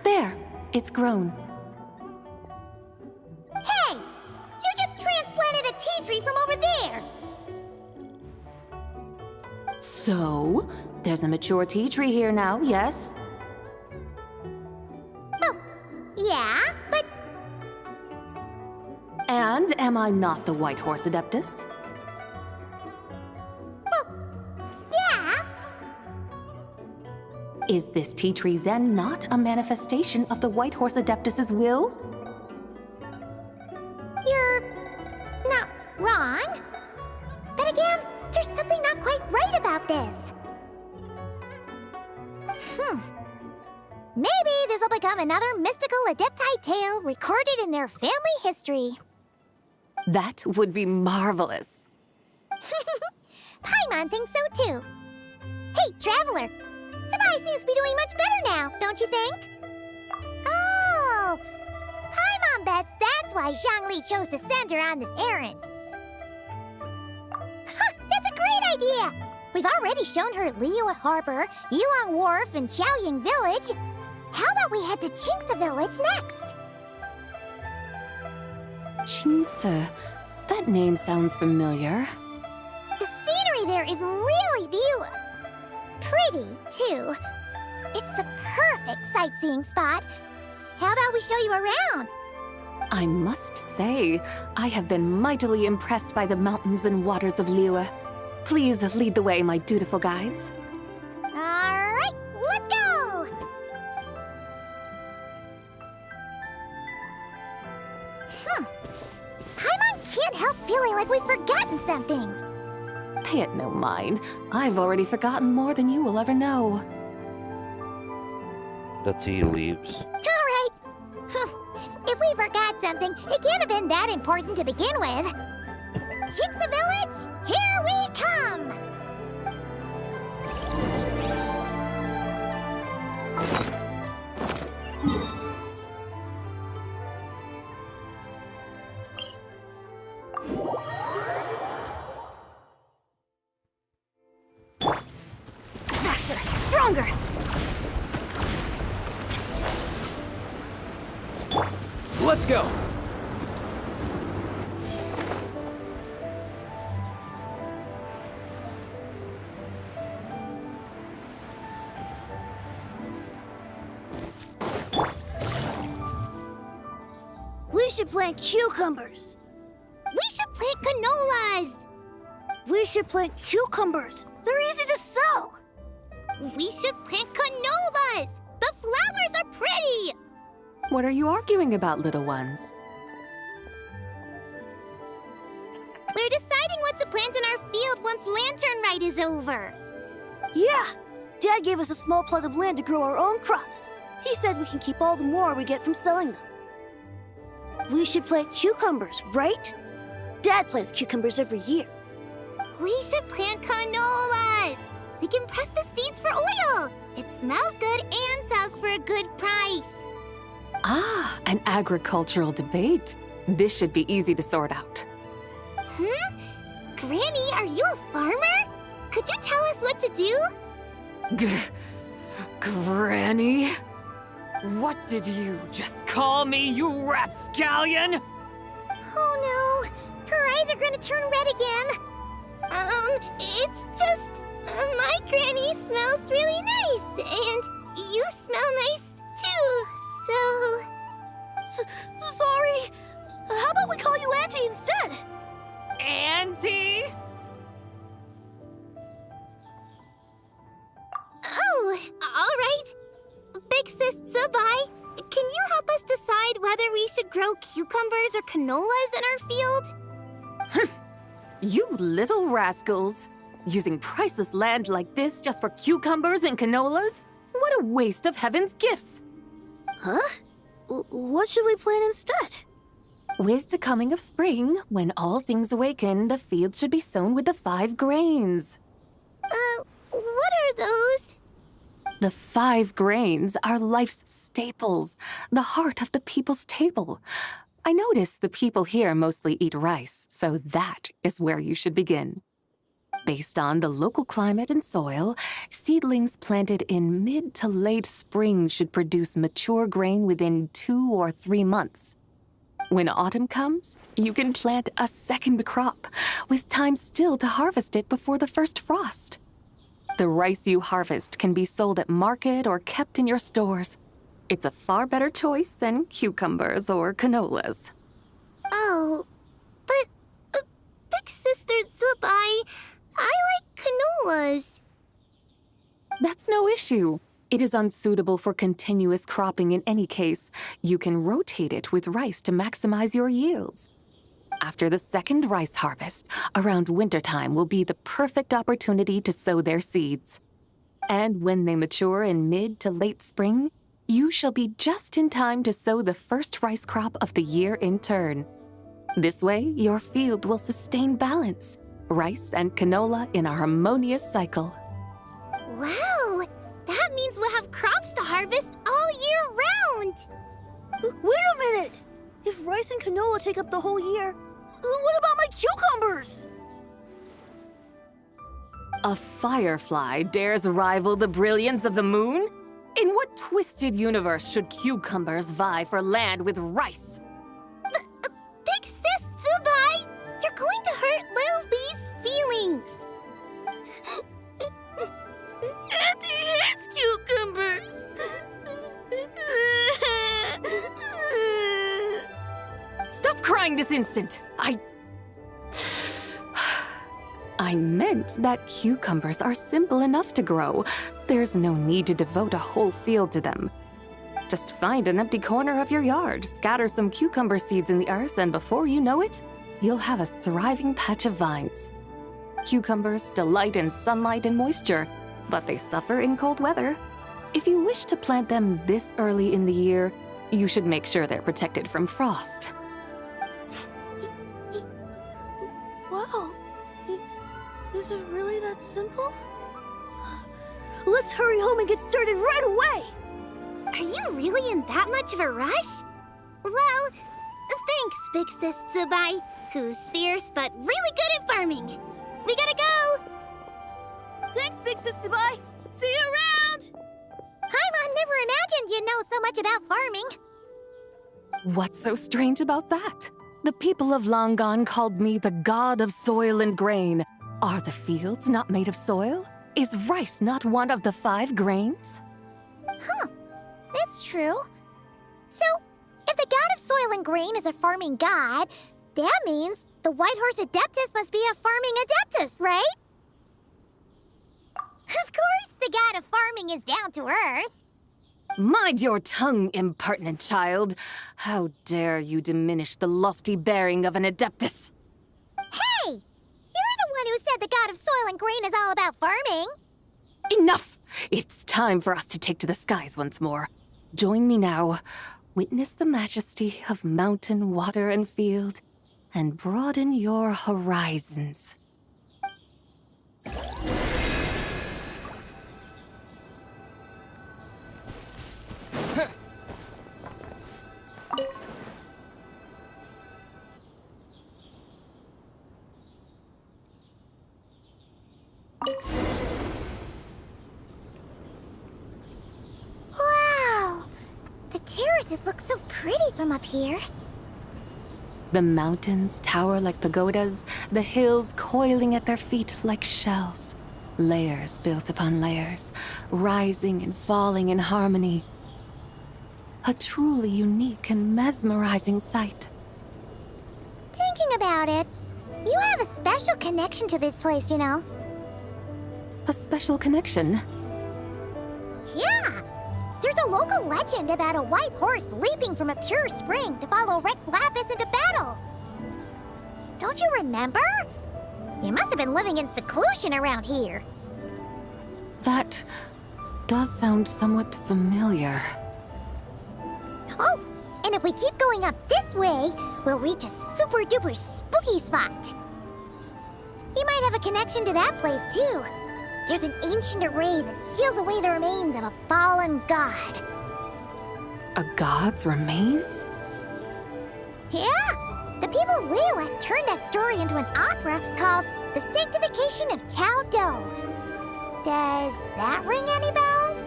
There, it's grown. So, there's a mature tea tree here now, yes? Oh, yeah, but And am I not the White Horse Adeptus? yeah. Is this tea tree then not a manifestation of the White Horse Adeptus's will? You're not wrong. But again, there's something not quite right about this. Maybe this will become another mystical Adepti tale recorded in their family history. That would be marvelous. Paimon thinks so too. Hey, Traveler! Sabai seems to be doing much better now, don't you think? Oh! Paimon bets that's why Zhongli chose to send her on this errand. That's a great idea! We've already shown her Liyue Harbor, Yulong Wharf, and Xiaoying Village. How about we head to Qingce Village next? Qingce. That name sounds familiar. The scenery there is really beautiful. Pretty, too. It's the perfect sightseeing spot. How about we show you around? I must say, I have been mightily impressed by the mountains and waters of Liyue. Please lead the way, my dutiful guides. Alright, let's go! Paimon can't help feeling like we've forgotten something. Pay it no mind. I've already forgotten more than you will ever know. The tea leaves. Alright. If we forgot something, it can't have been that important to begin with. Qingce Village, here we come! Faster! Stronger! Let's go! We should plant cucumbers. We should plant canolas! We should plant cucumbers. They're easy to sow. We should plant canolas! The flowers are pretty! What are you arguing about, little ones? We're deciding what to plant in our field once Lantern Rite is over. Yeah! Dad gave us a small plot of land to grow our own crops. He said we can keep all the more we get from selling them. We should plant cucumbers, right? Dad plants cucumbers every year. We should plant canolas! We can press the seeds for oil! It smells good and sells for a good price. Ah, an agricultural debate. This should be easy to sort out. Granny, are you a farmer? Could you tell us what to do? Granny? What did you just call me, you rapscallion? Oh no, her eyes are gonna turn red again. It's just... my granny smells really nice, and you smell nice too, so... Sorry. How about we call you Auntie instead? Auntie? Oh, all right. Big Sis Sabai, can you help us decide whether we should grow cucumbers or canolas in our field? You little rascals! Using priceless land like this just for cucumbers and canolas? What a waste of heaven's gifts! Huh? What should we plant instead? With the coming of spring, when all things awaken, the fields should be sown with the 5 grains. What are those? The 5 grains are life's staples, the heart of the people's table. I notice the people here mostly eat rice, so that is where you should begin. Based on the local climate and soil, seedlings planted in mid to late spring should produce mature grain within 2 or 3 months. When autumn comes, you can plant a second crop, with time still to harvest it before the first frost. The rice you harvest can be sold at market or kept in your stores. It's a far better choice than cucumbers or canolas. Oh, but Big Sister Zubai, I like canolas. That's no issue. It is unsuitable for continuous cropping in any case. You can rotate it with rice to maximize your yields. After the second rice harvest, around wintertime will be the perfect opportunity to sow their seeds. And when they mature in mid to late spring, you shall be just in time to sow the first rice crop of the year in turn. This way, your field will sustain balance, rice and canola in a harmonious cycle. Wow, that means we'll have crops to harvest all year round. Wait a minute! If rice and canola take up the whole year, what about my cucumbers? A firefly dares rival the brilliance of the moon? In what twisted universe should cucumbers vie for land with rice? Big Sis Zubai, you're going to hurt Lil Bee's feelings. Auntie hates cucumbers. Stop crying this instant! I meant that cucumbers are simple enough to grow. There's no need to devote a whole field to them. Just find an empty corner of your yard, scatter some cucumber seeds in the earth, and before you know it, you'll have a thriving patch of vines. Cucumbers delight in sunlight and moisture, but they suffer in cold weather. If you wish to plant them this early in the year, you should make sure they're protected from frost. Wow. Is it really that simple? Let's hurry home and get started right away! Are you really in that much of a rush? Well, thanks, Big Sis Zubai, who's fierce but really good at farming. We gotta go! Thanks, Big Sis Zubai! See you around! Paimon never imagined you'd know so much about farming. What's so strange about that? The people of Long Gone called me the god of soil and grain. Are the fields not made of soil? Is rice not one of the 5 grains? Huh, that's true. So, if the god of soil and grain is a farming god, that means the White Horse Adeptus must be a farming adeptus, right? Of course the god of farming is down to earth. Mind your tongue, impertinent child. How dare you diminish the lofty bearing of an adeptus? Hey! You're the one who said the god of soil and grain is all about farming. Enough! It's time for us to take to the skies once more. Join me now. Witness the majesty of mountain, water, and field, and broaden your horizons. Wow! The terraces look so pretty from up here. The mountains tower like pagodas, the hills coiling at their feet like shells. Layers built upon layers, rising and falling in harmony. A truly unique and mesmerizing sight. Thinking about it, you have a special connection to this place, you know. A special connection? Yeah! There's a local legend about a white horse leaping from a pure spring to follow Rex Lapis into battle. Don't you remember? You must have been living in seclusion around here. That does sound somewhat familiar. Oh, and if we keep going up this way, we'll reach a super-duper spooky spot. You might have a connection to that place, too. There's an ancient array that seals away the remains of a fallen god. A god's remains? Yeah! The people of Liyue turned that story into an opera called The Sanctification of Tao Do. Does that ring any bells?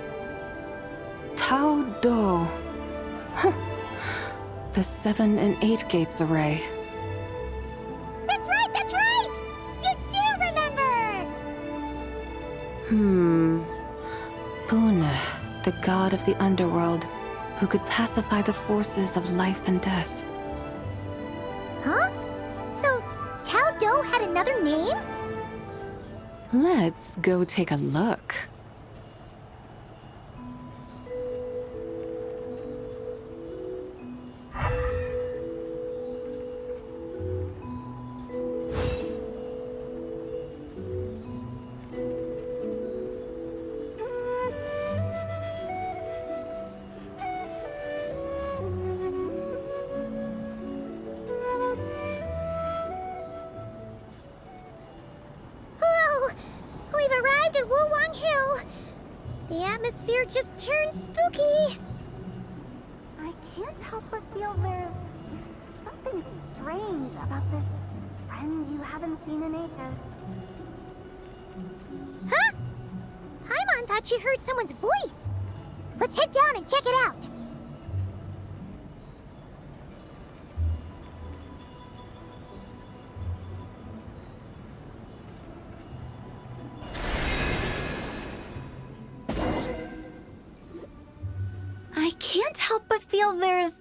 Tao Do. Huh. The 7 and 8 gates array. That's right! That's right! You do remember! Puna, the god of the underworld, who could pacify the forces of life and death. Huh? So, Tao Do had another name? Let's go take a look. Whoa! We've arrived at Wulong Hill. The atmosphere just turned spooky. I can't help but feel there's something strange about this friend you haven't seen in ages. Huh? Paimon thought she heard someone's voice. Let's head down and check it out. I can't help but feel there's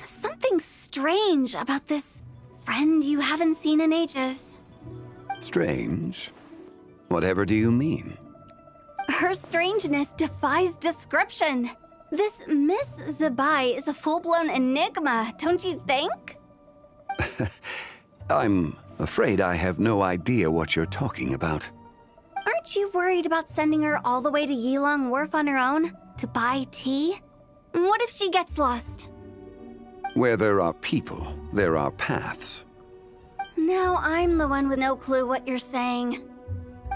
something strange about this friend you haven't seen in ages. Strange? Whatever do you mean? Her strangeness defies description. This Miss Zabai is a full-blown enigma, don't you think? I'm afraid I have no idea what you're talking about. Aren't you worried about sending her all the way to Yilong Wharf on her own to buy tea? What if she gets lost? Where there are people, there are paths. Now I'm the one with no clue what you're saying.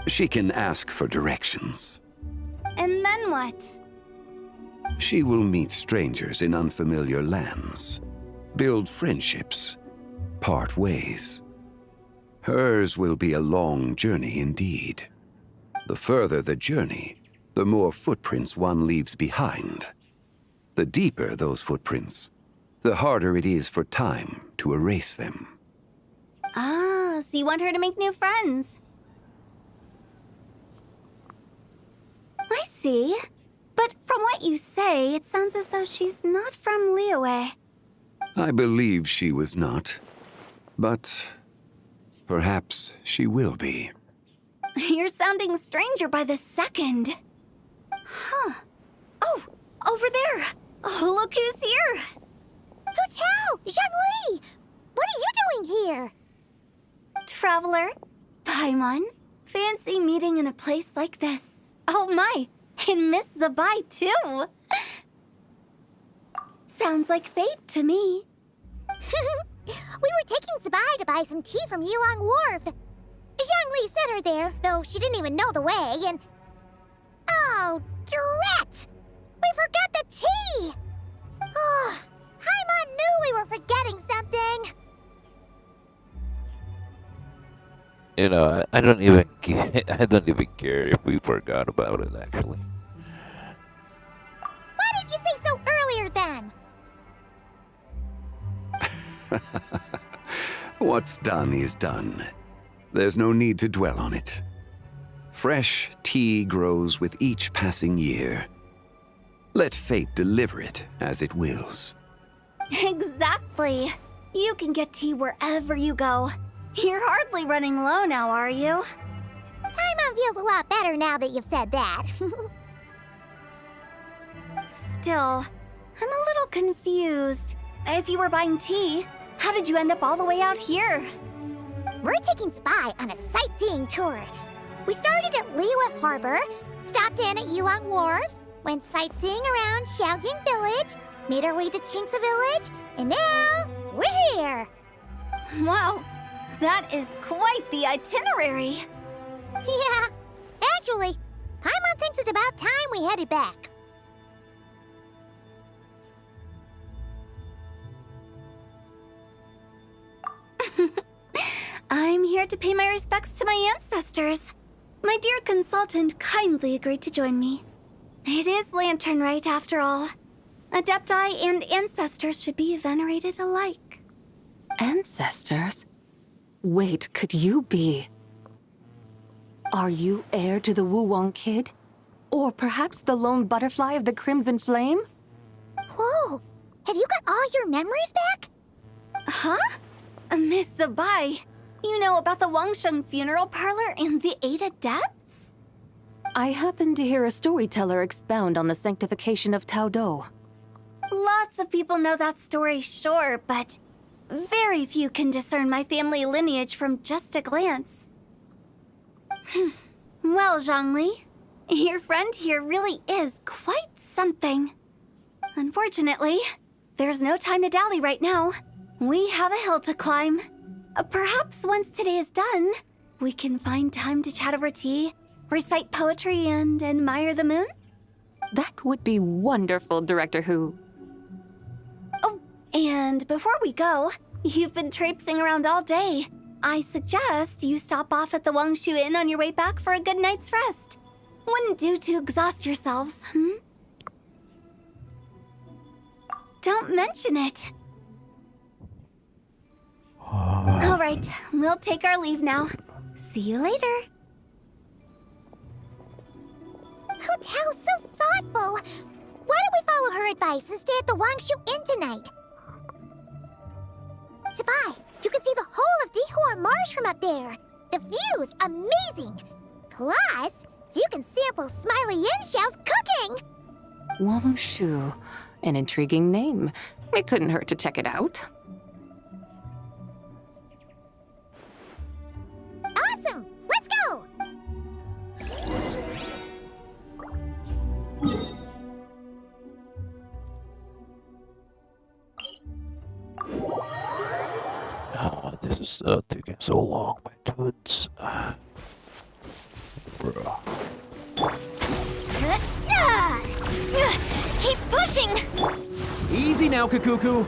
She can ask for directions. And then what? She will meet strangers in unfamiliar lands, build friendships, part ways. Hers will be a long journey indeed. The further the journey, the more footprints one leaves behind. The deeper those footprints, the harder it is for time to erase them. Ah, so you want her to make new friends? I see. But from what you say, it sounds as though she's not from Liyue. I believe she was not, but perhaps she will be. You're sounding stranger by the second. Huh. Oh, over there. Oh, look who's here. Hu Tao! Zhongli! What are you doing here? Traveler, Paimon, fancy meeting in a place like this. Oh my, and Miss Zabai too. Sounds like fate to me. We were taking Zabai to buy some tea from Yilong Wharf. Zhongli sent her there, though she didn't even know the way, and... Oh, drat! We forgot the tea! Oh, Paimon knew we were forgetting something! You know, I don't even I don't even care if we forgot about it, actually. Why didn't you say so earlier, then? What's done is done. There's no need to dwell on it. Fresh tea grows with each passing year. Let fate deliver it as it wills. Exactly. You can get tea wherever you go. You're hardly running low now, are you? Paimon feels a lot better now that you've said that. Still, I'm a little confused. If you were buying tea, how did you end up all the way out here? We're taking Spy on a sightseeing tour. We started at Liyue Harbor, stopped in at Yilong Wharf, went sightseeing around Xiaoying Village, made our way to Qingce Village, and now we're here. Wow, that is quite the itinerary. Yeah, actually, Paimon thinks it's about time we headed back. I'm here to pay my respects to my ancestors. My dear consultant kindly agreed to join me. It is Lantern Rite, after all. Adepti and ancestors should be venerated alike. Ancestors? Wait, could you be? Are you heir to the Wulong kid? Or perhaps the lone butterfly of the Crimson Flame? Whoa! Have you got all your memories back? Huh? Miss Zabai, you know about the Wangsheng funeral parlor and the 8 adepts? I happened to hear a storyteller expound on the sanctification of Taodo. Lots of people know that story, sure, but very few can discern my family lineage from just a glance. Well, Zhongli, your friend here really is quite something. Unfortunately, there's no time to dally right now. We have a hill to climb. Perhaps once today is done, we can find time to chat over tea, recite poetry, and admire the moon? That would be wonderful, Director Hu. Oh, and before we go, you've been traipsing around all day. I suggest you stop off at the Wangshu Inn on your way back for a good night's rest. Wouldn't do to exhaust yourselves, Don't mention it. All right, we'll take our leave now. See you later. Hotel's so thoughtful. Why don't we follow her advice and stay at the Wangshu Inn tonight? Zabai, you can see the whole of Dihua Marsh from up there. The view's amazing. Plus, you can sample Smiley Yin-Xiao's cooking. Wangshu, an intriguing name. It couldn't hurt to check it out. Awesome! Let's go! This is taking so long, my dudes. Bruh. Keep pushing! Easy now, Kakuku.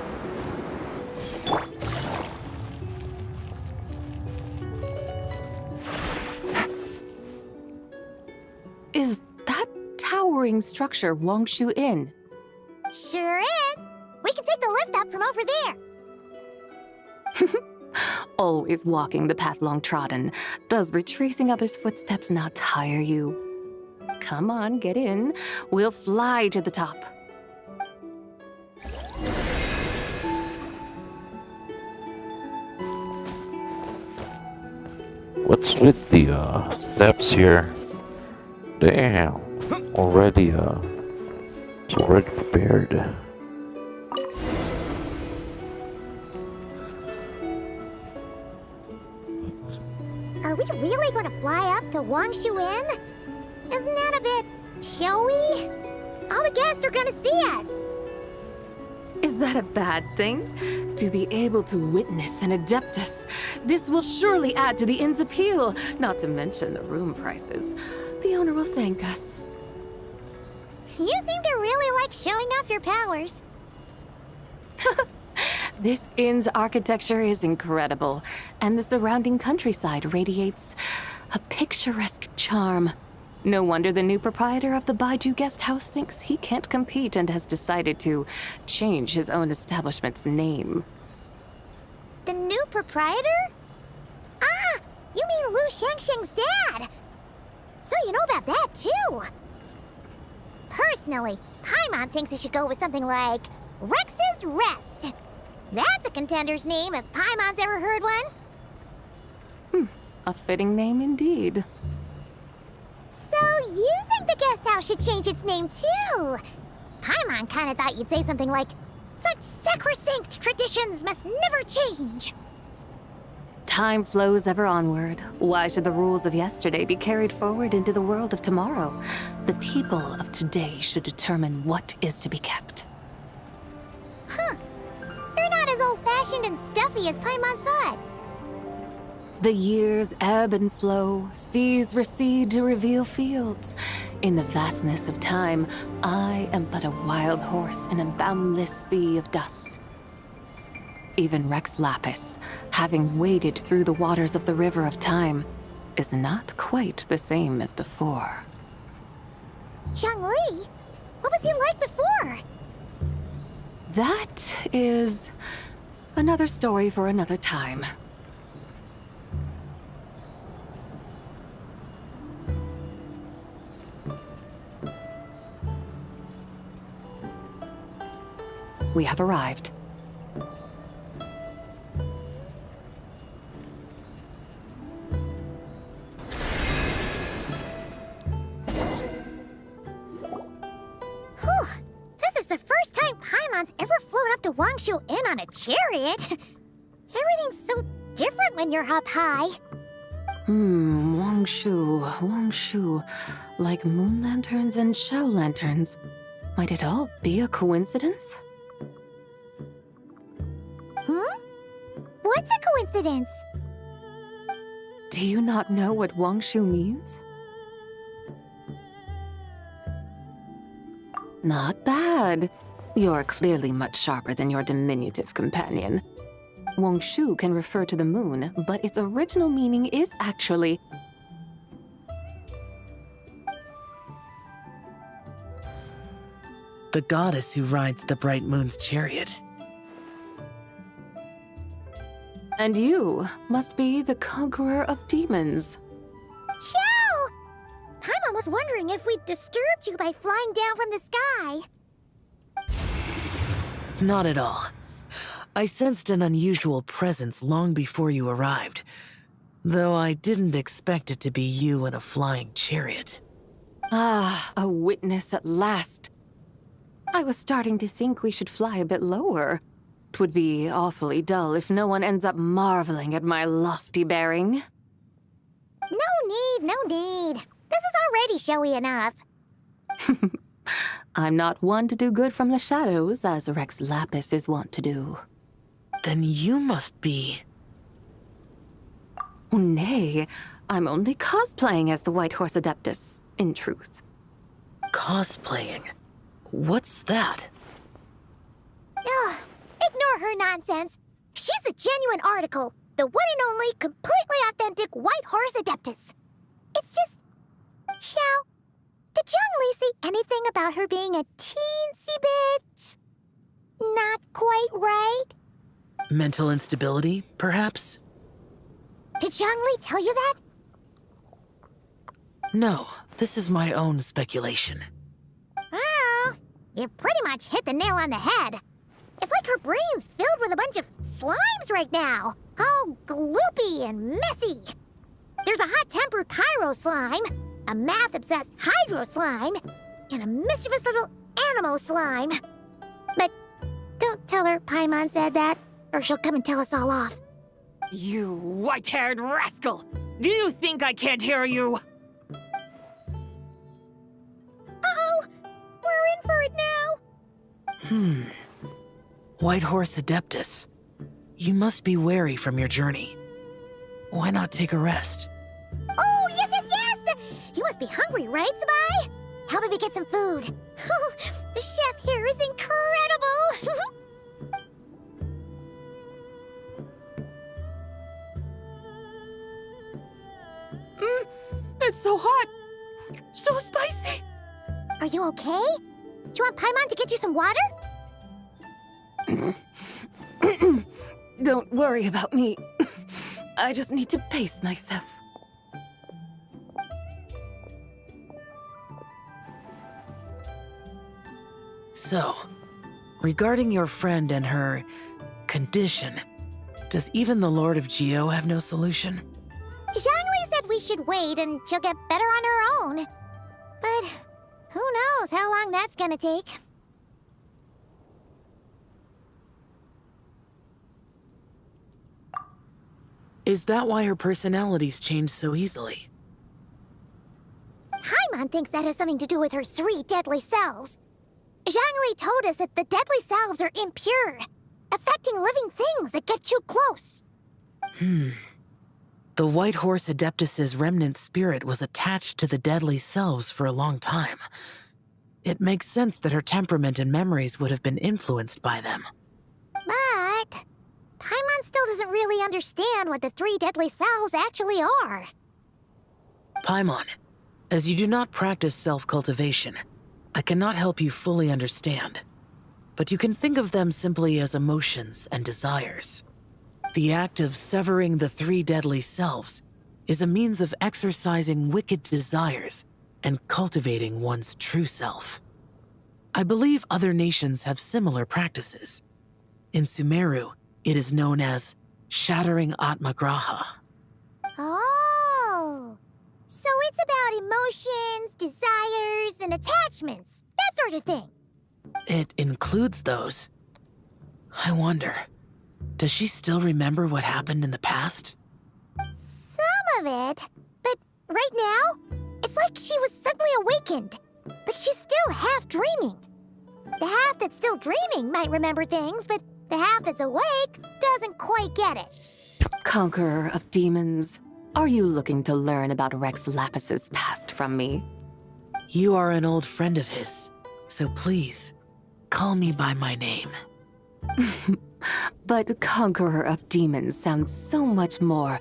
Is that towering structure Wangshu Inn? Sure is. We can take the lift up from over there. Always walking the path long trodden. Does retracing others' footsteps not tire you? Come on, get in. We'll fly to the top. What's with the steps here? Damn, already it's already prepared. Are we really going to fly up to Wangshu Inn? Isn't that a bit showy? All the guests are going to see us. Is that a bad thing? To be able to witness an Adeptus, this will surely add to the inn's appeal, not to mention the room prices. The owner will thank us. You seem to really like showing off your powers. This inn's architecture is incredible, and the surrounding countryside radiates a picturesque charm. No wonder the new proprietor of the Baiju guest house thinks he can't compete and has decided to change his own establishment's name. The new proprietor? Ah, you mean Lu Shengsheng's dad. So you know about that, too. Personally, Paimon thinks it should go with something like Rex's Rest. That's a contender's name if Paimon's ever heard one. A fitting name indeed. So you think the guest house should change its name, too? Paimon kinda thought you'd say something like, such sacrosanct traditions must never change. Time flows ever onward. Why should the rules of yesterday be carried forward into the world of tomorrow? The people of today should determine what is to be kept. Huh. You're not as old-fashioned and stuffy as Paimon thought. The years ebb and flow, seas recede to reveal fields. In the vastness of time, I am but a wild horse in a boundless sea of dust. Even Rex Lapis, having waded through the waters of the river of time, is not quite the same as before. Zhongli? What was he like before? That is another story for another time. We have arrived. Whew. This is the first time Paimon's ever flown up to Wangshu Inn on a chariot. Everything's so different when you're up high. Wangshu. Like moon lanterns and shell lanterns. Might it all be a coincidence? What's a coincidence? Do you not know what Wangshu means? Not bad. You're clearly much sharper than your diminutive companion. Wangshu can refer to the moon, but its original meaning is actually... the goddess who rides the bright moon's chariot. And you must be the conqueror of demons. Xiao! Paimon was wondering if we'd disturbed you by flying down from the sky. Not at all. I sensed an unusual presence long before you arrived, though I didn't expect it to be you in a flying chariot. Ah, a witness at last. I was starting to think we should fly a bit lower. It would be awfully dull if no one ends up marveling at my lofty bearing. No need. This is already showy enough. I'm not one to do good from the shadows, as Rex Lapis is wont to do. Then you must be... Oh, nay, I'm only cosplaying as the White Horse Adeptus, in truth. Cosplaying? What's that? Ugh, ignore her nonsense. She's a genuine article. The one and only, completely authentic White Horse Adeptus. It's just... Xiao, did Zhongli say anything about her being a teensy bit... not quite right? Mental instability, perhaps? Did Zhongli tell you that? No, this is my own speculation. Well, you pretty much hit the nail on the head. It's like her brain's filled with a bunch of slimes right now. All gloopy and messy. There's a hot-tempered pyro slime, a math-obsessed hydro slime, and a mischievous little animo slime. But don't tell her Paimon said that, or she'll come and tell us all off. You white-haired rascal! Do you think I can't hear you? Uh-oh! We're in for it now! White Horse Adeptus. You must be weary from your journey. Why not take a rest? Oh, yes! You must be hungry, right, Sabai? How about we get some food? The chef here is incredible! It's so hot! So spicy! Are you okay? Do you want Paimon to get you some water? Don't worry about me. I just need to pace myself. So, regarding your friend and her condition, does even the Lord of Geo have no solution? Zhongli said we should wait and she'll get better on her own. But who knows how long that's gonna take. Is that why her personalities change so easily? Paimon thinks that has something to do with her 3 deadly selves. Zhongli told us that the deadly selves are impure, affecting living things that get too close. The White Horse Adeptus's remnant spirit was attached to the deadly selves for a long time. It makes sense that her temperament and memories would have been influenced by them. But Paimon still doesn't really understand what the 3 deadly selves actually are. Paimon, as you do not practice self-cultivation, I cannot help you fully understand. But you can think of them simply as emotions and desires. The act of severing the 3 deadly selves is a means of exercising wicked desires and cultivating one's true self. I believe other nations have similar practices. In Sumeru, it is known as shattering Atmagraha. Oh, so it's about emotions, desires, and attachments, that sort of thing. It includes those. I wonder, does she still remember what happened in the past? Some of it, but right now, it's like she was suddenly awakened. But she's still half dreaming. The half that's still dreaming might remember things, but the half that's awake doesn't quite get it. Conqueror of demons, are you looking to learn about Rex Lapis's past from me? You are an old friend of his, so please, call me by my name. But Conqueror of Demons sounds so much more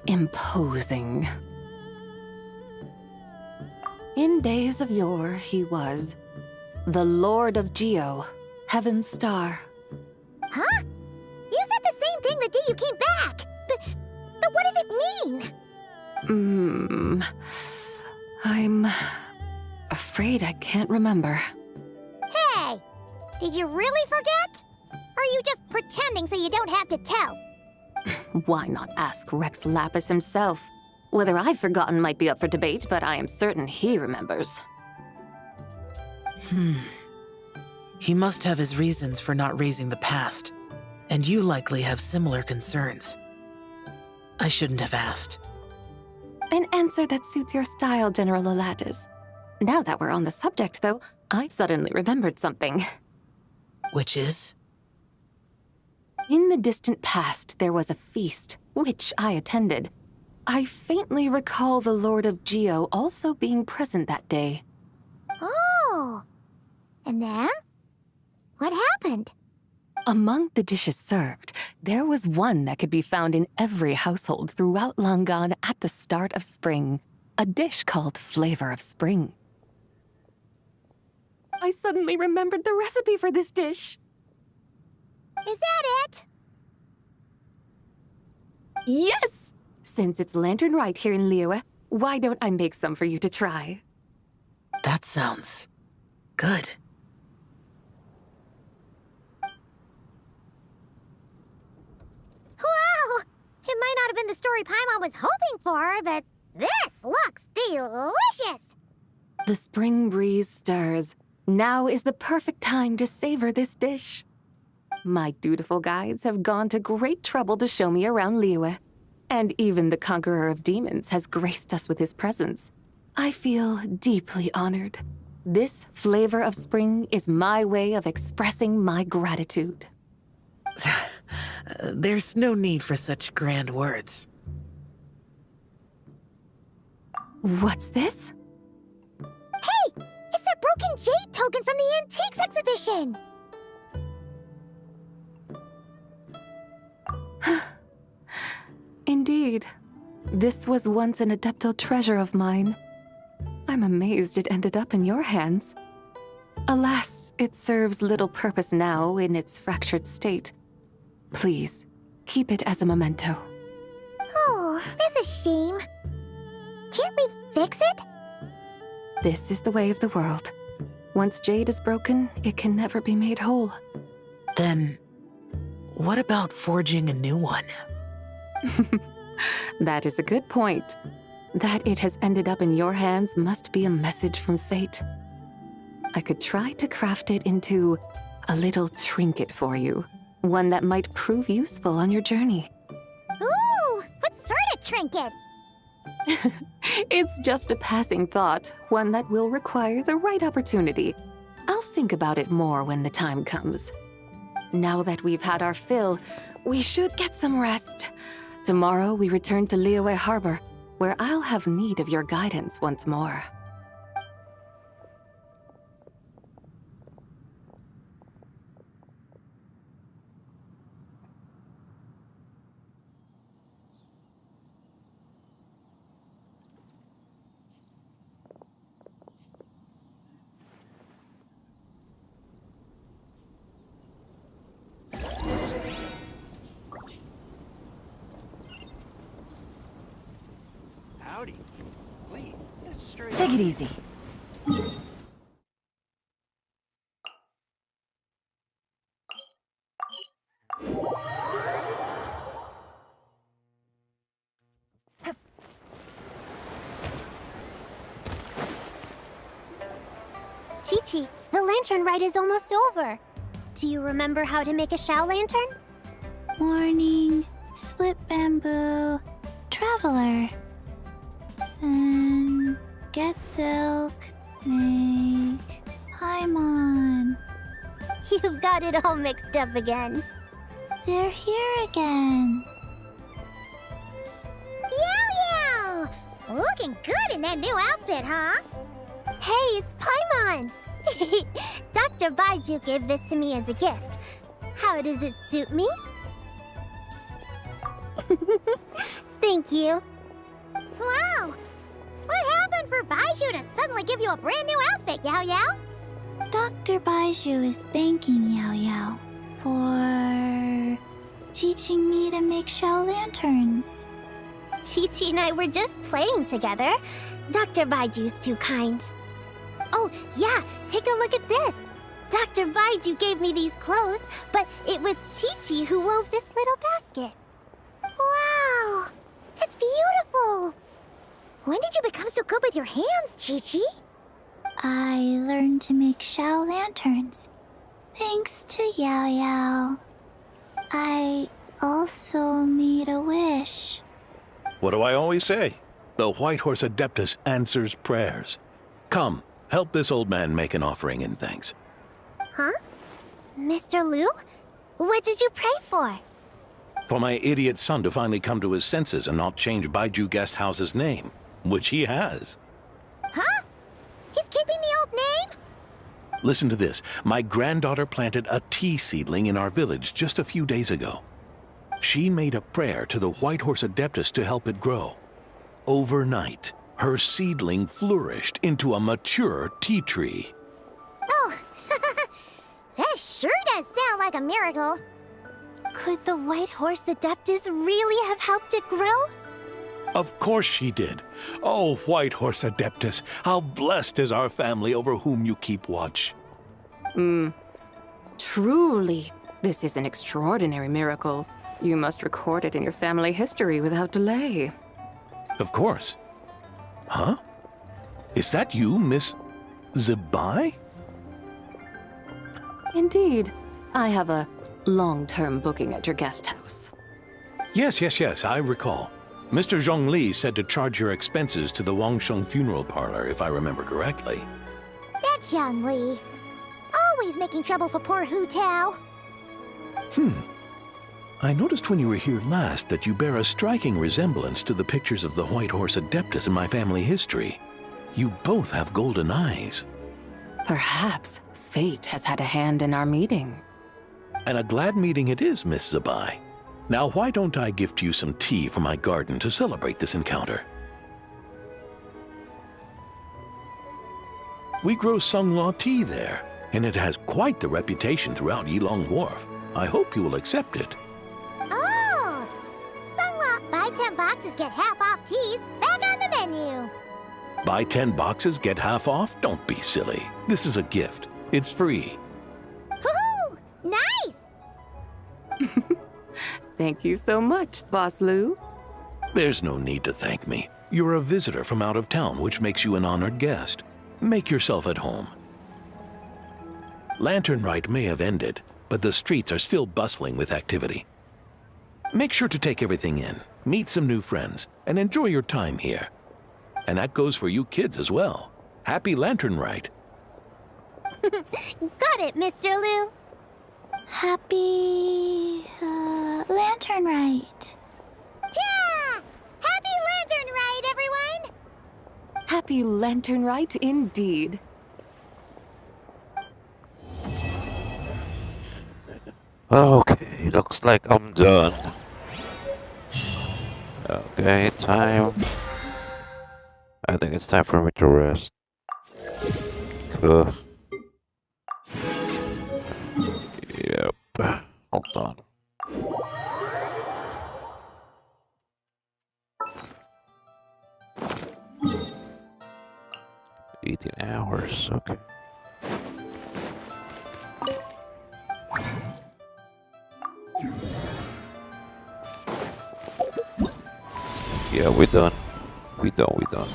imposing. In days of yore, he was the Lord of Geo, Heaven's Star. Huh? You said the same thing the day you came back, but what does it mean? I'm afraid I can't remember. Hey, did you really forget? Or are you just pretending so you don't have to tell? Why not ask Rex Lapis himself? Whether I've forgotten might be up for debate, but I am certain he remembers. He must have his reasons for not raising the past, and you likely have similar concerns. I shouldn't have asked. An answer that suits your style, General Elatis. Now that we're on the subject, though, I suddenly remembered something. Which is? In the distant past, there was a feast, which I attended. I faintly recall the Lord of Geo also being present that day. Oh! And then? What happened? Among the dishes served, there was one that could be found in every household throughout Langan at the start of spring. A dish called Flavor of Spring. I suddenly remembered the recipe for this dish. Is that it? Yes! Since it's Lantern Rite here in Liyue, why don't I make some for you to try? That sounds good. Wow! It might not have been the story Paimon was hoping for, but this looks delicious! The spring breeze stirs. Now is the perfect time to savor this dish. My dutiful guides have gone to great trouble to show me around Liyue. And even the Conqueror of Demons has graced us with his presence. I feel deeply honored. This Flavor of Spring is my way of expressing my gratitude. There's no need for such grand words. What's this? Hey! It's that broken jade token from the Antiques exhibition! Indeed. This was once an Adepto treasure of mine. I'm amazed it ended up in your hands. Alas, it serves little purpose now in its fractured state. Please, keep it as a memento. Oh, that's a shame. Can't we fix it? This is the way of the world. Once jade is broken, it can never be made whole. Then, what about forging a new one? That is a good point. That it has ended up in your hands must be a message from fate. I could try to craft it into a little trinket for you. One that might prove useful on your journey. Ooh, what sort of trinket? It's just a passing thought, one that will require the right opportunity. I'll think about it more when the time comes. Now that we've had our fill, we should get some rest. Tomorrow we return to Liyue Harbor, where I'll have need of your guidance once more. Howdy. Please, get straight. Take it easy. Chi-Chi, the lantern rite is almost over. Do you remember how to make a Shao lantern? Morning, split bamboo, traveler. And get silk, make Paimon. You've got it all mixed up again. They're here again. Yow! Looking good in that new outfit, huh? Hey, it's Paimon! Dr. Baiju gave this to me as a gift. How does it suit me? Thank you. Wow! What happened for Baiju to suddenly give you a brand new outfit, Yao Yao? Dr. Baiju is thanking Yao Yao for teaching me to make Shao lanterns. Chi-Chi and I were just playing together. Dr. Baiju's too kind. Oh, yeah, take a look at this. Dr. Baiju gave me these clothes, but it was Chi-Chi who wove this little basket. Wow, that's beautiful. When did you become so good with your hands, Chi-Chi? I learned to make Shao lanterns, thanks to Yao Yao. I also made a wish. What do I always say? The White Horse Adeptus answers prayers. Come, help this old man make an offering in thanks. Huh? Mr. Liu? What did you pray for? For my idiot son to finally come to his senses and not change Baiju Guest House's name, which he has. Huh? He's keeping the old name? Listen to this. My granddaughter planted a tea seedling in our village just a few days ago. She made a prayer to the White Horse Adeptus to help it grow. Overnight, her seedling flourished into a mature tea tree. Oh, that sure does sound like a miracle. Could the White Horse Adeptus really have helped it grow? Of course she did. Oh, White Horse Adeptus, how blessed is our family over whom you keep watch. Truly, this is an extraordinary miracle. You must record it in your family history without delay. Of course. Huh? Is that you, Miss Zabai? Indeed. I have a long-term booking at your guest house. Yes, I recall. Mr. Zhongli said to charge your expenses to the Wangsheng funeral parlor, if I remember correctly. That's Young Li. Always making trouble for poor Hu Tao. I noticed when you were here last that you bear a striking resemblance to the pictures of the White Horse Adeptus in my family history. You both have golden eyes. Perhaps fate has had a hand in our meeting. And a glad meeting it is, Miss Zabai. Now, why don't I gift you some tea from my garden to celebrate this encounter? We grow Sunghua tea there, and it has quite the reputation throughout Yilong Wharf. I hope you will accept it. Oh! Sunghua, buy 10 boxes, get half off teas, back on the menu. Buy 10 boxes, get half off? Don't be silly. This is a gift. It's free. Woohoo! Nice! Thank you so much, Boss Liu. There's no need to thank me. You're a visitor from out of town, which makes you an honored guest. Make yourself at home. Lantern Rite may have ended, but the streets are still bustling with activity. Make sure to take everything in, meet some new friends, and enjoy your time here. And that goes for you kids as well. Happy Lantern Rite. Got it, Mr. Liu. Happy... Lantern Rite. Yeah! Happy Lantern Rite, everyone! Happy Lantern Rite indeed. Okay, looks like I'm done. Okay, time. I think it's time for me to rest. Ugh. Yep. Hold on. $18 hours, okay. Yeah, we're done. We done.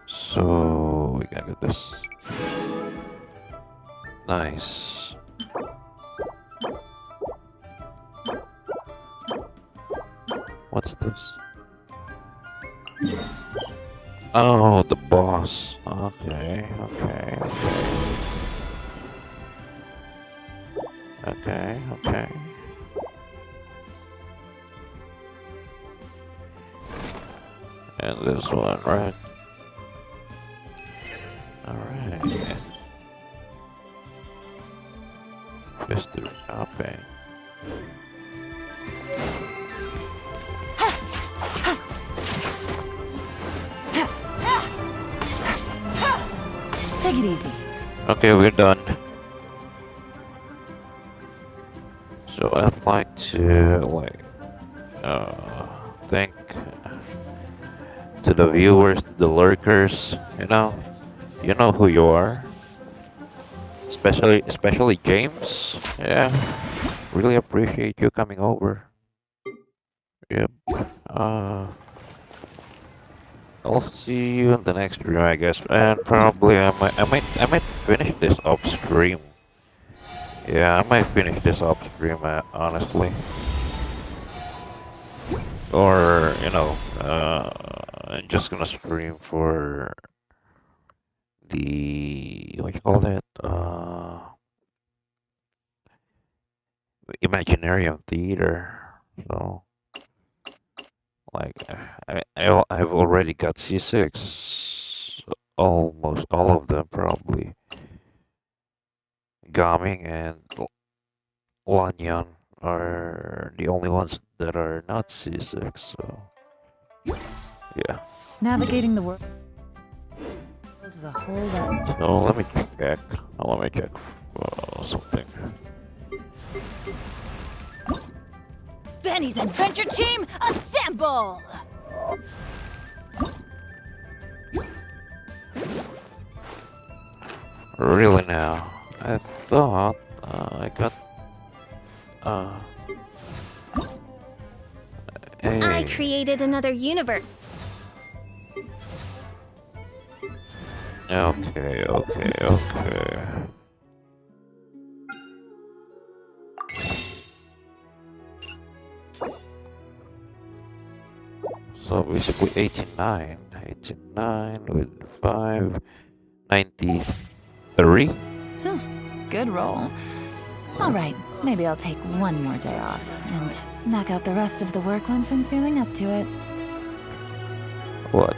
So we gotta get this. Nice. What's this? Oh, the boss. Okay, okay, okay. Okay, okay. And this one, right? Alright. Mr. Shopping. Take it easy. Okay, we're done. So I'd like to thank to the viewers, to the lurkers. You know who you are. Especially James. Yeah, really appreciate you coming over. Yep. I'll see you in the next stream, I guess, and probably I might finish this off stream. Yeah, I might finish this off stream, honestly. Or I'm just gonna stream for the what you call that? Imaginarium Theater. So. Like, I've already got C6, almost all of them probably. Gaming and Lanyan are the only ones that are not C6, so yeah. Navigating the world is a whole lot. So let me check. Something. Benny's adventure team, assemble! Really now? I thought I got I created another universe. Okay. So basically 89 with 593. Good roll. Alright, maybe I'll take one more day off and knock out the rest of the work once I'm feeling up to it. What?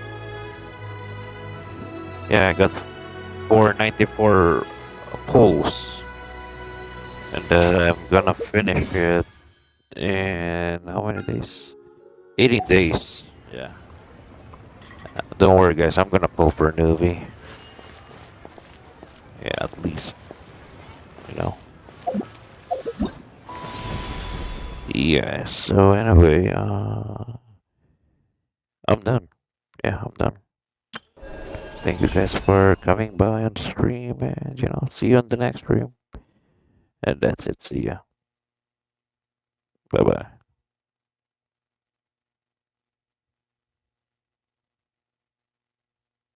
Yeah, I got 494 pulls. And then I'm gonna finish it in how many days? 80 days. Yeah. Don't worry, guys. I'm gonna pull per newbie. Yeah, at least. Yeah. So anyway, I'm done. Yeah, I'm done. Thank you guys for coming by on the stream, and see you on the next stream. And that's it. See ya. Bye bye.